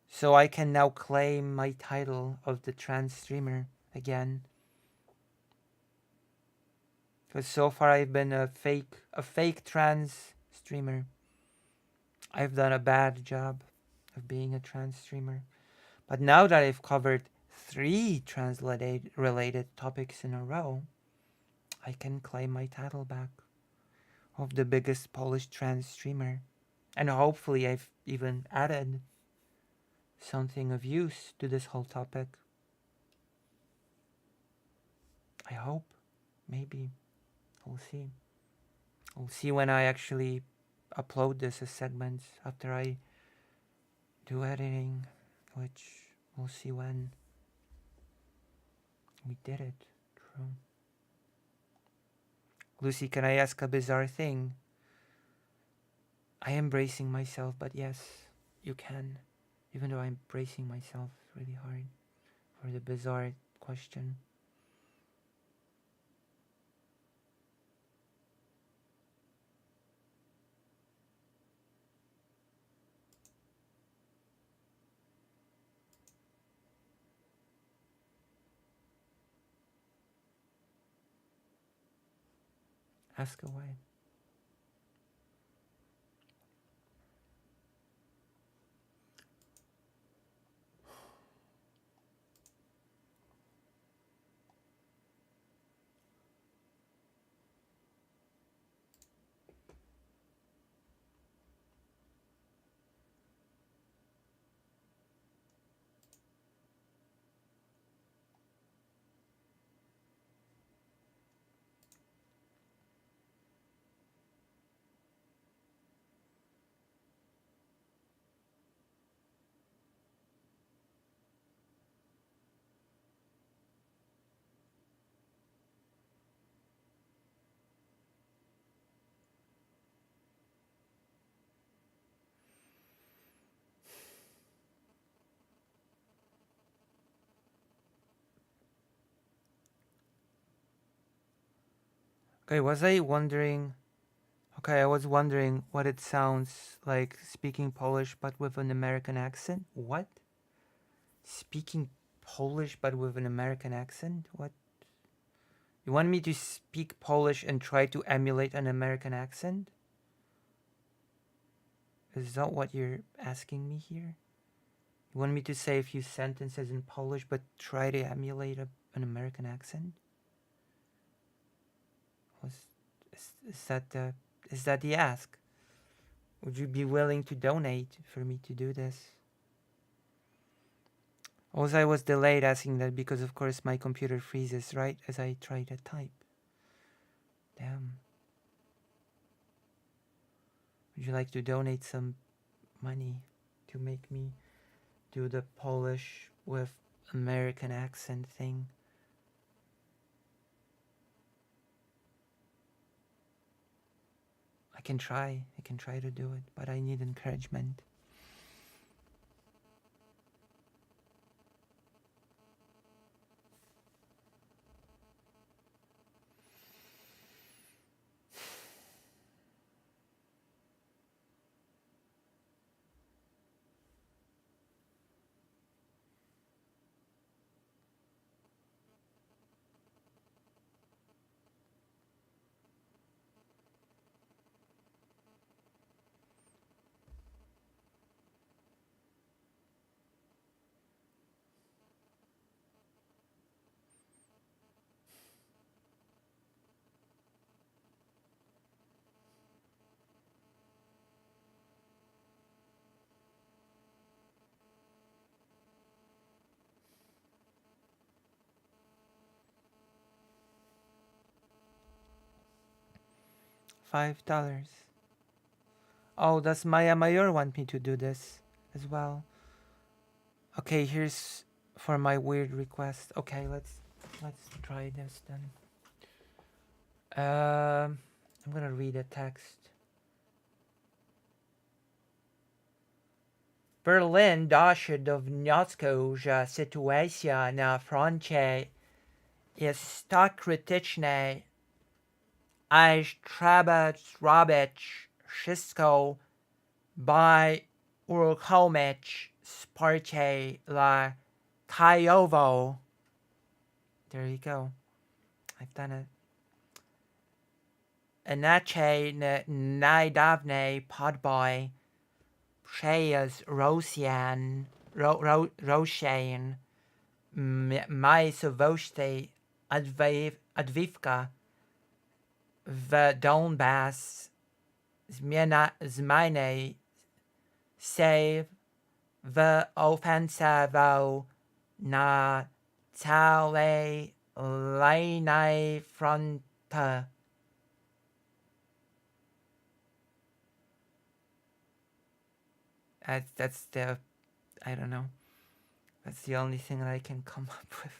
So I can now claim my title of the trans streamer again. Because so far I've been a fake trans streamer. I've done a bad job of being a trans streamer. But now that I've covered 3 trans-related topics in a row, I can claim my title back of the biggest Polish trans streamer. And hopefully I've even added something of use to this whole topic. I hope. Maybe. We'll see. We'll see when I actually upload this as segments after I do editing, which we'll see when. We did it. True. Lucy, can I ask a bizarre thing? I am bracing myself, but yes, you can. Even though I'm bracing myself really hard for the bizarre question. Ask away. Okay, I was wondering what it sounds like speaking Polish but with an American accent. What? Speaking Polish but with an American accent? What? You want me to speak Polish and try to emulate an American accent? Is that what you're asking me here? You want me to say a few sentences in Polish but try to emulate an American accent? Is that the ask? Would you be willing to donate for me to do this? Also, I was delayed asking that because, of course, my computer freezes right as I try to type. Damn. Would you like to donate some money to make me do the Polish with American accent thing? I can try to do it, but I need encouragement. $5. Oh, does Maya Mayor want me to do this as well? Okay, here's for my weird request. Okay, let's try this then. I'm gonna read a text. Berlin doszedł do wniosku, że sytuacja na froncie jest tak krytyczna, aż trzeba zrobić wszystko, by uruchomić wsparcie dla Kijowo. There you go. I've done it. Inaczej najdawniej podbój przez Rosjan miejscowości Adwiwka w Donbass zmieni się w ofensywę na całej linii frontu. That's the, I don't know. That's the only thing that I can come up with.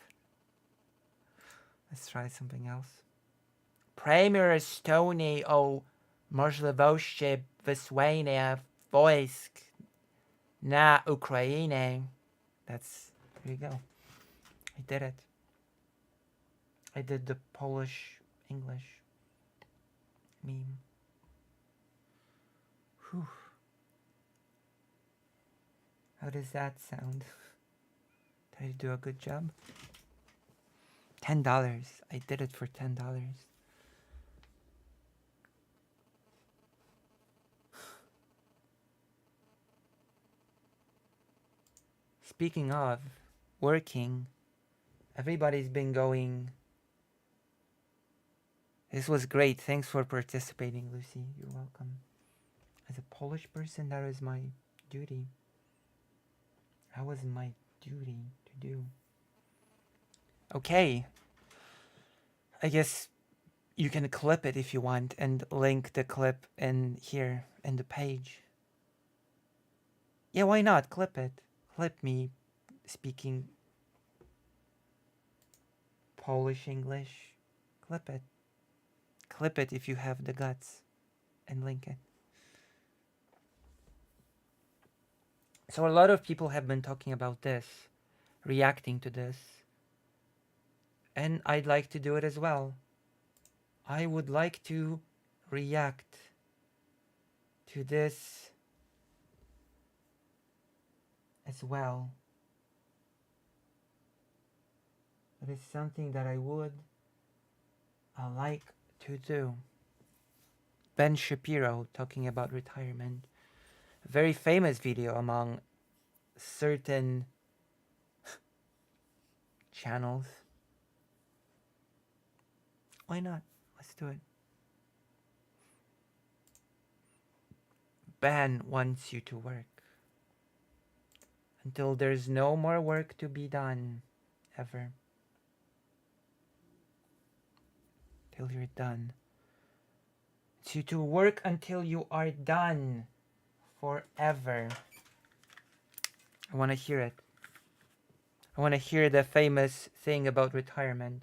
Let's try something else. Premier Stony o możliwości wysłania wojsk na Ukraine. There you go. I did it. I did the Polish English meme. Whew. How does that sound? Did I do a good job? $10. I did it for $10. Speaking of working, everybody's been going. This was great. Thanks for participating, Lucy. You're welcome. As a Polish person, that was my duty. That was my duty to do. Okay. I guess you can clip it if you want and link the clip in here in the page. Yeah, why not? Clip it. Clip me speaking Polish English. Clip it. Clip it if you have the guts and link it. So a lot of people have been talking about this, reacting to this, and I'd like to do it as well. I would like to react to this as well. It is something that I would like to do. Ben Shapiro talking about retirement. A very famous video among certain channels. Why not? Let's do it. Ben wants you to work until there's no more work to be done ever. Till you're done. It's you to work until you are done forever. I want to hear it. I want to hear the famous thing about retirement.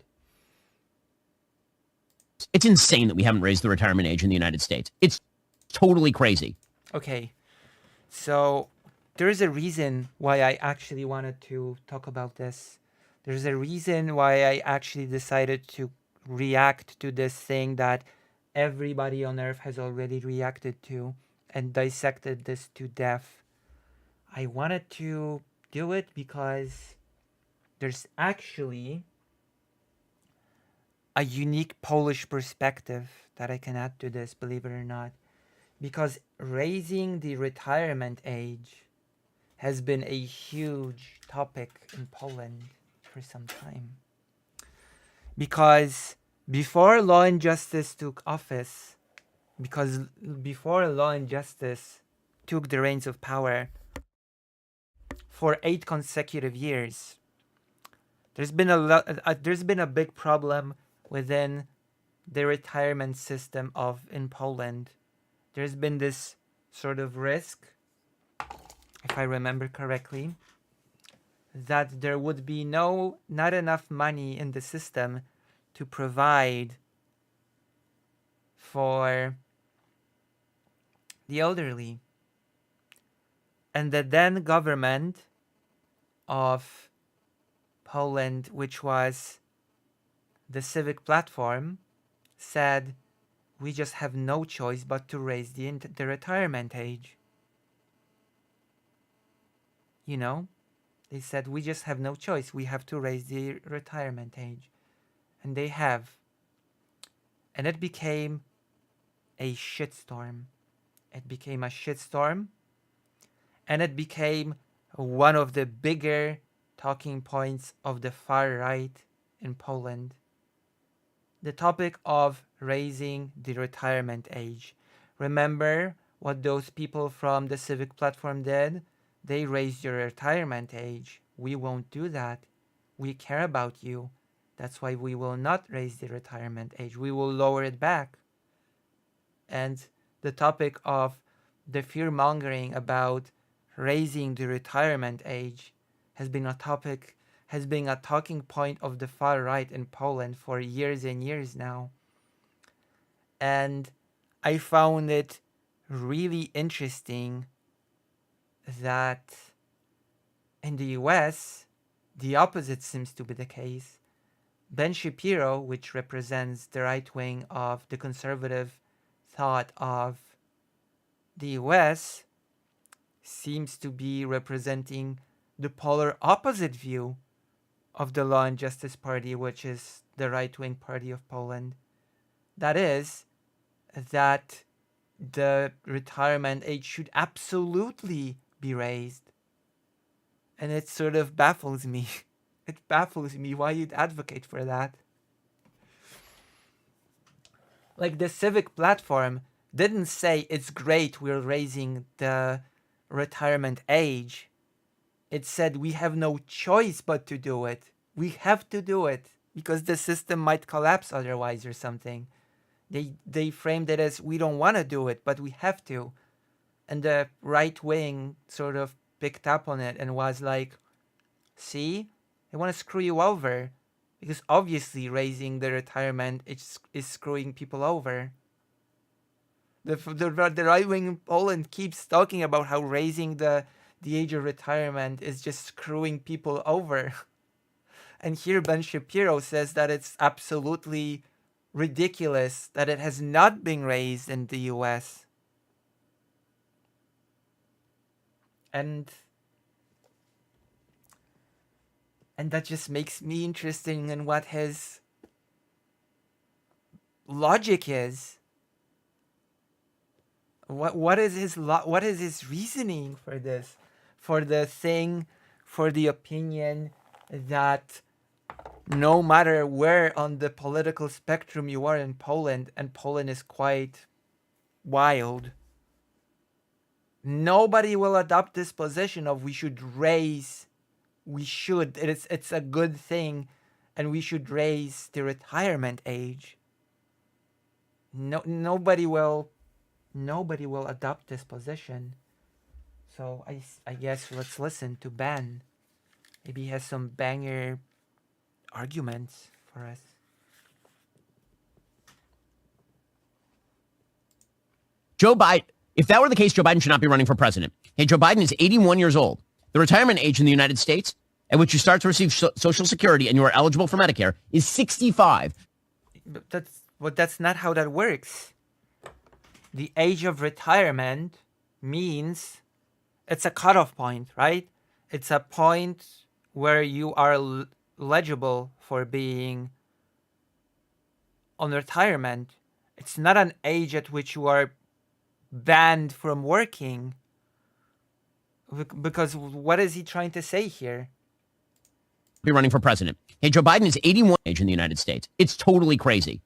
It's insane that we haven't raised the retirement age in the United States. It's totally crazy. Okay, so there's a reason why I actually wanted to talk about this. There's a reason why I actually decided to react to this thing that everybody on Earth has already reacted to and dissected this to death. I wanted to do it because there's actually a unique Polish perspective that I can add to this, believe it or not. Because raising the retirement age has been a huge topic in Poland for some time. Because before Law and Justice took office, before Law and Justice took the reins of power for 8 consecutive years, there's been a big problem within the retirement system in Poland. There's been this sort of risk, if I remember correctly, that there would be not enough money in the system to provide for the elderly. And the then government of Poland, which was the Civic Platform, said, we just have no choice but to raise the retirement age. You know, they said, we just have no choice. We have to raise the retirement age. And they have. And it became a shitstorm. It became a shitstorm. And it became one of the bigger talking points of the far right in Poland. The topic of raising the retirement age. Remember what those people from the Civic Platform did? They raised your retirement age. We won't do that. We care about you. That's why we will not raise the retirement age. We will lower it back. And the topic of the fear-mongering about raising the retirement age has been a talking point of the far right in Poland for years and years now. And I found it really interesting that in the US, the opposite seems to be the case. Ben Shapiro, which represents the right wing of the conservative thought of the US, seems to be representing the polar opposite view of the Law and Justice Party, which is the right wing party of Poland. That is, that the retirement age should absolutely be raised. And it sort of baffles me. It baffles me why you'd advocate for that. Like, the Civic platform didn't say it's great we're raising the retirement age. It said we have no choice but to do it. We have to do it because the system might collapse otherwise or something. They framed it as we don't want to do it, but we have to. And the right wing sort of picked up on it and was like, see, they want to screw you over. Because obviously raising the retirement is screwing people over. The right wing in Poland keeps talking about how raising the age of retirement is just screwing people over. And here Ben Shapiro says that it's absolutely ridiculous that it has not been raised in the US. And that just makes me interested in what his logic is. What is his reasoning for this? For the opinion that no matter where on the political spectrum you are in Poland, and Poland is quite wild, nobody will adopt this position of it's a good thing and we should raise the retirement age. Nobody will adopt this position. So I guess let's listen to Ben. Maybe he has some banger arguments for us. Joe Biden, if that were the case, Joe Biden should not be running for president. Hey, Joe Biden is 81 years old. The retirement age in the United States at which you start to receive Social Security and you are eligible for Medicare is 65. But that's not how that works. The age of retirement means it's a cutoff point, right? It's a point where you are eligible for being on retirement. It's not an age at which you are banned from working. Because what is he trying to say here? Be running for president. Hey, Joe Biden is 81 age in the United States. It's totally crazy.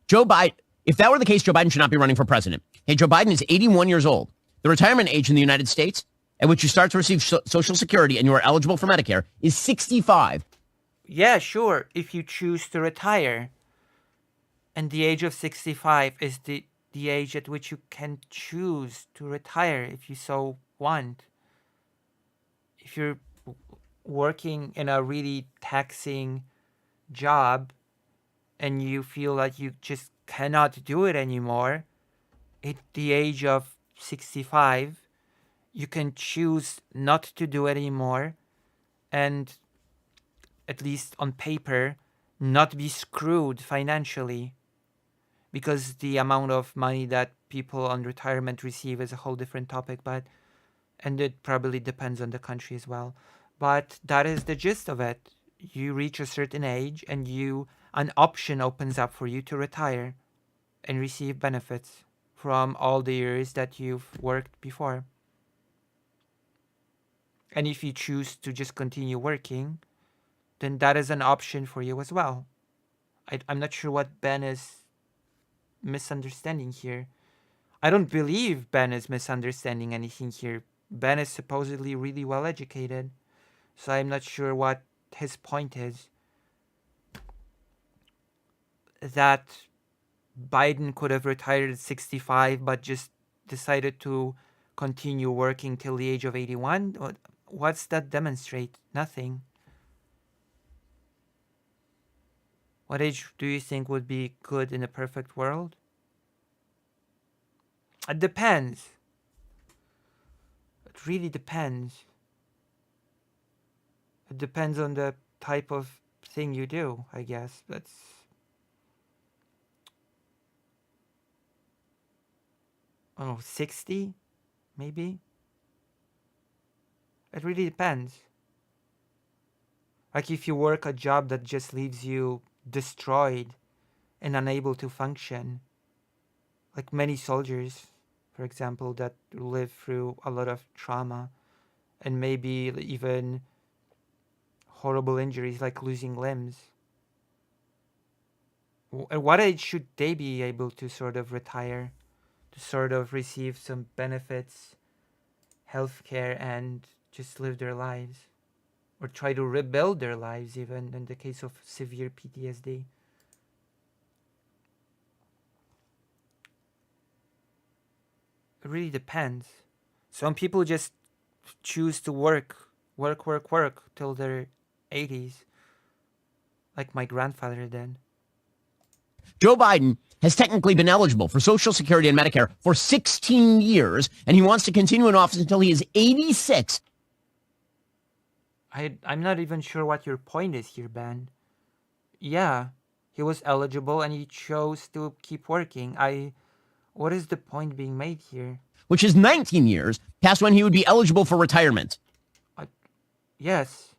Joe Biden, if that were the case, Joe Biden should not be running for president. Hey, Joe Biden is 81 years old. The retirement age in the United States at which you start to receive Social Security and you are eligible for Medicare is 65. Yeah, sure, if you choose to retire. And the age of 65 is the age at which you can choose to retire if you so want. If you're working in a really taxing job and you feel like you just cannot do it anymore, at the age of 65, you can choose not to do it anymore and, at least on paper, not be screwed financially. Because the amount of money that people on retirement receive is a whole different topic, and it probably depends on the country as well. But that is the gist of it. You reach a certain age and an option opens up for you to retire and receive benefits from all the years that you've worked before. And if you choose to just continue working, then that is an option for you as well. I'm not sure what Ben is misunderstanding here. I don't believe Ben is misunderstanding anything here. Ben is supposedly really well educated, so I'm not sure what his point is. That Biden could have retired at 65 but just decided to continue working till the age of 81? What's that demonstrate? Nothing. What age do you think would be good in a perfect world? It depends. It really depends. It depends on the type of thing you do, I guess. I don't know, 60 maybe? It really depends. Like if you work a job that just leaves you destroyed and unable to function, like many soldiers, for example, that live through a lot of trauma and maybe even horrible injuries like losing limbs. At what age should they be able to sort of retire, to sort of receive some benefits, healthcare, and just live their lives? Or try to rebuild their lives, even in the case of severe PTSD. It really depends. Some people just choose to work till their 80s, like my grandfather did. Joe Biden has technically been eligible for Social Security and Medicare for 16 years, and he wants to continue in office until he is 86. I'm not even sure what your point is here, Ben. Yeah, he was eligible and he chose to keep working. What is the point being made here? Which is 19 years past when he would be eligible for retirement. Yes.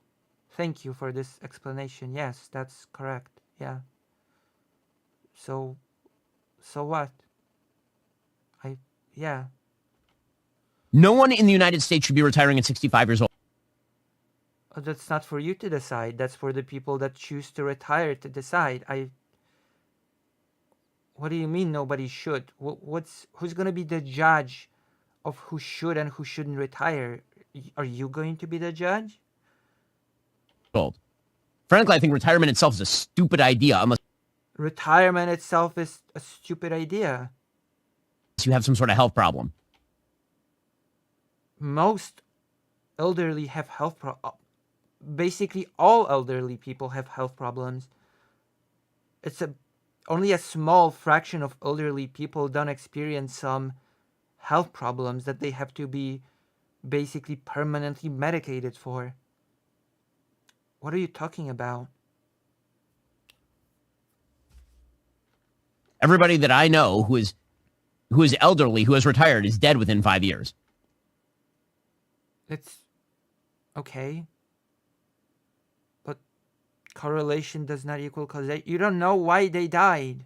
Thank you for this explanation. Yes, that's correct. Yeah. So what? Yeah. No one in the United States should be retiring at 65 years old. That's not for you to decide. That's for the people that choose to retire to decide. What do you mean nobody should? Who's going to be the judge of who should and who shouldn't retire? Are you going to be the judge? Frankly, I think retirement itself is a stupid idea unless Retirement itself is a stupid idea. you have some sort of health problem. Most elderly have health problems. Basically, all elderly people have health problems. Only a small fraction of elderly people don't experience some health problems that they have to be basically permanently medicated for. What are you talking about? Everybody that I know who is elderly, who has retired, is dead within 5 years. It's okay. But correlation does not equal causation. You don't know why they died.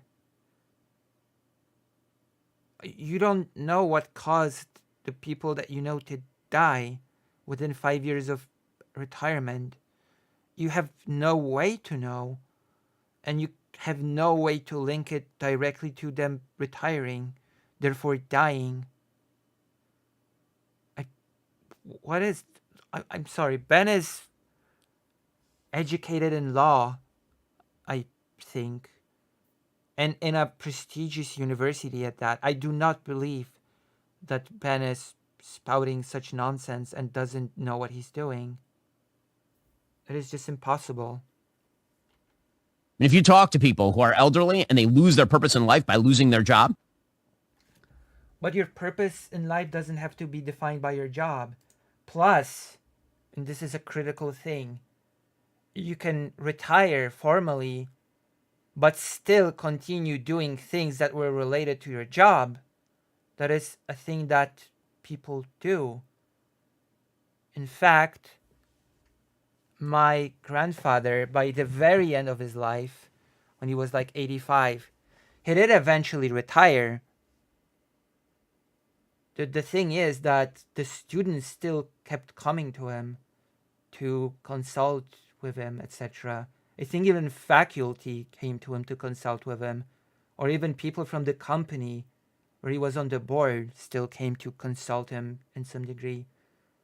You don't know what caused the people that you know to die within 5 years of retirement. You have no way to know. And you have no way to link it directly to them retiring, therefore dying. I'm sorry, Ben is educated in law, I think, and in a prestigious university at that. I do not believe that Ben is spouting such nonsense and doesn't know what he's doing. It is just impossible. And if you talk to people who are elderly and they lose their purpose in life by losing their job. But your purpose in life doesn't have to be defined by your job. Plus, and this is a critical thing, you can retire formally, but still continue doing things that were related to your job. That is a thing that people do. In fact, my grandfather, by the very end of his life, when he was like 85, he did eventually retire. The thing is that the students still kept coming to him to consult with him, etc. I think even faculty came to him to consult with him, or even people from the company where he was on the board still came to consult him in some degree.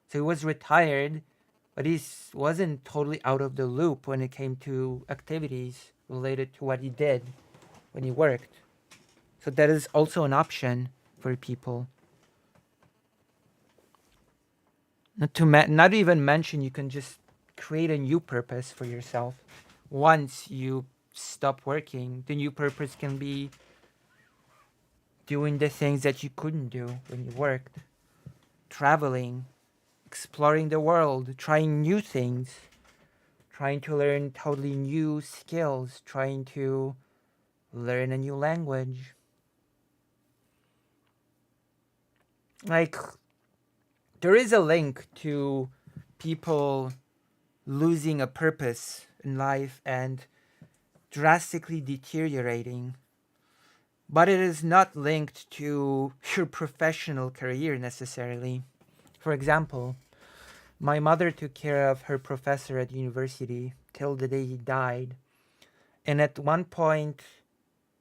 So he was retired, but he wasn't totally out of the loop when it came to activities related to what he did when he worked. So that is also an option for people. Not even mention, you can just create a new purpose for yourself. Once you stop working, the new purpose can be doing the things that you couldn't do when you worked, traveling, exploring the world, trying new things, trying to learn totally new skills, trying to learn a new language. Like, there is a link to people losing a purpose in life and drastically deteriorating, but it is not linked to your professional career necessarily. For example, my mother took care of her professor at university till the day he died, and at one point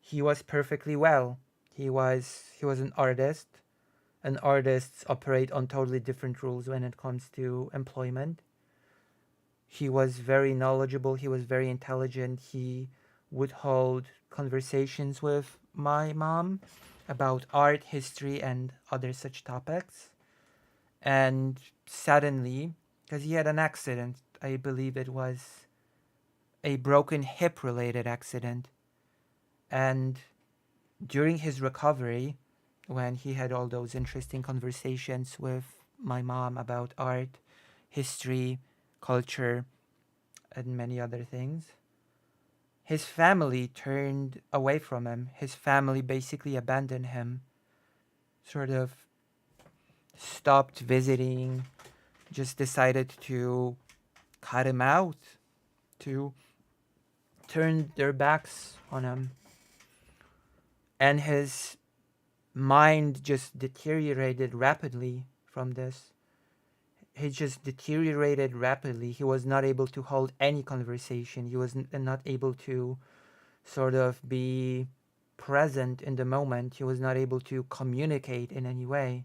he was perfectly well. He was an artist, and artists operate on totally different rules when it comes to employment. He was very knowledgeable, he was very intelligent. He would hold conversations with my mom about art, history, and other such topics. And suddenly, because he had an accident, I believe it was a broken hip related accident. And during his recovery, when he had all those interesting conversations with my mom about art, history, culture, and many other things, his family turned away from him. His family basically abandoned him, sort of stopped visiting, just decided to cut him out, to turn their backs on him. And his mind just deteriorated rapidly from this. He just deteriorated rapidly. He was not able to hold any conversation. He was not able to sort of be present in the moment. He was not able to communicate in any way.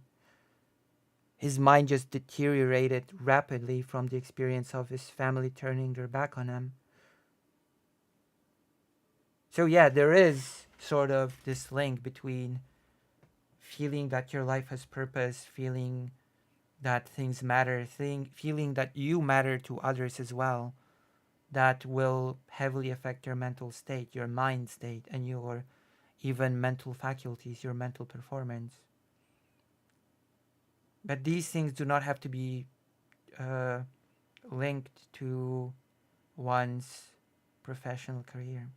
His mind just deteriorated rapidly from the experience of his family turning their back on him. So yeah, there is sort of this link between feeling that your life has purpose, feeling that things matter, feeling that you matter to others as well, that will heavily affect your mental state, your mind state, and your even mental faculties, your mental performance. But these things do not have to be linked to one's professional career.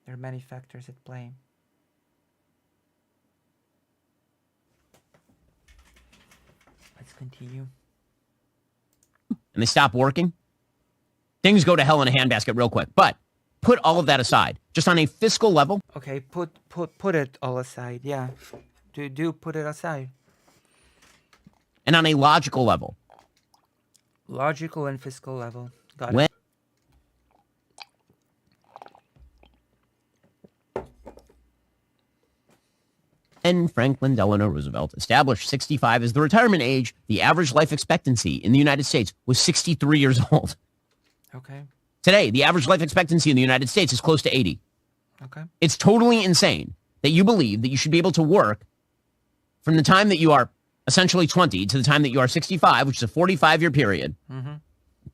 There are many factors at play. Let's continue. And they stop working, things go to hell in a handbasket real quick. But put all of that aside, just on a fiscal level. Okay, put it all aside. Yeah, do put it aside. And on a logical level. Logical and fiscal level. Got When it. Franklin Delano Roosevelt established 65 as the retirement age, the average life expectancy in the United States was 63 years old. Okay. Today, the average life expectancy in the United States is close to 80. Okay. It's totally insane that you believe that you should be able to work from the time that you are essentially 20 to the time that you are 65, which is a 45-year period,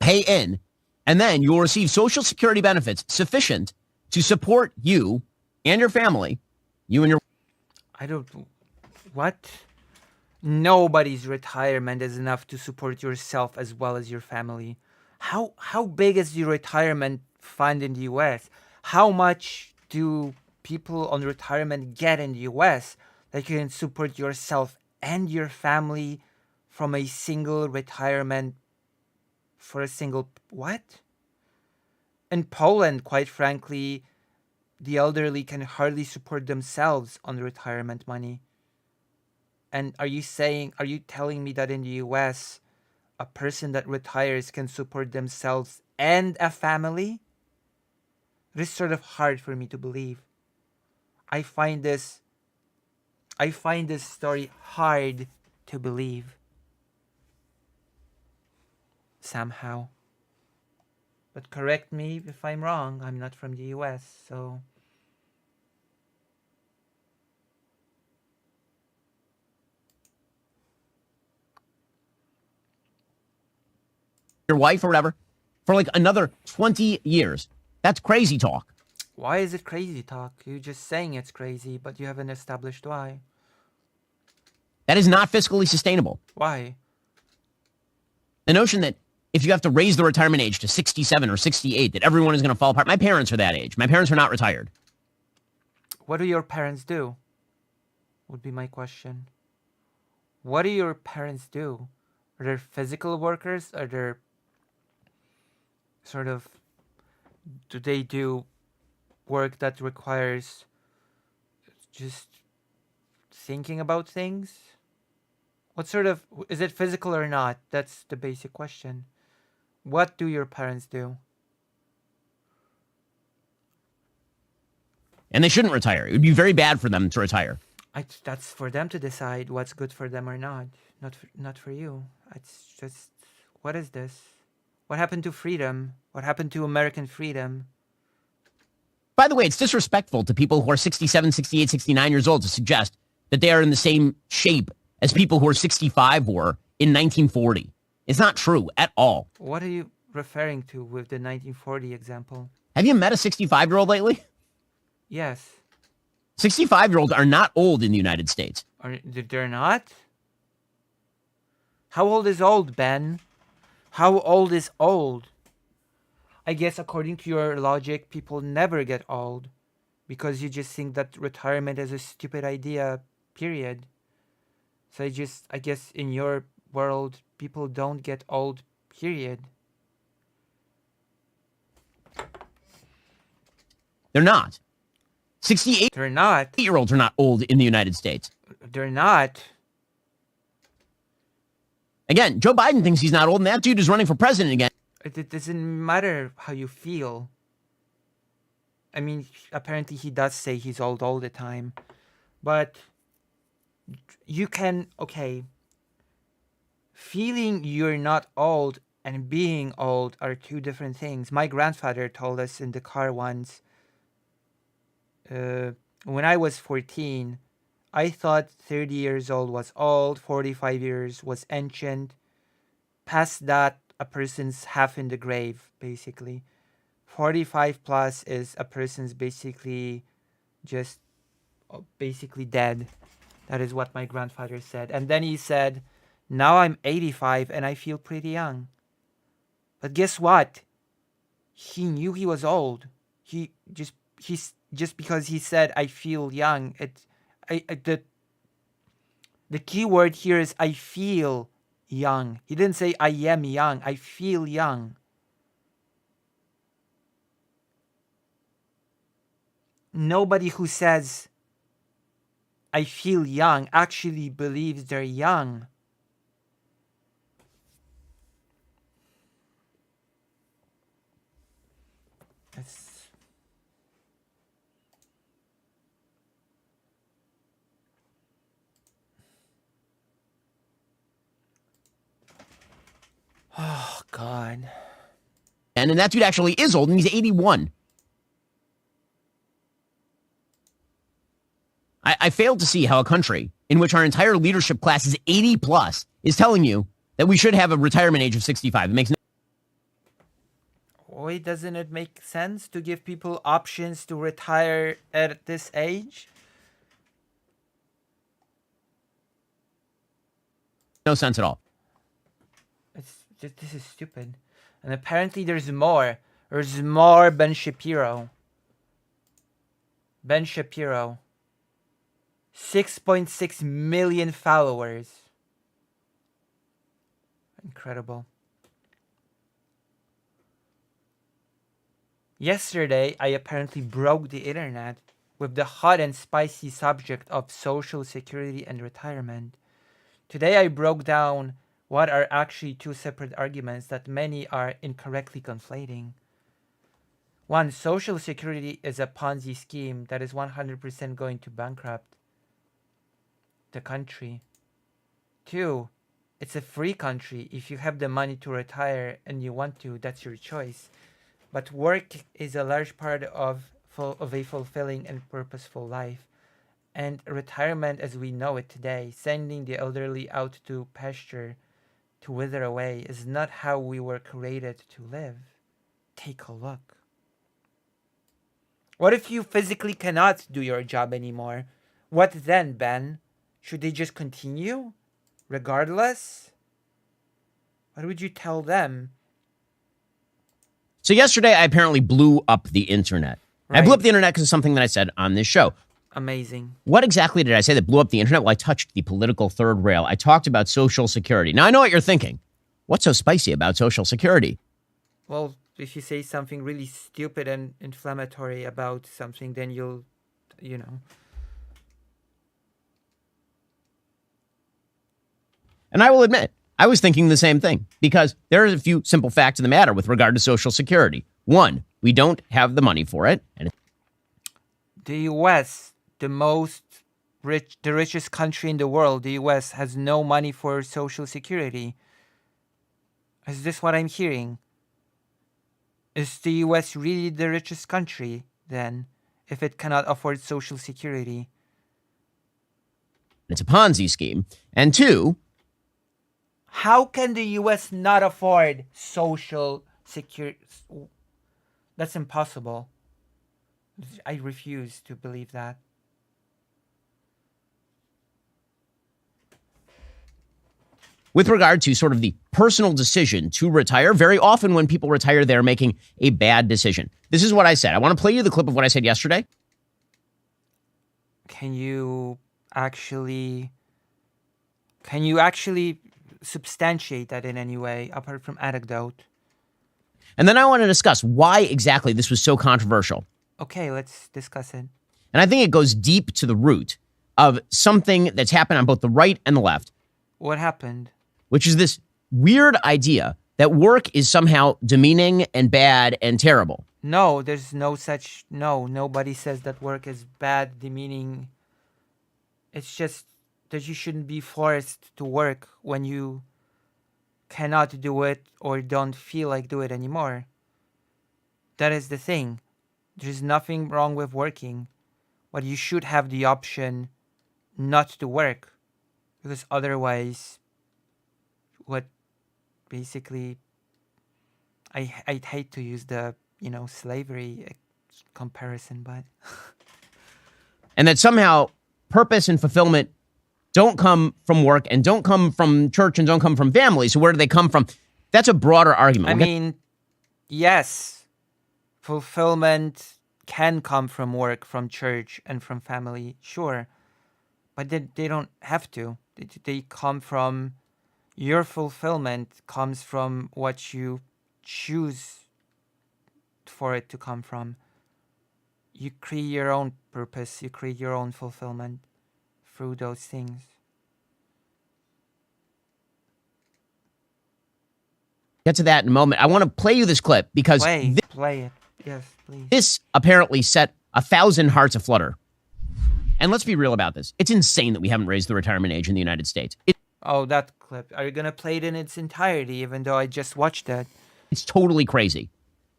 pay in, and then you will receive Social Security benefits sufficient to support you and your family, you and your... I don't... What? Nobody's retirement is enough to support yourself as well as your family. How big is the retirement fund in the US? How much do people on retirement get in the US that you can support yourself and your family from a single retirement for a single... What? In Poland, quite frankly, the elderly can hardly support themselves on retirement money. And are you telling me that in the US, a person that retires can support themselves and a family? It is sort of hard for me to believe. I find this story hard to believe. Somehow. But correct me if I'm wrong. I'm not from the US, so... your wife or whatever for like another 20 years. That's crazy talk. Why is it crazy talk? You're just saying it's crazy, but you haven't established why. That is not fiscally sustainable. Why? The notion that if you have to raise the retirement age to 67 or 68, that everyone is going to fall apart. My parents are that age. My parents are not retired. What do your parents do? Would be my question. What do your parents do? Are they physical workers? Are they sort of, do they do work that requires just thinking about things? What sort of, is it physical or not? That's the basic question. What do your parents do? And they shouldn't retire. It would be very bad for them to retire. That's for them to decide what's good for them or not. Not for you. It's just, what is this? What happened to freedom? What happened to American freedom? By the way, it's disrespectful to people who are 67, 68, 69 years old to suggest that they are in the same shape as people who are 65 were in 1940. It's not true at all. What are you referring to with the 1940 example? Have you met a 65-year-old lately? Yes. 65-year-olds are not old in the United States. They're not? How old is old, Ben? How old is old? I guess according to your logic, people never get old because you just think that retirement is a stupid idea, period. So I guess in your world, people don't get old, period. They're not. 68 They're not. 8-year-olds are not old in the United States. They're not. Again, Joe Biden thinks he's not old, and that dude is running for president again. It doesn't matter how you feel. I mean, apparently he does say he's old all the time. But you can, okay, feeling you're not old and being old are two different things. My grandfather told us in the car once, when I was 14, I thought 30 years old was old, 45 years was ancient. Past that, a person's half in the grave, basically. 45 plus is a person's basically just basically dead. That is what my grandfather said. And then he said, now I'm 85 and I feel pretty young. But guess what? He knew he was old. He's just because he said I feel young. The key word here is I feel young. He didn't say I am young. I feel young. Nobody who says I feel young actually believes they're young. That's... Oh, God. And that dude actually is old, and he's 81. I failed to see how a country in which our entire leadership class is 80 plus is telling you that we should have a retirement age of 65. It makes no... Wait, doesn't it make sense to give people options to retire at this age? No sense at all. It's just, this is stupid. And apparently there's more. There's more Ben Shapiro. Ben Shapiro. 6.6 million followers. Incredible. Yesterday, I apparently broke the internet with the hot and spicy subject of social security and retirement. Today, I broke down what are actually two separate arguments that many are incorrectly conflating. One, social security is a Ponzi scheme that is 100% going to bankrupt the country. Two, it's a free country. If you have the money to retire and you want to, that's your choice. But work is a large part of a fulfilling and purposeful life. And retirement as we know it today, sending the elderly out to pasture to wither away, is not how we were created to live. Take a look. What if you physically cannot do your job anymore? What then, Ben? Should they just continue? Regardless? What would you tell them? So yesterday, I apparently blew up the internet. Right. I blew up the internet because of something that I said on this show. Amazing. What exactly did I say that blew up the internet? Well, I touched the political third rail. I talked about Social Security. Now, I know what you're thinking. What's so spicy about Social Security? Well, if you say something really stupid and inflammatory about something, then you'll, you know. And I will admit, I was thinking the same thing because there are a few simple facts of the matter with regard to Social Security. One, we don't have the money for it. And The U.S., the richest country in the world, the U.S. has no money for Social Security. Is this what I'm hearing? Is the U.S. really the richest country, then, if it cannot afford Social Security? it's a Ponzi scheme. And two, How can the U.S. not afford Social Security? That's impossible. I refuse to believe that. with regard to sort of the personal decision to retire, very often when people retire, they're making a bad decision. This is what I said. I want to play you the clip of what I said yesterday. Can you actually substantiate that in any way, apart from anecdote? And then I want to discuss why exactly this was so controversial. Okay, let's discuss it. And I think it goes deep to the root of something that's happened on both the right and the left, What happened? which is this weird idea that work is somehow demeaning and bad and terrible. No, there's no such. No, nobody says that work is bad, demeaning. It's just that you shouldn't be forced to work when you cannot do it or don't feel like do it anymore. That is the thing. There's nothing wrong with working, but you should have the option not to work, because otherwise, what basically, I'd hate to use the slavery comparison, but And that somehow purpose and fulfillment don't come from work and don't come from church and don't come from family. So where do they come from? That's a broader argument. I mean, yes, fulfillment can come from work, from church, and from family, sure, but they don't have to. They come from, your fulfillment comes from what you choose for it to come from. You create your own purpose, you create your own fulfillment through those things. Get to that in a moment. I want to play you this clip because Play it. Yes, please. this apparently set 1,000 hearts aflutter. And let's be real about this. It's insane that we haven't raised the retirement age in the United States. Oh, that clip. Are you going to play it in its entirety, even though I just watched it? It's totally crazy.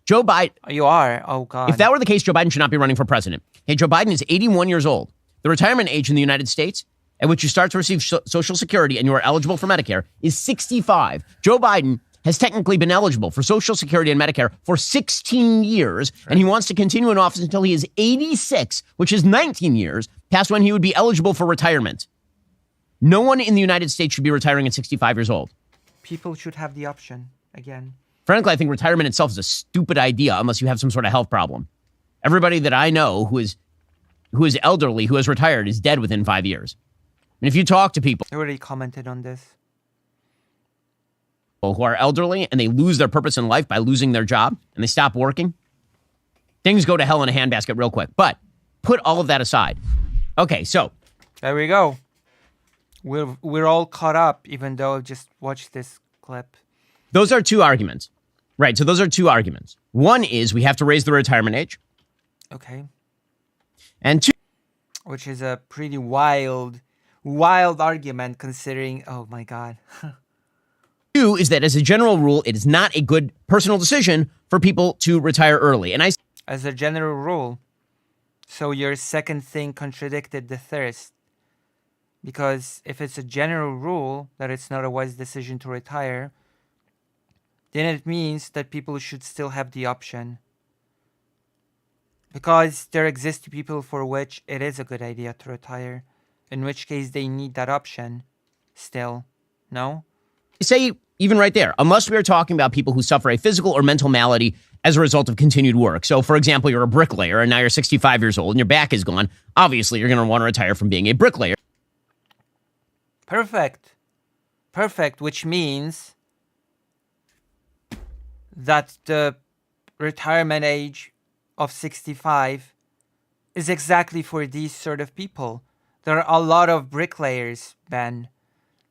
Joe Biden. You are? Oh, God. If that were the case, Joe Biden should not be running for president. Hey, Joe Biden is 81 years old. The retirement age in the United States at which you start to receive Social Security and you are eligible for Medicare is 65. Joe Biden has technically been eligible for Social Security and Medicare for 16 years, and he wants to continue in office until he is 86, which is 19 years past when he would be eligible for retirement. No one in the United States should be retiring at 65 years old. People should have the option, again. Frankly, I think retirement itself is a stupid idea unless you have some sort of health problem. Everybody that I know who is elderly, who has retired, is dead within 5 years. And if you talk to people I already commented on this. who are elderly and they lose their purpose in life by losing their job and they stop working, things go to hell in a handbasket real quick. But put all of that aside. Okay, so There we go. We're all caught up, even though I've just watched this clip. those are two arguments. Right, so those are two arguments. One is we have to raise the retirement age. Okay. And two, Which is a pretty wild argument, considering, oh my God. is that as a general rule, it is not a good personal decision for people to retire early. And As a general rule. So your second thing contradicted the first. Because if it's a general rule that it's not a wise decision to retire, then it means that people should still have the option. Because there exist people for which it is a good idea to retire, in which case they need that option still. No? Say, even right there, unless we are talking about people who suffer a physical or mental malady as a result of continued work. So, for example, you're a bricklayer and now you're 65 years old and your back is gone. Obviously, you're going to want to retire from being a bricklayer. Perfect. Perfect, which means that the retirement age of 65 is exactly for these sort of people. There are a lot of bricklayers, Ben.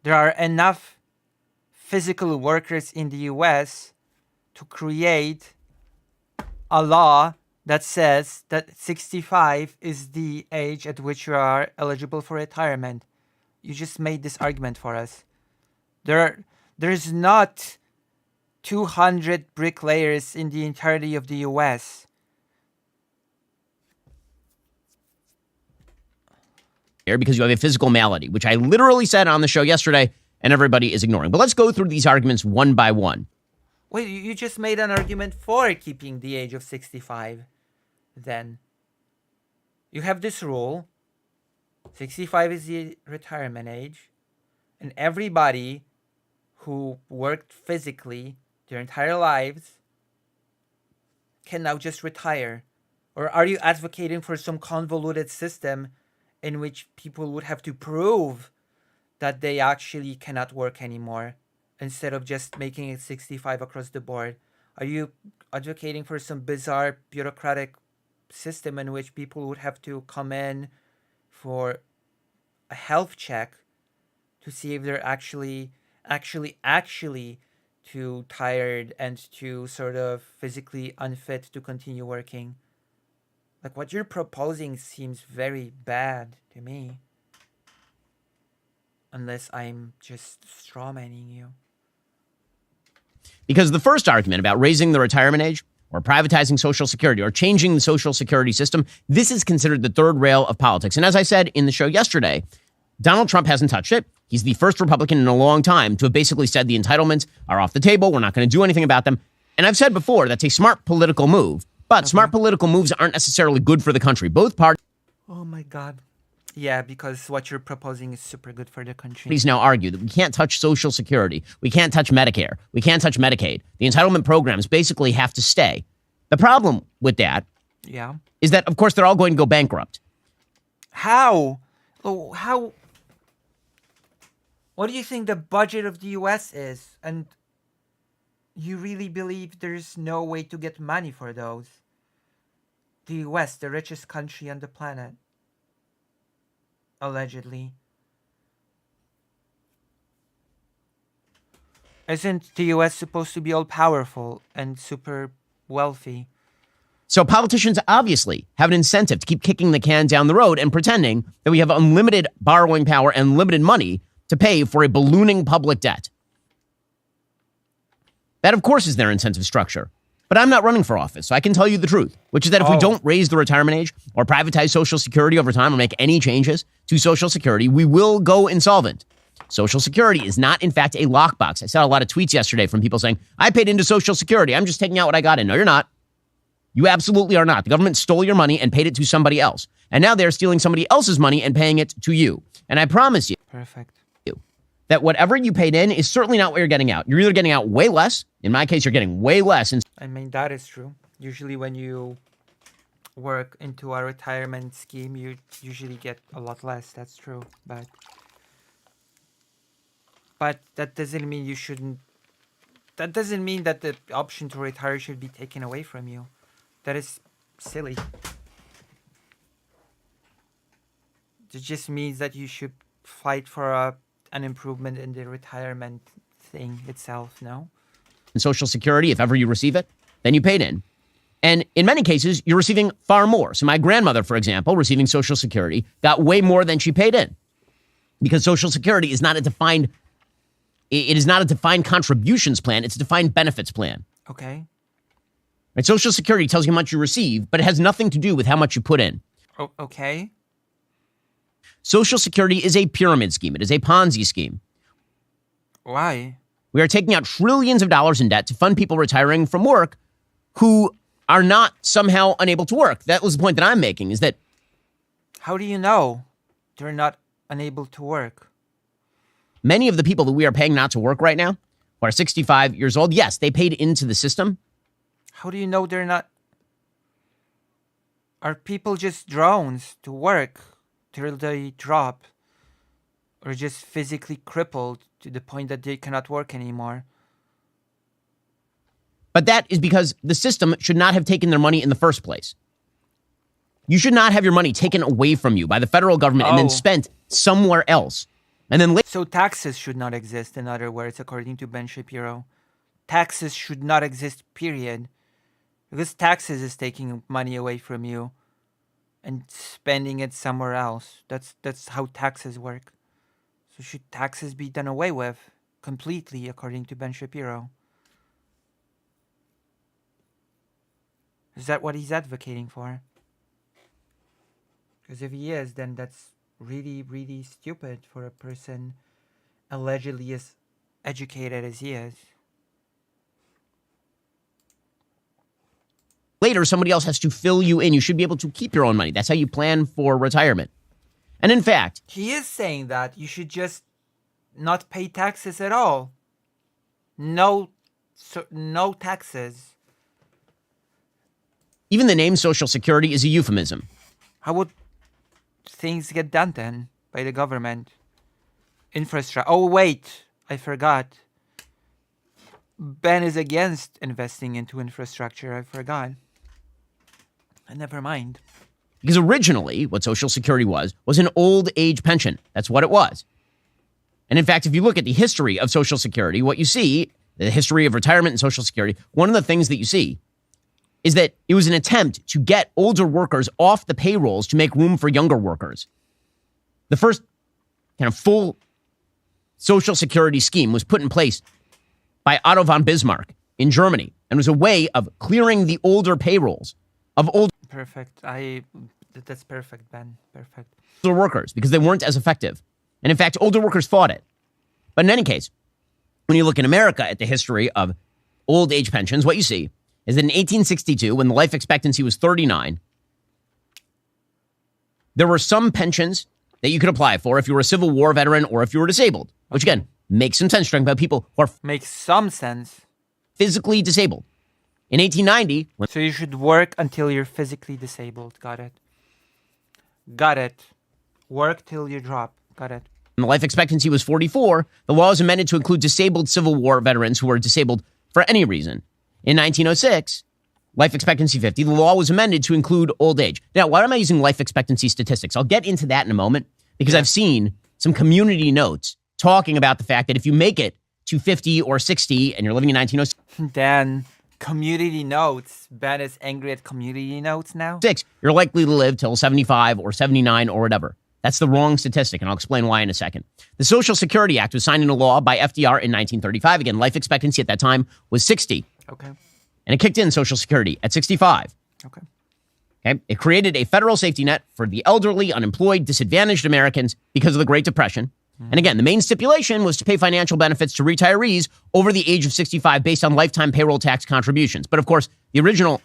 There are enough physical workers in the US to create a law that says that 65 is the age at which you are eligible for retirement. You just made this argument for us. There's not 200 bricklayers in the entirety of the US. Because you have a physical malady, which I literally said on the show yesterday, and everybody is ignoring. But let's go through these arguments one by one. Wait, you just made an argument for keeping the age of 65, then. You have this rule. 65 is the retirement age. And everybody who worked physically their entire lives can now just retire. Or are you advocating for some convoluted system in which people would have to prove that they actually cannot work anymore instead of just making it 65 across the board? Are you advocating for some bizarre bureaucratic system in which people would have to come in for a health check to see if they're actually too tired and too sort of physically unfit to continue working? Like, what you're proposing seems very bad to me. Unless I'm just strawmanning you. Because the first argument about raising the retirement age or privatizing Social Security or changing the Social Security system, this is considered the third rail of politics. And as I said in the show yesterday, Donald Trump hasn't touched it. He's the first Republican in a long time to have basically said the entitlements are off the table. We're not going to do anything about them. And I've said before, that's a smart political move. But smart political moves aren't necessarily good for the country. Both parties Oh my God. Yeah, because what you're proposing is super good for the country. Please now argue that we can't touch Social Security. We can't touch Medicare. We can't touch Medicaid. The entitlement programs basically have to stay. The problem with that is that, of course, they're all going to go bankrupt. How? Oh, how? What do you think the budget of the US is? And you really believe there's no way to get money for those? The US, the richest country on the planet. Allegedly. Isn't the US supposed to be all powerful and super wealthy? So politicians obviously have an incentive to keep kicking the can down the road and pretending that we have unlimited borrowing power and limited money to pay for a ballooning public debt. That, of course, is their incentive structure. But I'm not running for office, so I can tell you the truth, which is that if we don't raise the retirement age or privatize Social Security over time or make any changes to Social Security, we will go insolvent. Social Security is not, in fact, a lockbox. I saw a lot of tweets yesterday from people saying, I paid into Social Security. I'm just taking out what I got in. No, you're not. You absolutely are not. The government stole your money and paid it to somebody else. And now they're stealing somebody else's money and paying it to you. And I promise you that whatever you paid in is certainly not what you're getting out. You're either getting out way less. In my case, you're getting way less. I mean, that is true. Usually when you work into a retirement scheme, you usually get a lot less. That's true. But that doesn't mean you shouldn't. That doesn't mean that the option to retire should be taken away from you. That is silly. It just means that you should fight for an improvement in the retirement thing itself, no? In Social Security, if ever you receive it, then you paid in. And in many cases, you're receiving far more. So my grandmother, for example, receiving Social Security, got way more than she paid in. Because Social Security is not a defined, it is not a defined contributions plan, it's a defined benefits plan. Okay. Right? Social Security tells you how much you receive, but it has nothing to do with how much you put in. Oh, okay. Social Security is a pyramid scheme. It is a Ponzi scheme. Why? We are taking out trillions of dollars in debt to fund people retiring from work who are not somehow unable to work. That was the point that I'm making, is that How do you know they're not unable to work? many of the people that we are paying not to work right now, who are 65 years old, yes, they paid into the system. How do you know they're not? Are people just drones to work till they drop? Or just physically crippled to the point that they cannot work anymore? But that is because the system should not have taken their money in the first place. You should not have your money taken away from you by the federal government and then spent somewhere else. And then later. So taxes should not exist, in other words, according to Ben Shapiro. Taxes should not exist, period. Because taxes is taking money away from you and spending it somewhere else. That's how taxes work. So should taxes be done away with completely, according to Ben Shapiro? Is that what he's advocating for? Because if he is, then that's really, really stupid for a person allegedly as educated as he is. Later, somebody else has to fill you in. You should be able to keep your own money. That's how you plan for retirement. And in fact, He is saying that you should just not pay taxes at all. No taxes. even the name Social Security is a euphemism. How would things get done then by the government? Infrastructure. Oh, wait, I forgot. Ben is against investing into infrastructure. I forgot. Never mind. Because originally, what Social Security was an old age pension. That's what it was. And in fact, if you look at the history of Social Security, what you see, the history of retirement and Social Security, one of the things that you see is that it was an attempt to get older workers off the payrolls to make room for younger workers. The first kind of full Social Security scheme was put in place by Otto von Bismarck in Germany and was a way of clearing the older payrolls of older Perfect. That's perfect, Ben. Perfect. workers because they weren't as effective. And in fact, older workers fought it. But in any case, when you look in America at the history of old age pensions, what you see is that in 1862, when the life expectancy was 39, there were some pensions that you could apply for if you were a Civil War veteran or if you were disabled, which again, makes some sense talking about people who are Makes some sense. physically disabled. In 1890, when So you should work until you're physically disabled. Got it. Got it. Work till you drop. Got it. the life expectancy was 44, the law was amended to include disabled Civil War veterans who were disabled for any reason. In 1906, life expectancy 50, the law was amended to include old age. Now, why am I using life expectancy statistics? I'll get into that in a moment because I've seen some community notes talking about the fact that if you make it to 50 or 60 and you're living in 1906, Then, community notes. Ben is angry at community notes now? you're likely to live till 75 or 79 or whatever. That's the wrong statistic, and I'll explain why in a second. The Social Security Act was signed into law by FDR in 1935. Again, life expectancy at that time was 60. Okay. And it kicked in Social Security at 65. Okay. Okay. It created a federal safety net for the elderly, unemployed, disadvantaged Americans because of the Great Depression. And again, the main stipulation was to pay financial benefits to retirees over the age of 65 based on lifetime payroll tax contributions. But of course, the original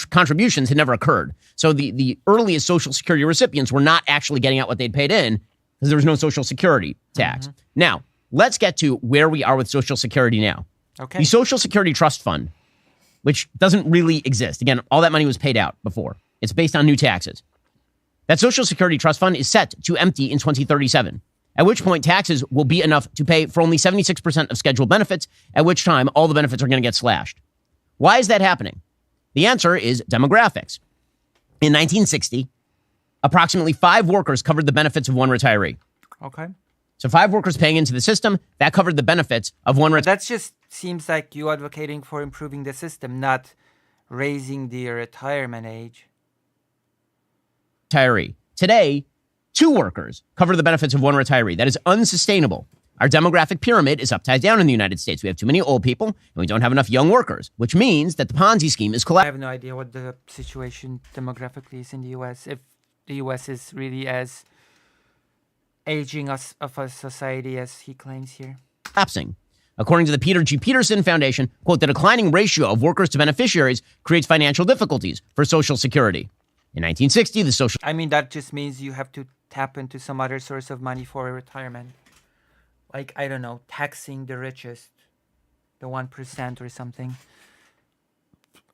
contributions had never occurred. So the earliest Social Security recipients were not actually getting out what they'd paid in because there was no Social Security tax. Now, let's get to where we are with Social Security now. Okay. The Social Security Trust Fund, which doesn't really exist. Again, all that money was paid out before. It's based on new taxes. That Social Security Trust Fund is set to empty in 2037, at which point taxes will be enough to pay for only 76% of scheduled benefits, at which time all the benefits are going to get slashed. Why is that happening? The answer is demographics. In 1960, approximately 5 workers covered the benefits of one retiree. Okay. So 5 workers paying into the system, that covered the benefits of one retiree. That just seems like you advocating for improving the system, not raising the retirement age. Today, 2 workers cover the benefits of one retiree. That is unsustainable. Our demographic pyramid is upside down in the United States. We have too many old people, and we don't have enough young workers, which means that the Ponzi scheme is I collapsing. have no idea what the situation demographically is in the U.S. If the U.S. is really as aging of a society as he claims here. According to the Peter G. Peterson Foundation, quote, the declining ratio of workers to beneficiaries creates financial difficulties for Social Security. In 1960, the Social I mean, that just means you have to tap into some other source of money for retirement. Like, I don't know, taxing the richest, the 1% or something.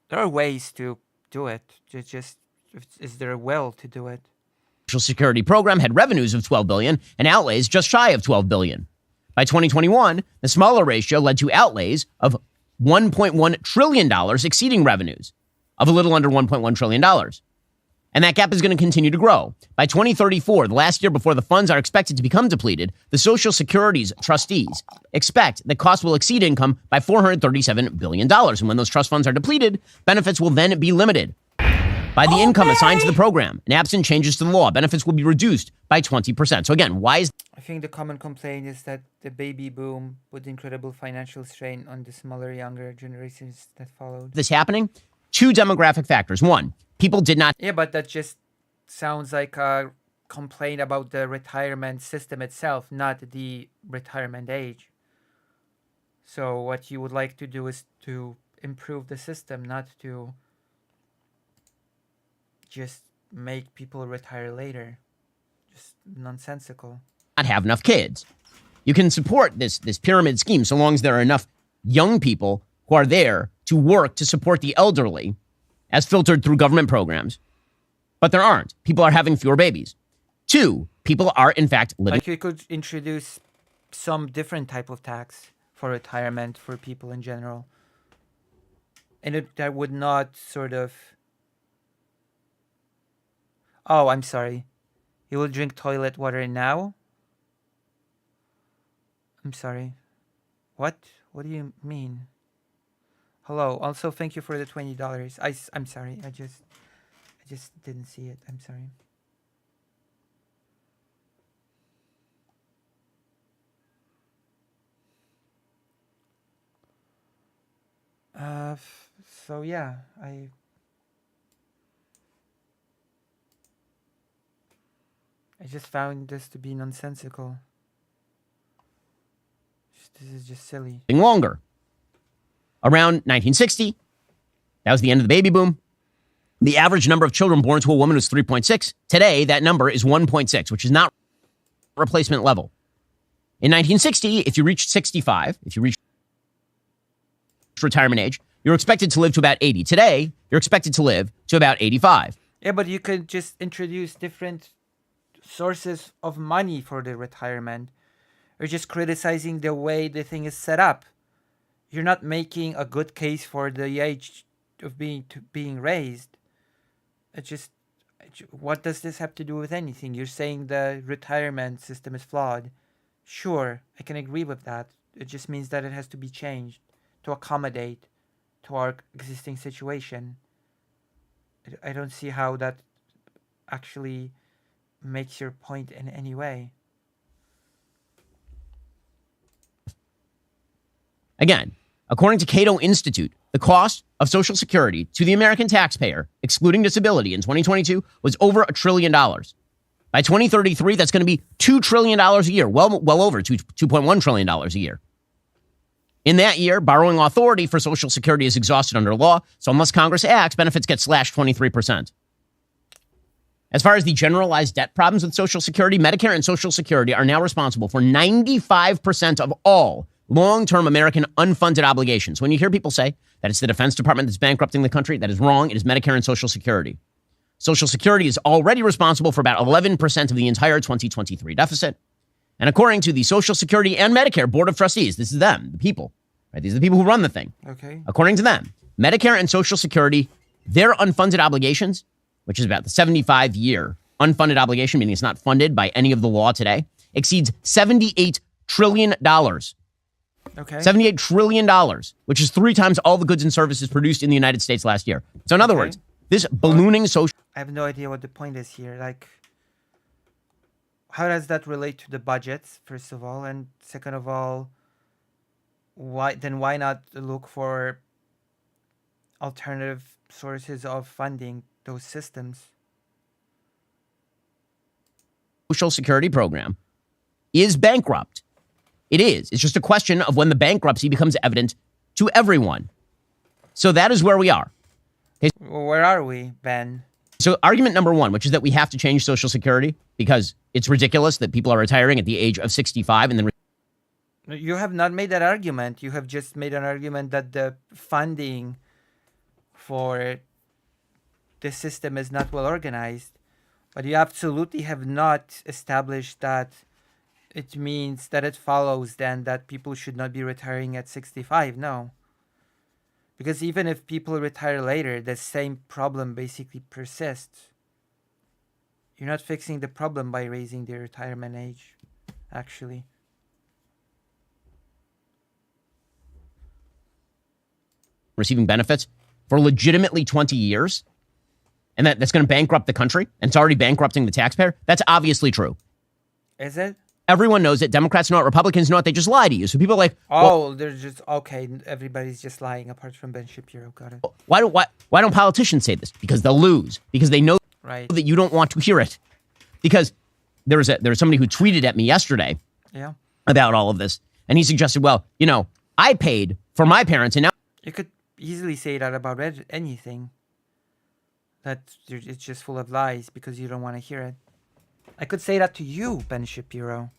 There are ways to do it. Just is there a will to do it? Social Security program had revenues of $12 billion and outlays just shy of $12 billion. By 2021, the smaller ratio led to outlays of $1.1 trillion, exceeding revenues of a little under $1.1 trillion. And that gap is going to continue to grow. By 2034, the last year before the funds are expected to become depleted, the Social Security's trustees expect that costs will exceed income by $437 billion. And when those trust funds are depleted, benefits will then be limited by the income assigned to the program. And absent changes to the law, benefits will be reduced by 20%. So again, why is I think the common complaint is that the baby boom put incredible financial strain on the smaller, younger generations that followed. this happening? Two demographic factors. One, people did not Yeah, but that just sounds like a complaint about the retirement system itself, not the retirement age. So what you would like to do is to improve the system, not to just make people retire later. Just nonsensical. have enough kids. You can support this pyramid scheme so long as there are enough young people who are there to work to support the elderly as filtered through government programs. But there aren't. People are having fewer babies. Two, people are in fact living Like you could introduce some different type of tax for retirement for people in general. And that would not sort of... Oh, I'm sorry. You will drink toilet water now? I'm sorry. What? What do you mean? Hello. Also, thank you for the $20. I'm sorry. I just didn't see it. I'm sorry. So yeah, I just found this to be nonsensical. This is just silly. longer. Around 1960, that was the end of the baby boom. The average number of children born to a woman was 3.6. Today, that number is 1.6, which is not replacement level. In 1960, if you reached 65, if you reached retirement age, you're expected to live to about 80. Today, you're expected to live to about 85. Yeah, but you could just introduce different sources of money for the retirement. Or just criticizing the way the thing is set up. You're not making a good case for the age of being raised. What does this have to do with anything? You're saying the retirement system is flawed. Sure, I can agree with that. It just means that it has to be changed to accommodate to our existing situation. I don't see how that actually makes your point in any way. Again, according to Cato Institute, the cost of Social Security to the American taxpayer, excluding disability in 2022, was over $1 trillion. By 2033, that's going to be $2 trillion a year, well over $2.1 trillion a year. In that year, borrowing authority for Social Security is exhausted under law, so unless Congress acts, benefits get slashed 23%. As far as the generalized debt problems with Social Security, Medicare and Social Security are now responsible for 95% of all long-term American unfunded obligations. When you hear people say that it's the Defense Department that's bankrupting the country, that is wrong. It is Medicare and Social Security. Social Security is already responsible for about 11% of the entire 2023 deficit. And according to the Social Security and Medicare Board of Trustees, this is them, the people, right? These are the people who run the thing. Okay. According to them, Medicare and Social Security, their unfunded obligations, which is about the 75-year unfunded obligation, meaning it's not funded by any of the law today, exceeds $78 trillion. Okay. $78 trillion, which is 3 times all the goods and services produced in the United States last year. So in other words, this ballooning social... I have no idea what the point is here. Like, how does that relate to the budgets, first of all? And second of all, why not look for alternative sources of funding those systems? Social Security program is bankrupt. It is. It's just a question of when the bankruptcy becomes evident to everyone. So that is where we are. Where are we, Ben? So argument number one, which is that we have to change Social Security because it's ridiculous that people are retiring at the age of 65 and then You have not made that argument. You have just made an argument that the funding for the system is not well organized. But you absolutely have not established that it means that it follows then that people should not be retiring at 65. No. Because even if people retire later, the same problem basically persists. You're not fixing the problem by raising the retirement age, actually. receiving benefits for legitimately 20 years, and that's going to bankrupt the country, and it's already bankrupting the taxpayer, that's obviously true. Is it? Everyone knows it. Democrats know it. Republicans know it. They just lie to you. So people are like, oh, they're just, okay, everybody's just lying apart from Ben Shapiro. Got it. Why don't politicians say this? Because they'll lose. Because they know that you don't want to hear it. Because there was somebody who tweeted at me yesterday about all of this, and he suggested, well, you know, I paid for my parents, and now... You could easily say that about anything. That it's just full of lies because you don't want to hear it. I could say that to you, Ben Shapiro.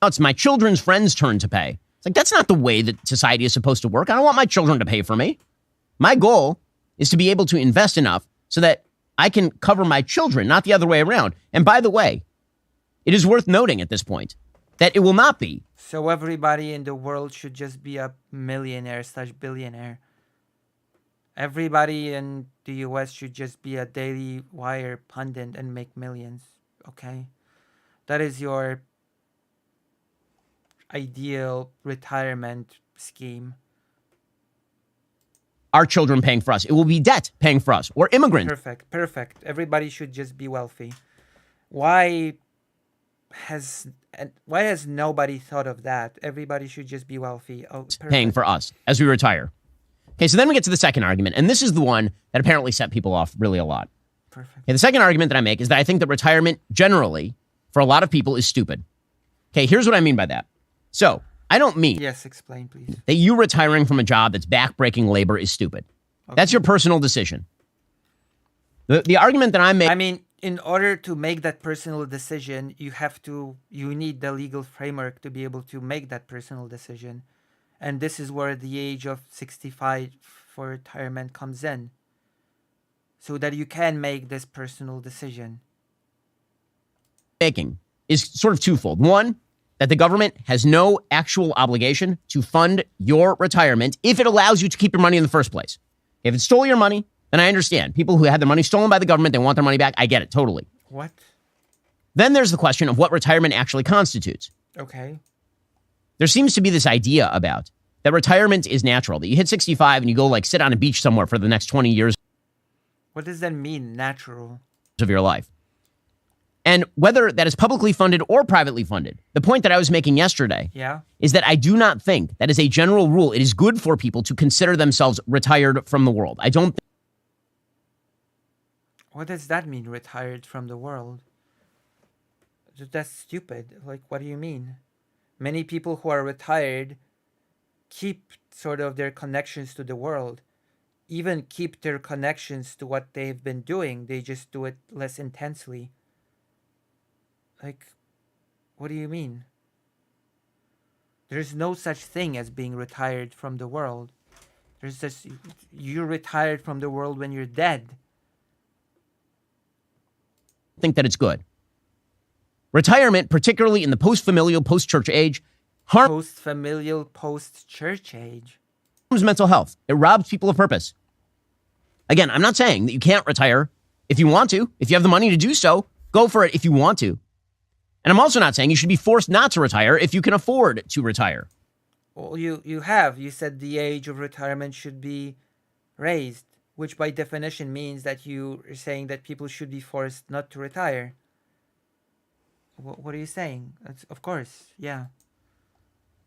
Now it's my children's friends' turn to pay. It's like, that's not the way that society is supposed to work. I don't want my children to pay for me. My goal is to be able to invest enough so that I can cover my children, not the other way around. And by the way, it is worth noting at this point that it will not be. So everybody in the world should just be a millionaire/billionaire. Everybody in the US should just be a Daily Wire pundit and make millions. Okay? That is your ideal retirement scheme. Our children paying for us. It will be debt paying for us, or immigrants. Perfect. Everybody should just be wealthy. Why has nobody thought of that? Everybody should just be wealthy. Oh, paying for us as we retire. Okay, so then we get to the second argument, and this is the one that apparently set people off really a lot. Perfect. Okay, the second argument that I make is that I think that retirement generally, for a lot of people, is stupid. Okay, here's what I mean by that. So, I don't mean... Yes, explain, please. ...that you retiring from a job that's back-breaking labor is stupid. Okay. That's your personal decision. The argument that I'm making... I mean, in order to make that personal decision, you need the legal framework to be able to make that personal decision. And this is where the age of 65 for retirement comes in. So that you can make this personal decision. Making is sort of twofold. One, that the government has no actual obligation to fund your retirement if it allows you to keep your money in the first place. If it stole your money, then I understand. People who had their money stolen by the government, they want their money back. I get it, totally. What? Then there's the question of what retirement actually constitutes. Okay. There seems to be this idea about that retirement is natural, that you hit 65 and you go like sit on a beach somewhere for the next 20 years. What does that mean, natural? Of your life. And whether that is publicly funded or privately funded, the point that I was making yesterday is that I do not think that as a general rule, it is good for people to consider themselves retired from the world. I don't think. What does that mean, retired from the world? That's stupid. Like, what do you mean? Many people who are retired keep sort of their connections to the world, even keep their connections to what they've been doing. They just do it less intensely. Like, what do you mean? There's no such thing as being retired from the world. There's just, you're retired from the world when you're dead. I think that it's good. Retirement, particularly in the post-familial, post-church age, post-familial, post-church age. Harms mental health. It robs people of purpose. Again, I'm not saying that you can't retire if you want to. If you have the money to do so, go for it if you want to. And I'm also not saying you should be forced not to retire if you can afford to retire. Well, you said the age of retirement should be raised, which by definition means that you are saying that people should be forced not to retire. What are you saying? Of course, yeah.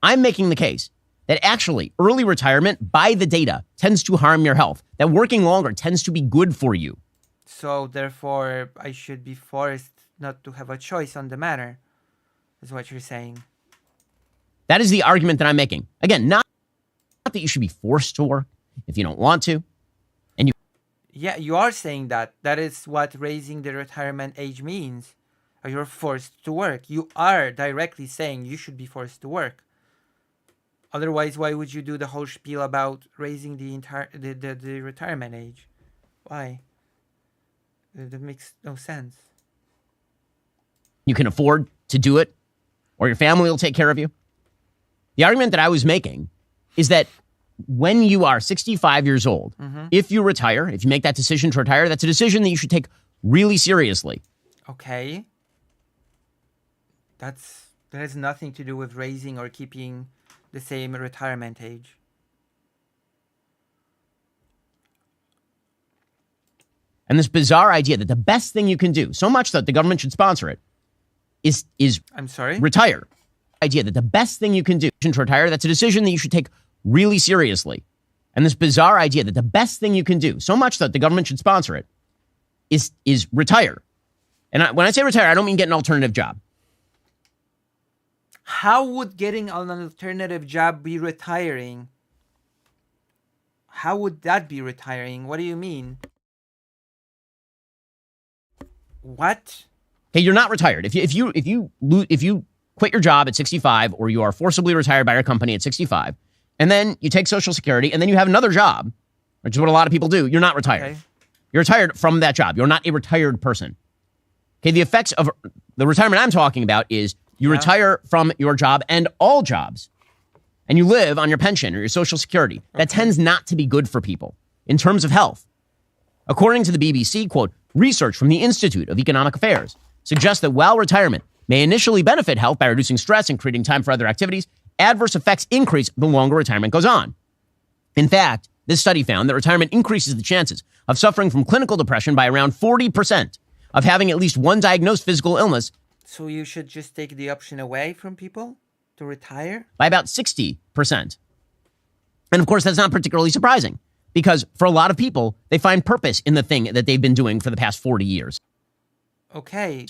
I'm making the case that actually early retirement, by the data, tends to harm your health. That working longer tends to be good for you. So therefore, I should be forced not to have a choice on the matter, is what you're saying. That is the argument that I'm making. Again, not that you should be forced to work if you don't want to. And you Yeah, you are saying that. That is what raising the retirement age means. You're forced to work. You are directly saying you should be forced to work. Otherwise, why would you do the whole spiel about raising the retirement age? Why? That makes no sense. you can afford to do it, or your family will take care of you. The argument that I was making is that when you are 65 years old, if you retire, if you make that decision to retire, that's a decision that you should take really seriously. Okay. That has nothing to do with raising or keeping the same retirement age. And this bizarre idea that the best thing you can do, so much that the government should sponsor it, is I'm sorry? retire. Idea that the best thing you can do to retire, that's a decision that you should take really seriously. And this bizarre idea that the best thing you can do, so much that the government should sponsor it, is retire. And when I say retire, I don't mean get an alternative job. How would getting an alternative job be retiring? How would that be retiring? What do you mean? What? Okay, you're not retired. If you quit your job at 65, or you are forcibly retired by your company at 65, and then you take Social Security, and then you have another job, which is what a lot of people do, you're not retired. Okay. You're retired from that job. You're not a retired person. Okay, the effects of the retirement I'm talking about is you retire from your job and all jobs, and you live on your pension or your Social Security. That tends not to be good for people in terms of health. According to the BBC, quote, research from the Institute of Economic Affairs suggests that while retirement may initially benefit health by reducing stress and creating time for other activities, adverse effects increase the longer retirement goes on. In fact, this study found that retirement increases the chances of suffering from clinical depression by around 40%, of having at least one diagnosed physical illness So you should just take the option away from people to retire? by about 60%. And of course, that's not particularly surprising, because for a lot of people, they find purpose in the thing that they've been doing for the past 40 years. Okay,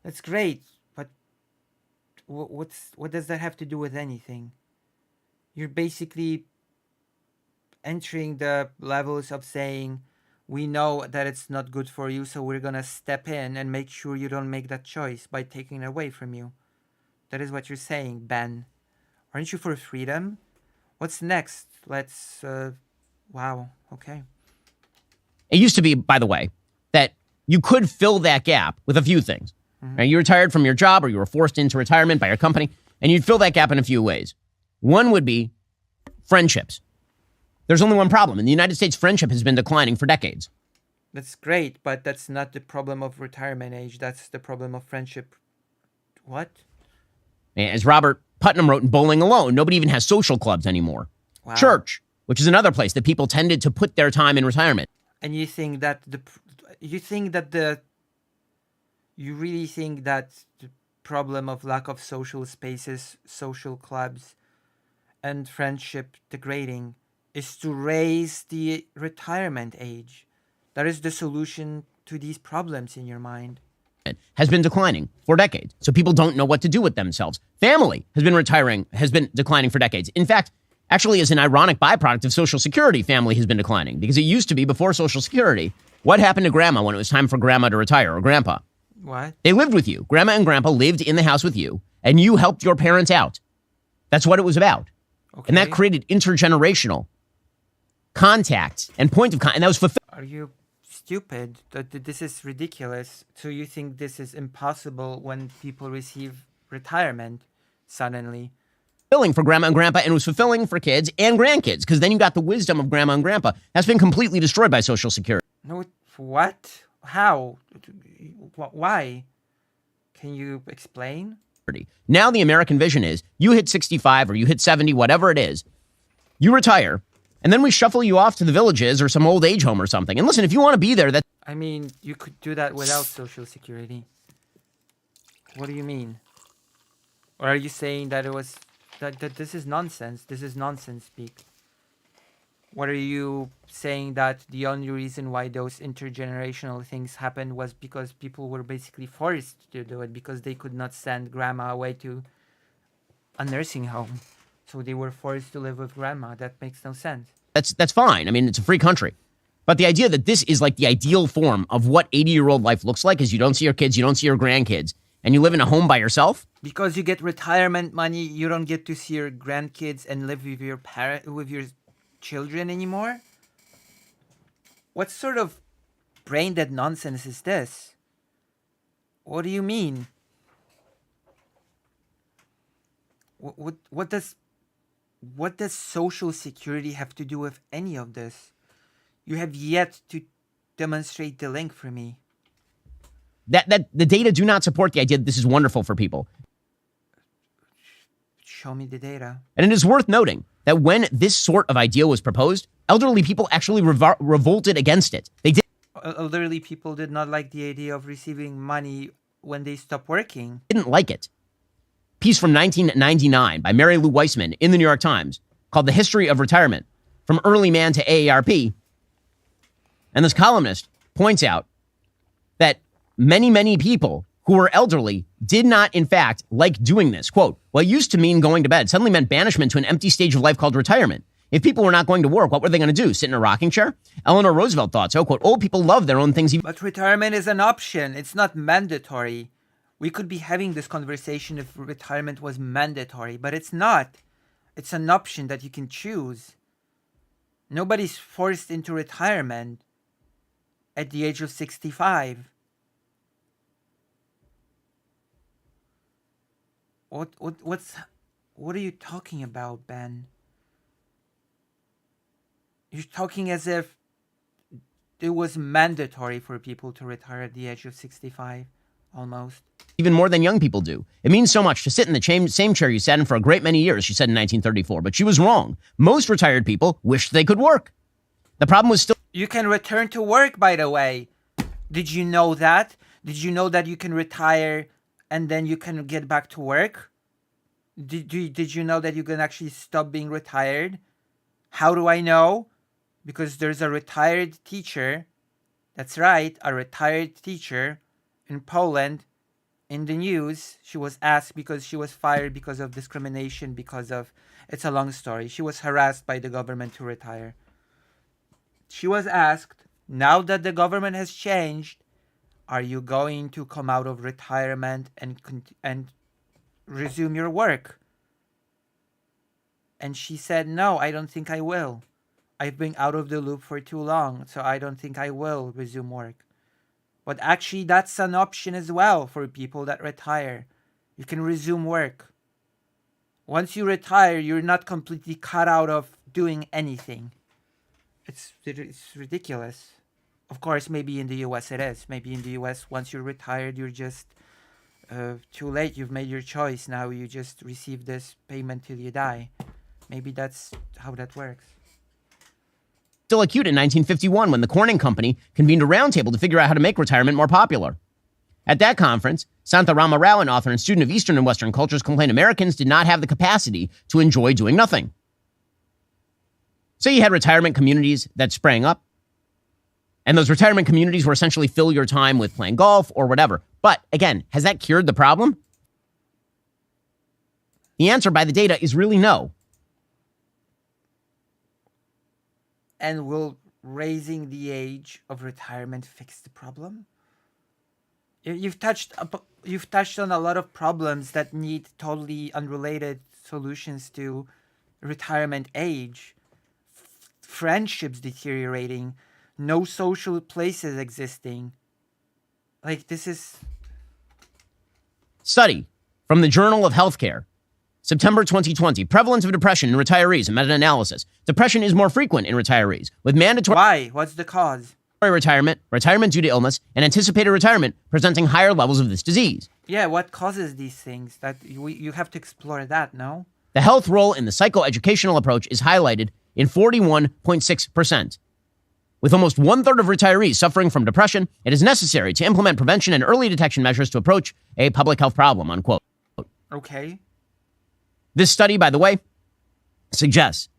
that's great, but what does that have to do with anything? You're basically entering the levels of saying, we know that it's not good for you, so we're gonna step in and make sure you don't make that choice by taking it away from you. That is what you're saying, Ben. Aren't you for freedom? What's next? Let's, wow, okay. It used to be, by the way, that you could fill that gap with a few things. Now, you retired from your job, or you were forced into retirement by your company, and you'd fill that gap in a few ways. One would be friendships. There's only one problem. In the United States, friendship has been declining for decades. That's great, but that's not the problem of retirement age. That's the problem of friendship. What? As Robert Putnam wrote in Bowling Alone, nobody even has social clubs anymore. Wow. Church, which is another place that people tended to put their time in retirement. And you think that you really think that the problem of lack of social spaces, social clubs, and friendship degrading is to raise the retirement age? That is the solution to these problems in your mind? Has been declining for decades. So people don't know what to do with themselves. Family has been declining for decades. In fact, actually, as an ironic byproduct of Social Security, family has been declining, because it used to be, before Social Security, what happened to grandma when it was time for grandma to retire, or grandpa? What? They lived with you. Grandma and grandpa lived in the house with you, and you helped your parents out. That's what it was about. Okay. And that created intergenerational contact and point of contact, and that was fulfilled. Are you stupid? This is ridiculous. So you think this is impossible when people receive retirement suddenly? Fulfilling for grandma and grandpa, and it was fulfilling for kids and grandkids, because then you got the wisdom of grandma and grandpa. That's been completely destroyed by Social Security. No, what? How? Why? Can you explain? Now the American vision is you hit 65 or you hit 70, whatever it is, you retire, and then we shuffle you off to the villages or some old age home or something. And listen, if you want to be there, that's I mean, you could do that without Social Security. What do you mean? Or are you saying that it was that this is nonsense? This is nonsense speak. What are you saying, that the only reason why those intergenerational things happened was because people were basically forced to do it because they could not send grandma away to a nursing home. So they were forced to live with grandma. That makes no sense. That's fine. I mean, it's a free country. But the idea that this is like the ideal form of what 80-year-old life looks like is you don't see your kids, you don't see your grandkids, and you live in a home by yourself? Because you get retirement money, you don't get to see your grandkids and live with your children anymore? What sort of brain dead nonsense is this? What do you mean? What does social security have to do with any of this? You have yet to demonstrate the link for me. That the data do not support the idea that this is wonderful for people. Show me the data. And it is worth noting that when this sort of idea was proposed, elderly people actually revolted against it. They Elderly people did not like the idea of receiving money when they stopped working. didn't like it. Piece from 1999 by Mary Lou Weissman in the New York Times called The History of Retirement, From Early Man to AARP. And this columnist points out that many people who were elderly did not, in fact, like doing this. Quote, what used to mean going to bed suddenly meant banishment to an empty stage of life called retirement. If people were not going to work, what were they going to do? Sit in a rocking chair? Eleanor Roosevelt thought so. Quote, old people love their own things. But retirement is an option. It's not mandatory. We could be having this conversation if retirement was mandatory, but it's not. It's an option that you can choose. Nobody's forced into retirement at the age of 65. What are you talking about, Ben? You're talking as if it was mandatory for people to retire at the age of 65, almost. Even more than young people do. It means so much to sit in the same chair you sat in for a great many years, she said in 1934. But she was wrong. Most retired people wished they could work. The problem was still... You can return to work, by the way. Did you know that? Did you know that you can retire and then you can get back to work? Did you know that you can actually stop being retired? How do I know? Because there's a retired teacher. That's right, a retired teacher in Poland. In the news, she was asked because she was fired because of discrimination, because of... It's a long story. She was harassed by the government to retire. She was asked, now that the government has changed, are you going to come out of retirement and resume your work? And she said, no, I don't think I will. I've been out of the loop for too long, so I don't think I will resume work. But actually, that's an option as well for people that retire. You can resume work. Once you retire, you're not completely cut out of doing anything. It's ridiculous. Of course, maybe in the US it is. Maybe in the US, once you're retired, you're just too late. You've made your choice. Now you just receive this payment till you die. Maybe that's how that works. Still acute in 1951 when the Corning Company convened a roundtable to figure out how to make retirement more popular. At that conference, Santa Rama Rao, an author and student of Eastern and Western cultures, complained Americans did not have the capacity to enjoy doing nothing. So you had retirement communities that sprang up, and those retirement communities were essentially fill your time with playing golf or whatever. But again, has that cured the problem? The answer by the data is really no. And will raising the age of retirement fix the problem? You've touched on a lot of problems that need totally unrelated solutions to retirement age. Friendships deteriorating, no social places existing. Like, this is... Study from the Journal of Healthcare, September 2020, prevalence of depression in retirees, a meta-analysis. Depression is more frequent in retirees, with mandatory... Why? What's the cause? Retirement due to illness, and anticipated retirement presenting higher levels of this disease. Yeah, what causes these things? That you have to explore that, no? The health role in the psychoeducational approach is highlighted in 41.6%. With almost one-third of retirees suffering from depression, it is necessary to implement prevention and early detection measures to approach a public health problem, unquote. Okay. This study, by the way, suggests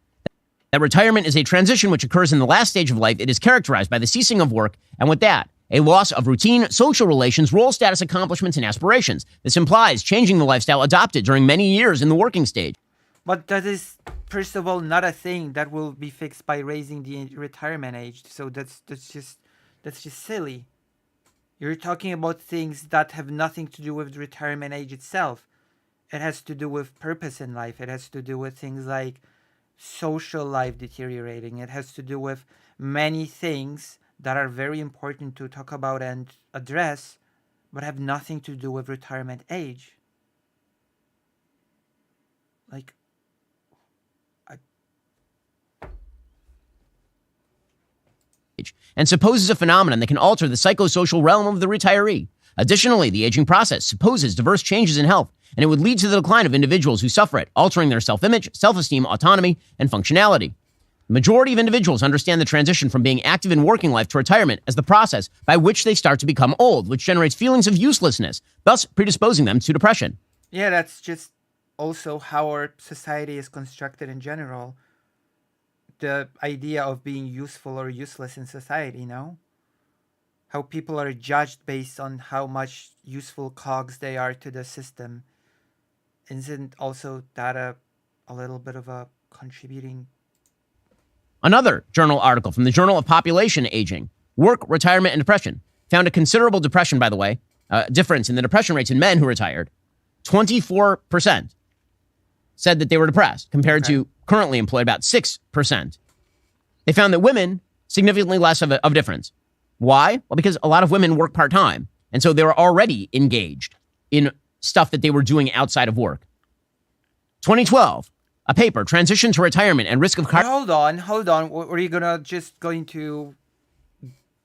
that retirement is a transition which occurs in the last stage of life. It is characterized by the ceasing of work, and with that, a loss of routine, social relations, role status, accomplishments, and aspirations. This implies changing the lifestyle adopted during many years in the working stage. But that is, first of all, not a thing that will be fixed by raising the retirement age. So that's just silly. You're talking about things that have nothing to do with the retirement age itself. It has to do with purpose in life. It has to do with things like social life deteriorating. It has to do with many things that are very important to talk about and address, but have nothing to do with retirement age. Like, and supposes a phenomenon that can alter the psychosocial realm of the retiree. Additionally, the aging process supposes diverse changes in health, and it would lead to the decline of individuals who suffer it, altering their self-image, self-esteem, autonomy, and functionality. The majority of individuals understand the transition from being active in working life to retirement as the process by which they start to become old, which generates feelings of uselessness, thus predisposing them to depression. yeah, that's just also how our society is constructed in general. The idea of being useful or useless in society, how people are judged based on how much useful cogs they are to the system. Isn't also that a little bit of a contributing? Another journal article from the Journal of Population Aging, Work, Retirement, and Depression, found a considerable depression, by the way, difference in the depression rates in men who retired. 24% said that they were depressed, compared to currently employed about 6%. They found that women, significantly less of a difference. Why? Well, because a lot of women work part-time, and so they were already engaged in stuff that they were doing outside of work. 2012, a paper, Transition to Retirement and Risk of... Hold on. Are you going to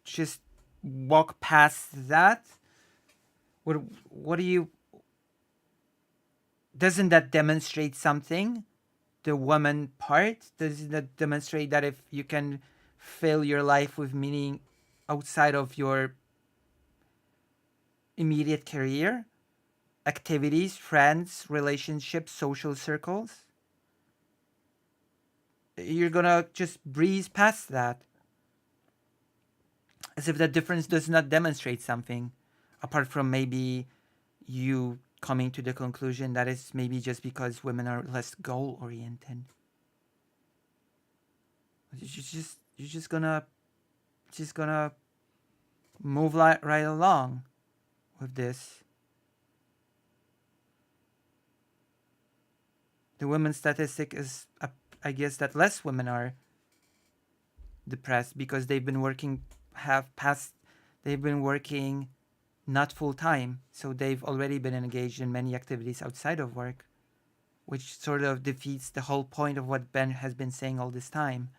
just walk past that? What do you... Doesn't that demonstrate something? The woman part? Doesn't that demonstrate that if you can fill your life with meaning outside of your immediate career, activities, friends, relationships, social circles, you're gonna just breeze past that as if that difference does not demonstrate something, apart from maybe you coming to the conclusion that it's maybe just because women are less goal oriented. You're just gonna move right along with this. The women's statistic is, I guess, that less women are depressed because they've been working not full time, so they've already been engaged in many activities outside of work, which sort of defeats the whole point of what Ben has been saying all this time.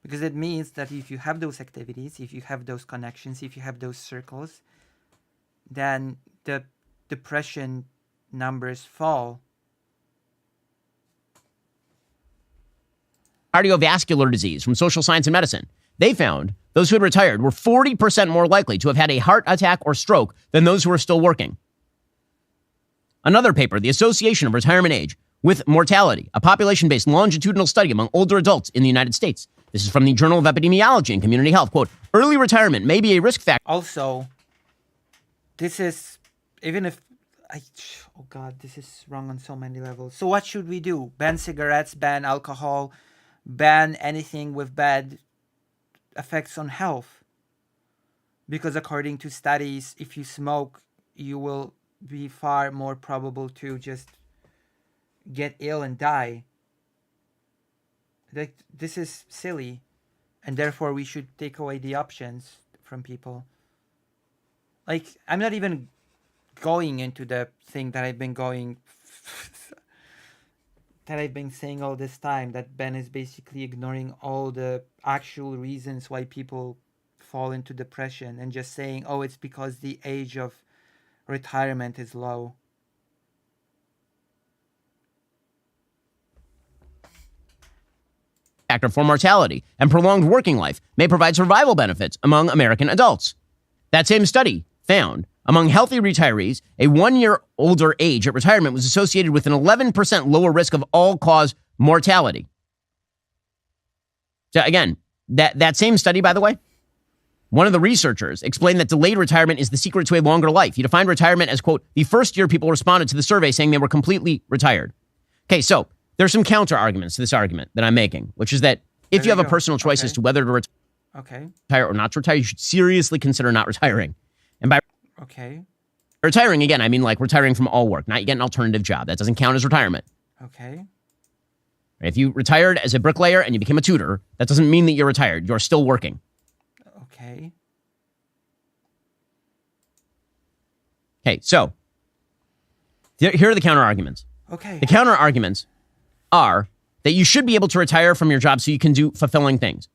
Because it means that if you have those activities, if you have those connections, if you have those circles, then the depression numbers fall. Cardiovascular disease from Social Science and Medicine. They found those who had retired were 40% more likely to have had a heart attack or stroke than those who were still working. Another paper, The Association of Retirement Age with Mortality, a population-based longitudinal study among older adults in the United States. This is from the Journal of Epidemiology and Community Health. Quote, early retirement may be a risk factor. Also, this is, even if, oh God, this is wrong on so many levels. So what should we do? Ban cigarettes, ban alcohol, ban anything with bad effects on health? Because according to studies, if you smoke, you will be far more probable to just get ill and die. Like, this is silly, and therefore we should take away the options from people. Like, I'm not even going into the thing that I've been saying all this time, that Ben is basically ignoring all the actual reasons why people fall into depression and just saying, oh, it's because the age of retirement is low. Factor for mortality and prolonged working life may provide survival benefits among American adults. That same study found among healthy retirees, a 1 year older age at retirement was associated with an 11% lower risk of all-cause mortality. So again, that same study, by the way, one of the researchers explained that delayed retirement is the secret to a longer life. He defined retirement as, quote, the first year people responded to the survey saying they were completely retired. Okay, so there's some counter arguments to this argument that I'm making, which is that if you have a personal choice as to whether to retire or not to retire, you should seriously consider not retiring. And by retiring, again, I mean like retiring from all work, not you get an alternative job. That doesn't count as retirement. Okay. If you retired as a bricklayer and you became a tutor, that doesn't mean that you're retired. You're still working. Okay. Okay, so here are the counter arguments. Okay. The counter arguments are that you should be able to retire from your job so you can do fulfilling things.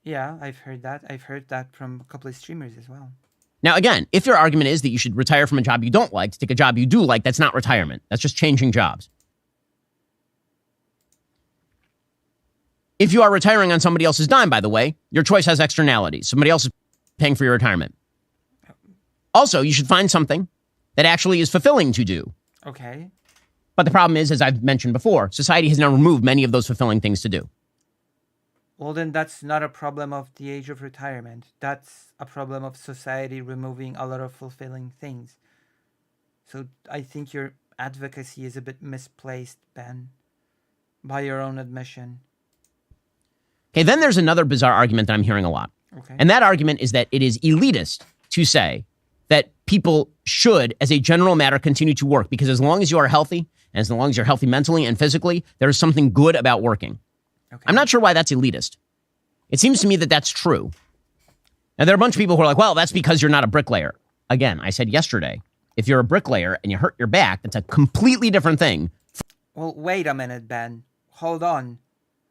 Yeah, I've heard that. I've heard that from a couple of streamers as well. Now, again, if your argument is that you should retire from a job you don't like to take a job you do like, that's not retirement. That's just changing jobs. If you are retiring on somebody else's dime, by the way, your choice has externalities. Somebody else is paying for your retirement. Also, you should find something that actually is fulfilling to do. Okay. But the problem is, as I've mentioned before, society has now removed many of those fulfilling things to do. Well, then that's not a problem of the age of retirement. That's a problem of society removing a lot of fulfilling things. So I think your advocacy is a bit misplaced, Ben, by your own admission. Okay, then there's another bizarre argument that I'm hearing a lot. Okay. And that argument is that it is elitist to say that people should, as a general matter, continue to work because as long as you are healthy, and as long as you're healthy mentally and physically, there is something good about working. Okay. I'm not sure why that's elitist. It seems to me that that's true. Now, there are a bunch of people who are like, well, that's because you're not a bricklayer. Again, I said yesterday, if you're a bricklayer and you hurt your back, that's a completely different thing. Well, wait a minute, Ben. Hold on.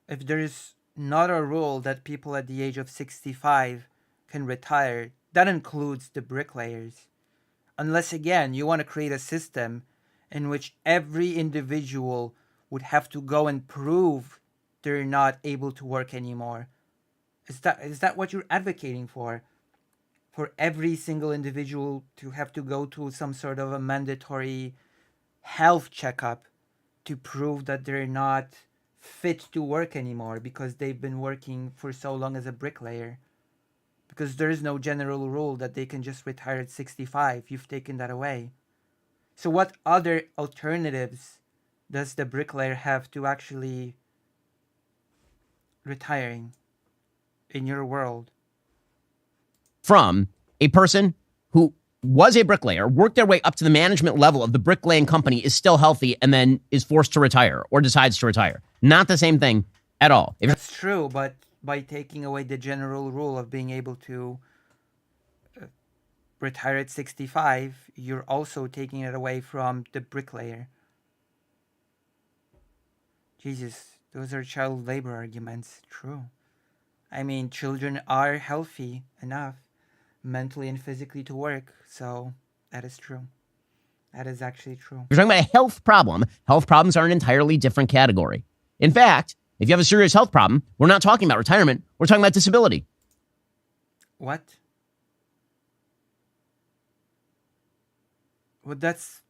If there's not a rule that people at the age of 65 can retire, that includes the bricklayers. Unless, again, you want to create a system in which every individual would have to go and prove they're not able to work anymore. Is that what you're advocating for? For every single individual to have to go to some sort of a mandatory health checkup to prove that they're not fit to work anymore because they've been working for so long as a bricklayer? Because there is no general rule that they can just retire at 65. You've taken that away. So what other alternatives does the bricklayer have to actually retiring in your world? From a person who was a bricklayer, worked their way up to the management level of the bricklaying company, is still healthy, and then is forced to retire or decides to retire. Not the same thing at all. That's true, but by taking away the general rule of being able to retire at 65, you're also taking it away from the bricklayer. Jesus, those are child labor arguments. True. I mean, children are healthy enough mentally and physically to work, so that is true. That is actually true. You're talking about a health problem. Health problems are an entirely different category. In fact, if you have a serious health problem, we're not talking about retirement. We're talking about disability. What? Well, that's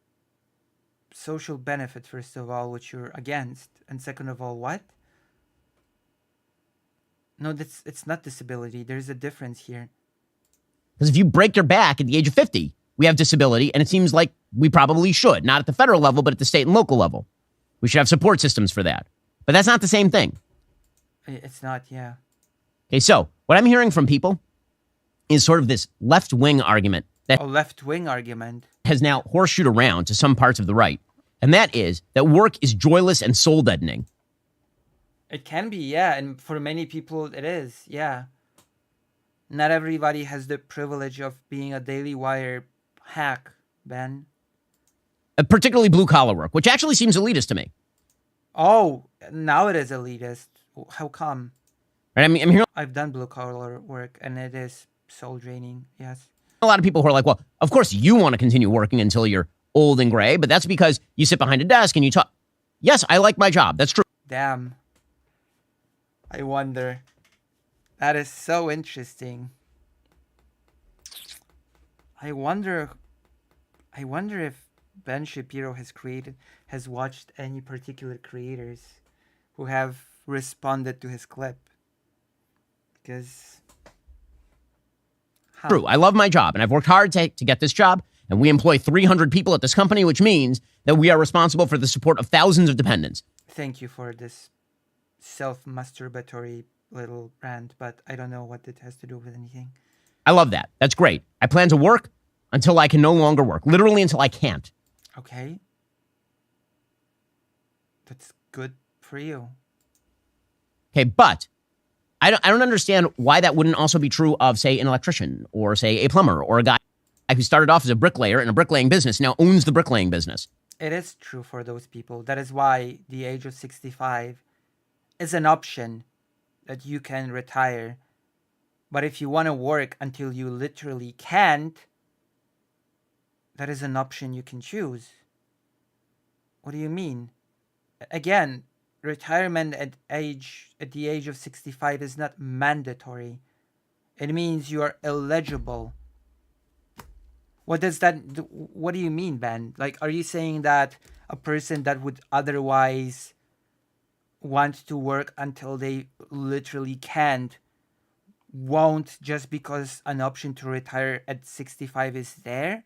social benefit, first of all, which you're against. And second of all, what? No, it's not disability. There's a difference here. Because if you break your back at the age of 50, we have disability, and it seems like we probably should. Not at the federal level, but at the state and local level. We should have support systems for that. But that's not the same thing. It's not, yeah. Okay, so what I'm hearing from people is sort of this left-wing argument that A left-wing argument. has now horseshoed around to some parts of the right. And that is that work is joyless and soul-deadening. It can be, yeah. And for many people, it is, yeah. Not everybody has the privilege of being a Daily Wire hack, Ben. Particularly blue-collar work, which actually seems elitist to me. Oh, now it is elitist. How come? Right? I'm hearing I've done blue-collar work, and it is soul-draining, yes. a lot of people who are like, well, of course you want to continue working until you're old and gray, but that's because you sit behind a desk and you talk. Yes, I like my job. That's true. Damn. I wonder. That is so interesting. I wonder if Ben Shapiro has watched any particular creators who have responded to his clip. because... True. I love my job, and I've worked hard to get this job, and we employ 300 people at this company, which means that we are responsible for the support of thousands of dependents. Thank you for this self-masturbatory little rant, but I don't know what it has to do with anything. I love that. That's great. I plan to work until I can no longer work. Literally until I can't. Okay. That's good for you. Okay, but I don't understand why that wouldn't also be true of, say, an electrician or, say, a plumber or a guy who started off as a bricklayer in a bricklaying business, now owns the bricklaying business. It is true for those people. That is why the age of 65 is an option that you can retire. But if you want to work until you literally can't, that is an option you can choose. What do you mean? Again, retirement at the age of 65 is not mandatory. It means you are eligible. What do you mean, Ben? Like, are you saying that a person that would otherwise want to work until they literally can't won't just because an option to retire at 65 is there?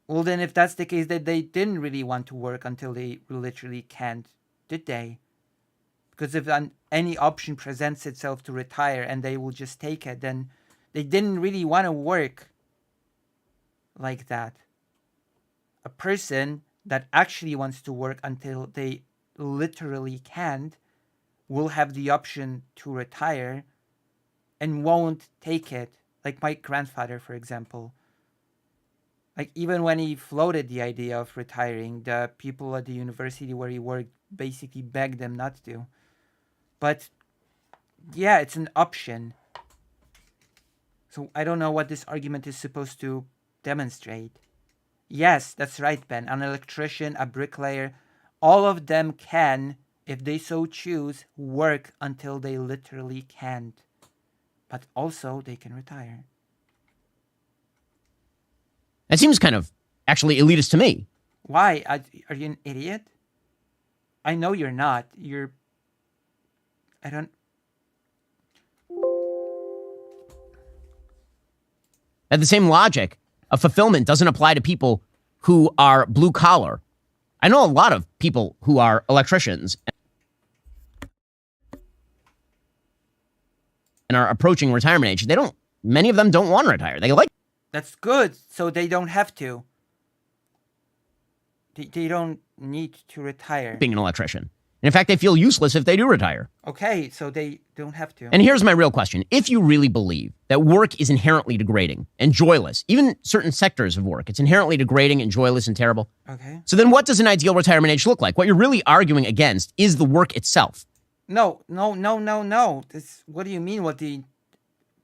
Well, then if that's the case, that they didn't really want to work until they literally can't, did they? Because if any option presents itself to retire and they will just take it, then they didn't really want to work like that. A person that actually wants to work until they literally can't will have the option to retire and won't take it. Like my grandfather, for example. Like, even when he floated the idea of retiring, the people at the university where he worked basically begged them not to. But, yeah, it's an option. So I don't know what this argument is supposed to demonstrate. Yes, that's right, Ben. An electrician, a bricklayer, all of them can, if they so choose, work until they literally can't. But also, they can retire. That seems kind of actually elitist to me. Why? Are you an idiot? I know you're not. I don't... And the same logic of fulfillment doesn't apply to people who are blue collar. I know a lot of people who are electricians and are approaching retirement age. Many of them don't want to retire. They like... That's good, so they don't have to. They don't need to retire. Being an electrician. And in fact, they feel useless if they do retire. Okay, so they don't have to. And here's my real question. If you really believe that work is inherently degrading and joyless, even certain sectors of work, it's inherently degrading and joyless and terrible. Okay. So then what does an ideal retirement age look like? What you're really arguing against is the work itself. No. What do you mean what the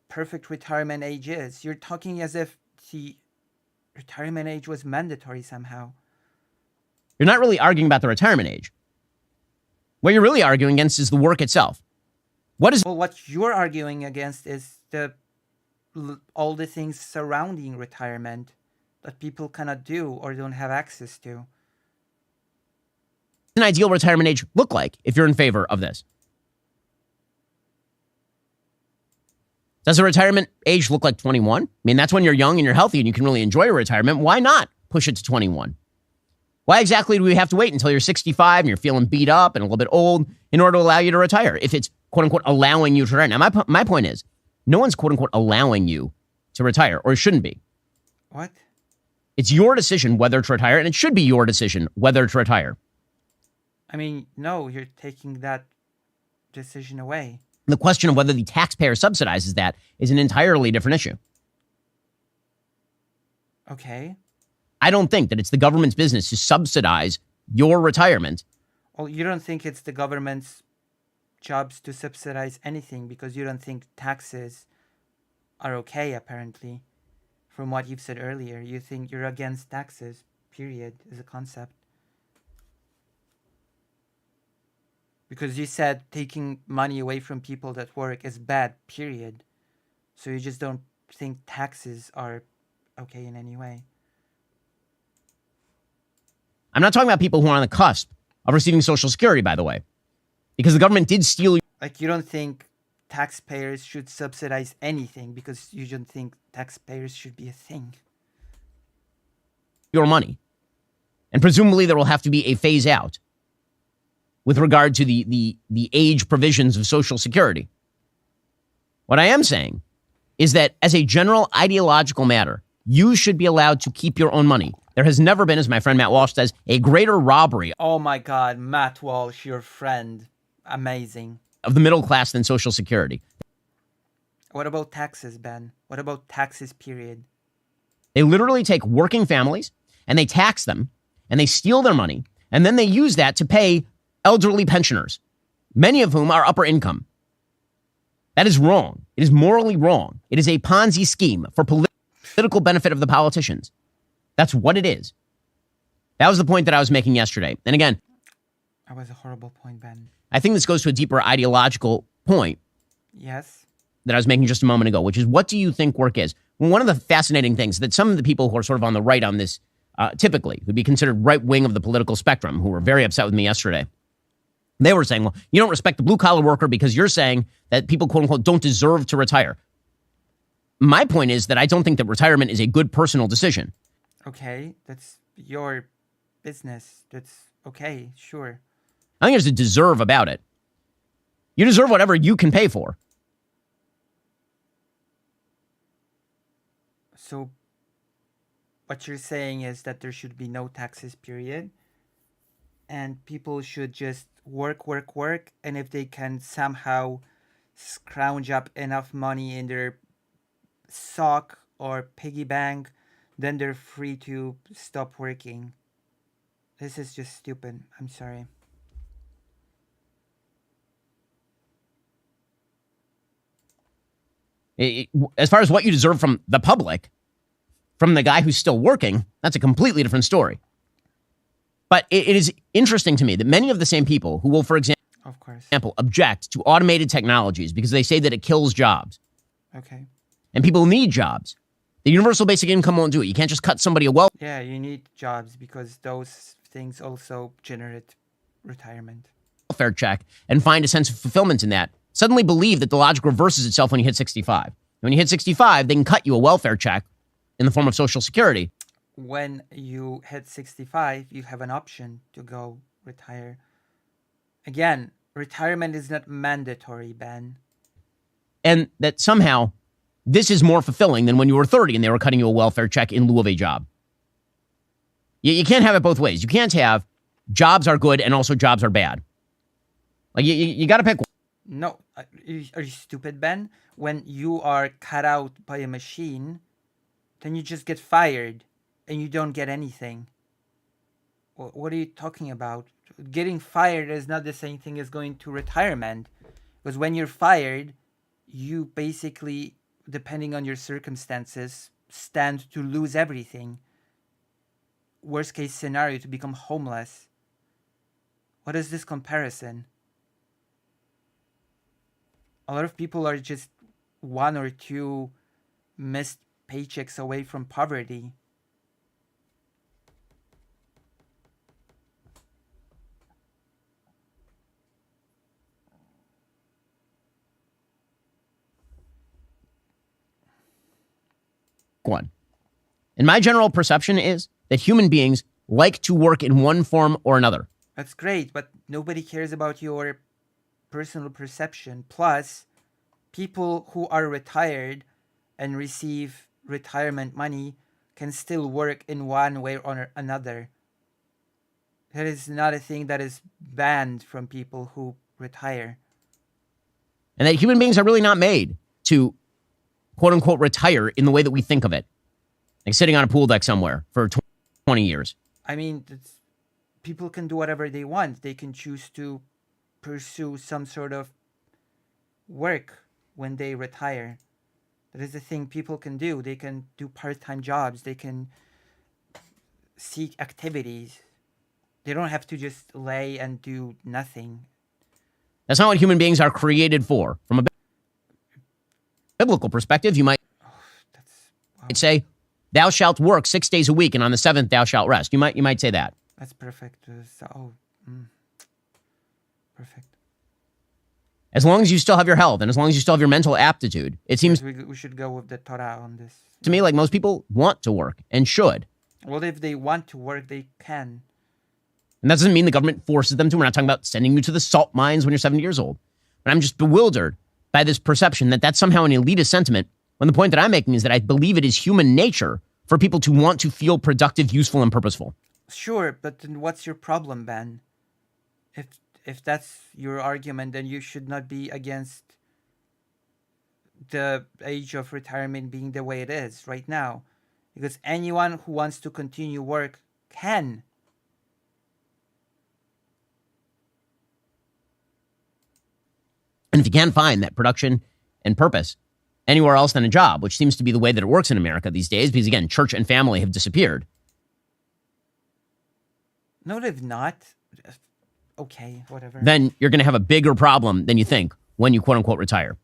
perfect retirement age is? You're talking as if the retirement age was mandatory somehow. You're not really arguing about the retirement age. What you're really arguing against is the work itself. Well, what you're arguing against is all the things surrounding retirement that people cannot do or don't have access to. An ideal retirement age look like if you're in favor of this? Does a retirement age look like 21? I mean, that's when you're young and you're healthy and you can really enjoy retirement. Why not push it to 21? Why exactly do we have to wait until you're 65 and you're feeling beat up and a little bit old in order to allow you to retire? If it's, quote unquote, allowing you to retire. Now, my point is, no one's, quote unquote, allowing you to retire, or it shouldn't be. What? It's your decision whether to retire, and it should be your decision whether to retire. I mean, no, you're taking that decision away. The question of whether the taxpayer subsidizes that is an entirely different issue. Okay. I don't think that it's the government's business to subsidize your retirement. Well, you don't think it's the government's jobs to subsidize anything because you don't think taxes are okay, apparently. From what you've said earlier, you think you're against taxes, period, as a concept. Because you said taking money away from people that work is bad, period. So you just don't think taxes are okay in any way. I'm not talking about people who are on the cusp of receiving Social Security, by the way. Because the government did steal... Like, you don't think taxpayers should subsidize anything because you don't think taxpayers should be a thing. Your money. And presumably there will have to be a phase out with regard to the age provisions of Social Security. What I am saying is that as a general ideological matter, you should be allowed to keep your own money. There has never been, as my friend Matt Walsh says, a greater robbery Oh my God, Matt Walsh, your friend. Amazing. of the middle class than Social Security. What about taxes, Ben? What about taxes, period? They literally take working families and they tax them and they steal their money and then they use that to pay elderly pensioners, many of whom are upper income. That is wrong. It is morally wrong. It is a Ponzi scheme for political benefit of the politicians. That's what it is. That was the point that I was making yesterday. And again, That was a horrible point, Ben. I think this goes to a deeper ideological point Yes? that I was making just a moment ago, which is, what do you think work is? Well, one of the fascinating things that some of the people who are sort of on the right on this, typically would be considered right wing of the political spectrum, who were very upset with me yesterday, they were saying, well, you don't respect the blue collar worker because you're saying that people, quote unquote, don't deserve to retire. My point is that I don't think that retirement is a good personal decision. Okay, that's your business. That's okay, sure. I think there's a deserve about it. You deserve whatever you can pay for. So, what you're saying is that there should be no taxes, period. And people should just work, and if they can somehow scrounge up enough money in their sock or piggy bank, then they're free to stop working. This is just stupid. I'm sorry. As far as what you deserve from the public, from the guy who's still working, that's a completely different story. But it is interesting to me that many of the same people who will, for Of course. example, object to automated technologies because they say that it kills jobs, Okay. and people need jobs. The universal basic income won't do it. You can't just cut somebody a Yeah, you need jobs because those things also generate retirement. welfare check and find a sense of fulfillment in that. Suddenly believe that the logic reverses itself when you hit 65. When you hit 65, they can cut you a welfare check in the form of Social Security. When you hit 65, you have an option to go retire. Again, retirement is not mandatory, Ben. And that somehow this is more fulfilling than when you were 30 and they were cutting you a welfare check in lieu of a job. You can't have it both ways. You can't have jobs are good and also jobs are bad. Like you got to pick one. No, are you stupid, Ben? When you are cut out by a machine, then you just get fired and you don't get anything. What are you talking about? Getting fired is not the same thing as going to retirement. Because when you're fired, you basically, depending on your circumstances, stand to lose everything. Worst case scenario, to become homeless. What is this comparison? A lot of people are just one or two missed paychecks away from poverty. One. And my general perception is that human beings like to work in one form or another. That's great, but nobody cares about your personal perception. Plus, people who are retired and receive retirement money can still work in one way or another. That is not a thing that is banned from people who retire. And that human beings are really not made to, quote unquote, retire in the way that we think of it. Like sitting on a pool deck somewhere for 20 years. I mean, people can do whatever they want. They can choose to pursue some sort of work when they retire. That is the thing people can do. They can do part-time jobs. They can seek activities. They don't have to just lay and do nothing. That's not what human beings are created for. From a biblical perspective, you might say, thou shalt work 6 days a week, and on the seventh thou shalt rest. You might say that. That's perfect. Perfect. As long as you still have your health and as long as you still have your mental aptitude, it seems we should go with the Torah on this. to me like most people want to work and should. Well, if they want to work, they can. And that doesn't mean the government forces them to. We're not talking about sending you to the salt mines when you're 70 years old. But I'm just bewildered by this perception that that's somehow an elitist sentiment, when the point that I'm making is that I believe it is human nature for people to want to feel productive, useful, and purposeful. Sure, but then what's your problem, Ben? If that's your argument, then you should not be against the age of retirement being the way it is right now. Because anyone who wants to continue work can. And if you can't find that production and purpose anywhere else than a job, which seems to be the way that it works in America these days, because again, church and family have disappeared. No, they've not. Okay, whatever. Then you're going to have a bigger problem than you think when you quote unquote retire.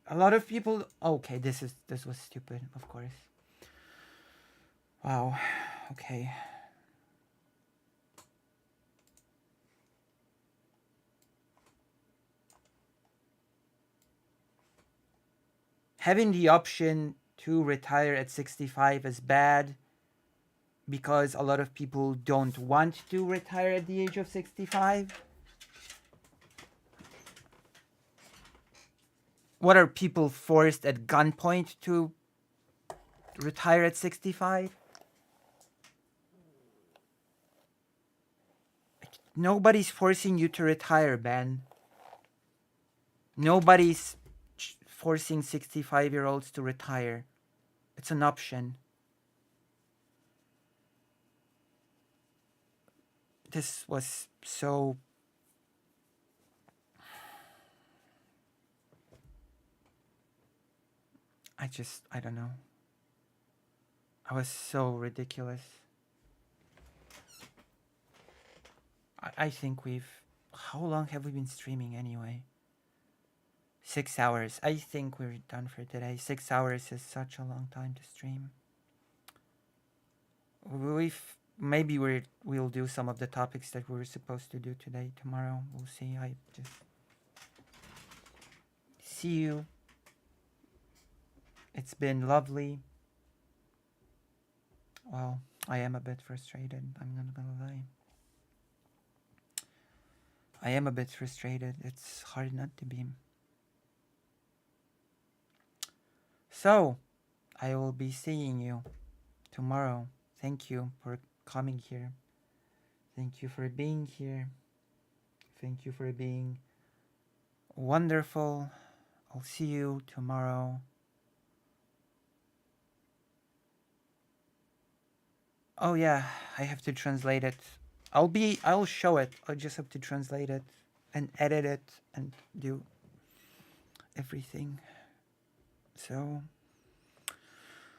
A lot of people. Okay, this was stupid. Of course. Wow. Okay. Having the option to retire at 65 is bad because a lot of people don't want to retire at the age of 65. What are people forced at gunpoint to retire at 65? Nobody's forcing you to retire, Ben. Nobody's forcing 65-year-olds to retire. It's an option. This was so... I don't know. I was so ridiculous. I think how long have we been streaming anyway? 6 hours. I think we're done for today. 6 hours is such a long time to stream. Maybe we'll do some of the topics that we were supposed to do today, tomorrow. We'll see. I just see you. It's been lovely. Well, I am a bit frustrated. I'm not gonna lie. I am a bit frustrated. It's hard not to be. So, I will be seeing you tomorrow. Thank you for coming here. Thank you for being here. Thank you for being wonderful. I'll see you tomorrow. Oh yeah, I have to translate it. I'll show it. I'll just have to translate it and edit it and do everything. So